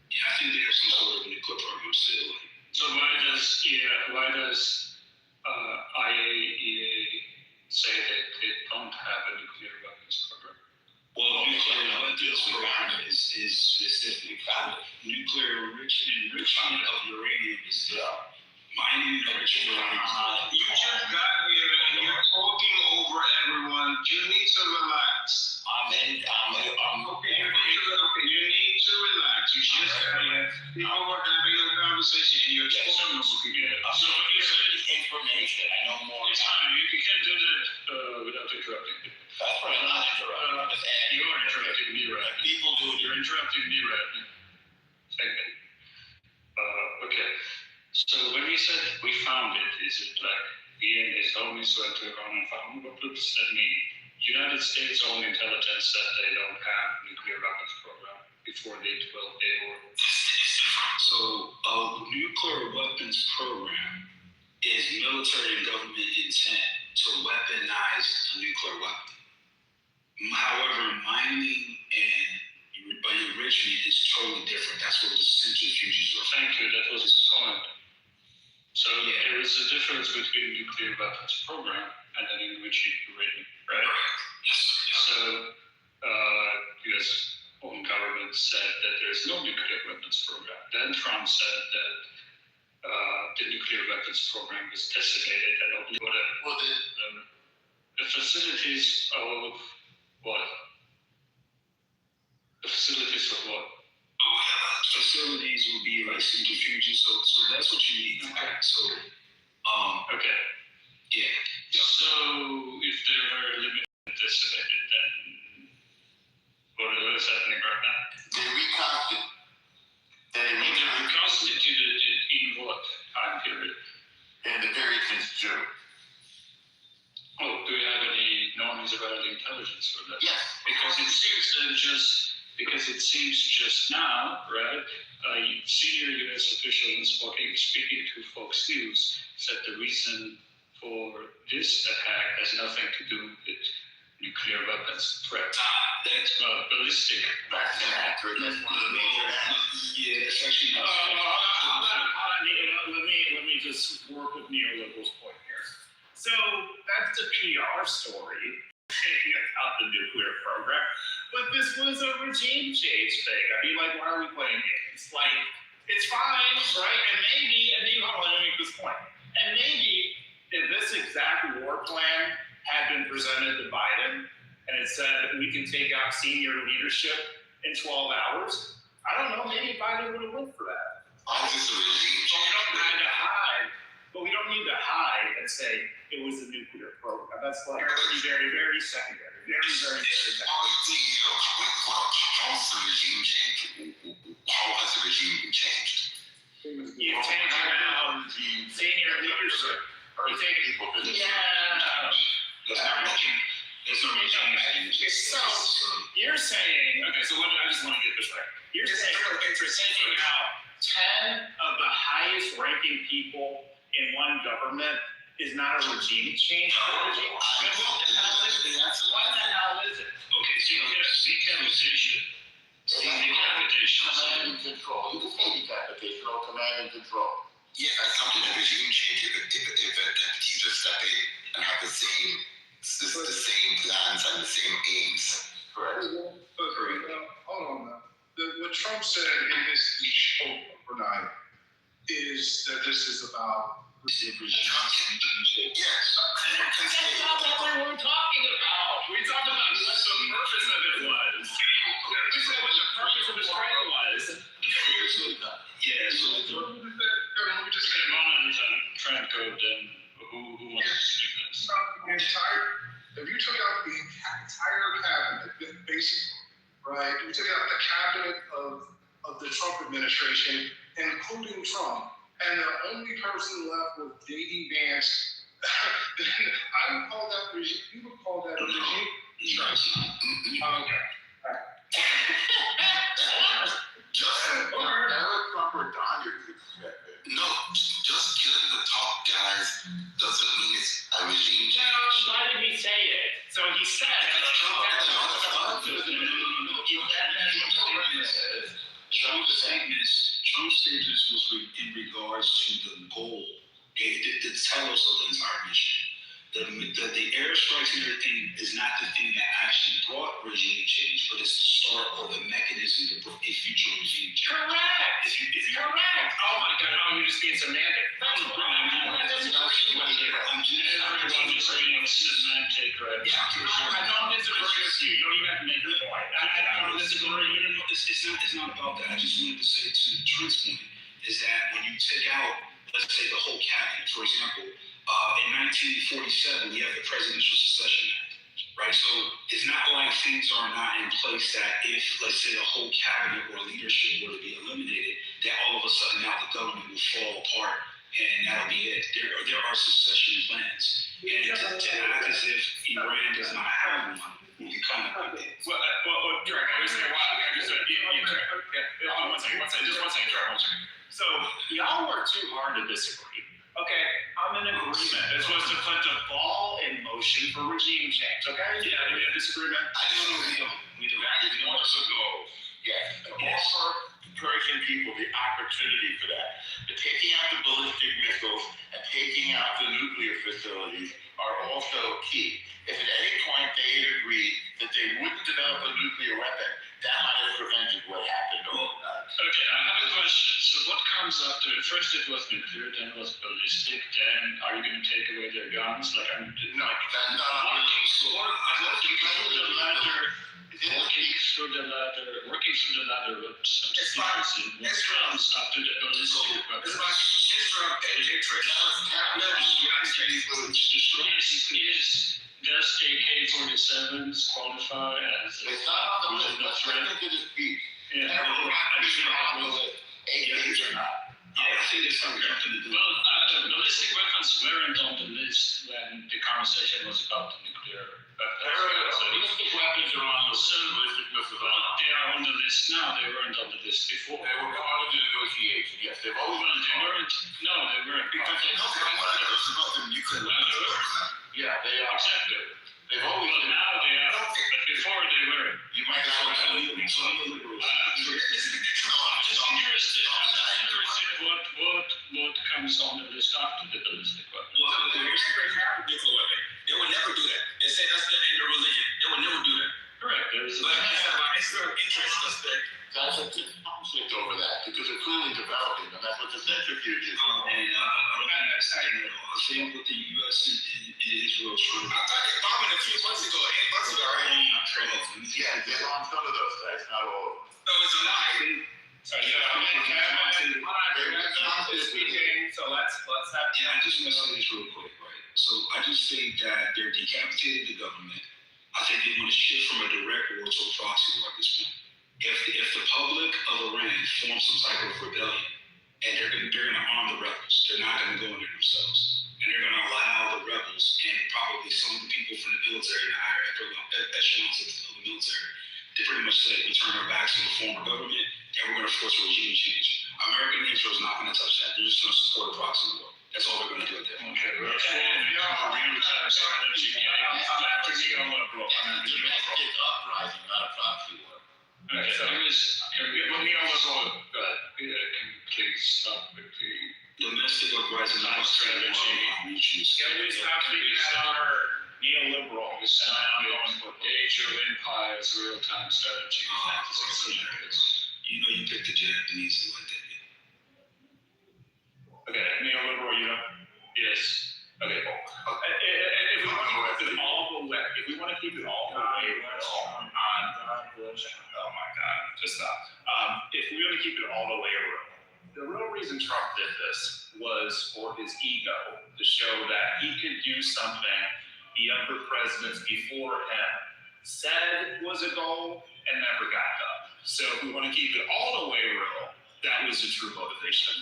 Yeah, I think there's some sort of nuclear program still. So why does IAEA say that they don't have a nuclear weapons program? Well, nuclear weapons program is specifically founded. Nuclear enrichment of uranium is mining and enrichment of uranium. You just got here and you're talking over everyone. you need to relax. Okay, You need to relax. You just people were having a conversation and you're Yes. telling them. So when you said information, I know more. It's fine. You can't do that without interrupting. That's right. I'm not interrupting. Just add. You are interrupting me, right? People do it. You're interrupting me, right? Thank you. Okay. So when we said we found it, is it like he and his homies went around and found it? What does that mean? United States owned intelligence said they don't have nuclear weapons program before the 12-day war. So a nuclear weapons program is military and government intent to weaponize a nuclear weapon. However, mining and enrichment is totally different. That's what the centrifuges are. Thank you, that was the point. So there is a difference between nuclear weapons program and then enriching uranium, right? Yes. So U.S. own government said that there's no nuclear weapons program. Then Trump said that the nuclear weapons program was decimated and whatever. Well, the facilities of what? The facilities of what? Facilities will be like centrifuges, so that's what you need. Okay. So, okay. Yeah. So if they were limited and decimated, then what is happening right now? They reconstituted it in what time period? In the period since June. Oh, do we have any non-Israeli intelligence for that? Yes. Because it seems just now, right? A senior U.S. official speaking to Fox News said the reason for this attack has nothing to do with nuclear weapons threat. That's ballistic. That's inaccurate. That's one of the major acts. Yeah, it's actually not. Let me just work with neoliberals' point here. So that's a PR story about the nuclear program, but this was a regime change thing. I mean, like, why are we playing games? Like, it's fine, right? And maybe hold on, let me make this point. And maybe if this exact war plan had been presented to Biden and it said we can take out senior leadership in 12 hours, I don't know, maybe Biden would have went for that. Obviously, But we don't need to hide and say it was a nuclear program. That's like very, very secondary. Very, very, very secondary. How's the regime changed? How has the regime been changed? You take out senior leadership. You take people to There's no regime. So you're saying, okay, so I just want to get this right. You're saying you're taking out 10 of the highest ranking people in one government is not a regime change? What the hell is it? Okay, so decapitation. Command and control. You can say decapitation or command and control. Yeah, that's something the regime change if deputies just step in and have the same plans and the same aims. Correct. Hold on now. What Trump said in his speech overnight is that this is about Yes. That's not what we were talking about. We talked about what the purpose of it was. We said what the purpose of the strike was. Yes. Let me just say, Trent code and who wants to speak this? If you took out the entire cabinet, basically, right? You took out the cabinet of the Trump administration, including Trump, and the only person left was J.D. Vance. I would call that regime. You would call that a regime? Okay. Trump or Don, no, just killing the top guys doesn't mean it's a regime change. No, why did he say it? So he said Trump's statement was in regards to the goal, the telos of the entire mission. The airstrikes and everything is not the thing that actually brought regime change, but it's the start or the mechanism to bring a future regime change. Correct. Correct. Oh my God, you're just being semantic. That's what I'm just reading semantic, right? you. You don't even have to make your point. I don't disagree. It's not about that. I just wanted to say to Trent's point is that when you take out, let's say, the whole cabinet, for example, in 1947 we have the Presidential Succession Act, right? So it's not like things are not in place that if, let's say, the whole cabinet or leadership were to be eliminated, that all of a sudden now the government will fall apart and that'll be it. There are succession plans. And to act as if Iran does not have one would be kind of like it. Well, Derek, I was saying, one second. So, y'all work too hard to disagree. Okay, I'm in agreement. This was to put the ball in motion for regime change, okay? Yeah, do we have disagreement? We do. I just want us to go, offer Persian people the opportunity for that. The taking out the ballistic missiles and taking out the nuclear facilities are also key. If at any point they had agreed that they wouldn't develop a nuclear weapon, that might have prevented what happened overnight. Okay, I have a question. So what comes after? First it was nuclear, then it was ballistic, then are you going to take away their guns? Like, I'm not. Working through the ladder with some secrecy. What comes after the ballistic weapons? Does AK-47s qualify as it's not on the list. Let's look into this piece. Yeah. AKs or not. I think it's something to do. Well, ballistic weapons weren't on the list when the conversation was about the nuclear weapons. Ballistic weapons are on the list. Ballistic missiles. Well, they are on the list now. They weren't on the list before. They were part of the negotiation. Yes, they've always been. They weren't. No, they weren't. Because they know from what it was about the nuclear weapons. Yeah, they are. Exactly. They've always been. Now they are. But before they weren't. You might not have I'm just interested. What comes on the list after the ballistic weapon? Well, they would never do that. They say that's in their religion. They would never do that. Correct. But it's their interest. That's a conflict over that because they're clearly developing, and that's what the centrifuge is. I think what the U.S. and Israel trying to. I thought they bombed it a few months ago. 8 months ago, right? Yeah, they're on some of those sites, not all of them. No, it's a lie. So let's have. Yeah, I just want to say this real quick, right? So I just think that they're decapitating the government. I think they want to shift from a direct war to a proxy war at this point. If the public of Iran forms some type of rebellion, and they're going to arm the rebels, they're not going to go in there themselves, and they're going to allow the rebels and probably some of the people from the military, the higher echelons of the military, they pretty much say we turn our backs on the former government and we're going to force a regime change. America and Israel is not going to touch that. They're just going to support a proxy war. That's all they're going to do at that point. Okay, Domestic uprising, not a proxy war. Okay, so can we please stop with the domestic uprising strategy? Can we stop speaking at our neoliberal? Age of empires, real-time strategy. You know you picked the Japanese and like that. Okay, neoliberal, you know? Yes. Okay, cool. If we want to keep it all the way, oh my God, just stop. If we want to keep it all the way around, the real reason Trump did this was for his ego, to show that he could do something the other presidents before him said was a goal and never got done. So if we want to keep it all the way real, that was the true motivation.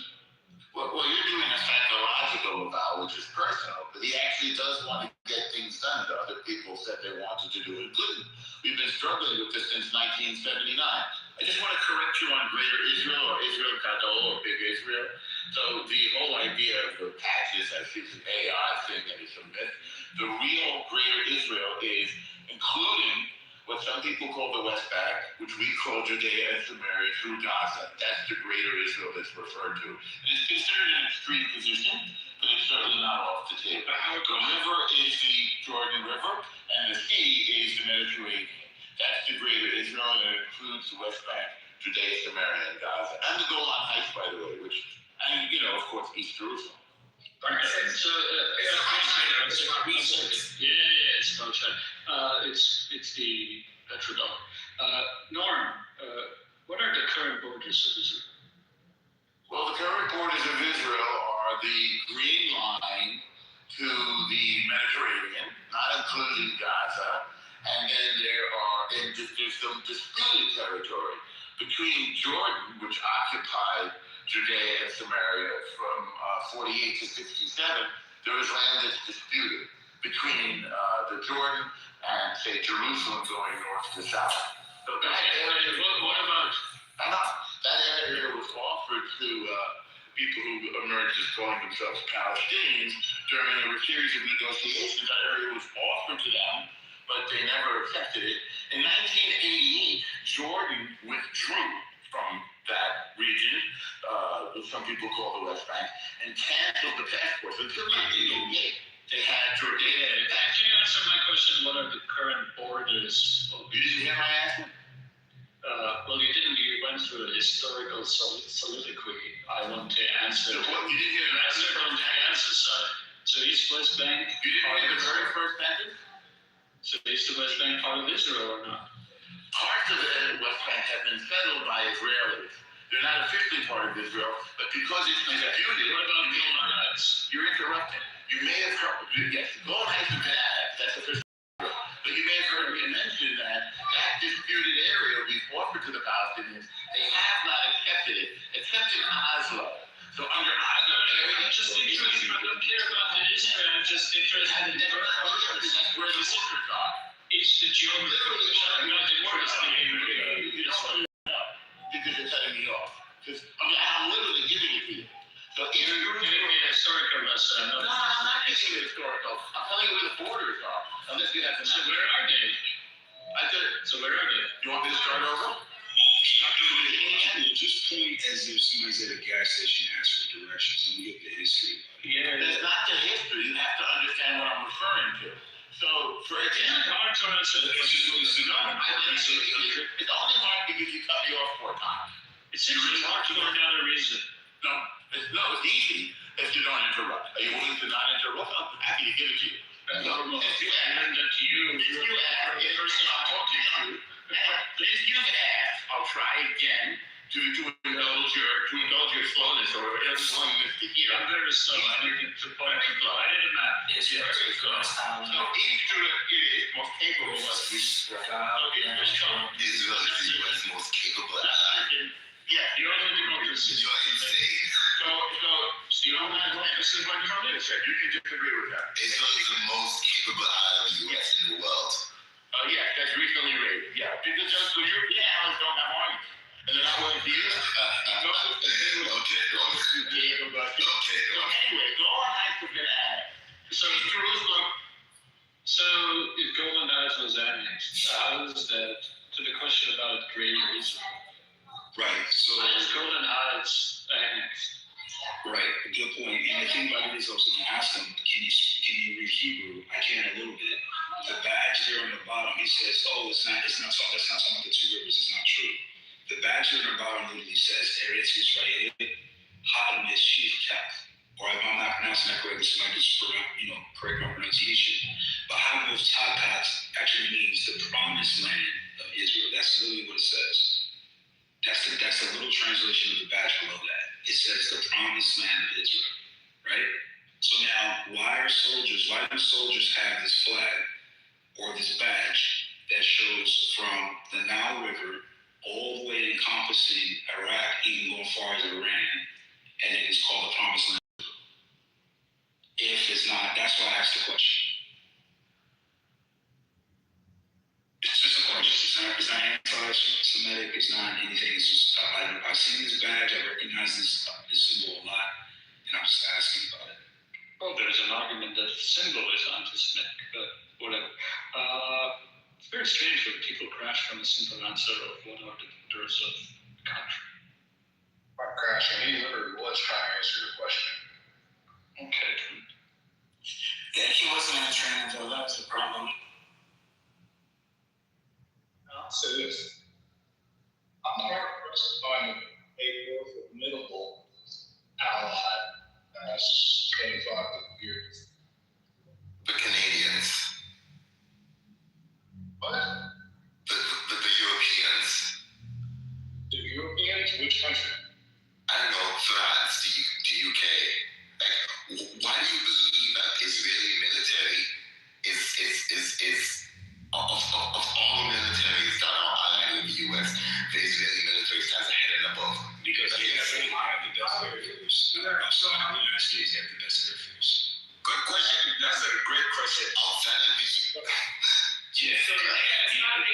Well, you're doing a psychological avowal, which is personal, but he actually does want to get things done that other people said they wanted to do and couldn't. We've been struggling with this since 1979. I just want to correct you on Greater Israel or Israel Gadol or Big Israel. So the whole idea of the patches as it's an AI thing and it's a myth. The real Greater Israel is including what some people call the West Bank, which we call Judea and Samaria through Gaza. That's the Greater Israel that's referred to. And it's considered an extreme position, but it's certainly not off the table. The river is the Jordan River, and the sea is the Mediterranean. That's the Greater Israel, and it includes the West Bank, Judea, Samaria, and Gaza. And the Golan Heights, by the way, which, and, of course, East Jerusalem. So, it's about China. it's the petrodollar. Norm, what are the current borders of Israel? Well, the current borders of Israel are the green line to the Mediterranean, not including Gaza, and then there's some disputed territory between Jordan, which occupied Judea and Samaria from 48 to 67. There is land that's disputed between the Jordan and, say, Jerusalem going north to south. So that area, that area was offered to people who emerged as calling themselves Palestinians during a series of negotiations. That area was offered to them, but they never accepted it. In 1988, Jordan withdrew from that region, some people call the West Bank, and canceled the passports. Until 1988, they had Jordania. Can you answer my question? What are the current borders of You didn't hear my answer? Well, you didn't. You went through a historical soliloquy. I want to answer. You didn't hear the answer from the answer side. So East West Bank. You didn't hear the very first sentence? So East West Bank part of Israel or not? Parts of the West Bank have been settled by Israelis. They're not officially part of Israel, but because it's disputed. What about Golan Heights? You're interrupting. You may have heard. Yes, Golan Heights have been annexed. That's official. But you may have heard me mention that disputed area we've offered to the Palestinians, they have not accepted it, except in Oslo. So under Oslo, I'm just interested. I don't care about the Israel. I'm just interested in the that's where the borders are. It's the geography. I'm not interested in you don't know because you're cutting me off. Because I'm literally giving it to you. So if you're giving me a historical lesson. No, I'm not giving you historical. I'm telling you where the borders are. Unless you have to. So where are they? I did. So where are they? You want me to start over? Just point as if somebody's at a gas station and asks for directions. Don't give the history. Yeah. It's not the history. You have to understand what I'm referring to. So, for example, hard to answer the question. It's only hard because you cut me off 4 times. It's really hard to learn another reason. No, it's easy if you don't interrupt. Are you willing to not interrupt? I'm happy to give it to you. If you hand it to you, you're the person I'm talking to. If you've asked, I'll try again to indulge your slowness or willingness to hear. I'm very slow. I need to point to flow. I need a map. It's very slow. So each student is most capable of this. Israel is the U.S. most capable ally. Yeah, the only democracy. You're insane. So you don't have this is what you said. You can disagree with that. Israel is the most capable ally of the U.S. in the world. Yeah, that's recently rated. Yeah, because the European allies don't have armies, and they're not willing to use it. Okay. So anyway, Golan Heights have been annexed. So Jerusalem. So if Golan Heights was annexed, how is that to the question about Greater Israel? Right. So how is Golan Heights annexed? Right, a good point. And the thing about it is also to ask him, can you read Hebrew? I can a little bit. The badge there on the bottom, he says, that's not talking about the 2 rivers. It's not true. The badge there on the bottom literally says Eretz Israel Hadam Shivkat. Or if I'm not pronouncing that correctly, somebody just correct my pronunciation. But Hadam Takat actually means the promised land of Israel. That's literally what it says. That's a little translation of the badge below that. It says the promised land of Israel, right? So now, why do soldiers have this flag or this badge that shows from the Nile River all the way encompassing Iraq, even going far as Iran, and it is called the promised land of Israel? If it's not, that's why I asked the question. It's just a question. It's not anti-Semitic. It's not anything. It's just I've seen this badge. I recognize this symbol a lot, and I'm just asking about it. Well, there's an argument that the symbol is anti-Semitic, but whatever. It's very strange when people crash from a simple answer of what are the borders of the country. Not crashing. He literally was trying to answer your question. Okay. Yeah, he wasn't answering it, though. That was the problem. I'll say this. I'm hard pressed to find a more formidable ally as 25 years. The Canadians. Which country? I don't know, France, the UK. Like, why do you believe that Israeli military is of all militaries that are allied with the US, the Israeli military stands ahead and above? Because they have the best Air Force. Also, the United States have the best Air Force. Good question. That's a great question. Outside of the Yeah, so it's not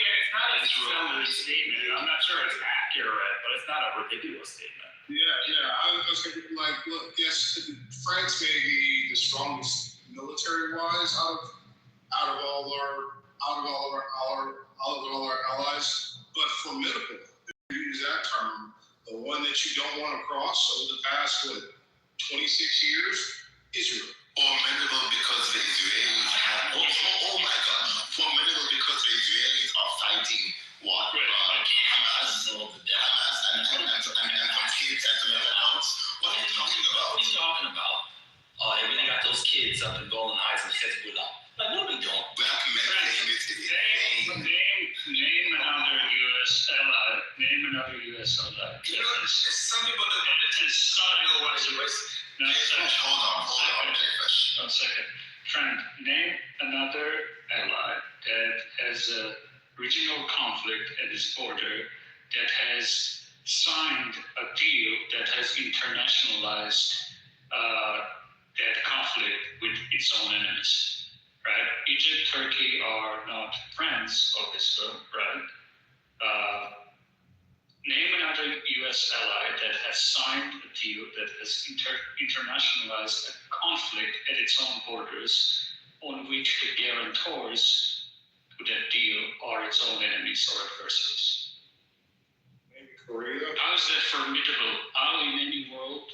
a true statement. I'm not sure it's accurate, but it's not a ridiculous statement. Yeah. I was going to be like, look, yes, France may be the strongest military-wise out of all our allies, but formidable. If you use that term, the one that you don't want to cross over the past 26 years, Israel. Formidable because the Israelis have. Oh my God! Formidable because the Israelis are fighting what? Hamas and some kids at the mental house. What are you talking about? What are you talking about? Everything got those kids up in Golden Heights and Hezbollah. Like, what are we doing? Black men Name another U.S. ally. Name another U.S. ally. Some people don't want to Hold on, Jefferson. 1 second. Trent, name another ally that has a regional conflict at its border that has signed a deal that has internationalized that conflict with its own enemies, right? Egypt, Turkey are not friends of Israel, right? Name another U.S. ally that has signed a deal that has internationalized a conflict at its own borders on which the guarantors to that deal are its own enemies or adversaries. Maybe Korea. How is that formidable? How in any world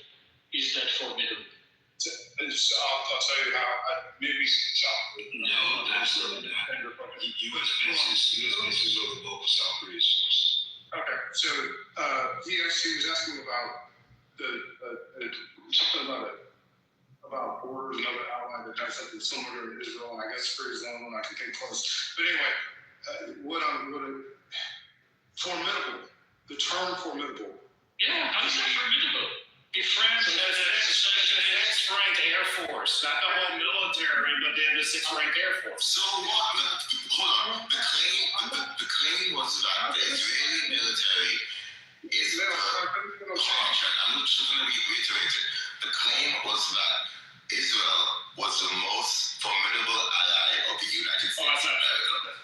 is that formidable? I'll tell you how. Maybe South Korea. No, absolutely not. U.S. bases over both South Korea's source. Okay, so he was asking about something about borders, another ally that has something similar to Israel. I guess for his own one, I can think close. But anyway, formidable. The term formidable. Yeah, how is that formidable? If France has the 6th ranked Air Force, not the whole military, but they have the 6th ranked Air Force. So what? Hold on. The claim was that the Israeli military is. I'm just going to reiterate it. The claim was that Israel was the most formidable ally of the United States of America.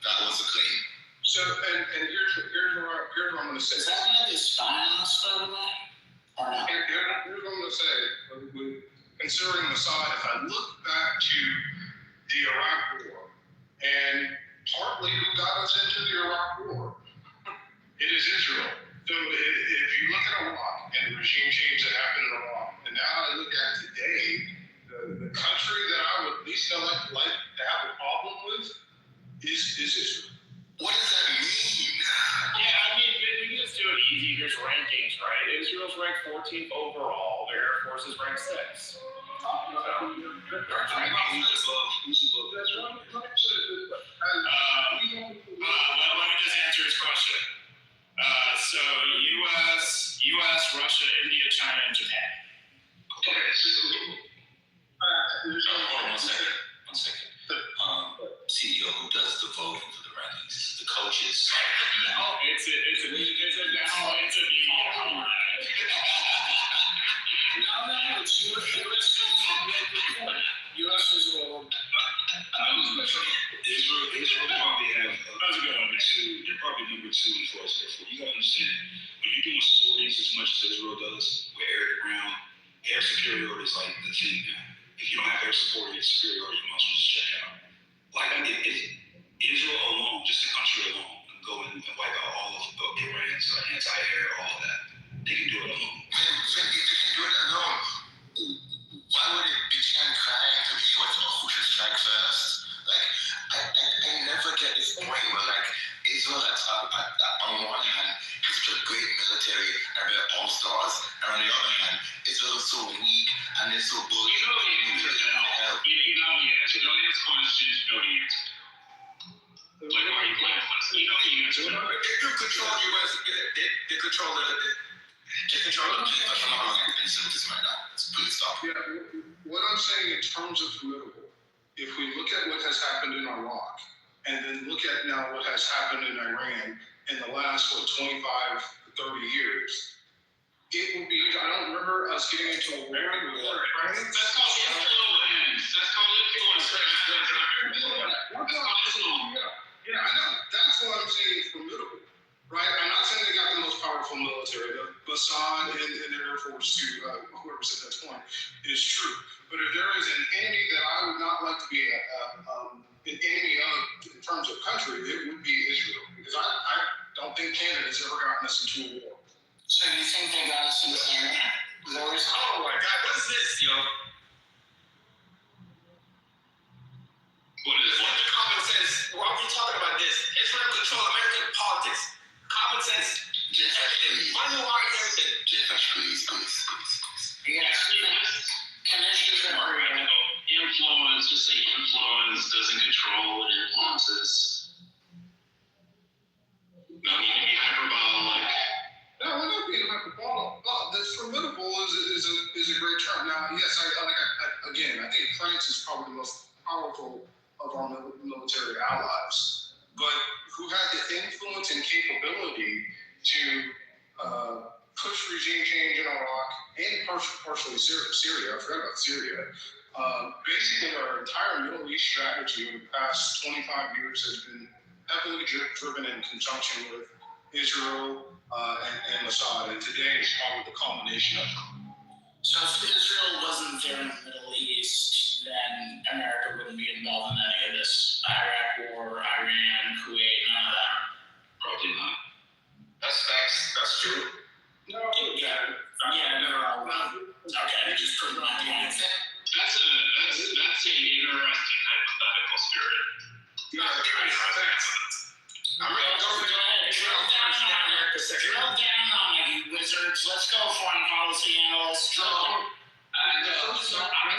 That was the claim. So, and here's what I'm going to say. Is that why they're spying on us, by the way? Or not? Here's what I'm going to say. Considering Mossad, if I look back to the Iraq War, and partly who got us into the Iraq War, it is Israel. So if you look at Iraq and the regime change that happened in Iraq, and now I look at today, the country that I would least like to have a problem with is Israel. What does that mean? Yeah, I mean, we can just do it easy. Here's rankings, right? Israel's ranked 14th overall. Their Air Force is ranked 6th. Let me just answer his question. So U.S., Russia, India, China, and Japan. Okay, hold on 1 second. CEO, who does the voting for the rankings? Is it the coaches? No, it's a media. No, it's U.S. Israel. Israel probably have number two. They're probably number 2 as far as air force. You gotta understand, when you're doing sorties as much as Israel does, with air to ground, air superiority is like the thing now. If you don't have air superiority, you might as well just check out. Like if Israel alone, just the country alone, can go and wipe out all of Iran's anti-air, all of that. They can do it alone. If they can do it alone, why would it be crying to the U.S. who should strike first? Like, I never get this point where, like, Israel on one hand has such a great military and they're all-stars, and on the other hand, Israel is so weak and they're so bullied. You know the answer now. You know the answer. Don't ask questions, you know the answer. Like, why are you playing with us? You know the answer. They do control U.S. They control Just control it. I'm not going to get into this right now. Please stop. Yeah, what I'm saying in terms of formidable, if we look at what has happened in Iraq, and then look at now what has happened in Iran in the last, 25, 30 years, it would be, I don't remember us getting into a war with Ukraine. That's called influence. That's called influence. Yeah, I know. That's what I'm saying is formidable, right? I'm not saying they got the most powerful military. The Mossad and the Air Force, to whoever said that point, is true. But if there is an enemy that I would not like to be an enemy of in terms of country, it would be Israel. Because I don't think Canada's ever gotten us into a war. So you think they got us into Canada? Oh my God, what's this, yo? What is the common sense? Why are we talking about this? Israel control American politics. Common sense. Everything. Money, wise, everything. Please. Yes. Commissioners and Influence, just say influence doesn't control, it influences. No need to be hyperbolic. No, we're not being hyperbolic. This formidable is a great term. Now, yes, I think France is probably the most powerful of our military allies. But who had the influence and capability to push regime change in Iraq and partially Syria? I forgot about Syria. Basically, our entire Middle East strategy over the past 25 years has been heavily driven in conjunction with Israel and Mossad, and today is probably the culmination of them. So if Israel wasn't there in the Middle East, then America wouldn't be involved in any of this. Iraq War, Iran, Kuwait, none of that. Probably not. That's facts. That's true. No, Okay, just put it on the end. That's an interesting hypothetical spirit. Drill down on it, you wizards. Let's go, foreign policy analysts. So I'm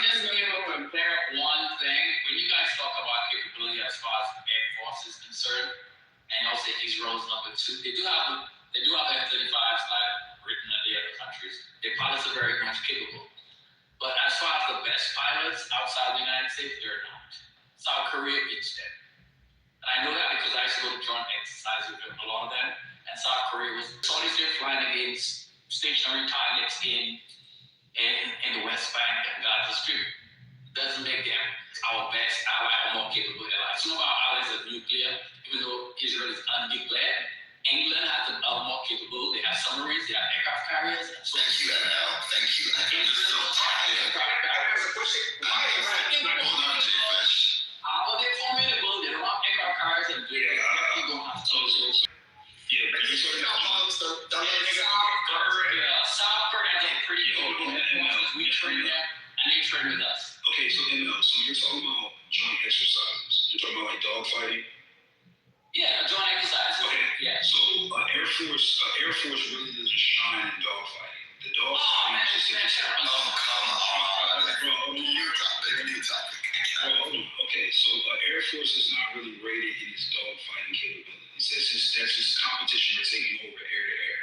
just going to compare one thing. When you guys talk about capability as far as Air Force is concerned, and y'all say Israel's number 2, they do have F-35s like written in the other countries. Their pilots are very much capable. But as far as the best pilots outside the United States, they're not. South Korea beats them. And I know that because I used to go to joint exercises with a lot of them. And South Korea was always there flying against stationary targets in the West Bank and Gaza Strip. Doesn't make them our best ally or more capable allies. Some of our allies are nuclear, even though Israel is undeclared. England has more capable. They have submarines, they have aircraft carriers. And so Thank you, ML. Thank you. I'm just so tired. Hold on, Jay Fish. They're formidable. They don't have aircraft carriers and they don't have soldiers. Yeah, but you sort of South Korea has a pretty capable headquarters. We train them and they train with us. Okay, so ML, so you're talking about joint exercises. You're talking about like dogfighting? Yeah, joint exercises. Okay. Yeah. So Air Force really doesn't shine in dogfighting. The dogfighting is just Come on. Bro, New topic. Okay, so Air Force is not really rated in its dogfighting capabilities. That's just competition that's taking over air to air.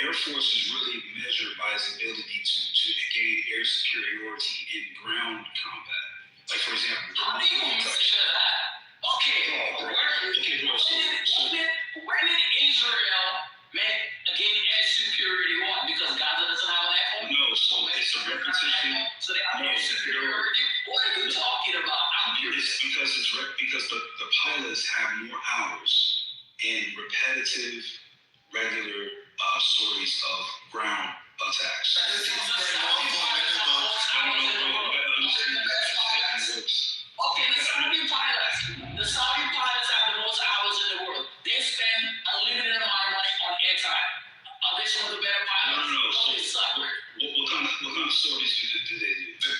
Air Force is really measured by its ability to gain air superiority in ground combat. Like, for example, how do you consider that? Okay, when did Israel gain air superiority? What? Because Gaza doesn't have an air force? No, so it's a repetition. So they have no superiority? What are you talking about? I'm curious. Because the pilots have more hours in repetitive, regular sorties of ground attacks. Okay, the Saudi pilots have the most hours in the world. They spend unlimited amount of money on airtime. Are they some of the better pilots? No. So they suck. What kind of sorties do they do?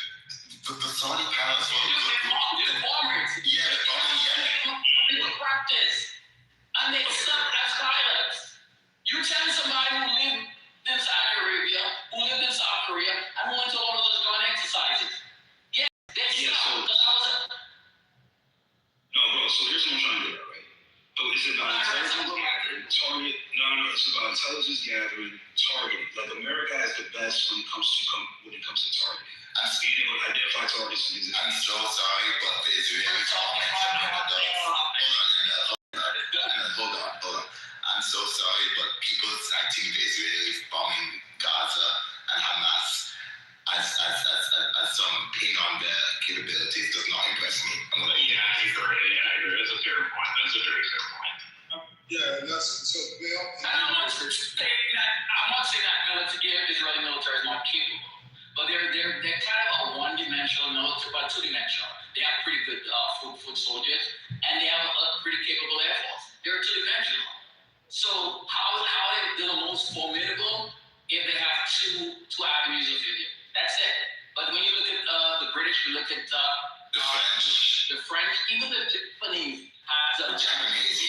The Saudi pilots They're bombers. Yeah, they're bombing Yemen. They practice. And they suck as pilots. You tell somebody who lived in Saudi Arabia, who lived in South Korea, and who went to all of those joint exercises. Yeah, they suck. target. No, it's about intelligence gathering, target. Like America has the best when it comes to target. I'm speaking of Identify targets and things. I'm so sorry, but the Israelis hold on. I'm so sorry, but people citing the Israelis bombing Gaza and Hamas as some pin on their capabilities does not impress me. I agree. That's a fair point. That's a very fair point. Yeah, that's so. Bill, I'm not saying that Israeli military is not capable, but they're kind of a one-dimensional military, but two-dimensional. They have pretty good foot soldiers, and they have a pretty capable air force. They're two-dimensional. So how are they the most formidable if they have two avenues of failure? That's it. But when you look at the British, you look at the French, even the Japanese has a Japanese,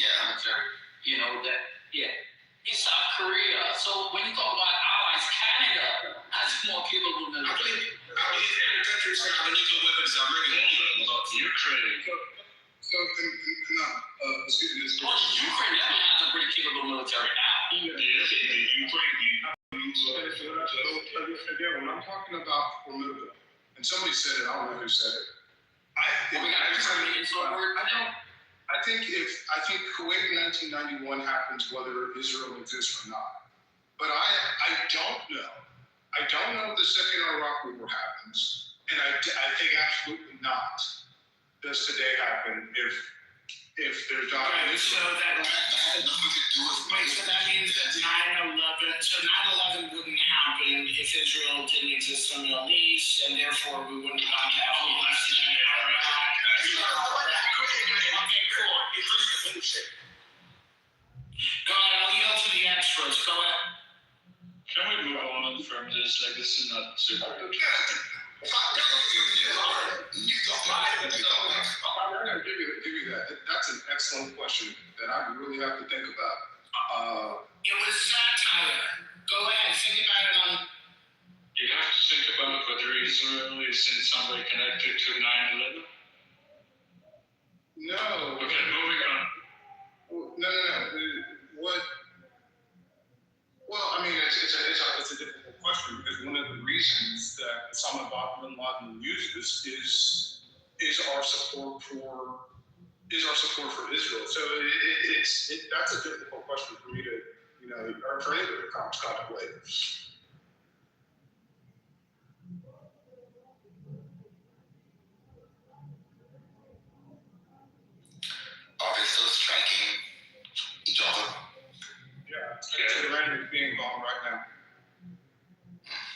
It's South Korea. So when you talk about allies, Canada has more capable military. I believe every country should have a nuclear weapons Ukraine. So excuse me. Ukraine definitely has a pretty capable military now. Again, when I'm talking about formidable, and somebody said it, I don't know who said it. I think Kuwait in 1991 happens whether Israel exists or not. But I don't know. I don't know if the second Iraq War happens, and I think absolutely not. Does today happen if there's domination? So that means that 9/11. So 9/11 wouldn't happen if Israel didn't exist in the Middle East, and therefore we wouldn't have Palestine and Iraq. Okay, cool. Go ahead. I'll yield to the experts. Go ahead. Can we move on from this? Like, this is not super interesting. I'm going to give you that. That's an excellent question that I really have to think about. It was satire. Go ahead, think about it on. You have to think about whether Israel is in some way connected to 9/11. No. Okay, moving on. No. What? Well, I mean, it's a difficult question because one of the reasons that Osama bin Laden uses is our support for Israel. So that's a difficult question for me to or for anybody to contemplate. Are they still striking each other? Yeah. Iran is being bombed right now.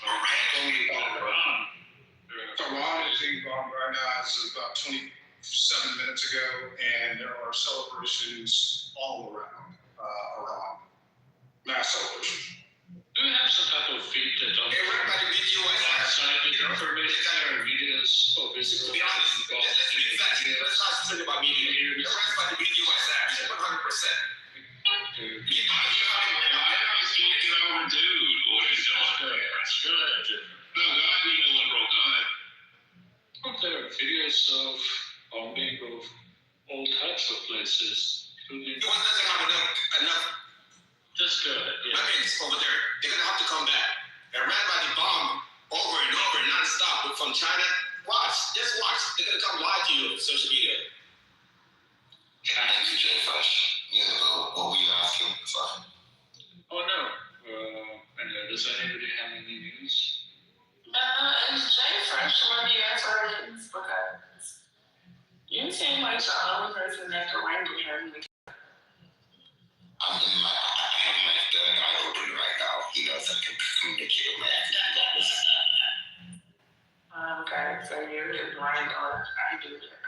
Iran is being bombed right now as of about 27 minutes ago, and there are celebrations all around Iran. Mass celebrations. Do we have some type of feed that don't videos of Israel? To be honest, let's not think about media. You're right about the US Act, 100%. There are videos of bombing of all types of places, including. The US doesn't have enough. That's good. Yeah. Weapons over there. They're gonna have to come back. Iran by the bomb over and over non-stop from China. Just watch. They're gonna come lie to you on social media. Thank you, Jay Fresh. What were you asking? Sorry. Oh no. Does anybody have any news? Is Jay Fresh one of your friends? Because you seem like the only person that can wrangle him. I have my third eye open right now. He knows I can communicate with Okay, so you're his wrangler. I do that.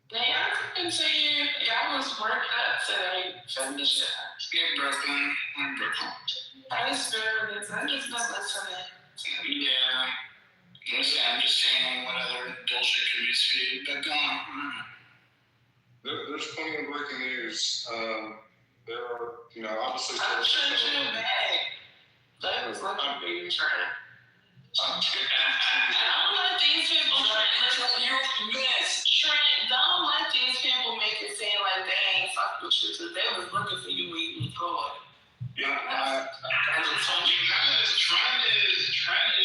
Now, y'all couldn't see y'all was worked up today from the show. In Brooklyn. I just feel this. I'm just not listening. Yeah. Listen, I'm just saying what other bullshit can be speed, but go on. There's plenty of breaking news. There are, obviously. I'm sure you bad. They was looking for you, Trent. I don't let these people, Trent, don't let these people make it seem like they ain't fuck with you, because they was looking for you when you was going. Trent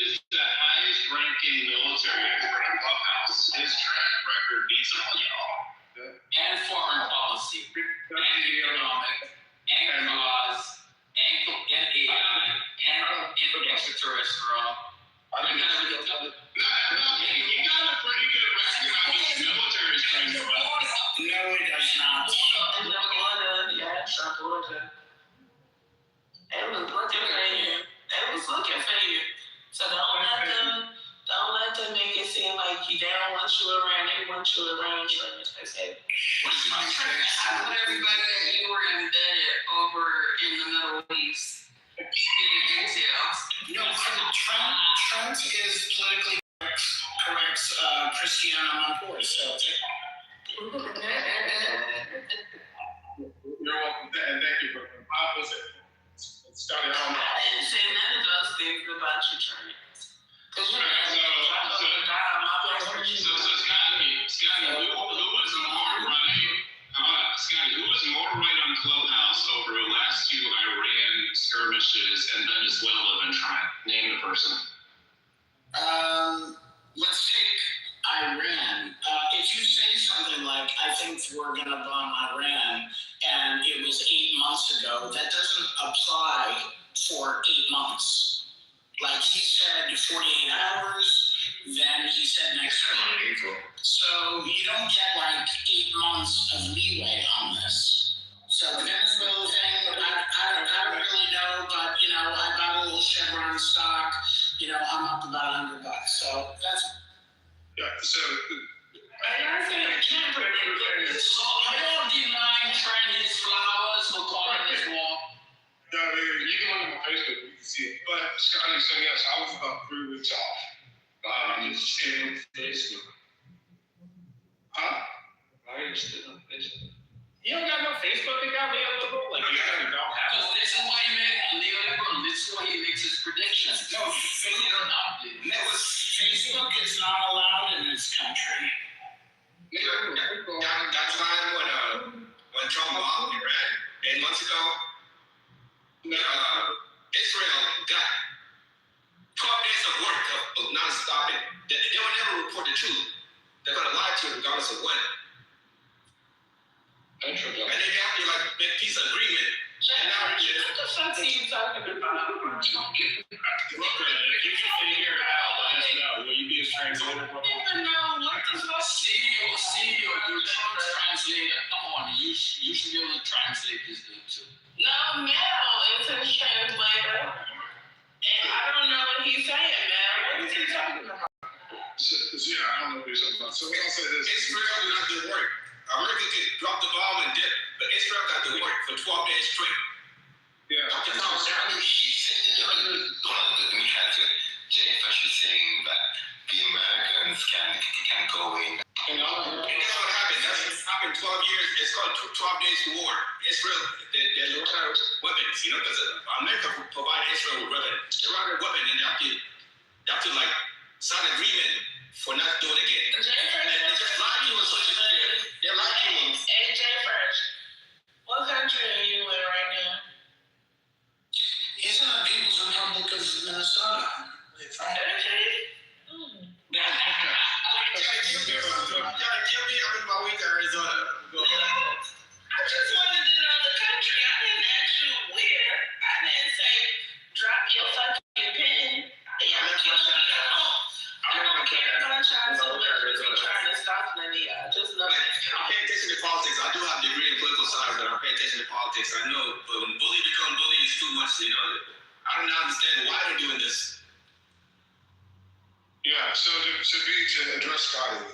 is the highest ranking military expert in Clubhouse. His track record beats all y'all. And foreign policy, and economic, and cause, and AI, and extraterrestrial. You got a pretty good record on these military strings, but No, he does not. Yes, I told him. They was looking for you. They was looking for you. So don't let them make it seem like they don't want you around. They want you around. They say, I told everybody that you were embedded over in the Middle East. Getting details. No, Trump is politically correct Christiana Amanpour, so. you're welcome. And thank you, brother. Scotty, I didn't say none of those things about you, Trent. Because you're Scotty, who was more right on Clubhouse over the last two Iran skirmishes and Venezuela than Trump? Name the person. Let's take Iran. If you say something like, I think we're going to bomb Iran, and it was 8 months ago, that doesn't apply for 8 months. Like he said 48 hours, then he said next week. So you don't get like 8 months of leeway on this. So the Venezuela thing, I don't really know, but I got a little Chevron stock. I'm up about $100. So that's. Yeah. So. I don't deny Trent his flowers for calling this war. No, you can look at my Facebook, you can see it. But Scotty, so yes, I was about 3 weeks off. Still on Facebook. Huh? Why are you still on Facebook? You don't got no Facebook? They got neoliberal? Like, you don't have. Because this is why he made neoliberal. This is why he makes his predictions. No, Facebook is not allowed in this country. That time when Trump bombed Iran 8 months ago, Israel got 12 days of work of non-stopping. They will never report the truth. They're going to lie to you regardless of what. And they have to make peace agreement. What the fuck are you talking about? Brooklyn, if you can figure it out, let us know. Will you be a translator? I don't even know what the fuck. CEO, you're a translator. Come on, you should be able to translate this dude too. No, Mel is his translator. And I don't know what he's saying, Mel. What is he talking about? So, yeah, I don't know what you're talking about. So I'll say this. Israel did not do work. America could drop the bomb and dip, but Israel got to work for 12 days straight. Yeah. Jennifer is saying that the Americans can go in. And that's what happened. That's happened 12 years. It's called 12 days war. Israel, they run out of weapons, because America provide Israel with weapons. They run out of weapons and they have to sign agreement for not doing it again. And they just lie to you on social media. They're lying to you. AJ Fresh, what country are you in right now? He's in the People's Republic of Minnesota. Arizona. I just wanted to know the country. I didn't ask you where. I didn't say drop your fucking pen. I don't care about y'all so much. I'm trying to stop none of y'all. Just know that. I pay attention to politics. I do have a degree in political science, but I pay attention to politics. I know, but when bully become bully, it's too much. I don't understand why they're doing this. Yeah, so to address Scotty,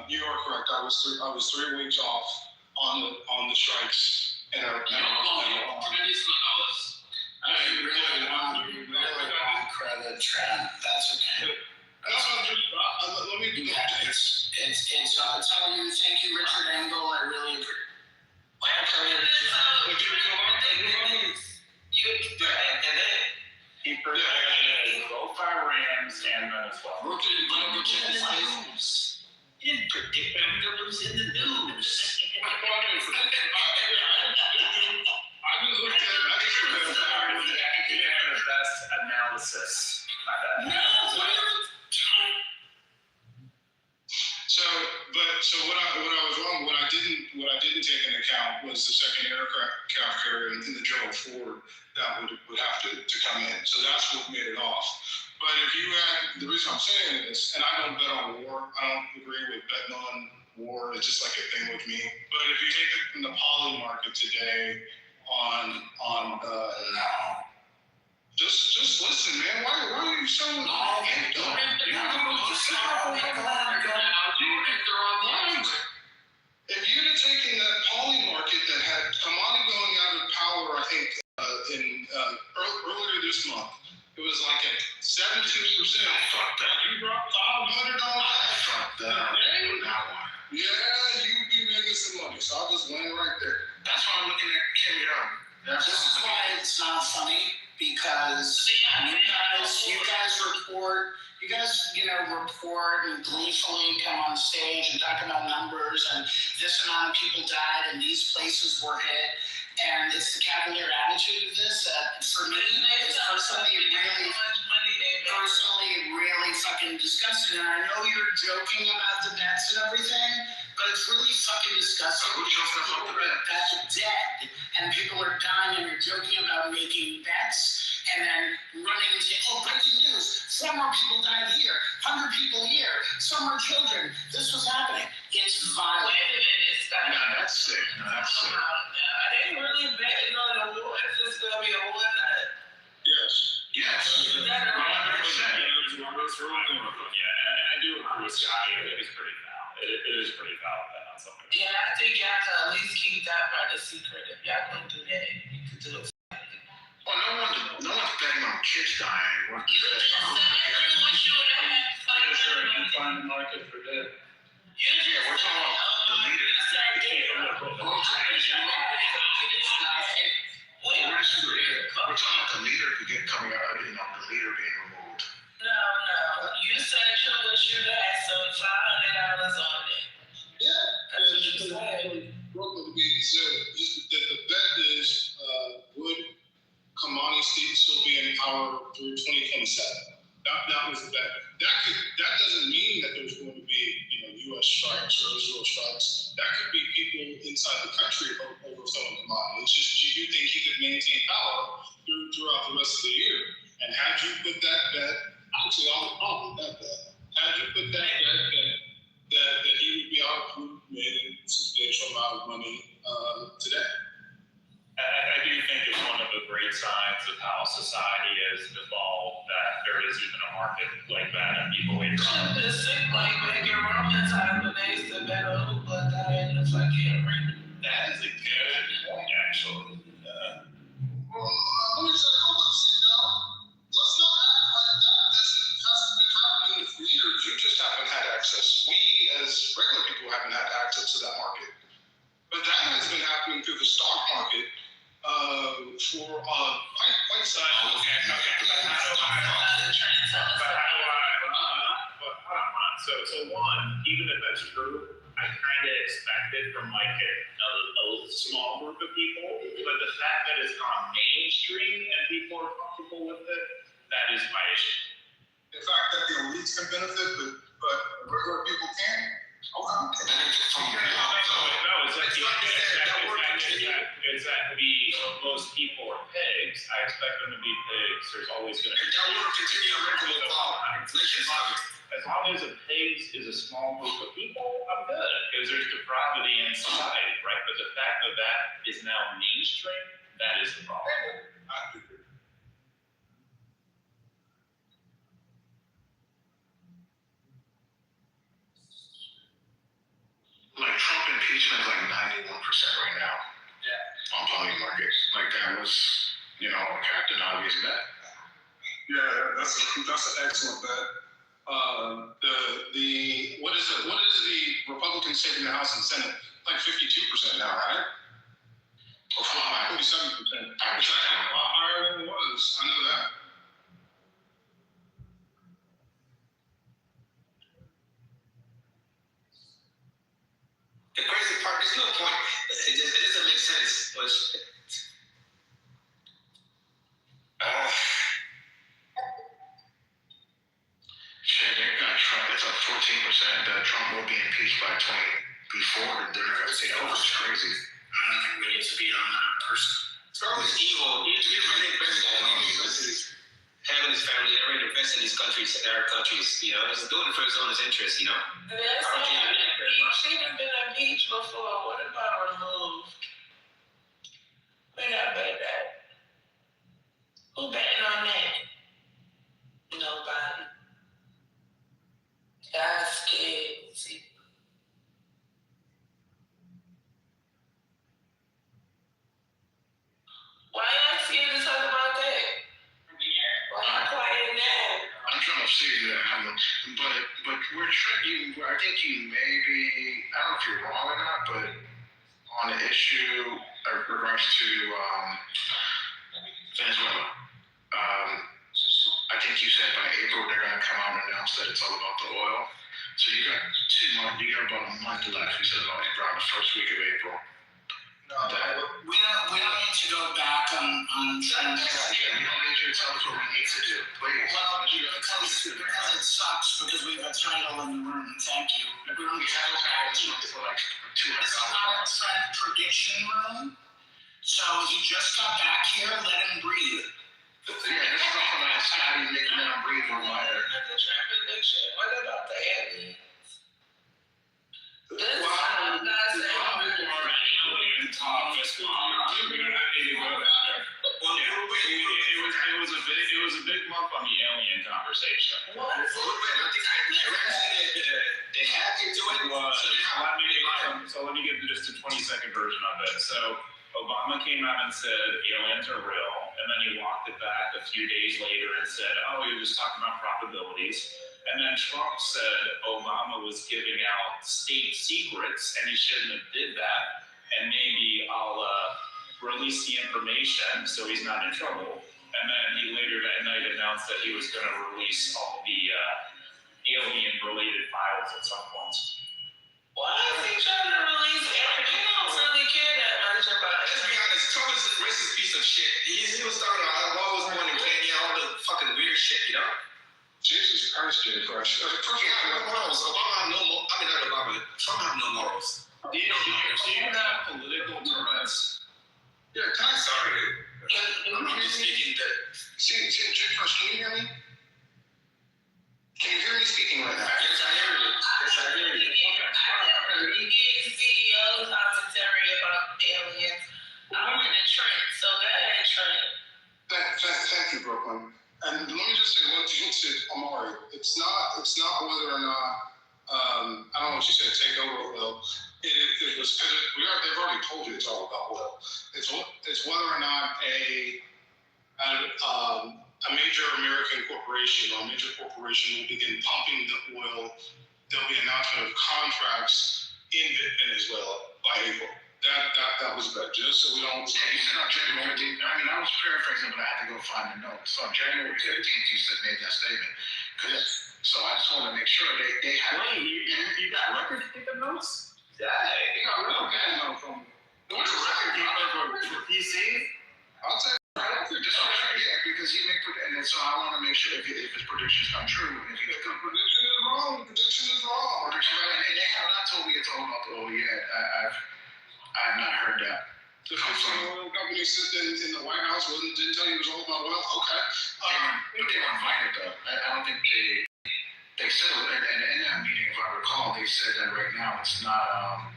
you are correct. I was 3 weeks off on the strikes, and I really want credit, Trent. That's okay. That's what I'm just. Let me. It's I'll tell you. Thank you, Richard Engel. I really appreciate. He predicted both Irans and Venezuela. You didn't predict them, it was in the news. The best analysis. So what I was wrong, what I didn't take into account was the second aircraft carrier in the Gerald Ford that would have to come in. So that's what made it off. But if you had, the reason I'm saying this, and I don't bet on war, I don't agree with betting on war. It's just like a thing with me. But if you take it from the poly market today just listen, man. Why are you so? If you'd have taken that poly market that had commodity going out of power, I think earlier this month, it was like at 17%. Fuck that. You dropped $500. Fuck that. Yeah, you'd be making some money. So I'll just land right there. That's why I'm looking at Kim Young. This is why it's not funny, because you guys report and gleefully come on stage and talk about numbers and this amount of people died and these places were hit, and it's the cavalier attitude of this that for me is personally really fucking disgusting. And I know you're joking about the bets and everything, but it's really fucking disgusting. People are dead and people are dying and you're joking about making bets and then running and saying, oh, breaking news, 4 more people died here, 100 people here, some are children. This was happening. It's violent. No, that's sick. Are they really betting on the war? It's just going to be a war night. Yes. 100%. And I do agree with Scotty. It is pretty foul. It is pretty foul to bet on something. Yeah, I think y'all can at least keep that part a secret. If y'all don't do that, you can do it. Well, no one's betting on kids dying. What you would have Find the market for dead. Yeah, we're talking about the leader. We're talking about the leader coming out, the leader being removed. No. You said you wish you had some $500 on it. Yeah. That's what you said. Brooklyn beats the bet is would Kamani still be in power through 2027? That was the bet. That doesn't mean that there's going to be U.S. strikes or Israel strikes. That could be people inside the country overthrowing Kamani. It's just, do you think he could maintain power throughout the rest of the year? And had you put that bet, actually I'll put that bet. Had you put that bet that he would be out making a substantial amount of money today? I do think it's one of the great signs of how society has evolved that there is even a market like that and people wait around. It's sick like back in Roman time when they used to bet on who but die in the fucking arena. That is a good point, actually. Well, let me say, let's not act like that hasn't been happening for years. You just haven't had access. We, as regular people, haven't had access to that market. But that has been happening through the stock market for quite some time. So one, even if that's true, I kind of expected from like a small group of people, but the fact that it's gone mainstream and people are comfortable with it, that is my issue. The fact that the elites can benefit, but regular people can't? It's that most people are pigs. I expect them to be pigs. There's always going to be. As long as a pigs is a small group of people, I'm good because there's depravity in society, right? But the fact that is now mainstream, that is the problem. Like Trump impeachment is like 91% right now. On poly markets. Like that was, a Captain Obvious bet. Yeah, that's an excellent bet. What is the Republicans taking the House and Senate? Like 52% now, right? Or 47%. Higher than it was. I know that. by 20 before the Democrats take over. It's crazy. I don't think we need to be on that person. Trump is evil. He really invests having his family, already invest in these countries, Arab countries, you know, he's doing it for his own interest, you know. She done been impeached before. What about removed? We got bet that. Who betting on that? Nobody. God's scared. See. Why y'all scared to talk about that? Why y'all quiet now? I'm trying to see that, but we're trying. I think you may be. I don't know if you're wrong or not, but on the issue in regards to Venezuela, I think you said by April they're going to come out and announce that it's all about the oil. So you got 2 months. You got about a month left. You said about around the first week of April. We don't need to go back on trend. You don't need to tell us what we need to do. Please. Well, because it sucks because we have a title in the room. Thank you. We don't need to go back to it. It's not a trend prediction room. So he just got back here. Let him breathe. Yeah, this is all about how you make them breathe for a while. What about the aliens? This It was a big month on the alien conversation. What? They had to do it. So let me give just a 20-second version of it. So Obama came out and said aliens are real, and then he walked it back a few days later and said, oh, he was just talking about probabilities. And then Trump said Obama was giving out state secrets, and he shouldn't have did that. And maybe I'll release the information so he's not in trouble. And then he later that night announced that he was going to release all the alien-related files at some point. Why is he trying to release everything? He don't really care that much about it. Let's be honest, Trump is a racist piece of shit. He was starting out, I was born in Kenya, all the fucking weird shit, you know? Jesus Christ, Jay Fresh. Trump have no morals. Obama have no morals. I mean, not Obama. Trump have no morals. Do you have political Tourette's? Yeah, I'm sorry. I'm just speaking that. See, Jay Fresh, can you hear me? Can you hear me speaking right now? Yes, I hear you. Yes, I hear you. He gave CEO commentary about aliens. I'm in a trend, so go ahead, Trent. Thank you, Brooklyn. And let me just say one thing to Amari. It's not whether or not I don't know what you said. Take over oil. It was because they've already told you it's all about oil. It's whether or not a major American corporation or a major corporation will begin pumping the oil. There'll be an announcement of contracts in Venezuela by April. That was good, just so we don't. Yeah, you said on January 15th. I mean, I was paraphrasing, but I had to go find the notes. So on January 15th, you made that statement. So I just wanted to make sure they had. Wait, you got record keeping notes? Yeah, you got real good notes from. What's a record keeper for PC? I'll tell you. Yeah, because he made and so I want to make sure if his predictions come true. If the prediction is wrong, the prediction is wrong. And they have not told me it's all about the oil yet. I have not heard that. The oil company sit in the White House didn't tell you it was all about oil. Okay. But they were invited though. I don't think they said and in that meeting, if I recall, they said that right now it's not.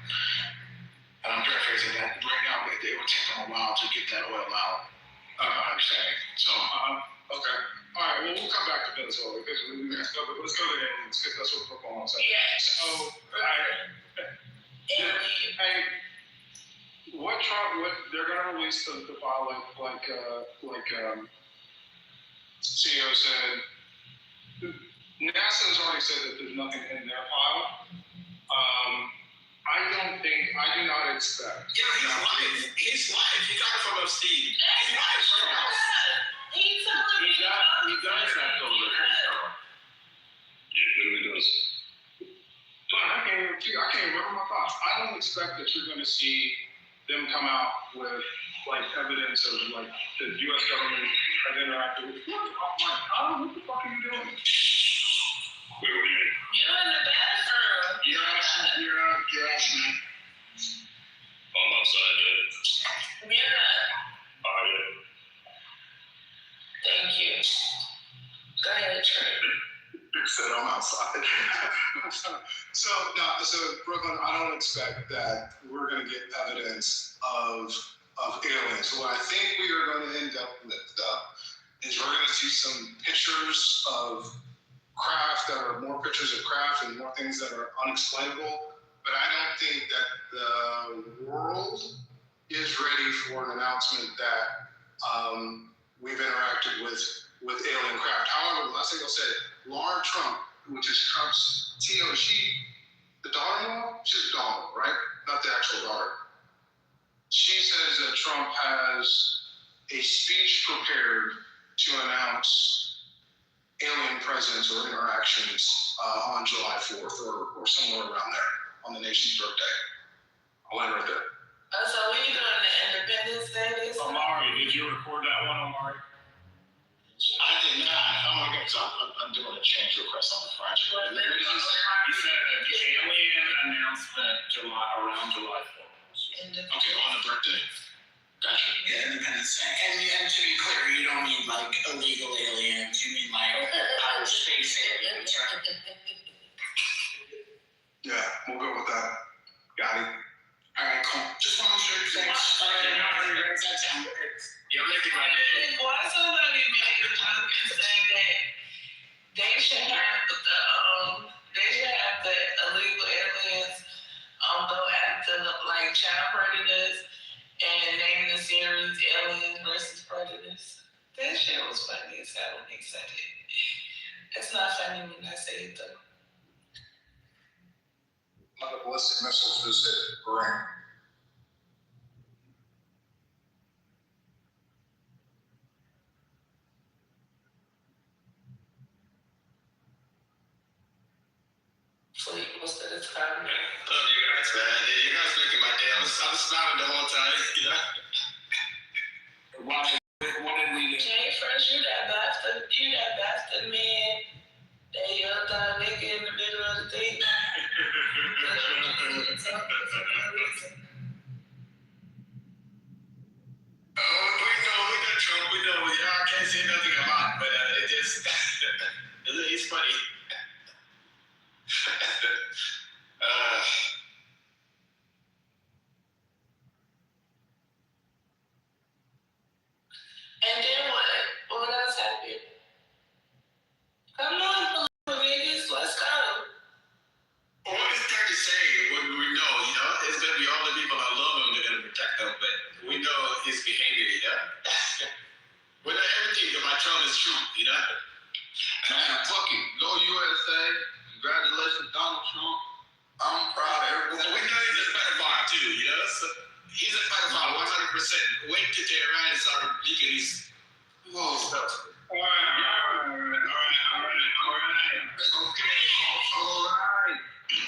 I'm paraphrasing that. Right now, it would take them a while to get that oil out. Understanding. So, okay. All right. Well, we'll come back to Venezuela because let's go to aliens because that's what we're going on. Yeah. So, what they're going to release the file like CEO said. NASA has already said that there's nothing in their file. I do not expect. Yeah, his wife. He got it from Steve. His wife. He's telling me he does have to look at it. Yeah, he really does. But I can't remember my thoughts. I don't expect that you're going to see them come out with like evidence of like the U.S. government has interacted with. Oh my God, what the fuck are you doing? Wait, what do you mean? You're in the bathroom. You're out, man. I'm outside, man. You're not. Oh, yeah. Thank you. Go ahead, Trey. Said I'm outside. So Brooklyn, I don't expect that we're going to get evidence of aliens. What I think we are going to end up with, though, is we're going to see some pictures of craft that are more pictures of craft and more things that are unexplainable. But I don't think that the world is ready for an announcement that we've interacted with alien craft. However, the last thing I'll say, Laura Trump, which is Trump's TO, the daughter-in-law, she's a daughter, right? Not the actual daughter. She says that Trump has a speech prepared to announce alien presence or interactions on July 4th or somewhere around there on the nation's birthday. I'll end right there. So when you doing the Independence Day? Amari, did you record that one, Amari? I did not. Oh my God, so I'm doing a change request on the project. He said that the alien announcement around July 4th. Okay, on the birthday. Gotcha. Yeah, Independence Day. And to be clear, you don't mean like illegal aliens. You mean like outer space aliens, right? Yeah, we'll go with that. Got it. All right, cool. Just want to make sure. Thanks. Why somebody made a joke and saying that they should have the illegal aliens go after like child predators and name the series Aliens versus Predators. That shit was funny as hell when they said it. It's not funny when I say it though. Another ballistic missiles visit Bahrain. Fleet, what's the time? Love you guys, man. You guys making my day. I'm smiling the whole time, you know? What did we do? Jay, first you that bastard man that yelled out nigga in the middle of the thing. We know Trump. We know. I can't say nothing about it, but it just, it's funny. And then what? What else happened? Come on, niggas, let's go. Well, it's hard to say what we know, you know? It's going to be all the people that love him, they're going to protect him, but we know his behavior, you know? Well, not everything about Trump is true, you know? Man, fuck it. Go USA. Congratulations, Donald Trump. I'm proud of everyone. We know he's a pedophile, too, you know? So he's a pedophile, 100%. Wait till Tehran and start leaking his stuff. All right. Okay.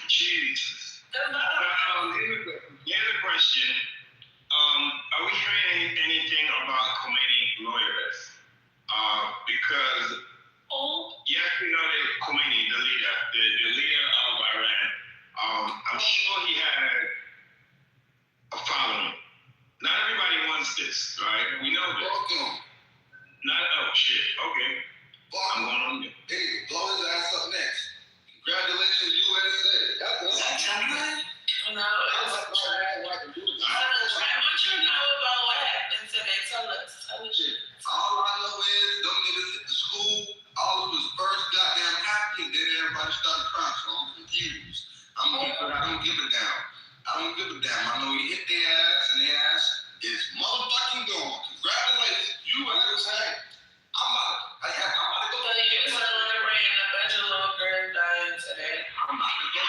Jesus. Here's a question. Are we hearing anything about Khomeini lawyers? Because yes, we know that Khomeini, the leader of Iran, I'm sure he had a following. Not everybody wants this, right? We know this. Okay. I'm going on there. Hey, blow his ass up next. Congratulations, USA. Is that Trump? No, it's what you know about what happened today. Tell us. All I know is them niggas hit the school, all of us first goddamn happy, and then everybody started crying, so I'm confused. I don't give a damn. I know he hit their ass, and their ass is motherfucking gone. Congratulations, USA. I'm about to go. So you celebrating a bunch of little girls dying today. I'm about to go.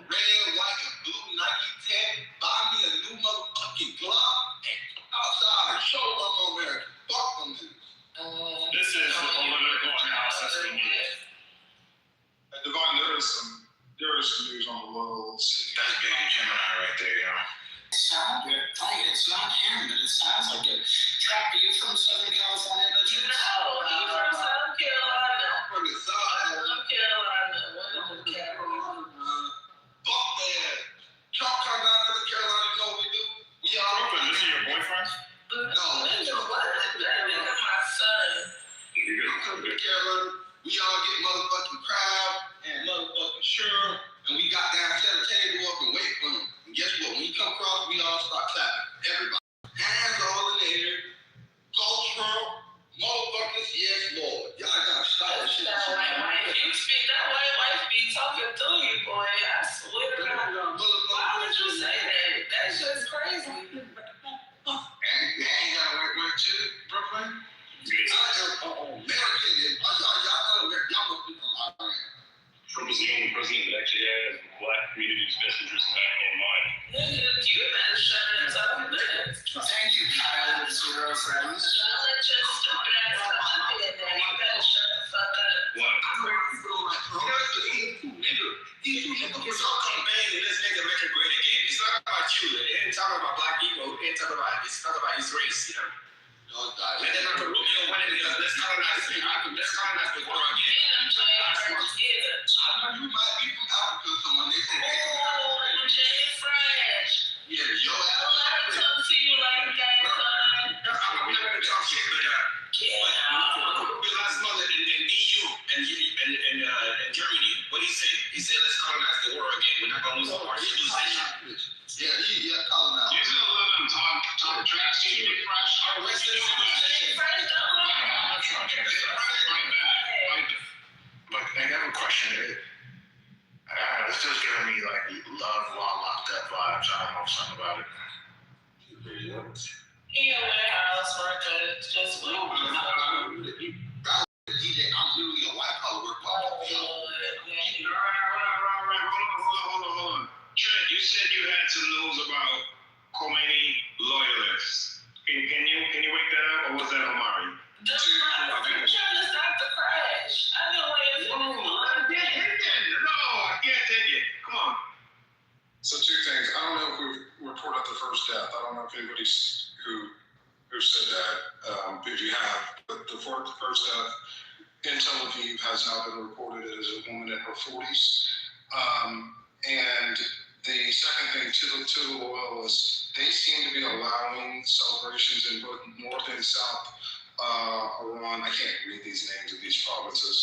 Red, white, and blue Nike tag. Buy me a new motherfucking glove. Outside and show them on there. Fuck them niggas. This is the political analysis we need. Devon, there is some news on the lows. That's Baby Gemini right there, y'all. It's not him, but it sounds like it. Trump, are you from Southern California? No, he's from South Carolina. From the South, we all get motherfucking crowd and motherfucking sure, and we got down, set a table up and wait for him. And guess what? When he come across, we all start clapping. Everybody. Hands all in the air. Cultural motherfuckers, yes, Lord. Y'all gotta stop that shit. You speak that way, white be talking to you, boy. I swear to God. Why would you say that? That's just crazy. And ain't gotta work too, Brooklyn. American, y'all must be from Iran. Trump is the only president that actually has the black community's best interests in mind. You better shut it up. Thank you, Kyle, and his girlfriends. Let your stupid ass up in there. You better shut the fuck up. What? These two niggas was all campaign and this nigga make it great again. It's not about you. It ain't talking about black people. It's talking about his race, you know? And then Uncle Rubio wanted to let's colonize the world again. I know you might be from Africa, so when they say Jay Fresh. yeah, yo, I talk to you like that, son. I'm not gonna talk shit, but last month in EU and Germany, what he say? He said let's colonize the world again. We're not gonna lose our civilization. Yeah, colonize. You still let them talk trash to you, Fresh? Our Western civilization. I'm not trying to change that. But I have a question. It's just giving me like love while locked up vibes. I don't know something about it. He a warehouse worker. Just wait. DJ, I'm literally a white collar worker. Hold on. Trent, you said you had some news about Khomeini loyalists. Can you wake that up, or was that Omari? I'm trying to stop the crash. I know where it's going. I can't take it. Come on. So two things. I don't know if we've reported the first death. I don't know if anybody's who said that. If you have, but the first death in Tel Aviv has now been reported as a woman in her 40s. And the second thing to the loyalists, they seem to be allowing celebrations in both North and South Iran. I can't read these names of these provinces.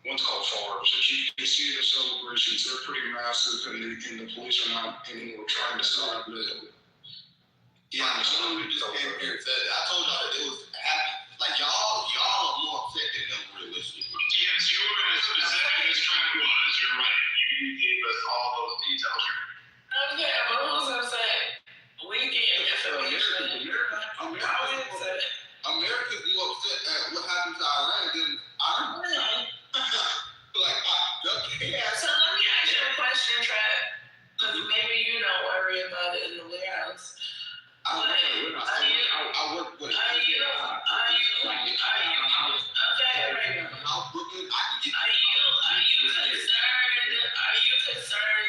One's called Fars. If you can see the celebrations, they're pretty massive, and the police are not anymore trying to stop it. Yeah, I told y'all that it was happy. Like y'all are more upset than them, realistically. Yes, you were as specific as Trent was. You're right. You gave us all those details. Okay, but who's upset? We get information. America's more upset at what happened to Iran than Iran. So let me ask you a question, Trent. Because maybe you don't worry about it in the warehouse. Are you concerned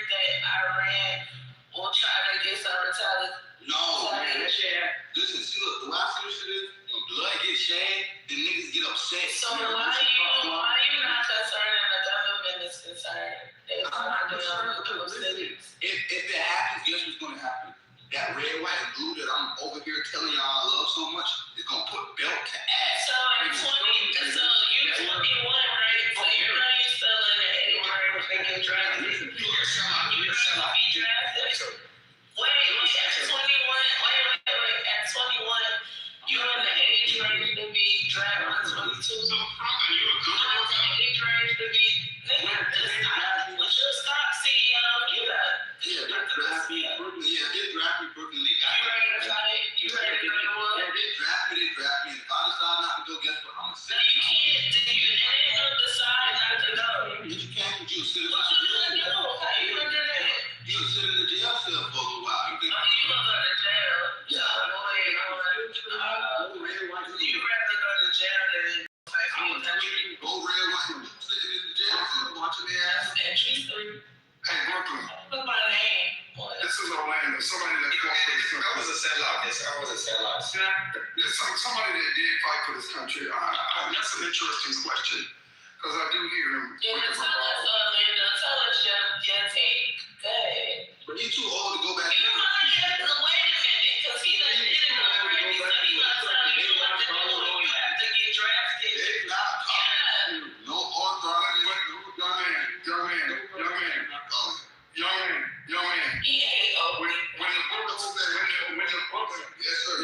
that Iran will try to get some retaliation? No, man. Listen, see, look, the last thing shit is when blood gets shed, the niggas get upset. So why you not concerned and the government is concerned? They're not doing cities. If it happens, guess what's gonna happen? That red, white, and blue that I'm over here telling y'all I love so much is gonna put belt to ass. So you 21, right? So you know you still in the age where they get drafted. You can sell out. Wait, at 21, at 21, you're in the age range to be drafted. 22. So, Franklin, you a good age range to be, nigga, would you stop seeing you got? Yeah, they draft me Brooklyn. Yeah, they draft me Brooklyn League. You ready to fight? You ready to go to war? Yeah, they draft me. And if I decide not to go, guess what? I'm a citizen. No, you can't. You didn't decide not to go. Yes, you can't. You a citizen. What you gonna do? How you gonna do that? You a citizen in the jail cell for a little while. You think you gonna go to jail? Yeah. You rather go to jail than fight for your country? Go red, white, and blue, sitting in the jail cell watching their ass. Interesting. Hey, Brooklyn. What's my name? This is Orlando. Somebody that fought for this country. I was a sellout. Yes, I was a sellout. There's somebody that did fight for this country. That's an interesting question. Because I do hear him. Yeah, tell us your take. Good. But he's too old to go back. Wait a minute, because he done did it already. So he gonna tell you what to do when you have to get drafted. They're not talking.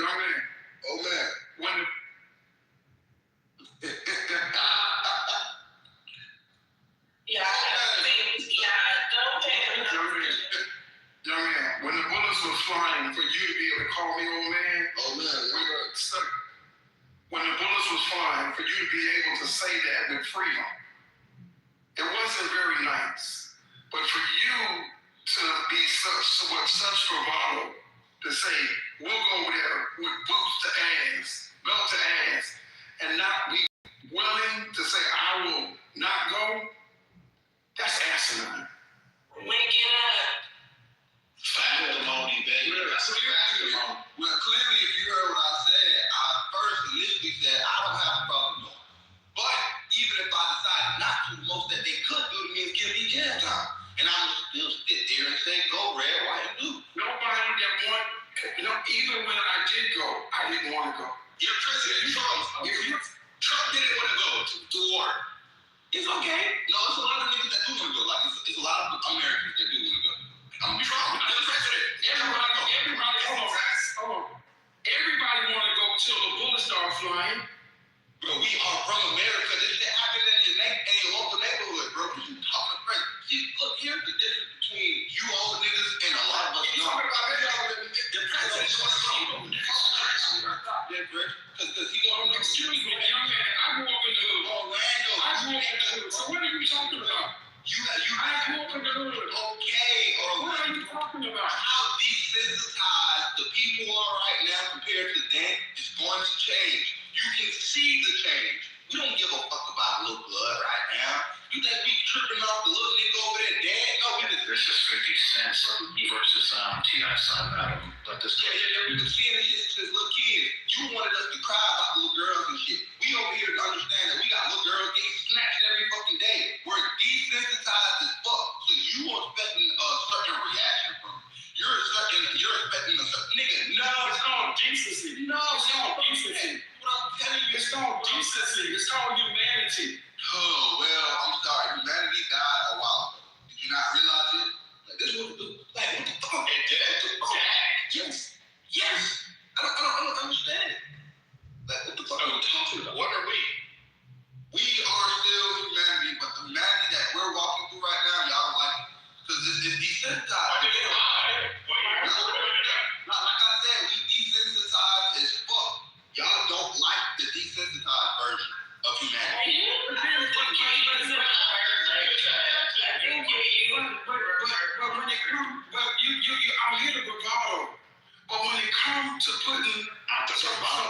young man. Oh man. When the young man, when the bullets were flying, for you to be able to call me old man. Oh man. When the bullets was flying, for you to be able to say that with freedom, it wasn't very nice. But for you to be with such bravado, to say, we'll go over there with boots to ass, belt to ass, and not be willing to say, I will not go, that's asinine. Wake it up. Testimony, baby. Well, clearly, if you heard what I said, I first initially said, I don't have a problem with it. But even if I decided not to, most that they could do to me is give me jail time. And I would still sit there and say, go red, white, and blue. Nobody that want, even when I did go, I didn't want to go. You're president, Trump didn't want to go to war. It's okay. No, it's a lot of niggas that do want to go. Like, it's a lot of Americans that do want to go. I'm Trump. I'm the president. Everybody want to go till the bullets start flying. Bro, we are from America. This shit happened in your local neighborhood, bro. What you talking about? See, look, here's the difference between you old niggas and a lot of us young. The president wants to go. Yeah, bro. Because he wants to go. Excuse me, young man. I grew up in the hood. Orlando. I grew up in the hood. So what are you talking about? I grew up in the hood. Okay, what are you talking about? How desensitized the people are right now compared to then is going to change. You can see the change. We don't give a fuck about little blood right now. You think we tripping off the little nigga over there dead? No, we just. This is 50 Cent versus T.I. son. Let this go. Yeah, we can see it as little kids. You wanted us to cry about little girls and shit. We over here to understand that we got little girls getting snatched every fucking day. We're desensitized as fuck. So you are expecting a certain reaction from it. You're expecting a certain nigga. No, it's called decency. No, it's called decency. What I'm telling you, it's called decency. It's called humanity. Oh, well, I'm sorry. Humanity died a while ago. Did you not realize it? Like, this is what the fuck? It did? Yes. I don't understand it. Like, what the fuck are you talking about? What are we? We are still humanity, but the humanity that we're walking through right now, y'all don't like it. Because it's desensitized. Like I said, we desensitized as fuck. Y'all don't like the desensitized version of humanity. But when it comes, I'll hear the bravado. But when it comes to putting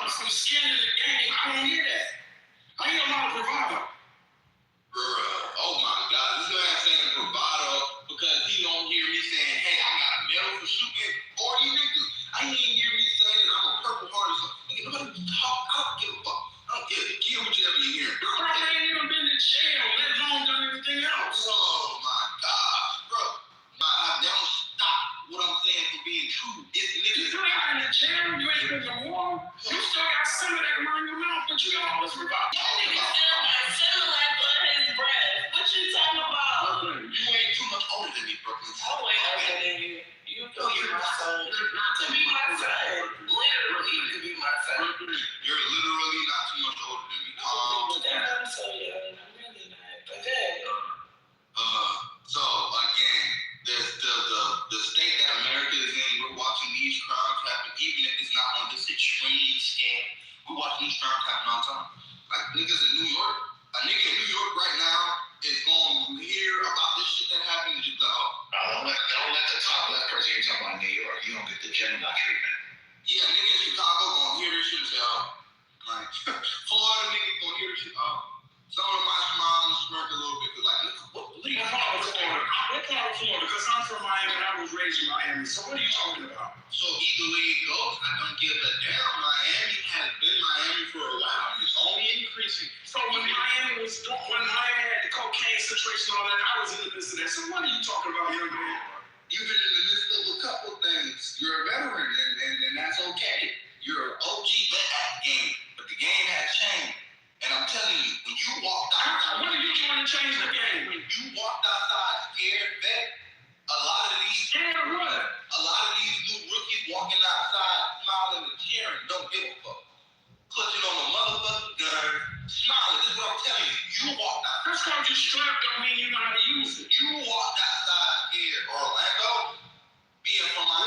some skin in the game, I don't hear that. I hear a lot of bravado. Oh my God, this man saying bravado because he don't hear me saying, hey, I got a medal for shooting 40 niggas. I ain't hear me saying that I'm a Purple Heart or something. Nigga, nobody talk. I don't give a fuck. I don't give a give whatever you hear. Bro, I ain't even been to jail, let alone done anything else. Oh my God, bro. They don't stop what I'm saying from being true. It's niggas. You ain't been to jail, you ain't been to war. You still got some of that around your mouth, but you got all this bravado. What you talking about? You ain't too much older than me, Brooklyn. I'm way older than you. You could be my son. Not to be my son. Literally, you could be my son. You're literally not too much older than me. I'm so young. I'm really not. But good. So again, the state that America is in, we're watching these crimes happen, even if it's not on this extreme scale. We're watching these crimes happen all the time. Like niggas in New York. A nigga in New York right now is going to hear about this shit that happened and just be like, oh. Don't let the top left person hear talking about New York. You don't get the general treatment. Yeah, nigga in Chicago going to hear this shit and say, oh. Like, Florida nigga going to hear this shit, oh. Some of them might smile and smirk a little bit, because like, what part of Florida? Because I'm from Miami and I was raised in Miami. So what are you talking about? So either way it goes, I don't give a damn. Miami has been Miami for a while and it's only increasing. So when Miami had the cocaine situation and all that, I was in the midst of that. So what are you talking about, young man? You've been in the midst of a couple things. You're a veteran and that's okay. You're an OG vet at the game, but the game has changed. And I'm telling you, when you walked outside, what are you trying to change the game? When you walked outside scared vet, a lot of these new rookies walking outside smiling and cheering. don't give a fuck. Clutching on the motherfucking gun, smiling. This is what I'm telling you. You walked out. That's called you strapped, don't mean you know how to use it. You walked outside here, Orlando, being from my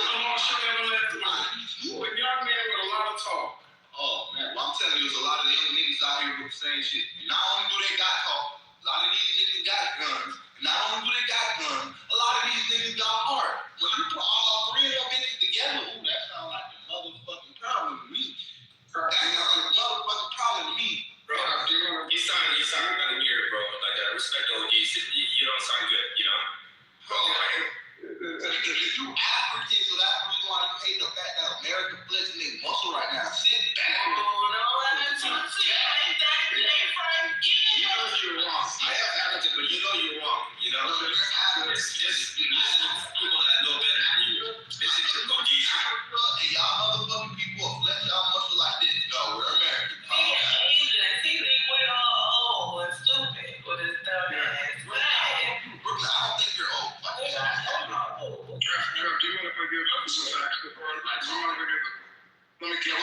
You a young man with a lot of talk. Oh man, well, I'm telling you, there's a lot of young niggas out here with the same shit. And not only do they got talk, a lot of these niggas got guns. And not only do they got guns, a lot of these niggas got heart. When you put all three of them bitches together, ooh, that sounds like a motherfucking problem to me. That sounds like a motherfucking problem to me. Bro, you sound kind of weird, bro. Like, respect OGs. You don't sound good, you know? Bro, if you African, so that's the reason why you hate the fact that America flexing their muscle right now. Sit back. Oh, no, that's what you know you're wrong. I have African, but you know you're wrong. You know? Just people that know better than you. This is your OGs. And y'all motherfucking people will flex y'all muscle like this. No, we're American. He think we're all old and stupid with his dumb ass. Brooklyn, I don't think you're old. Trev, do you want to give some facts before let me give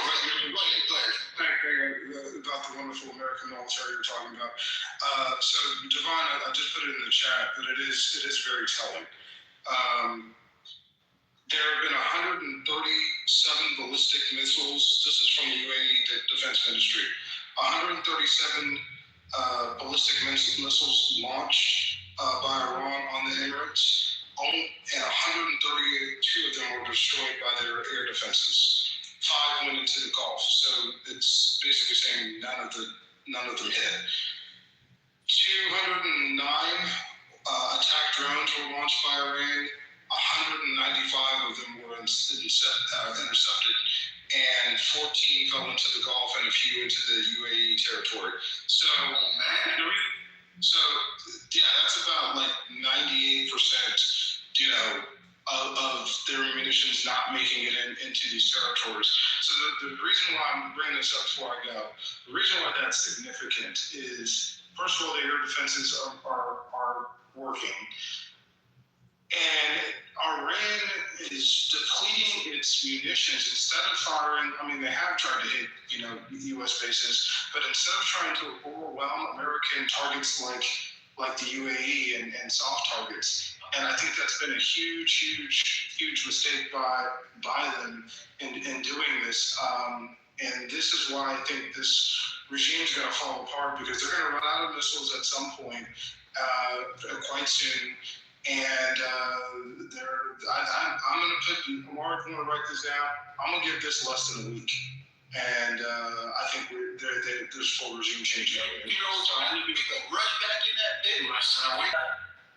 about the wonderful American military you're talking about. So Divine, I just put it in the chat, but it is very telling. There have been 137 ballistic missiles. This is from the UAE defense ministry. 137 ballistic missiles launched by Iran on the Emirates, and 132 of them were destroyed by their air defenses. 5 went into the Gulf, so it's basically saying none of them hit. 209 attack drones were launched by Iran. 195 of them were intercepted, and 14 fell into the Gulf and a few into the UAE territory. So yeah, that's about like 98%, of their munitions not making it into these territories. So the reason why I'm bringing this up before I go, the reason why that's significant is, first of all, the air defenses are working. And Iran is depleting its munitions. Instead of firing, I mean, they have tried to hit, U.S. bases, but instead of trying to overwhelm American targets like the UAE and soft targets, and I think that's been a huge mistake by them in doing this. And this is why I think this regime is going to fall apart, because they're going to run out of missiles at some point, quite soon. And I'm going to put, Mark, I'm going to write this down. I'm going to give this less than a week. And I think there's full regime change. So I need to rush back in that big rush.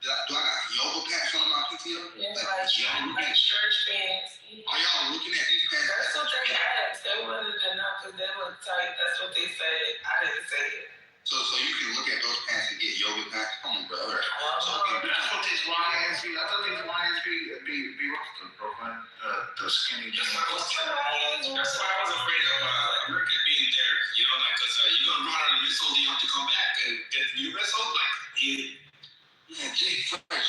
Do I got yoga pants on my PTO? Yeah, like church pants. Are y'all looking at these pants? That's what they asked. They wanted to know because they look tight. That's what they said. I didn't say it. So you can look at those pants and get yoga pants. Come on, brother. That's what these YNs be. I thought these YNs be rough, bro, man. The skinny. That's why I was afraid of America being there. Because you're gonna run out of missiles, you have to come back and get new missiles. Like man, Jay Fresh.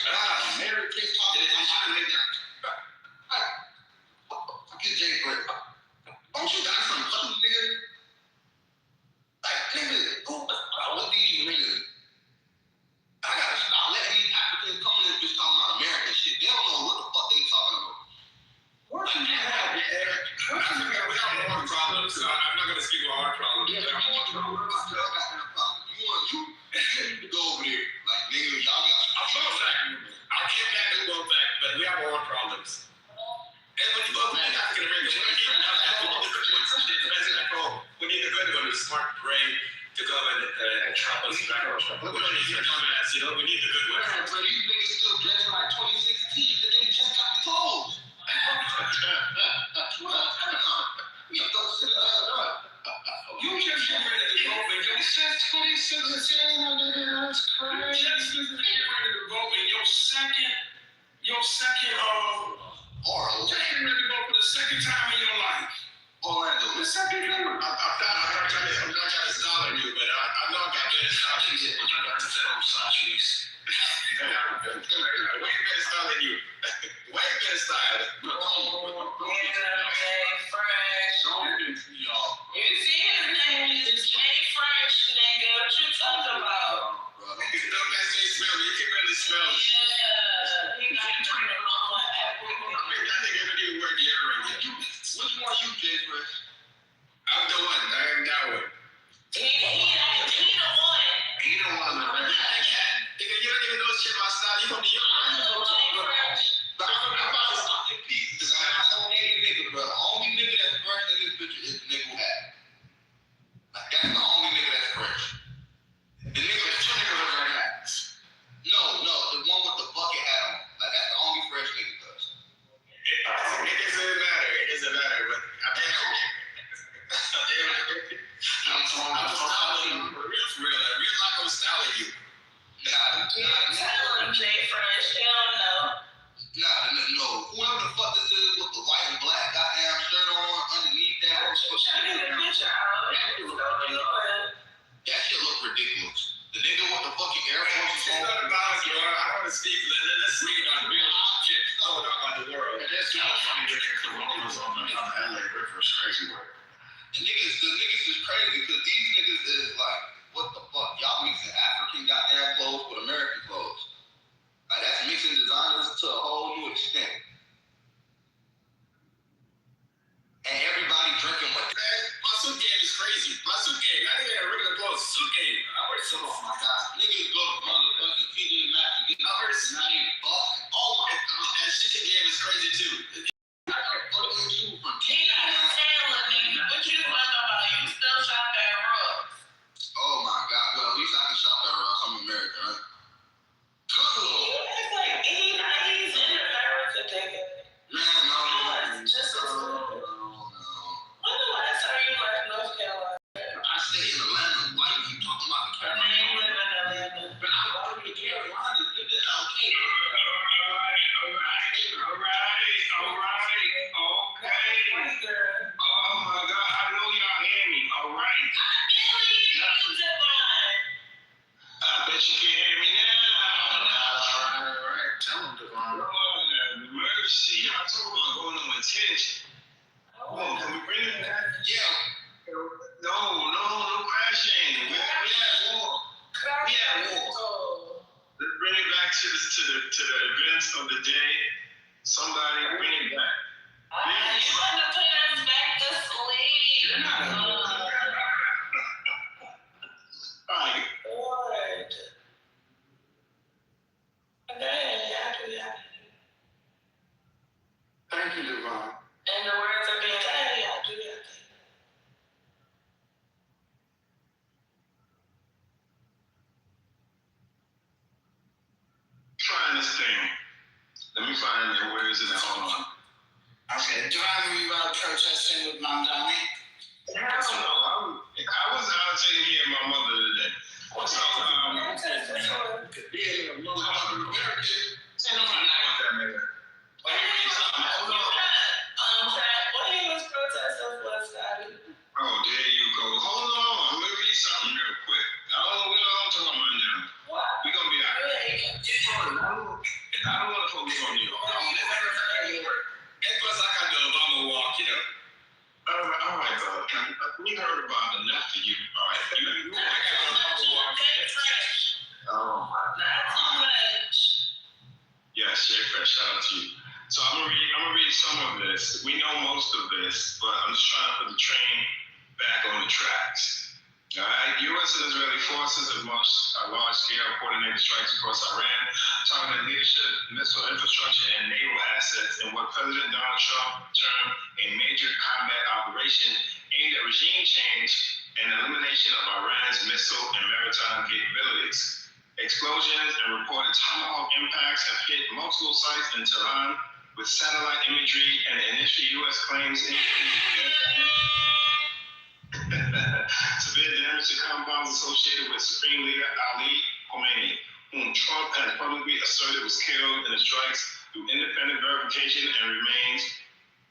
Mary, please talk to me. I'm trying to make that. Get Jay Fresh. Don't you got some fucking nigga? Like, nigga, what these niggas? I gotta stop letting these Africans come in and just talking about American shit. They don't know what the fuck they talking about. we have more problems. So I'm not gonna speak about our problems. Yeah, you need to go over there. Like, nigga, y'all got some. I'll go back. I'll keep back and go back, but we have more problems. And when you go back, African Americans, we need a good one, a smart brain to go and help us back. We don't need your dumbass, we need the good one. But these niggas still dressing like 2016 because they just got the clothes. You just get ready to vote, and your 2016, that's crazy. You just get ready to vote, and your second, just getting ready to vote for the second time in your life. Orlando. The second time. I'm not trying to stall on you, but I know I got better style than you. Way better style than you. Way better style. Fresh. You see his name is Jay Fresh, nigga. What you talking about? You can really smell it. Yeah. He got to turn it on. I think every day work here right here. Which one you, Jay Fresh? I'm the one. I am that one. He the one. He the one. Nigga, you don't even know shit my style. You from New York. I'm Jay Fresh. But I'm about to stop your piece. This is an only nigga, bro. The only nigga that's fresh in this picture is the nigga who had it. Like, that's the only nigga that's fresh. The nigga with two niggas with red hats. No, the one with the bucket hat on. Like, that's the only fresh nigga does. It doesn't matter, but I'm styling for real. Real life, I'm styling you. Tell him Jay Fresh. He don't know. No. Whoever the fuck this is with the white and black goddamn shirt on underneath that. I'm trying to get a picture out. That shit look ridiculous. The nigga with the fucking Air Force It's not about you. I want to speak. Let's speak about real shit going on about the world. That's not funny drinking Coronas on the LA River. It's crazy work. The niggas is crazy because these niggas is like, what the fuck? Y'all mixing African goddamn clothes with American clothes. Like, that's mixing designers to a whole new extent. And everybody drinking with that. My suit game is crazy. My suit game. I didn't get a regular clothes. Suit game. I wear so. Oh my god. Niggas go to motherfucking TJ Maxx and get numbers and not even bucking. Oh my god. That chicken game is crazy too. I got fucking shoes from He not telling me. What you talking about? You still shop at Ross. Oh my god. Well, at least I can shop at Ross. I'm American, right? Cool. You act like he's in America, nigga. Man, no. Just as good. When the last time you left North Carolina? I stay in Atlanta. Why you keep talking about the Carolina? I ain't living in Atlanta. But I love the Carolina. Nigga, okay. Okay. Oh my god. I know y'all hear me. All right. I bet you can't hear me now. All right. Tell him, Devon. Lord have mercy. Y'all talking about going on attention. Oh, can we bring it back? Yeah. No crashing. We at war. Let's bring it back to the events of the day. Somebody bring it back. You want to put us back to sleep? All right. Lord. Thank you, Devon. And the words are being said, I do that. Trying this thing. Let me find the words in the hold on. Okay, do I remember you about protesting with Mom Donnie? I don't know. I was out taking care of my mother today. So, being a motherfucking American. I'm not that nigga. What he was protesting for, Scotty? Oh, there you go. Hold on. I'm going to read something real quick. We don't talk about mine now. What? We're going to be all right. I don't want to focus on you. And plus, I got the Obama walk, you know? All right, brother. We heard about enough of you. All right. I got the Obama walk. Oh, my God. Not too much. Yes, Jay Fresh, shout out to you. So I'm gonna read some of this. We know most of this, but I'm just trying to put the train back on the tracks. All right, U.S. and Israeli forces have launched large-scale coordinated strikes across Iran, targeting leadership, missile infrastructure, and naval assets in what President Donald Trump termed a major combat operation aimed at regime change and elimination of Iran's missile and maritime capabilities. Explosions and reported Tomahawk impacts have hit multiple sites in Tehran, with satellite imagery and initial U.S. claims severe damage to compounds associated with Supreme Leader Ali Khamenei, whom Trump has publicly asserted was killed in the strikes through independent verification and remains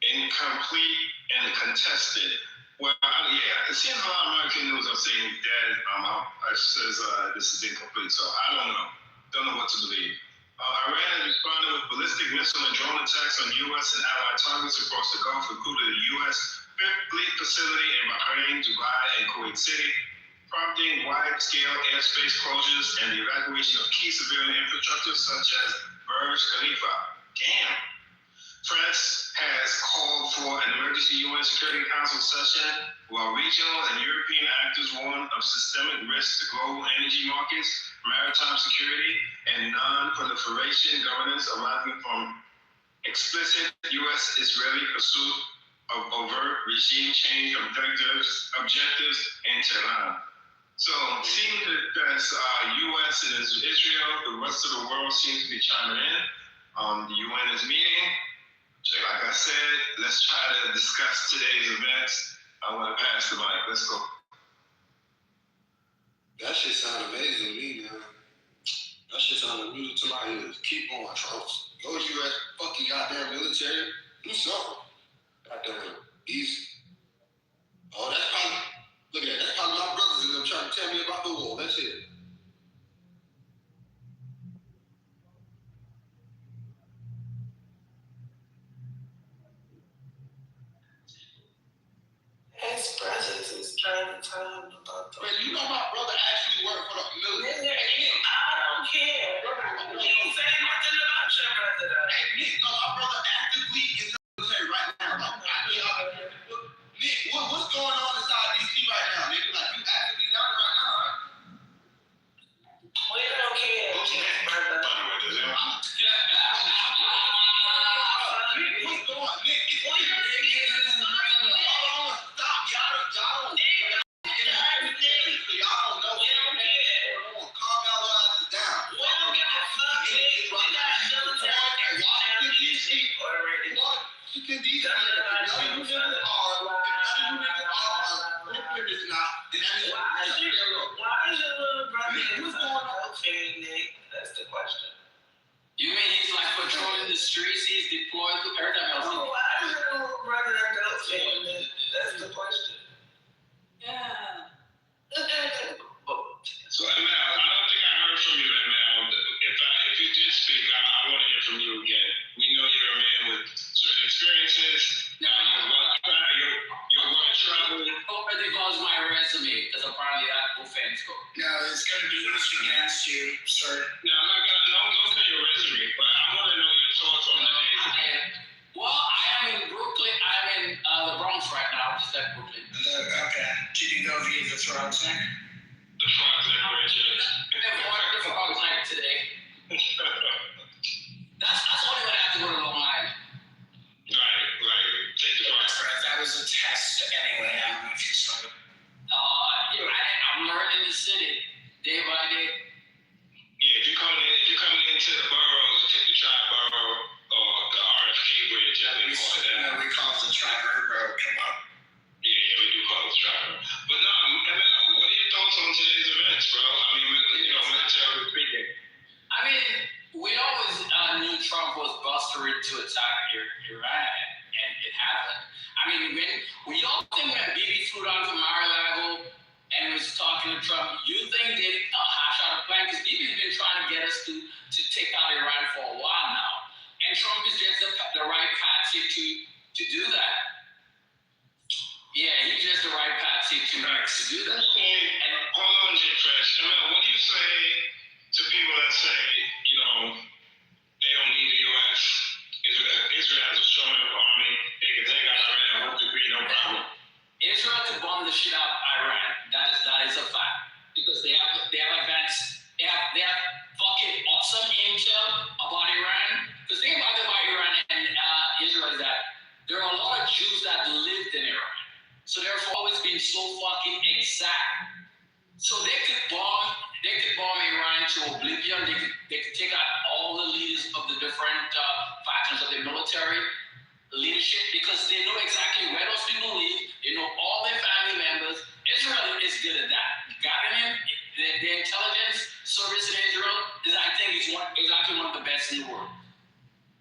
incomplete and contested. Well, yeah, it seems a lot of American news are saying he's dead. It says this is incomplete, so I don't know. Don't know what to believe. Iran has responded with ballistic missile and drone attacks on U.S. and allied targets across the Gulf, including the U.S. Fifth Fleet facility in Bahrain, Dubai, and Kuwait City, prompting wide-scale airspace closures and the evacuation of key civilian infrastructure such as Burj Khalifa. Damn. France has called for an emergency UN Security Council session, while regional and European actors warn of systemic risks to global energy markets, maritime security, and non-proliferation governance arising from explicit U.S.-Israeli pursuit of overt regime change objectives in Tehran. So it seems that U.S. and Israel, the rest of the world seems to be chiming in. The UN is meeting. Like I said, let's try to discuss today's events. I want to pass the mic. Let's go. That shit sound amazing to me, man. That shit sound music to my ears. Keep going, Trump. Go U.S. fucking goddamn military. Do something. Goddamn easy. Oh, that's probably, look at that. That's probably my brothers and them trying to tell me about the war. That's it. His presence is trying to tell him about the... Man, you know my brother actually worked for the military. I don't care. You ain't saying nothing about your brother, though. Hey, Nick, no, my brother actively in the military right now. Like, I know y'all... Nick, what's going on inside DC right now, nigga? Like, you actively down there right now, right? We don't care, brother. Nick, what's going on? Nick, That's the question. You mean he's like patrolling the streets? He's deployed to everything else. Oh, why is your little brother adult saying that? That's the question. Yeah. So, Emel, I don't think I heard from you, Emel. If you did speak, I want to hear from you again. We know you're a man with certain experiences. No, you're going to travel. Hope it involves my resume, because apparently that offense go. No, it's going to be used against you, sir. No, I'm not going to, don't say your resume, but I want to know your thoughts on today's. Well, I am in Brooklyn. I'm in the Bronx right now, just like Brooklyn. Okay. Did you go via the frog thing? The frog thing, The frog night today. That's only when I have to go to Long Island. Right. Take the frog. That's right. That was a test anyway. I don't know if you saw it. I'm learning the city day by day. Yeah, if you're coming into the boroughs, you take the Tri-Borough or the RFK Bridge, I think call it that. We call it the Tri-Borough. Come on. Yeah, we do call it the Tri-Borough. But no, Emel, what are your thoughts on today's events, bro? I mean, militarily speaking. I mean, we always knew Trump was bustering to attack Iran, and it happened. I mean, when y'all think when Bibi flew down to Mar-a-Lago and was talking to Trump, you think they hash out a plan? Because Bibi's been trying to get us to take out Iran for a while now. And Trump is just the right patsy to do that. Yeah, he's just the right patsy to do that. And hold on, J. Fresh. Emel, what do you say to people that say, they don't need the U.S.? Israel has a strong enough army. They can take out Iran 1 degree, no problem. Israel could bomb the shit out of Iran. That is a fact. Because they have advanced, they have fucking awesome intel about Iran. The thing about Iran and Israel is that there are a lot of Jews that lived in Iran. So therefore always been so fucking exact. So they could bomb Iran to oblivion. They could take out all the leaders of the different factions of the military leadership because they know exactly where those people live. They know all their family members. Israel is good at that. Government, the intelligence service in Israel is, I think, exactly one of the best in the world.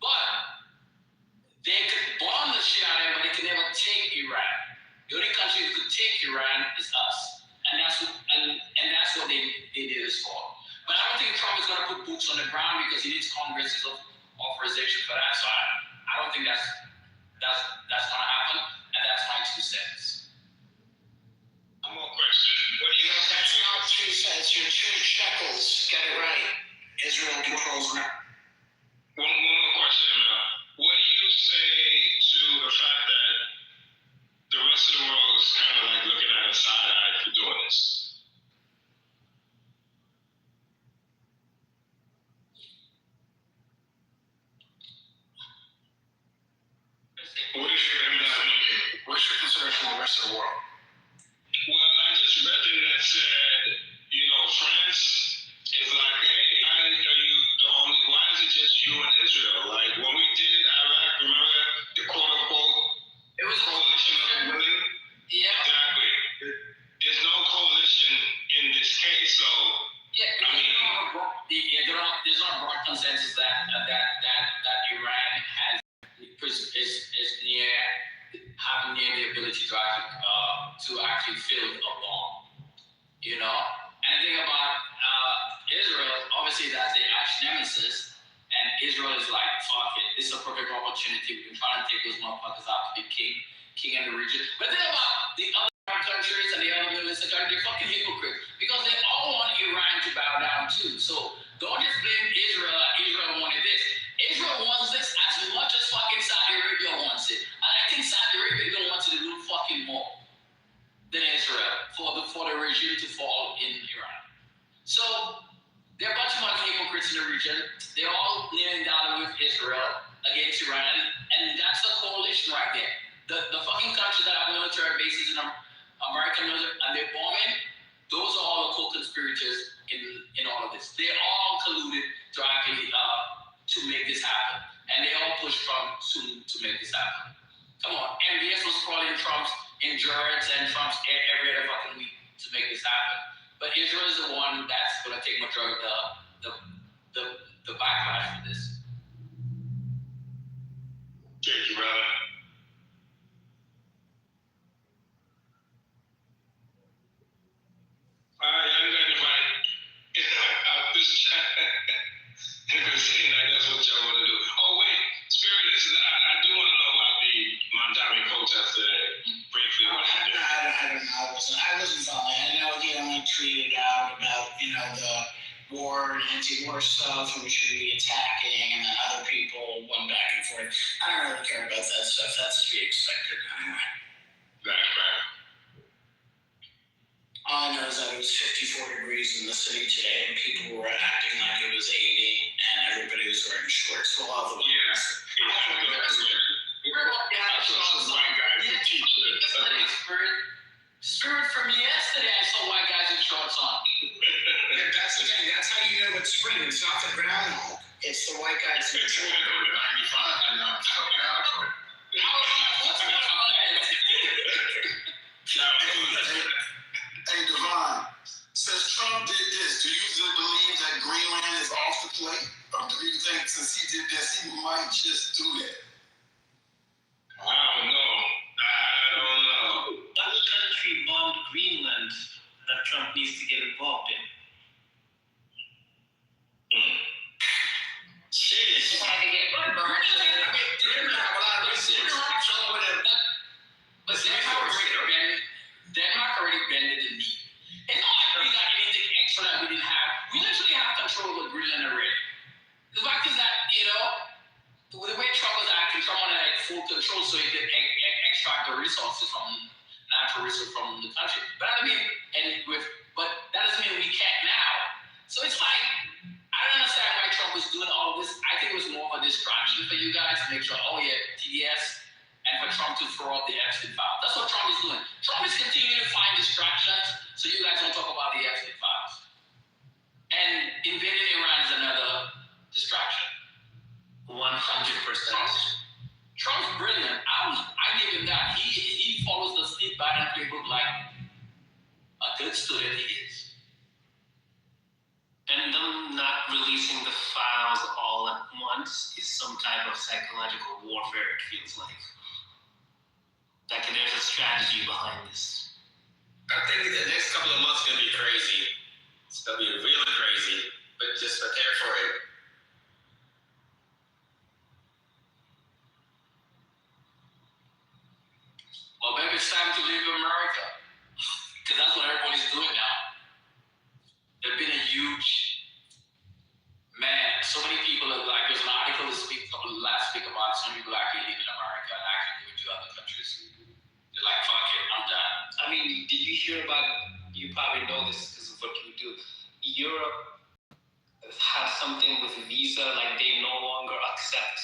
But they could bomb the shit out of it, but they could never take Iran. The only country that could take Iran is us. And that's what they did this for. But I don't think Trump is going to put boots on the ground because he needs Congress's authorization for that. So I don't think that's going to happen. And that's my 2 cents. Shekels, get it right. Israel controls now. One more question, what do you say to the fact that the rest of the world is kind of like looking at us side-eyed for doing this? What's your consideration of the rest of the world? Well, I just read it that said, France is like, hey, are you the only, why is it just you and Israel? Like, when we did Iraq, remember the quote-unquote, it was coalition of the willing? Yeah. Exactly. There's no coalition in this case, so, yeah, I mean, there's not a broad consensus that Iran is near having the ability to actually fill a bomb. And the thing about Israel, obviously that's the arch nemesis, and Israel is like, fuck it, this is a perfect opportunity. We've been trying to take those motherfuckers out to be king in the region. But the thing about the other countries and the other Middle Eastern countries, they're fucking hypocrites because they all want Iran to bow down too. So don't just blame Israel like Israel wanted this. Israel wants this as much as fucking Saudi Arabia wants it. And I think Saudi Arabia is going to want it a little fucking more than Israel for the regime to fall in Iran. So there are a bunch of fucking hypocrites in the region. They're all kneeling down with Israel against Iran, and that's the coalition right there. The fucking countries that have military bases in American military, and they're bombing, those are all the co-conspirators in all of this. They all colluded to actually to make this happen, and they all pushed Trump to make this happen. Come on, MBS was calling Trump's endurance and Trump's every other fucking week to make this happen. But Israel is the one that's going to take majority of the backlash for this. Thank you, brother. All right, I'm going to invite this chat. That's what y'all want to do. Oh, wait, Spiritus, I do want to know about the Mandami protest briefly. What happened? I don't know. I wasn't following. I know he only tweeted out about, the war and anti-war stuff and we shouldn't be attacking, and then other people went back and forth. I don't really care about that stuff. That's to be expected anyway. Right. All I know is that it was 54 degrees in the city today, and people were acting like it was 80, and everybody was wearing shorts. So all the way. Spirit from yesterday, I saw white guys in shorts on. Yeah, that's the thing. That's how you know it's spring. It's not the groundhog. It's the white guys in shorts. 95. I know. What's going on? Hey, Devon, since Trump did this, do you believe that Greenland is off the plate? Or do you think since he did this, he might just do that? I don't know. What country bombed Greenland that Trump needs to get involved in? Serious. But Denmark already bended the knee. It's not like we got anything extra that we didn't have. We literally have control of Greenland already. The fact is that, the way Trump was acting, Trump wanted like full control so he could extract the resources natural resources from the country. But but that doesn't mean we can't now. So it's like, I don't understand why Trump was doing all of this. I think it was more of a distraction for you guys to make sure, TDS, and for Trump to throw out the Epstein file. That's what Trump is doing. Trump is continuing to find distractions so you guys don't talk about the Epstein files. And invading Iran is another distraction. 100%. Trump's brilliant. I give him that. He follows the Steve Bannon playbook like a good student he is. And them not releasing the files all at once is some type of psychological warfare, it feels like. Like there's a strategy behind this. I think the next couple of months are going to be crazy. It's going to be really crazy, but just prepare for it. Well, maybe it's time to leave America. Because that's what everybody's doing now. They've been a hear about, you probably know this because of what you do. Europe has something with Visa, like they no longer accept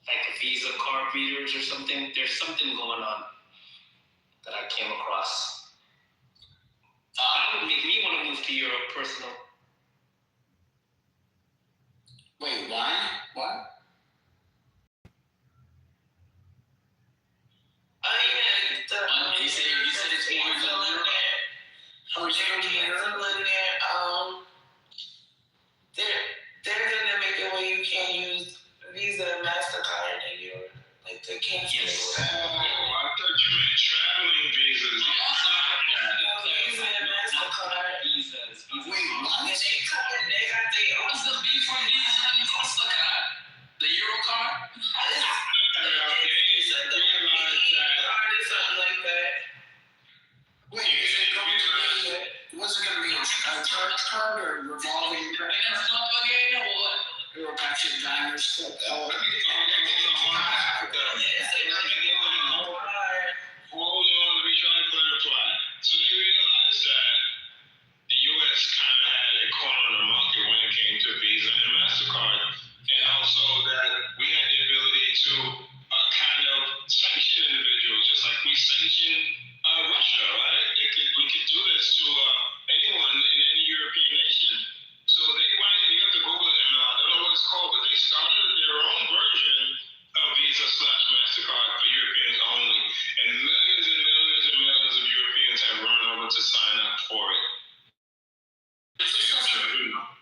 like Visa card readers or something. There's something going on that I came across. That would make me want to move to Europe, personal. Wait, why? What? You said it's more than Europe. They're gonna make it where you can't use Visa and MasterCard in Europe. Like they can't use I thought you meant traveling visas. Visa and MasterCard. Visas. Wait, what? They got their own. What's the beef for Visa and MasterCard? The Euro card? Something like that. Wait, is it going to be, what's it going to be, a charge card or revolving credit card? Again, or what? Or back to Diners Club? Hold on, let me try to clarify. So they realized that the U.S. kind of had a corner on the market when it came to Visa and MasterCard, and also that we had the ability to kind of sanction individuals, just like we sanction Russia, right? We could do this to anyone in any European nation. So they went, you have to Google it, I don't know what it's called, but they started their own version of Visa/MasterCard for Europeans only, and millions and millions and millions of Europeans have run over to sign up for it. Wait,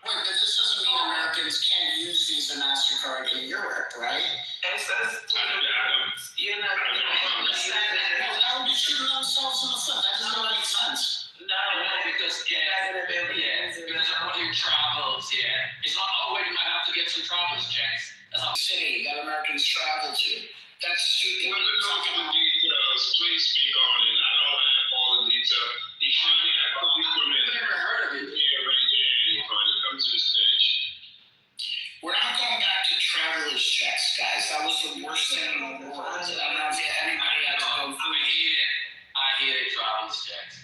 but this doesn't mean Americans can't use Visa, MasterCard in Europe, right? You're not gonna understand that. No, that would be shooting themselves in the foot. That doesn't make sense. No, because because of your travels, it's not, oh wait, you might have to get some travel checks. That's how City that Americans travel to. That's shooting. Let me know for the details. Please speak on it. I don't have all the details. He finally had Congressman. I've never heard of it. Yeah, right there. Come to the stage. We're not going back to traveler's checks, guys. That was the worst thing in the world. I don't know if anybody had to go through it. I hated traveler's checks.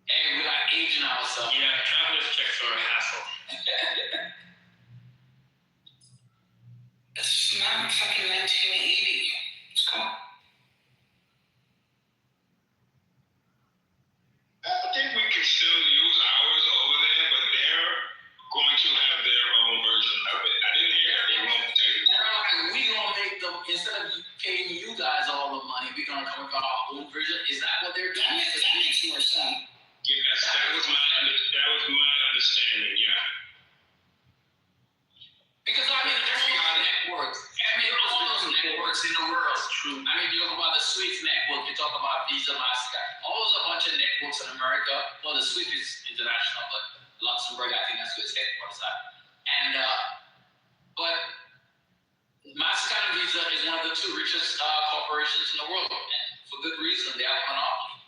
And we're not aging ourselves. Yeah, traveler's checks are a hassle. It's not fucking 1980. It's cool. I think we can still use ours over there, but they're going to have their own version of it. I didn't hear that they won't take it. We gonna make them, instead of paying you guys all the money, we gonna come with our own version. Is that what they're doing? That makes more sense. Yes, that was my understanding. Yeah. Because I mean, there's a lot of networks. I mean, all those networks in the world. True. I mean, you talk about the SWIFT network, you talk about Visa, MasterCard. All those a bunch of networks in America. Well, the SWIFT is international, but Luxembourg, I think that's where its headquarters are. And but MasterCard and Visa is one of the two richest corporations in the world, and for good reason. They have a monopoly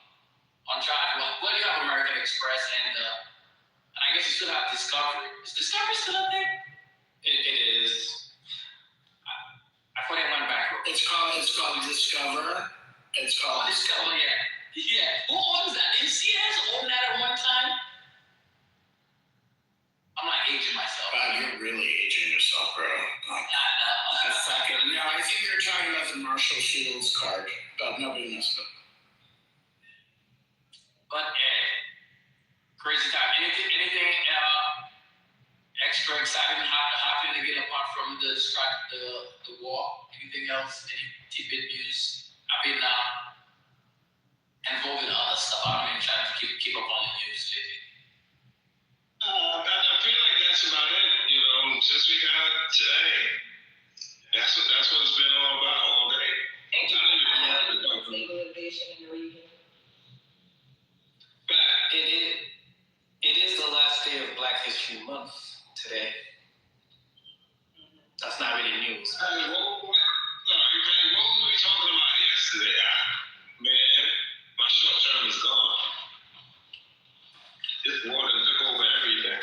on charge. Well, you have American Express, and I guess you still have Discovery. Is Discovery still up there? It is. I thought it went backwards. It's called Discover. It's called Discover, yeah. Who owns that? Did CS own that at one time? I'm not aging myself. Wow, you're really aging yourself, bro. No, I think you're talking about the Marshall Shields card, but nobody knows about it. But crazy time. Anything extra exciting happening again apart from the war? Anything else? Any tidbit news? I've been involved in other stuff. I've been trying to keep up on the news lately. I feel like that's about it. Since we got today, that's what it's been all about all day. legalization in the region. It is the last day of Black History Month today. That's not really news. Hey, what were we talking about yesterday? Man, my short term is gone. This water took over everything.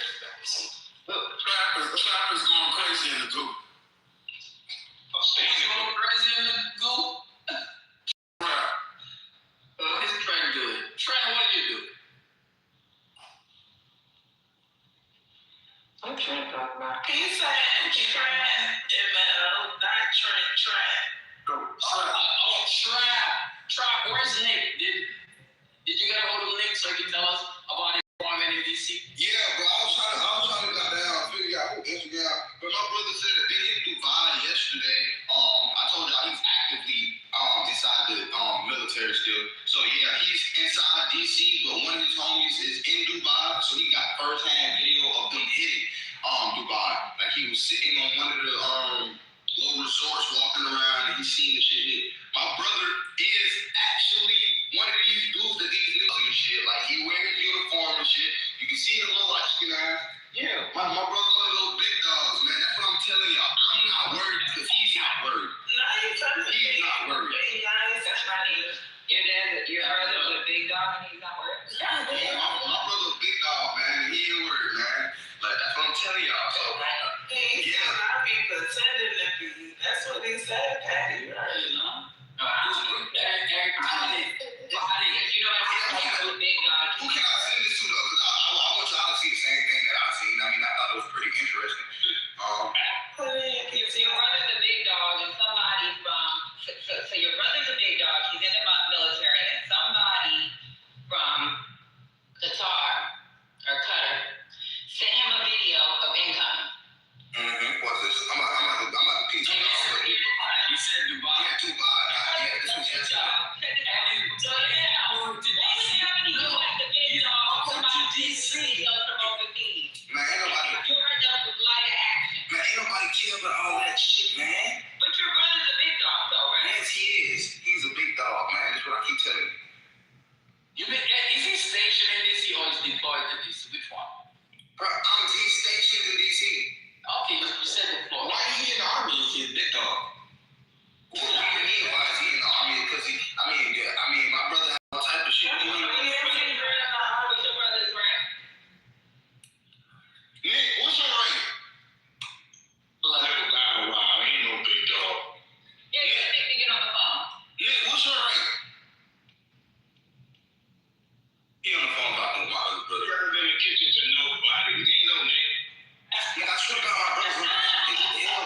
Look, Trapper's going crazy in the group. He's going crazy in the group? Bruh. Trap, where's Nick? Did you get a hold of Nick so he can tell us about his appointment in DC? Yeah, bro, I was trying to got down, figure out who Instagram. But my brother said that they hit Dubai yesterday. I told y'all he's actively inside the military still. So yeah, he's inside DC, but one of his homies is in Dubai, so he got first-hand video of them hitting Dubai. Like he was sitting on one of the little resorts walking around and he's seeing the shit hit. My brother is actually one of these dudes that these niggas and shit. Like he wears uniform and shit. You can see him little light skin ass. Yeah, my brother's one of those big dogs, man. That's what I'm telling y'all. I'm not worried because he's not worried. He's not worried. Your brother's a big dog and he's not worried? Yeah, my brother's a big dog, man. And he ain't worried, man. Like that's what I'm telling y'all. So yeah. That's what he said, Patty, right? You know? Who can I send this to though? Because I want y'all to see the same thing that I seen. I mean, I thought it was pretty interesting. Your brother's a big dog and somebody from so your brother's a big dog, he's in the military, and somebody from Qatar or Qatar sent him a video of income. What's this? I'm at the pizza. You said Dubai. Yeah, Dubai. Yeah, this was yesterday. Man, ain't nobody care about all that shit, man. But your brother's a big dog, though, right? Yes, he is. He's a big dog, man. That's what I keep telling you. Is he stationed in DC or is deployed to DC? Which one? Bro, he's stationed in DC. Okay, you said deployed. Why is he in the army if he's a big dog? What do you mean? Why is he in the army? Because my brother has all type of shit. What's your brother's rank? Nick, what's your rank? Wow, ain't no big dog. Yeah, Nick, get on the phone. Nick, what's your rank? He on the phone talking about his brother. Better than the kitchen to nobody. Ain't no Nick. Yeah, I swear to God, my brother's on the phone.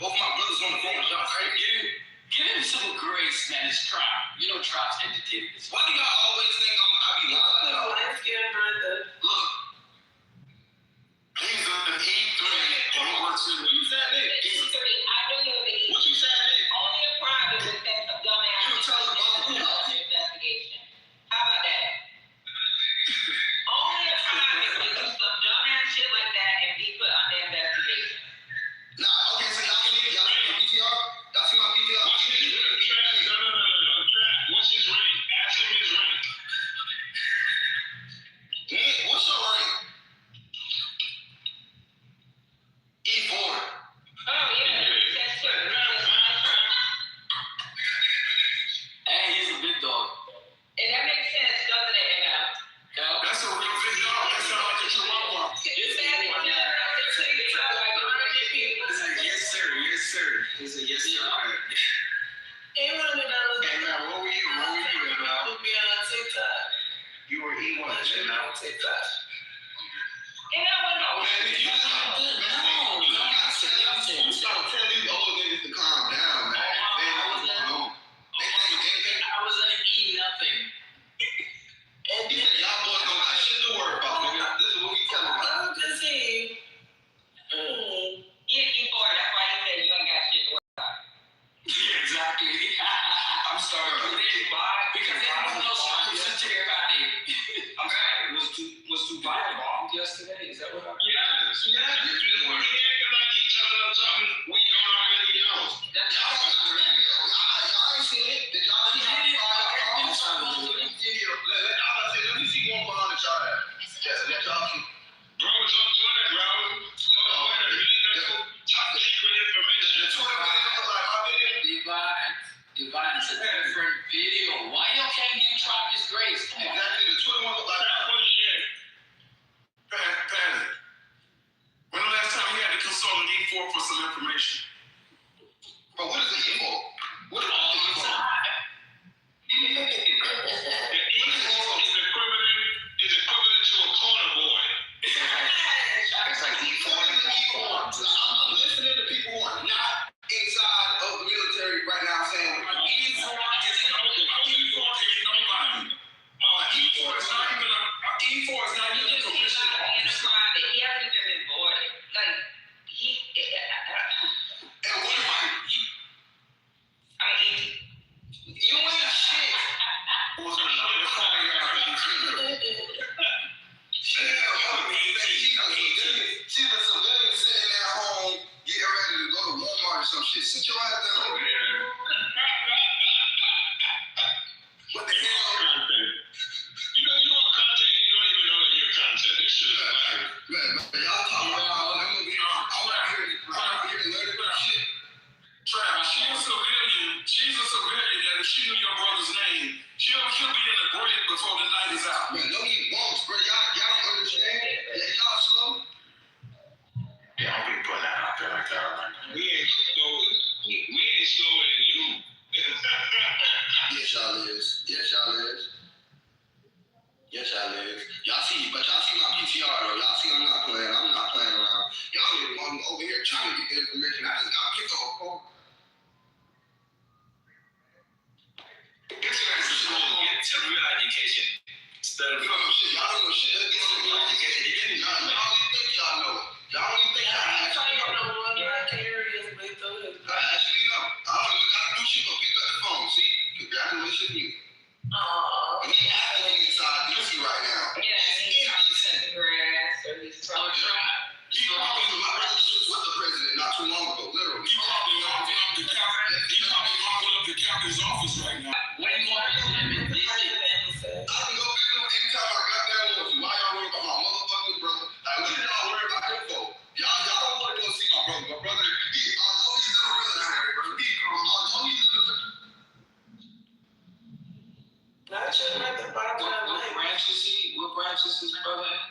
Both my brothers on the phone. Y'all crazy. Give him some grace, man. It's Trap. You know Trap's entertaining. Why do y'all always think I be lying? Look. He's an E3 and he works in. You said Nick. E3. I know you're the E3. What you said, Nick? Only a private would send some dumbass You tell us about who? investigation. How about that? Only a private would do some dumbass shit like that and be put under investigation. Nah, okay, so y'all see my PTR? Y'all see my PTR? What's his rank? Ask him his rank. Nick, what's your rank? E4. Oh, yeah. That's true. And he's a big dog. And that makes sense, doesn't it, Emma? That's a real big dog. That sounds like a chihuahua. You said it was never out there to you, so like, Yes, sir. Yes, sir. He's a yes, sir. and one of those Hey, man, what were you, man? would be on TikTok. You were E1, and now TikTok. And I wonder, I'm trying to tell these old niggas to calm down, man. I was an E nothing. He said, y'all boys don't got shit to worry about, nigga. This is what we tell them. I'm just saying. Yeah, E4, that's why he said you ain't got shit to worry about. Yeah, exactly. I'm sorry. Because there was no structure to your body. I'm sorry. Was Dubai bombed yesterday? Is that what happened? Yes. He acting like he telling us something we don't already know. That's Y'all ain't seen it. Did y'all see how video. let me see one behind the chart. Let y'all see. Bro, it's on Twitter, bro. It's on Twitter. He knows top secret information. Divine, it's a different video. Why you can't give Trap his grace? Exactly, the Twitter one was like That bullshit. Patty, when the last time you had to consult an E4 for some information? But what is the E4? What is the E4? The E4 is equivalent to a corner boy. before the night is out. Man, no, you won't, bro. Y'all don't understand. Y'all slow. Yeah, I'm gonna put that out there like that. We ain't slower than you. Yes, y'all is. Yes, y'all is. Yes, y'all is. Y'all see my PTR though. Y'all see I'm not playing. I'm not playing around. Y'all even want me over here trying to get the information. I just got picked up a phone. This man is get to real education. Instead of shit. Y'all don't know shit. Get to real education. Y'all don't even think y'all know it. Y'all don't even think y'all actually know. Actually know. I don't even gotta do shit but pick up the phone. See? Congratulations to you. Aww. And he actually inside DC right now. Yeah, he's cutting grass or he's trying. He probably was my brother with the president not too long ago, literally. He probably locked up the captain's office right now. When you want to visit him in DC? I can go visit him anytime I got down with you. Why y'all worry about my motherfucking brother? Like, what did y'all worry about him for? Y'all don't want to go see my brother. My brother, although he's in the military, bro. Although he's in the Not sure about the bottom of What branch is he? What branch is his brother in?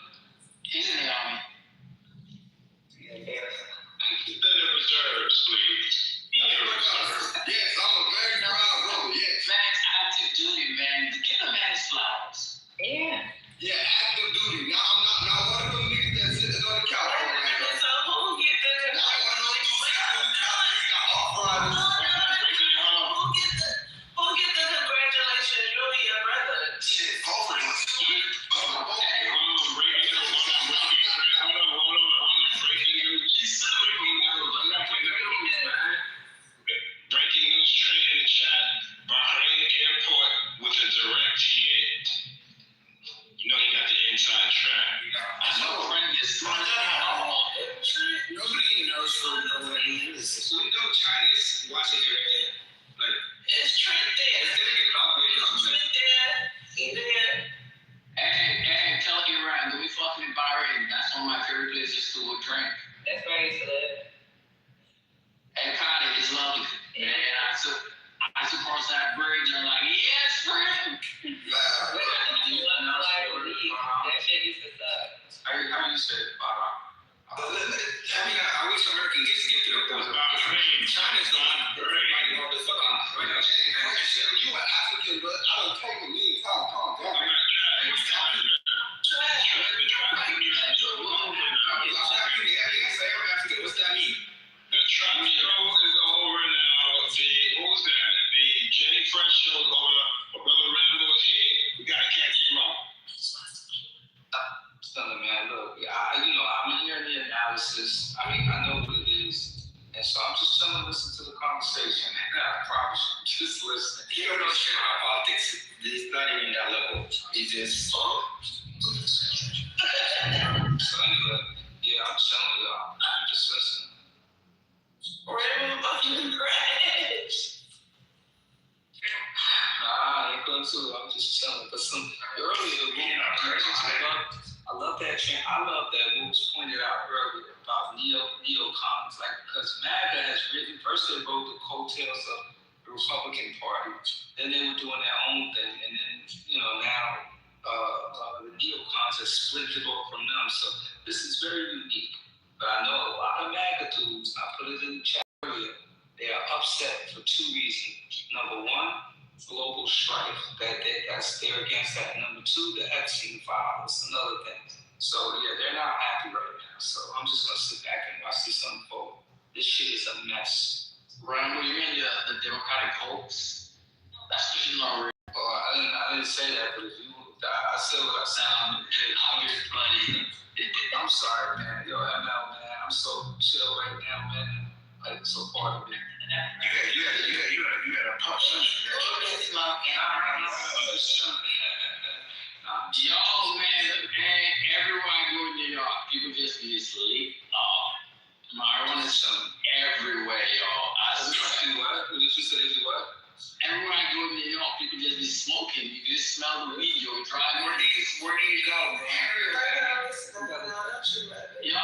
He's in the army. Send the reserves, please. Yes, I'm a very proud brother, yes. Man, active duty, man. Give the man his flowers. Yeah. Yeah, active duty. Now, I'm not one of them niggas that sitting on the couch all night. So who get the congratulations? You and your brother. Shit, hopefully. Breaking news trend in the chat. Bahrain airport with a direct hit. You know he got the inside track. I know friend is Nobody knows where he is. So we know China is watching everything. Like, It's Trent there. it's gonna get populated on Trent there. He there. Hey, tell Iran, do we fucking in Bahrain? That's one of my favorite places to drink. That's where he live. And Connie is lovely. Yeah. And I suppose that bridge, and I'm like, yes, friend. That shit used to suck. How you say it? I wish America can just get to the point. China's the one fighting all this fucking right now. You an African, but I don't take a million times. Calm down. What's that mean? The trap show is over now. What was that? The Jenny Fresh show is over. My brother Rambo is here. We gotta catch him up. Stunning, man. Look, I'm hearing the analysis. I mean, I know what it is. And so I'm just trying to listen to the conversation. And I promise you, I'm just listening. He don't know shit about politics. He's not even that level. He just. So anyway, yeah, I'm telling y'all. I'm just listening. Where the fucking crash? Nah, I ain't going to. I'm just chilling. But I love that chant. I love that what was pointed out earlier about neocons. Like, because MAGA has written, first they wrote the coattails of the Republican Party, then they were doing their own thing, and then, now the neocons have splintered off from them. So this is very unique. But I know a lot of MAGA dudes, I put it in the chat earlier, they are upset for two reasons. Number one, global strife, that's they're against that. Number two, the Epstein file, that's another thing. So yeah, they're not happy right now. So I'm just gonna sit back and watch this unfold. This shit is a mess. Rambo, you mean the Democratic hoax? That's what you know. Oh, I didn't say that, but if you, I said what I said. I'm just funny. I'm sorry, man. Yo, ML, man, I'm so chill right now, man. Like, so part of it. You had a pop session. Yo, man, everywhere I go in New York, people just be asleep. Marijuana is everywhere, y'all. What did you say? What? Everywhere I go in New York, people just be smoking. You can just smell the weed. You're driving. Where do you go, bro? Yo,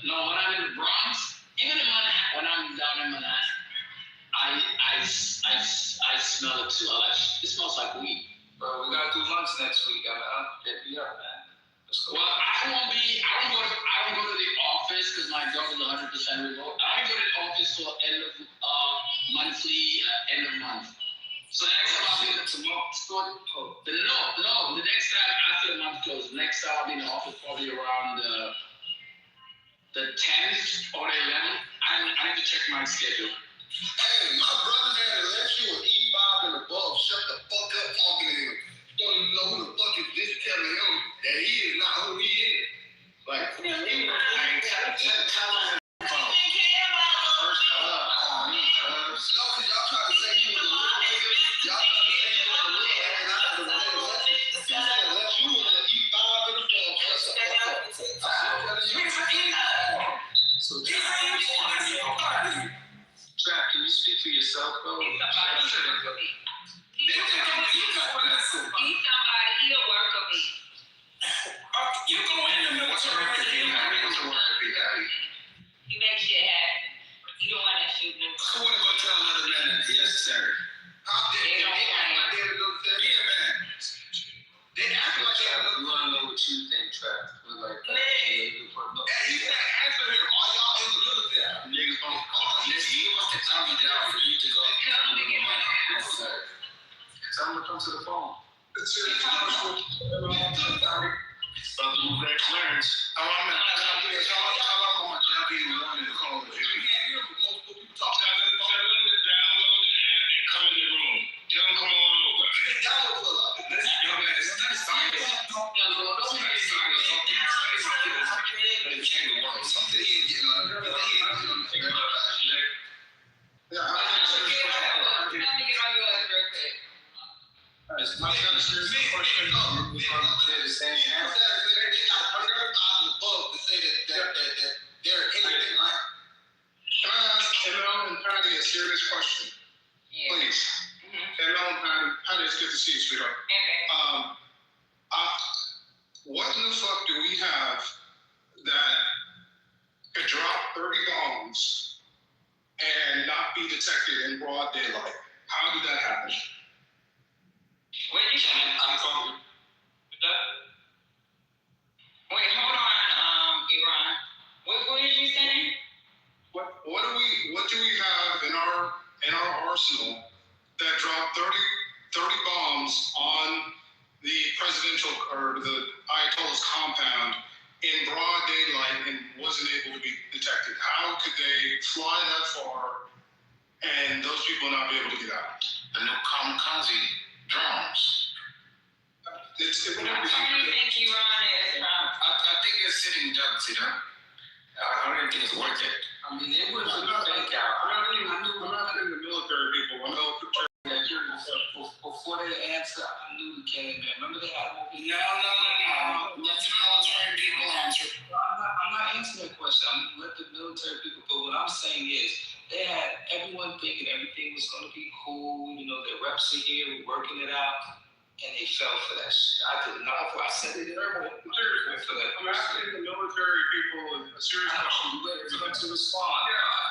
no, when I'm in the Bronx, even in Manhattan, when I'm down in Manhattan, I smell it too. It smells like next week. I'll hit you up, man. Well, I don't go to the office because my job is 100% remote. I go to the office for end of monthly, end of month. So next time I'll be in the the next time after the month closes, next time I'll be in the office probably around the 10th or the 11th. I need to check my schedule. Hey, my brother man let you an E5 and above. Shut the fuck up talking to him. Don't even know who the fuck is this telling him that he is not who he is. Like, he was telling him. No, because y'all trying to say he was a little nigga. Y'all trying to say he was a little nigga. And I was a little nigga. He said, let you an E5 and above. Shut the fuck up. So, Trap, can you speak for yourself, bro? He's somebody, he'll work with me. You go in the military. What's a worker bee, Daddy? He makes shit happen. You don't want that shooting. Who wanna go tell another man that? Yes, sir. How dare they act like they're the military? Yeah, man. They act like they're the military. You wanna know what you think, Trap? Like, Hey, you said answer him. Are y'all in the military? Niggas don't. Niggas, you must have time down for you to go. Yes, sir. Tell him to come to the phone. It's serious. About to move that clearance. I'm on my job being one in the call. You can't hear from multiple people talking. Tell them to download the app and come in the room. Tell them come on over. Download for a lot. Yo, man, it's not science. It came to work or something. He ain't getting on it. Yeah, I'm not sure. It's my serious question. We say the same thing. To say that they're anything, right? Can I ask Emil and Patty a serious question? Yeah. Please. Emil and Patty, it's good to see you, sweetheart. What in the fuck do we have that could drop 30 bombs and not be detected in broad daylight? How did that happen? Wait, you said I'm from. Wait, hold on, Iran. What did you say? What do we have in our arsenal that dropped 30 bombs on the presidential or the Ayatollah's compound in broad daylight and wasn't able to be detected? How could they fly that far and those people not be able to get out? The new kamikaze drones. How do you think Iran is from? I think they're sitting ducks, you know? I don't even think it's worth it. I mean, it was a fake out. I'm not in the military people. I'm military. Before they answer, I knew the game, man. Remember they had a movie? No. Let the military people answer. I'm not answering that question. I'm going to let the military people, but what I'm saying is they had everyone thinking everything was going to be cool. You know, their reps are here, we're working it out, and they fell for that shit. I did not. I said it earlier. I'm asking the military people a serious question. We're going to respond.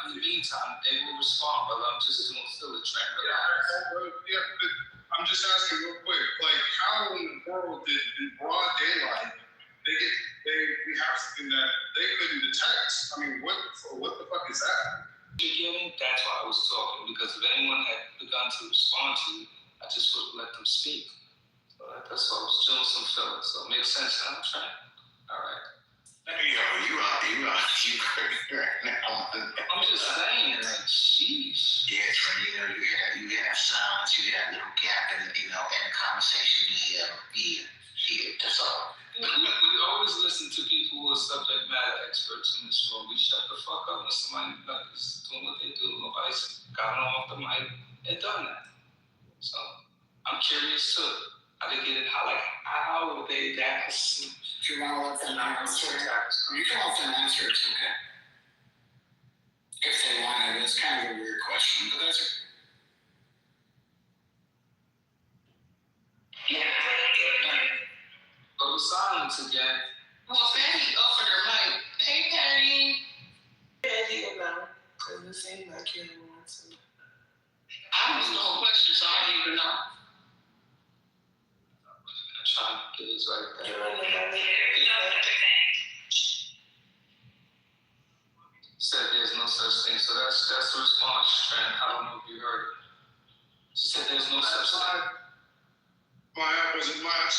In the meantime, they will respond, but I'm just going to still a trend. Yeah, but I'm just asking real quick, like, how in the world did in broad daylight we have something that they couldn't detect? I mean, what the fuck is that? Beginning, that's why I was talking, because if anyone had begun to respond to me, I just would let them speak. So that's why I was chilling some fellas. So it makes sense now. I'm trying. All right. Yo, you right now. I'm just saying, like, sheesh. Yeah, Trey, you hear that silence, you hear that little gap in the conversation. Yeah, that's all. We always listen to people who are subject matter experts in this room. We shut the fuck up when somebody is doing what they do. Nobody's gotten off the mic and done that. So I'm curious too. How they get it? How were they that? If you want to let them answer, you can let them answer. It's okay. If they want it, it's kind of a weird question, but that's okay. Go to silence again. Well, Patty offered her mic. Hey, Patty. Patty about because it seemed like you didn't want to. I was no question, so I don't even know. China is right there. Said there's no such thing. So that's the response, Trent. I don't know if you heard it. She said there's no such thing. My app's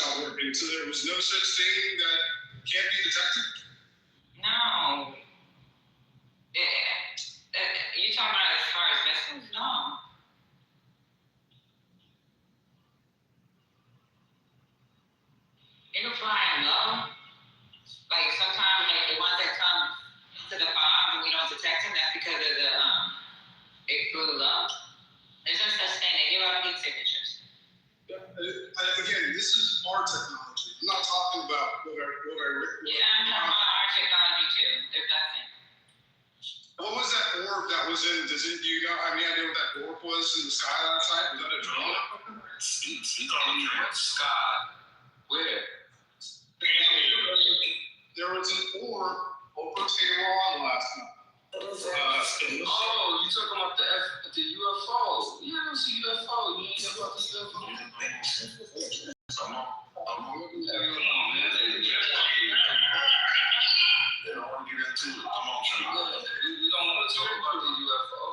not working, so there was no such thing that can't be detected? No. You talking about as far as missiles? No. It can fly in low. Like sometimes, like the ones that come to the bomb and we don't detect them, that's because of the it flew low. There's no such thing. They give out heat signatures. Again, this is our technology. I'm not talking about what I Yeah, I'm talking about our technology too. There's nothing. What was that orb that was in? Do you know? I mean, I know what that orb was in the sky last night. Was that a drone? What sky? Where? There was an orb over Tehran last night. Oh, you talking about the UFO? Yeah, it's a UFO. You ain't know about the UFO? Come on, man. They don't want to get into it. Come on, Trent. We don't want to talk about the UFO.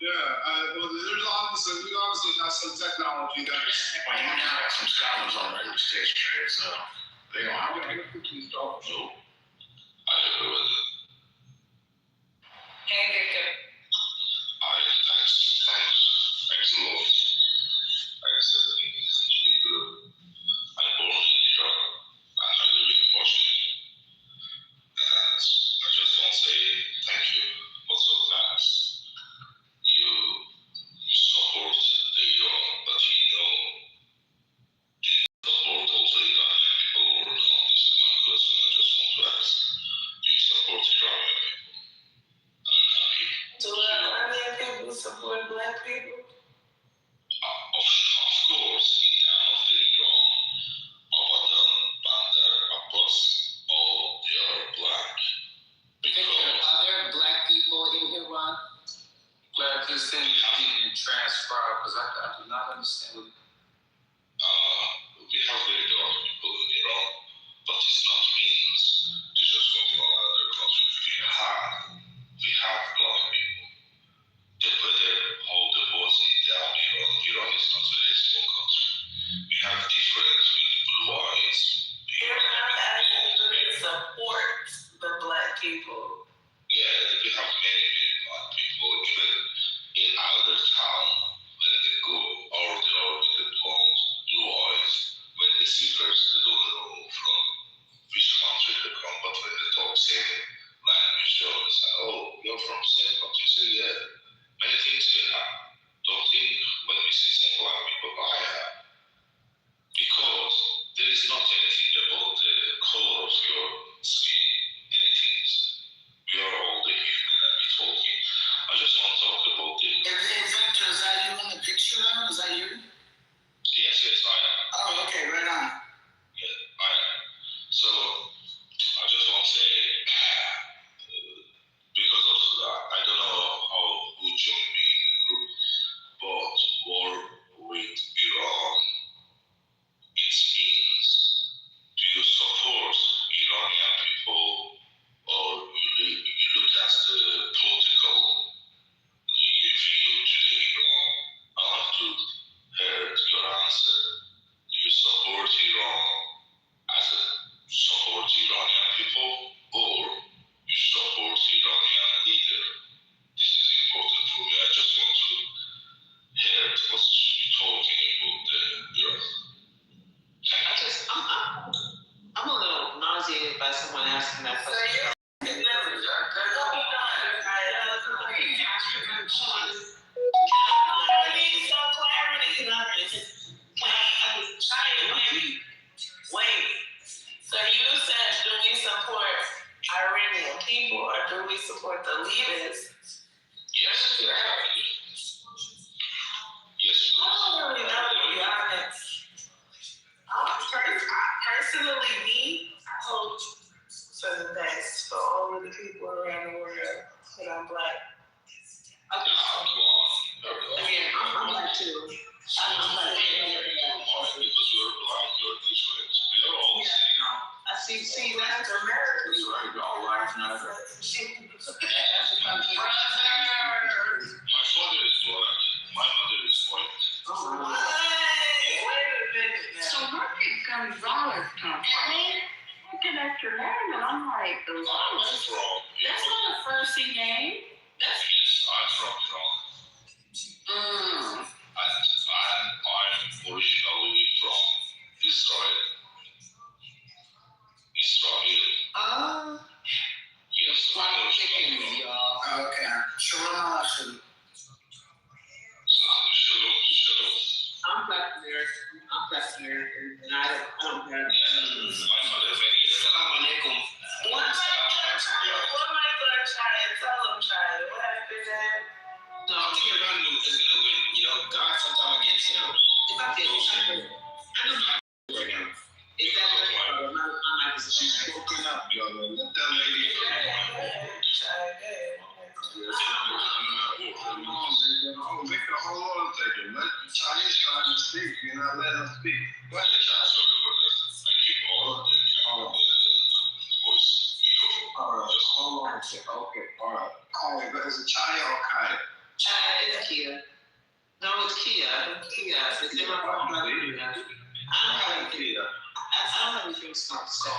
Yeah, well, we obviously have some technology that is. Well, you now got some scholars on the radio station, so they don't have to. I agree with it. Hey, Victor. Thanks a lot. Thanks, people. I'm born in Iran, and I live in Washington. And I just want to say thank you for so fast. You support the Iran, but you support also Iranian people or not. This is my question. I just want to ask, do you support Iranian people? Do Iranian people support black people? Of course, in terms of the Iran, Abadan, Bandar, Abbas, all they are black. Are there black people in Iran? Glad this thing is being transcribed because I do not understand. We have very dark people in Iran, but it's not means to just go to another country. We have black people. The weather, how the was in down Iran. Iran is not a very small country. We have different with blue eyes. Do they support the black people? Yeah, we have many black people, even in other town, when they go out there with the blue eyes, when they see first, they don't know from which country they come, but when they talk same language, they say, oh, you're from the same country. Say, yeah, many things we have. Don't think when we see some black people, I have. Because there is not anything about the color of your skin, anything. We are all the human and we talking. I just want to talk about the. Victor, is that you in the picture now? Is that you? Yes, I am. Oh, okay, right on. Yeah, I am. So I just want to say, because of that, I don't know how who joined me in the group, but war with Iran, it means, do you support Iranian people Gonzalez come from? Looking at your name, and I'm like, Gonzalez? That's not a Farsi name. Yes, I'm from Mm. I'm originally from Israel. Oh. Yes, Like chickens, y'all. Okay. Shalom. I'm Black American, and I don't have. Salam alaikum. What am I gonna try and tell them, Charlie? What happened there? No, I think Iran is gonna win. You know, God sometime against, you know. If I did, I know right now. Is that what my mic is? She's spoken up, yo. Let that lady. Victor, hold on a second. Let Chinese trying to speak. You're not letting them speak. Go ahead, Chinese. I keep all of the voice. All right, hold on a second. Okay, all right. Call me, but is it Chai or Kai? It's Kia. No, it's Kia. Kia. It's in my phone. I don't have anything. I don't have anything smart to say. I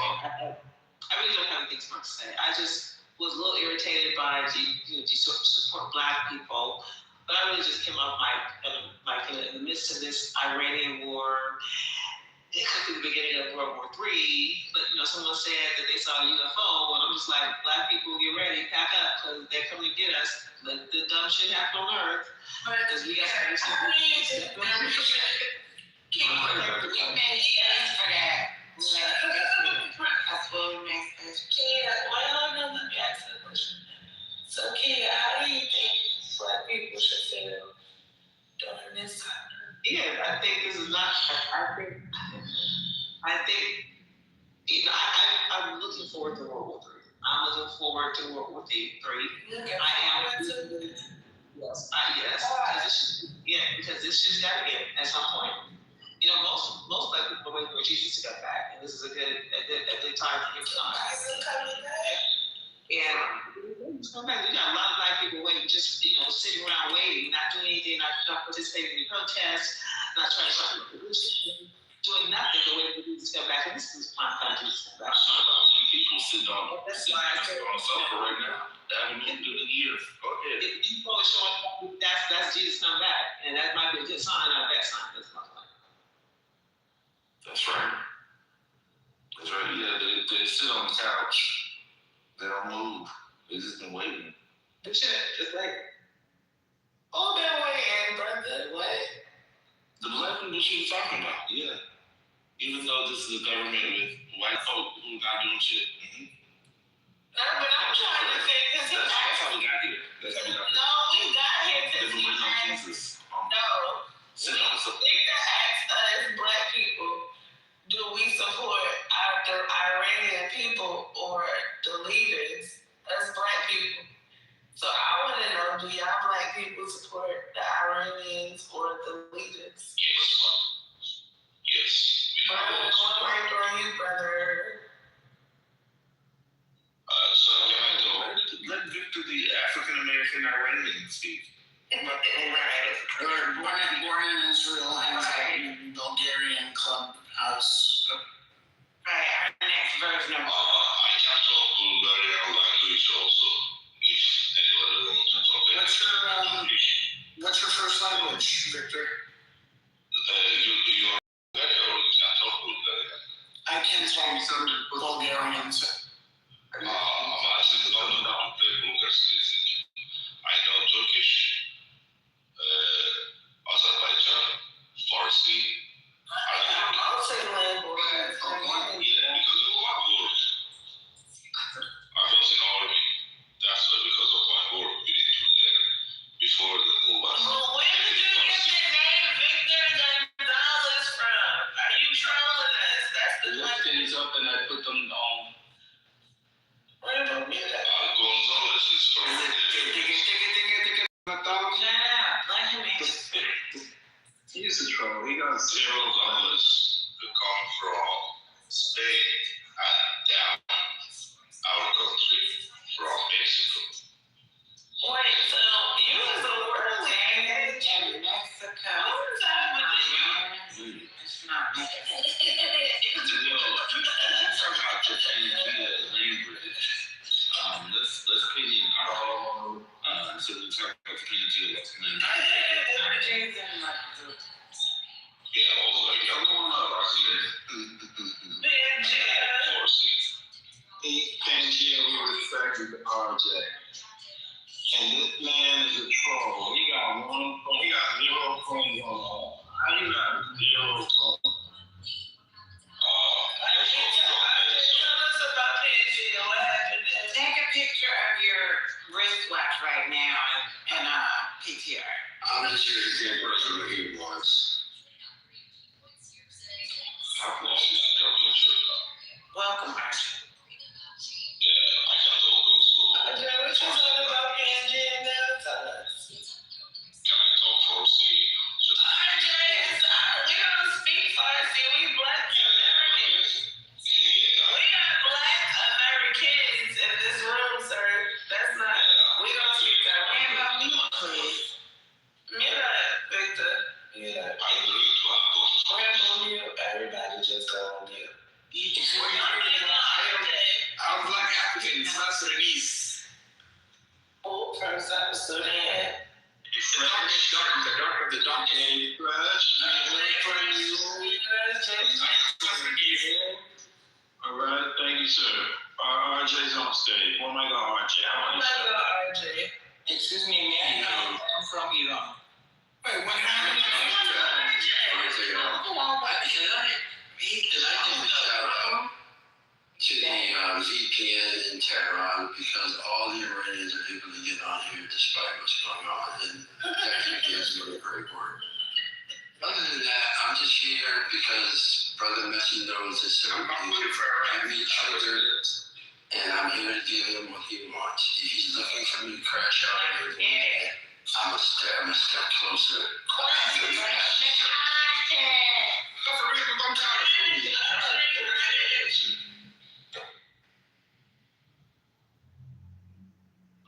really don't have anything smart to say. I just was a little irritated by support Black people, but I really just came off in the midst of this Iranian war. It could be the beginning of World War III, but someone said that they saw a UFO, and I'm just like, Black people, get ready, pack up, because they're coming to get us. Let the dumb shit happen on Earth, because we got to do something. So, Kia, how do you think Black people should feel during this time? Yeah, I think this is not. I think I'm looking forward to World War III. I'm looking forward to World War III. I am. Yes. Because this shit's got to end at some point. Most Black people are waiting for Jesus to come back, and this is a good time for him to come back. And he's coming back. We got a lot of Black people waiting, just sitting around waiting, not doing anything, not participating in protests, not trying to stop the revolution, doing nothing but waiting for Jesus to come back. And this is prime time to come back. When people sit on suffer right now. They haven't been through the years. Go ahead. If you go showing that's Jesus come back, and that might be a good sign, not a bad sign. That's my point. That's right. That's right. Yeah, they sit on the couch. They don't move. They just been waiting. Just like, been waiting, brother. What? The Black people she was talking about, yeah. Even though this is a government with white folk who not doing shit. Mm-hmm. No, but I'm trying to think, because that's how we got here. No, we got here because we waiting on Jesus. Victor asked us, Black people, do we support the Iranian people or the leaders, us Black people? So I want to know, do y'all Black people support the Iranians or the leaders? Yes. Right on you, brother. So let Victor, the African American Iranian, speak. Right. Born in Israel, hangs out in Bulgarian clubhouse. Right, our next version of. I can talk Bulgarian language also. If anybody wants to talk. What's your first language, Victor? You are Bulgarian or you can talk Bulgarian? I can talk some Bulgarian. I'm actually not know how to play Bulgarian. I know Turkish, Azerbaijan, Farsi. I'll say language. Yeah, because of my work. I was in army. That's why, because of my work, we did to them before the move. Where did you get the name Victor Gonzalez from? Are you trolling us? That's the looked things up and I put them on. Where about me? Gonzalez is from. Shut up. Let him answer. He's a troll. He goes. Gonzalez to come from Spain and down our country from Mexico. Wait, so you was a word in Mexico. What was that with you? not me. You talk about Japan language. Let's put in our so we talk about Japan language. Yeah, also like, come on up, Pangea, we respected RJ. And this man is a troll. He got zero phone. How you got zero phone? Take a picture of your wristwatch right now and PTR. I'm just here to get whatever he wants. Welcome, Archie. Yeah, I got those. What you talking about, Pangea? Now tell us. Can I talk for a seat? We don't speak Farsi. We black Americans. We are black Americans in this room, sir. That's not. We don't speak that. Please. Mira, Victor. Mira. Everybody just go on mute. I was like African, it's not Sudanese. Oh, first I was Sudan. It's the dark of the dark age. All right, thank you, sir. RJ's on stage. Oh my God, RJ. How are you, sir? RJ. Excuse me, may I know? I'm from Iran. Wait, what happened? To the VPN in Tehran because all the Iranians are able to get on here despite what's going on, and that gives me a great word. Other than that, I'm just here because Brother Messi knows this give me children, and I'm here to give him what he wants. If he's looking for me to crash out here, I'm a step closer.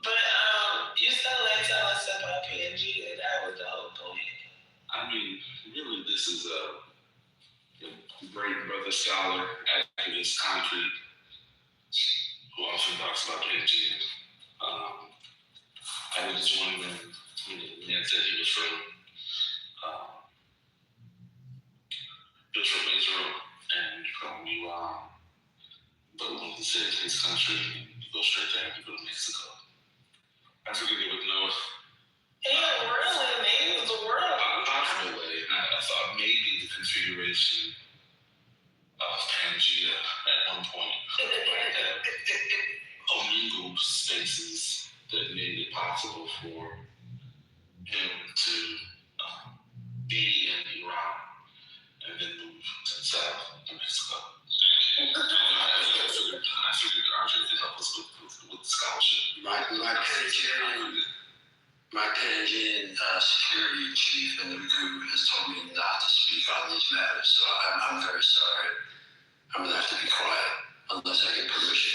But you still like tell us about PNG. That was the whole point. I mean, really, this is a great brother scholar, activist, concrete, who often talks about PNG. I was just wondering, Ned said he was from Israel and from Iran, but when he said his country, you go straight there and you go to Mexico. I figured it would know. Yeah, really, man, it was a world. Possible way. I thought maybe the configuration of Pangea at one point, like commingled spaces that made it possible for him to be in Iran and then move to the south to Mexico. I figured RJ could help us with the scholarship. My Panamanian security chief in the group has told me not to speak on these matters, so I'm very sorry. I'm gonna have to be quiet unless I get permission.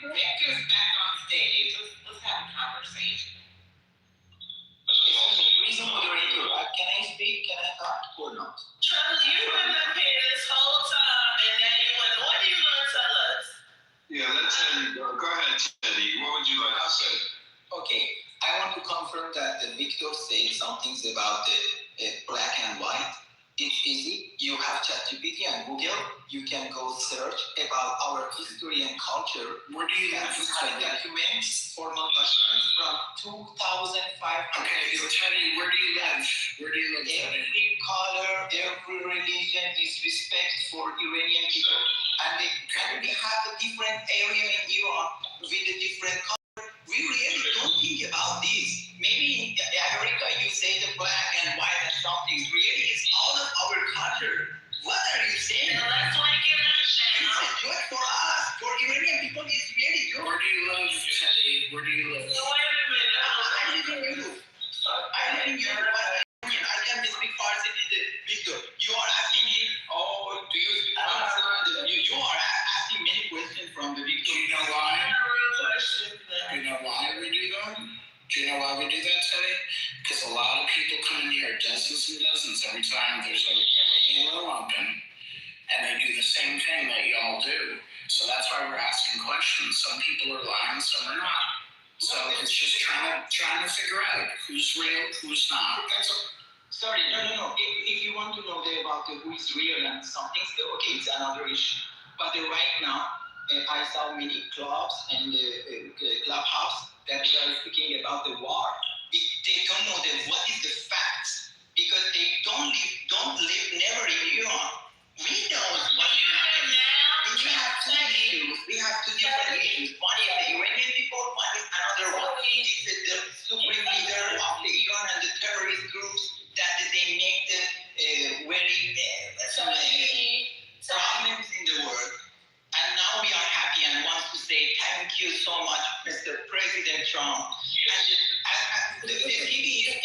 Victor's back on stage. Let's have a conversation. Reason moderator, can I speak? Can I talk or not? Charlie, you've been up here this whole time, and now you went, what are you going to tell us? Yeah, let Teddy go. Go ahead, Teddy. What would you like to say? Okay, I want to confirm that Victor said some things about the black and white. It's easy. You have ChatGPT and Google. You can go search about our history and culture. Where do you have documents, formal documents from 2,500? Okay, Teddy, where do you live? Every color, every religion is respect for Iranian people. And we have a different area in Iran with a different color. We really don't think about this. Maybe in America you say the black and white and something. Really, it's all of our culture. What are you saying? Let's make it action. It's good for us. For Iranian people, it's really good. Where do you live, Teddy? Where do you live? So wait a minute. I live in Europe. I can speak Farsi with Victor. You are asking me, do you speak Farsi? You are asking many questions from the Victor. Do you know why? Real question. Do you know why we do that? Do you know why we do that, Teddy? Because a lot of people come in here, does dozens and dozens every time there's a little open, and they do the same thing that y'all do. So that's why we're asking questions. Some people are lying, some are not. So it's just trying to figure out who's real, who's not. That's all. Sorry, no. If you want to know about who is real and something, okay, it's another issue. But right now, I saw many clubs and clubhouse that they are speaking about the war. They don't know what is the facts because they don't live never in Iran. We know what happened. We have two issues. We have two different issues. One is the Iranian people. One is another one. It's the supreme leader of the Iran and the terrorist groups that they make the problems in the world. And now we are happy and want to say thank you so much, Mr. President Trump. And the TV is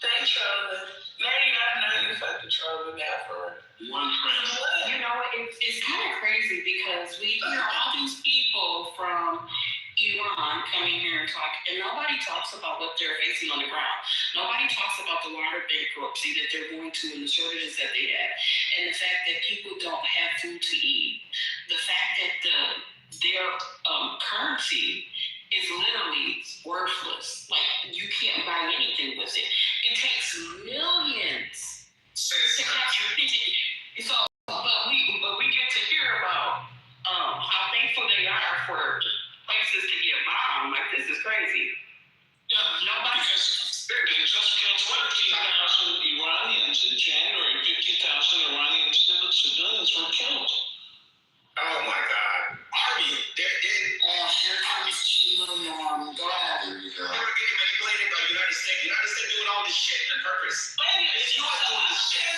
thanks, Charlie. Maybe I know you fucking Charlie now for one friend. You know, it's kind of crazy because we hear all these people from Iran coming here and talk, and nobody talks about what they're facing on the ground. Nobody talks about the water bankruptcy that they're going to and the shortages that they have, and the fact that people don't have food to eat. The fact that their currency is literally worthless. Like, you can't buy anything with it. It takes millions to capture it. So, but we get to hear about how thankful they are for places to get bombed. Like, this is crazy. Yeah, nobody. Because they just killed 15,000 Iranians in January. 15,000 Iranian civilians were killed. Oh my God. Army, they're Here comes Chima Norm. Go ahead. They were getting manipulated by the United States. The United States doing all this shit on purpose. It's you are doing this shit.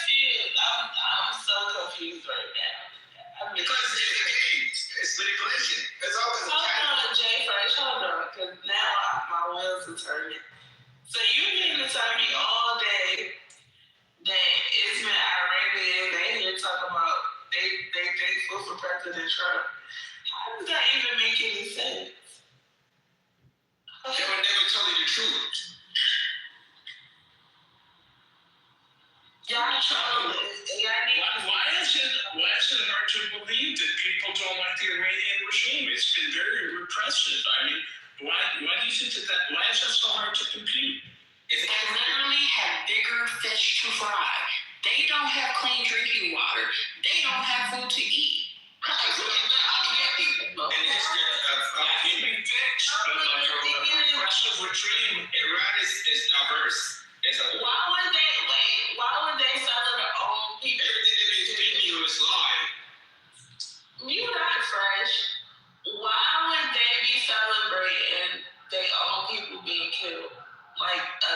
I'm so confused right now. Because it's a game. It's manipulation. It's all because of Hold on, Jay Fresh, hold on, because now my wheels are turning. So you mean to tell me all day that it's been Iranian, they here talking about they thankful for President Trump. How does that even make any sense? They would never tell you the truth. Y'all trolling. Why is it hard to believe that people don't like the Iranian regime? It's been very repressive. I mean, why do you think why is that so hard to compute? They literally have bigger fish to fry. They don't have clean drinking water. They don't have food to eat. And it's human fix. Repressive regime. Iran is diverse. Why would they sell their own people? Everything that they feeding you is lie. You not fresh. Why would they be celebrating their own people being killed? Like a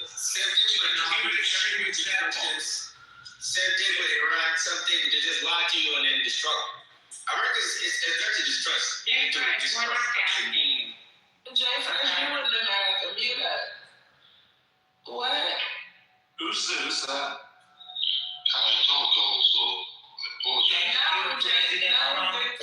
Same thing with extreme examples. Same thing with Iran. Something they just lie to you and then destruct. America is there to distrust. Yeah, we're not asking. Jay Fresh, you in America, mute that. What? Who's that?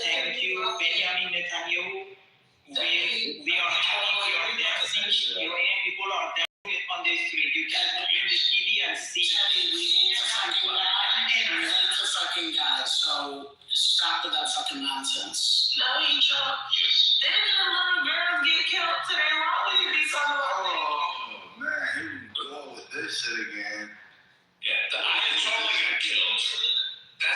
Thank you, Benjamin Netanyahu. We are happy you are dancing. Iranian people are dancing on the street. You can look in the TV and see. We need to fucking die. So stop with that fucking nonsense. No, you Trump. Yes. Then the little girls get killed today. Why would you be so Oh man, here we go with this shit again. Yeah, the Ayatollah got killed.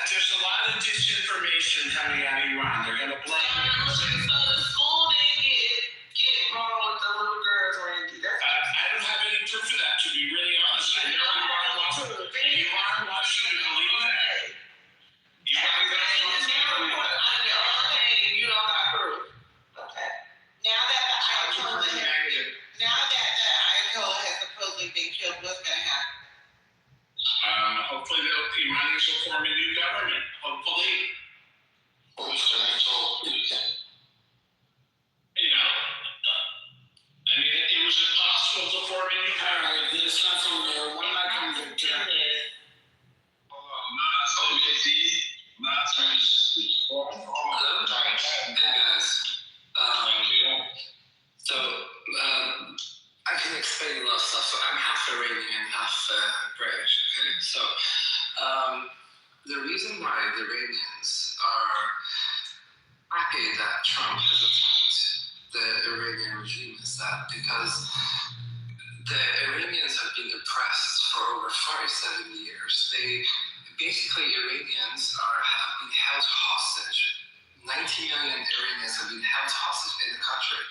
There's a lot of disinformation coming out of Iran. They're gonna blame. So the school didn't get wrong with the little girls, Randy. I don't have any proof of that, to be really honest. I know Iran wants you to believe that. You don't got proof. Okay. Now that the Ayatollah has supposedly been killed, what's going to happen? Hopefully the Iranians will form a new government. Hopefully. You know, I mean, it was impossible to form a new government. There's nothing there. When I come to So I can explain a lot of stuff. So I'm Iranian, half British. Okay, so the reason why the Iranians are happy that Trump has attacked the Iranian regime is that because the Iranians have been oppressed for over 47 years. Iranians have been held hostage. 90 million Iranians have been held hostage in the country.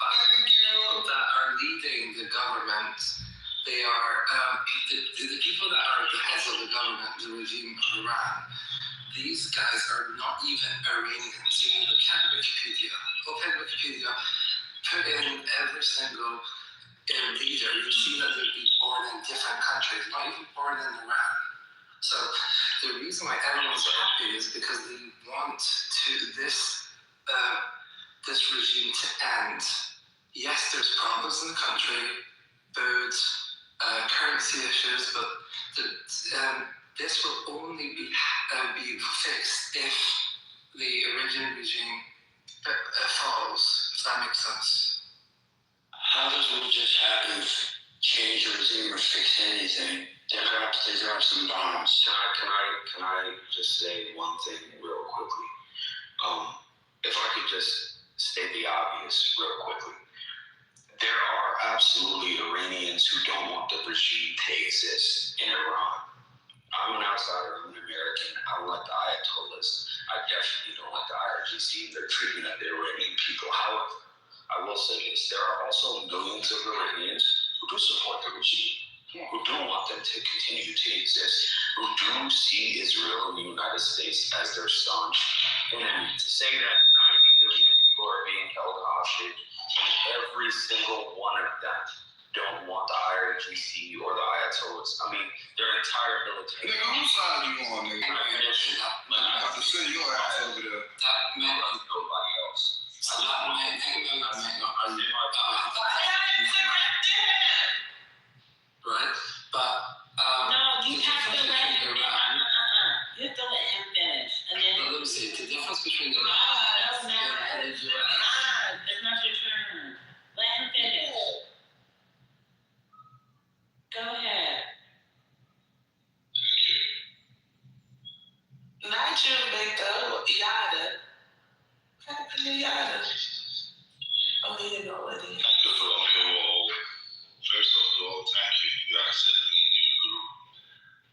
But people that are leading the government, they are the people that are the heads of the government, the regime of Iran. These guys are not even Iranians. You look at Wikipedia, open Wikipedia, put in every single leader, you see that they'll be born in different countries, not even born in Iran. So the reason why everyone's happy is because they want this regime to end. Yes, there's problems in the country, food, currency issues, but this will only be fixed if the Iranian regime falls, if that makes sense. How does what just happened change the regime or fix anything? They drop some bombs. Can I just say one thing real quickly? If I could just state the obvious real quickly. There are absolutely Iranians who don't want the regime to exist in Iran. I'm an outsider, I'm an American. I don't like the Ayatollahs. I definitely don't like the IRGC and their treatment of the Iranian people. However, I will say this, there are also millions of Iranians who do support the regime, who don't want them to continue to exist, who do see Israel and the United States as their staunch enemy. To say that 90 million people are being held hostage, every single one of them don't want the IRGC or the Ayatollahs. I mean, their entire military. Nigga, whose side are you on, nigga? I have to send your ass over there. That meant nobody else. Right? But no, you have to let him you have to let him finish. And then let me see, the difference between the that's not it's not your turn. Let him finish. Go ahead. Not you, Victor. Yada. Yada. Oh, you know what it is. First of all, thank you. You accepted me in your group.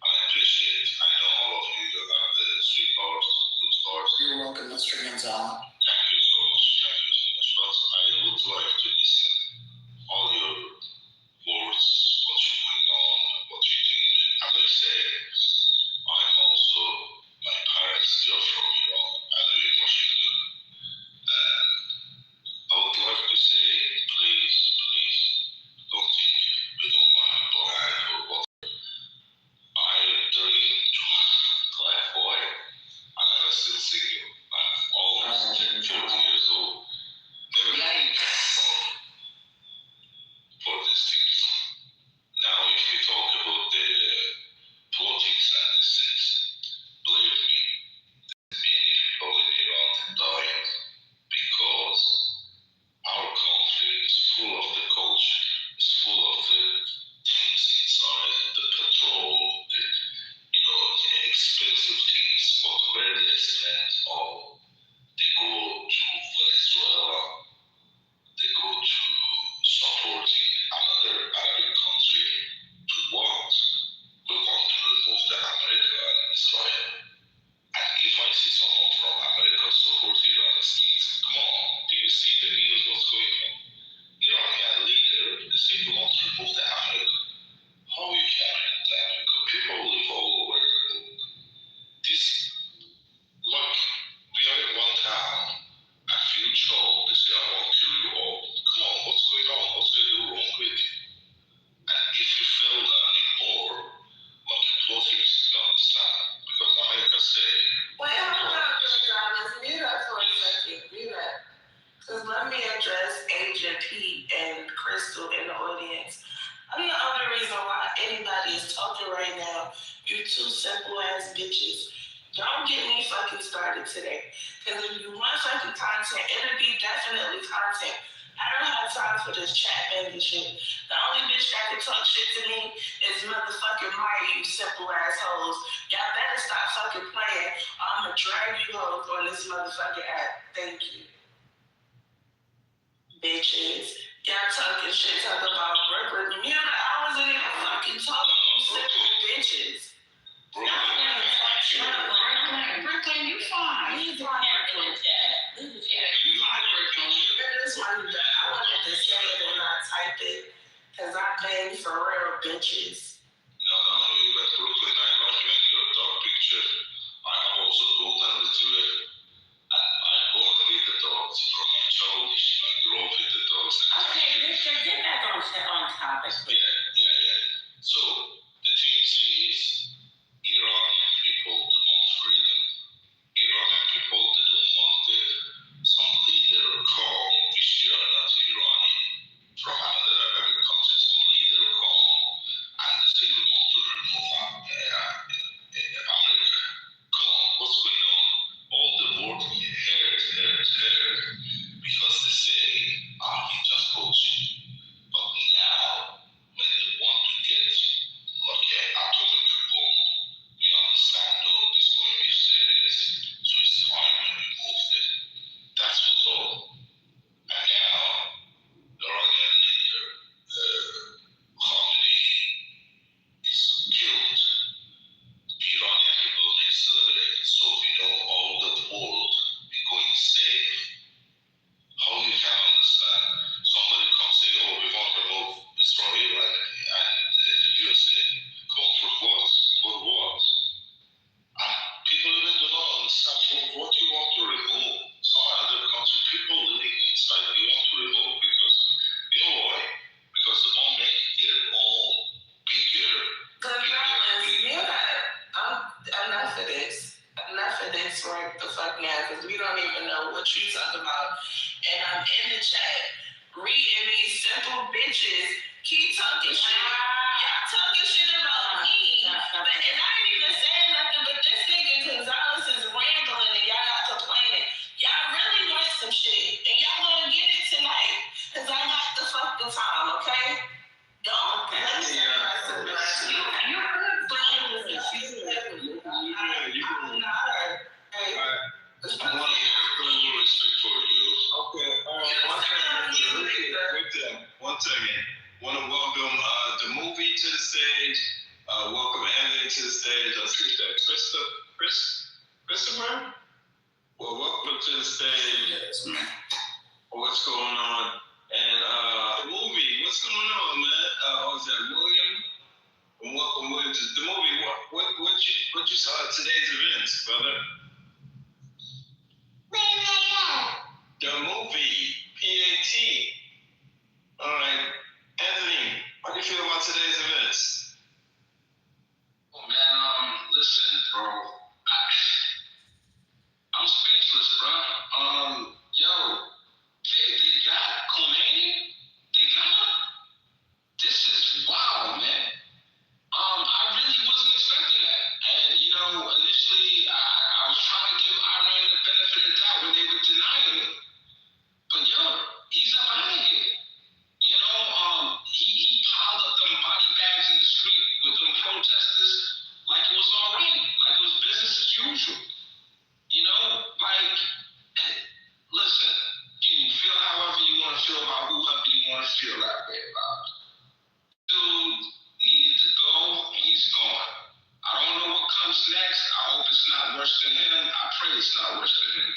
I appreciate it. I know all of you. You got the sweet hearts, good hearts. You're welcome, Mr. Gonzalez. Thank you so much. Thank you so much. But I would like to listen all your words, what's going on, what you think. As I said, I'm also, my parents still from Iran. I live in Washington. I would like to say, please, don't think we don't mind black or what. I dream black boy. And I'm still single. I'm almost 40 years old. Never for these things. Now, if you talk about the politics and these things, believe me, many people in Iran died because our country is full of the culture, is full of the things inside, the petrol, the expensive things, but where they spend all, they go to Venezuela, they go to supporting another Arab country to what? We want to remove the America and Israel. And if I see someone from America support Iranians, come on, do you see the news what's going on? Iranian leader, they say we want to remove the America. How you can remove the America? People live all over the world. This, look, we are in one town, a few child, they say I want to kill you all. Come on, what's going on? What's going wrong with you? And if you feel that anymore, like politics, you understand. Because America say, Wait, hold on, Gonzalez. Mute up for a second. Mute up. Because let me address Agent Pete and Crystal in the audience. I'm the only reason why anybody is talking right now. You two simple ass bitches. Don't get me fucking started today. Because if you want fucking content, it'll be definitely content. I don't have time for this chat baby shit. The only bitch that can talk shit to me is motherfucking Maya, you simple assholes. Y'all better stop fucking playing. I'ma drag you hoes on this motherfucking app. Thank you. Bitches. Y'all talking shit, talking about Brooklyn. You know, I wasn't even fucking talking, you simple bitches. Brooklyn, you fine. Leave Brooklyn. Leave the chat. You fine, Brooklyn. This one, I wanted to say it and not type it, because I bang for real, bitches. No, that's Brooklyn. I love you and your dog picture. I have also told them that I both with the dogs from my childish. I grew up with the dogs. Okay, Victor, get back on topic. Yeah. So, the thing is, Iranian people want freedom. Iranian people, they don't want some leader come, which they are not Iranian. From another Arabic country, some leader come, and they say we want to remove America. Come on, what's going on? All the world heard, because they say, we just coaching. But now, when they want to get like an atomic bomb, we understand, it's going to be serious. So it's time to remove it. That's what's all. And now, the Iranian leader, Khamenei, is killed. The Iranian people next celebrate it, so we know all the world is going safe. How you can understand somebody come say, we want to remove Israel and the USA. Come on, for what? For what? And people even do not understand for what you want to remove. Some other country, people living inside, they want to remove because, you know why? Because they want to make their own bigger. Enough of this. Enough of this right the fuck now, because we don't even know what you talking about. And I'm in the chat reading these simple bitches keep talking shit. Y'all talking shit about me. And I ain't even saying nothing, but this nigga Gonzalez is rambling and y'all not complaining. Y'all really want some shit. And y'all gonna get it tonight. Because I got the fucking time, okay? Don't let me say myself. You're good, but I want to hear respect for you. Okay, one second. Want to welcome the movie to the stage. Welcome Anthony to the stage. I'll see that. Christopher? Well, welcome to the stage. Yes, man. What's going on? And the movie, what's going on, man? Was that William? And welcome, William, to the movie. What you saw at today's events, brother? The movie, PAT. All right. Anthony, how do you feel about today's events? Oh, man, listen, bro. I'm speechless, bro. They got Khomeini? They got him? This is wild, man. I really wasn't expecting that. And, initially, I was trying to give Iran the benefit of the doubt when they were denying it. But, he's up out of here. He piled up them body bags in the street with them protesters like it was all right, like it was business as usual. Listen, you can feel however you want to feel about whoever you want to feel that way about. Dude needed to go, and he's gone. I don't know what comes next. I hope it's not worse than him. I pray it's not worse than him.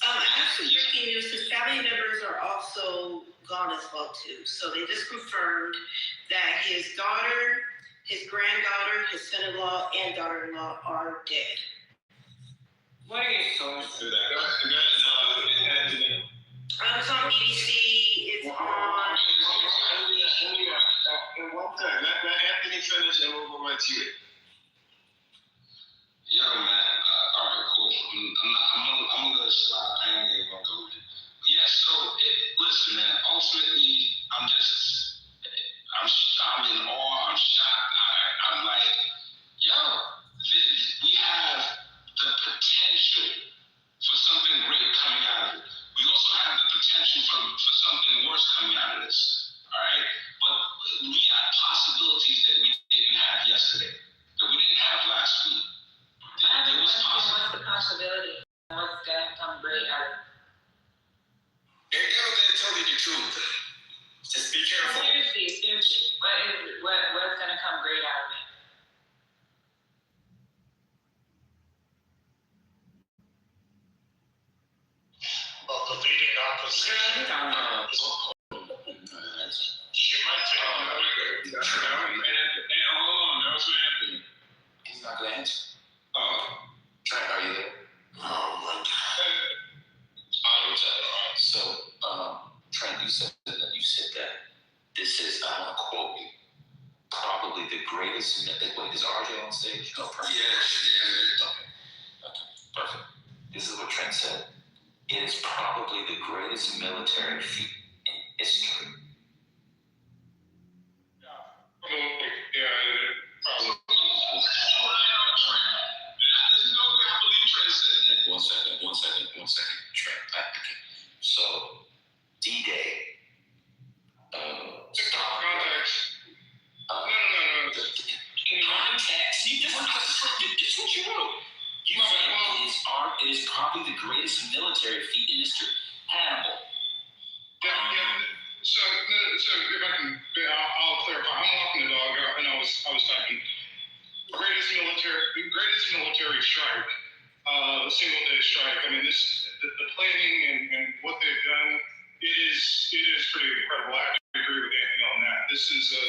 Actually, breaking news, his family members are also gone as well too. So they just confirmed that his daughter, his granddaughter, his son-in-law, and daughter-in-law are dead. What are your sources? It's on BBC. It's on. One time, let Anthony finish, and we'll go right to it. Yo, man. All right, cool. I'm gonna let it slide. I ain't even gonna go with it. Yeah. So, listen, man. Ultimately, I'm in awe. I'm shocked. I'm like, we have the potential for something great coming out of it. We also have the potential for something worse didn't have yesterday, that we didn't have last week. It was possible. What's the possibility? What's going to come great out of it? They're never going to tell you the truth. Just be careful. Seriously. What's going to come great out of it? Of the leading opposition. She might take And hold on, that was Anthony. He's not going to answer. Oh. Trent, are you there? Oh my God. So, Trent, you said that this is, I want to quote you, probably the greatest. Wait, is RJ on stage? No, perfect. Yes. Okay, perfect. This is what Trent said. It is probably the greatest military feat in history. One second, Trent. So, D-Day. Context. Context. See, this is what you wrote. You said it is probably the greatest military feat in history. Hannibal. So if I can, I'll clarify. I'm walking the dog, and I was typing. Greatest military strike, single day strike. I mean, the planning and what they've done. It is pretty incredible. I have to agree with Anthony on that. This is No.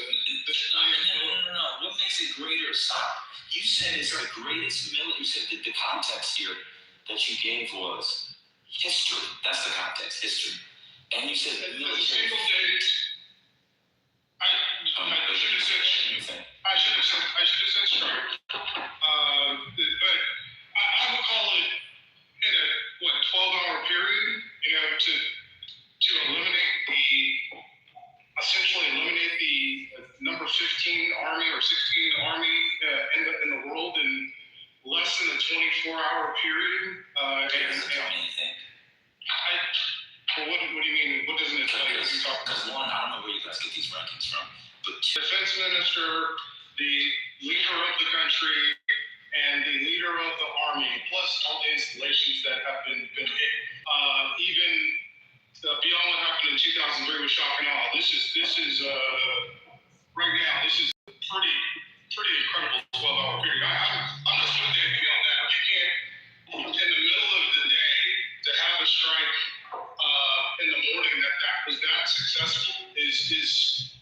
What makes it greater? Stop. You said it's the greatest military. You said the context here that you gave was history. That's the context, history. And you said the military. Single day. I should have said strike. But I would call it in a 12-hour period. To essentially eliminate the number 15 Army or 16 Army in the world in less than a 24-hour period. What do you mean? What doesn't it tell you? Because one, I don't know where you guys get these rankings from, but defense minister, the leader of the country, and the leader of the army, plus all the installations that have been hit. Even beyond what happened in 2003 with shock and awe, this is right now. This is pretty incredible 12-hour period. I'm just with Anthony on that. You can't in the middle of the day to have a strike in the morning that was that successful is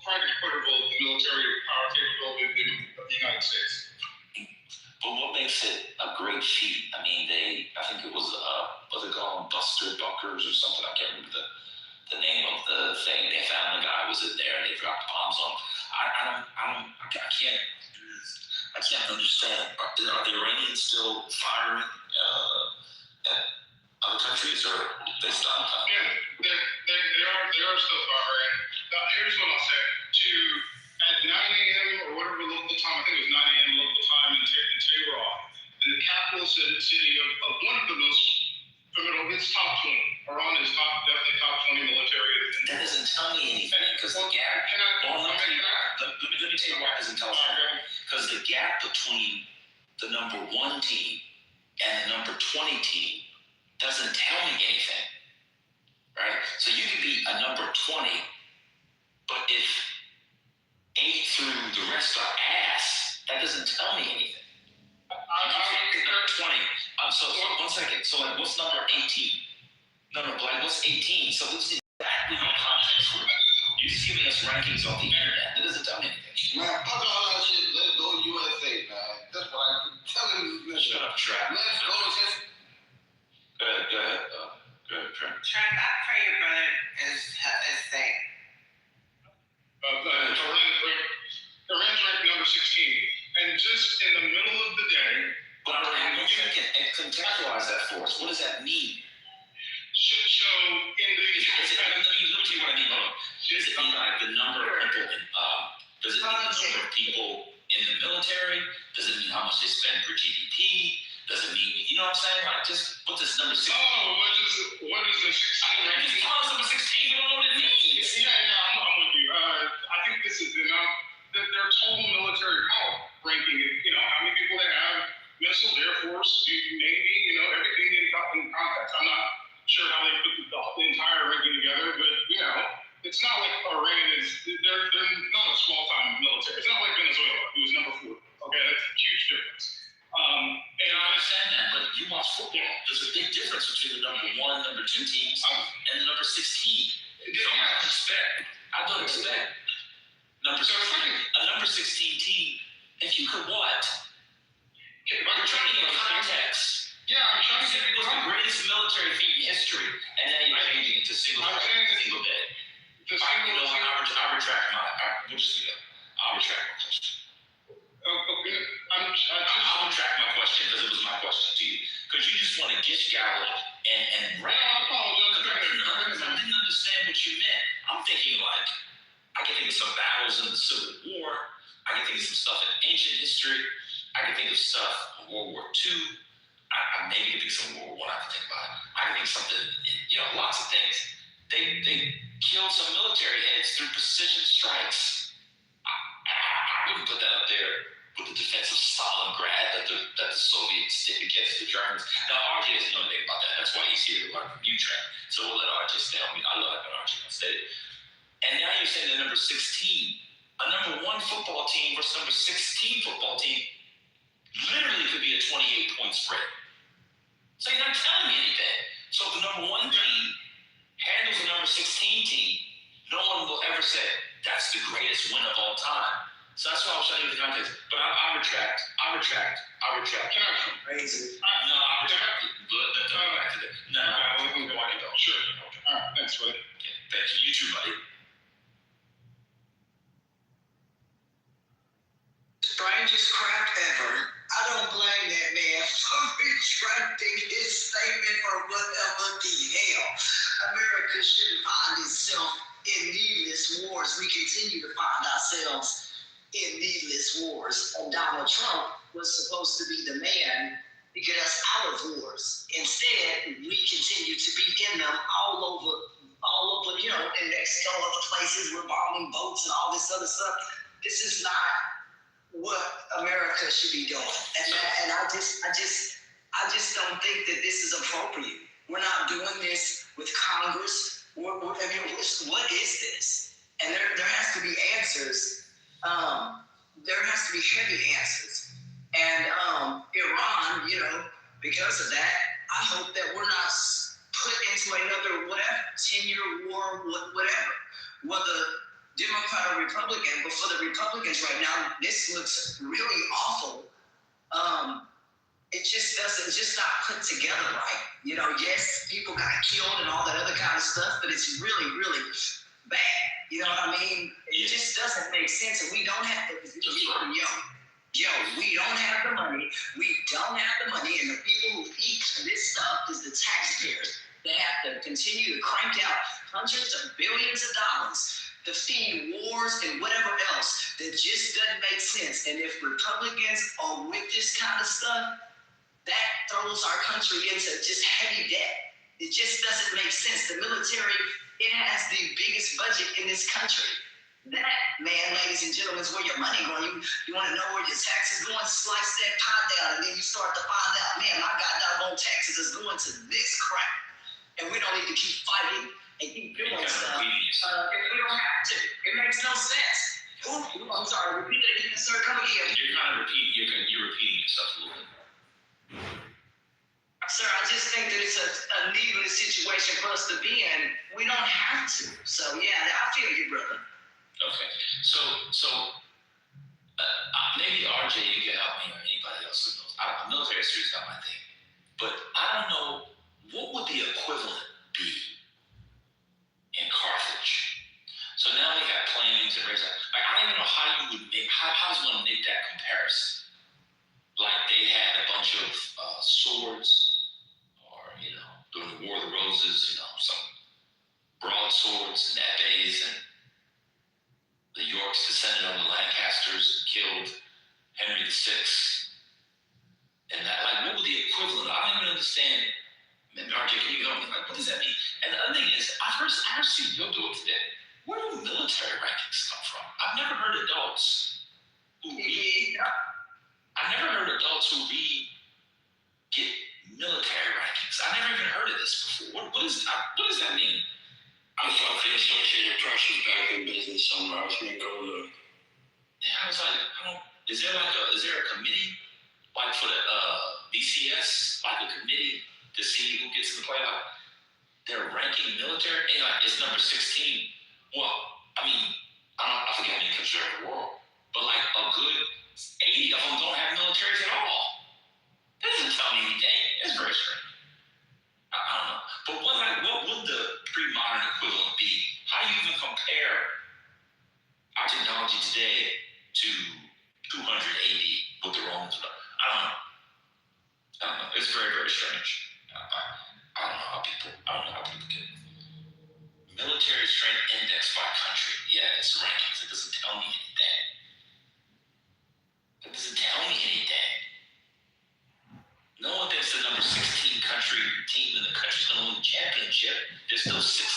quite incredible. The military power capability of the United States. But what makes it a great feat? I mean, I think it was it called Buckers or something. I can't remember the name of the thing. They found the guy was in there and they dropped bombs on him. I can't understand. Are the Iranians still firing at other countries, or they stopped? Yeah, they are still firing. Here's what I'll say. At 9 a.m. or whatever local time, I think it was 9 a.m. local time in Tehran, in the capital city of one of the most formidable, it's top 20. Iran is definitely top 20 military. That doesn't tell me anything, because the gap. Let me tell you why it doesn't tell us anything. Because the gap between the number 1 team and the number 20 team doesn't tell me anything, right? So you can be a number 20, but if 8 through the rest are ass, that doesn't tell me anything. Number 20. So 1 second. So like, what's number 18? What's 18? So what's exactly the context? You're just giving us rankings on the internet. That doesn't tell me anything. Man, fuck all that shit. Let's go USA, man. That's what I keep telling you. Shut up, Trap. Let's go. Go ahead, Trap. Trent, I pray your brother is safe. Iran's ranked number 16, and just in the middle of the day. But contextualize that for us. What does that mean? So in the let me tell you what I mean. Does it mean like the number of people? Does it mean the number of people in the military? Does it mean how much they spend per GDP? Does it mean, you know what I'm saying? Like, just put this number 16. What is the 16? Just tell us number 16. We don't know what it means. Yeah, I'm with you. I think this is the their total military power ranking. How many people they have, missiles, Air Force, Navy, everything in context. I'm not sure how they put the entire ranking together, but it's not like Iran they're not a small time military. It's not like Venezuela, who was number 4. Okay, that's a huge difference. And I understand that, but you watch football. There's a big difference between the number 1, number 2 teams and the number 16. I don't expect a number 16 team. If you could what? I'm trying to get context. Yeah, I'm trying to get it was the greatest military feat in history, and now you're changing it to single day. I'll retract my question. I'll retract my question because it was my question to you. Because you just want to gish gallop and rap. I apologize. I didn't understand what you meant. I'm thinking I can think of some battles in the Civil War. I can think of some stuff in ancient history. I can think of stuff in World War II. I maybe can think of some World War I. I can think about it. I can think of something in, lots of things. They killed some military heads through precision strikes. I wouldn't put that up there with the defense of Stalingrad that the Soviets did against the Germans. Now, RJ doesn't know anything about that. That's why he's here to learn from you, Trent. So we'll let RJ stay on me. I love having RJ on stage. And now you're saying the number 16, a number 1 football team versus number 16 football team, literally could be a 28-point spread. So you're not telling me anything. So if the number 1 team handles the number 16 team, no one will ever say that's the greatest win of all time. So that's why I was showing you the context. But I retract. Can I raise it? No, I retract it. Let's go back to that. No, we'll go on it though. Sure. All right. Thanks, buddy. Okay. Thank you. You too, buddy. Strangest crap ever. I don't blame that man for retracting his statement or whatever the hell. America shouldn't find itself in needless wars. We continue to find ourselves in needless wars. And Donald Trump was supposed to be the man to get us out of wars. Instead, we continue to be in them all over, in Mexico, other places. We're bombing boats and all this other stuff. This is not what America should be doing. And I just don't think that this is appropriate. We're not doing this with Congress. What is this? And there has to be answers. There has to be heavy answers. And Iran, because of that, I hope that we're not put into another 10-year war, whatever. Whether Democrat or Republican, but for the Republicans right now, this looks really awful. It's just not put together right. Yes, people got killed and all that other kind of stuff, but it's really, really bad. You know what I mean? It just doesn't make sense, and we don't have the we don't have the money. We don't have the money, and the people who eat this stuff is the taxpayers. They have to continue to crank out hundreds of billions of dollars to feed wars and whatever else that just doesn't make sense. And if Republicans are with this kind of stuff, that throws our country into just heavy debt. It just doesn't make sense. The military, it has the biggest budget in this country. That, man, ladies and gentlemen, is where your money going. You want to know where your taxes going? Slice that pie down, and then you start to find out, man, my goddamn taxes is going to this crap. And we don't need to keep fighting and keep doing stuff if we don't have to. It makes no sense. Ooh, I'm sorry. Repeat that again, sir. Come again. You're kind of you're repeating yourself a little bit. Sir, I just think that it's a needless situation for us to be in. We don't have to. So, yeah, I feel you, brother. Okay. So maybe RJ, you can help me, or anybody else who knows. Military history is not my thing. But I don't know, what would the equivalent be in Carthage? So now they got planes and races. I don't even know how you would make, how does one make that comparison? Like they had a bunch of swords, or, during the War of the Roses, some broadswords and epées, and the Yorks descended on the Lancasters and killed Henry VI. And that, what would the equivalent? I don't even understand. RJ, can you help me? What does that mean? And the other thing is, I heard Steve Young do it today. where do military rankings come from? I've never heard adults who read. I've never heard adults who read get military rankings. I never even heard of this before. What does that mean? I thought the Associated Press was back in business somewhere. I was going to go look. Yeah, I was like, is there a committee like for the BCS, like a committee to see who gets in the playoff? They're ranking military, and like it's number 16. Well, I mean, I forget how many countries are in the world, but like a good 80 of them don't have militaries at all. That doesn't tell me anything. It's very strange. I don't know. But what would the pre-modern equivalent be? How do you even compare our technology today to 200 AD with the Romans? I don't know. It's very, very strange. I don't know how people get it. Military strength index by country. Yeah, it's rankings. It doesn't tell me anything. No one thinks the number 16 country team in the country's going to win the championship. There's still 6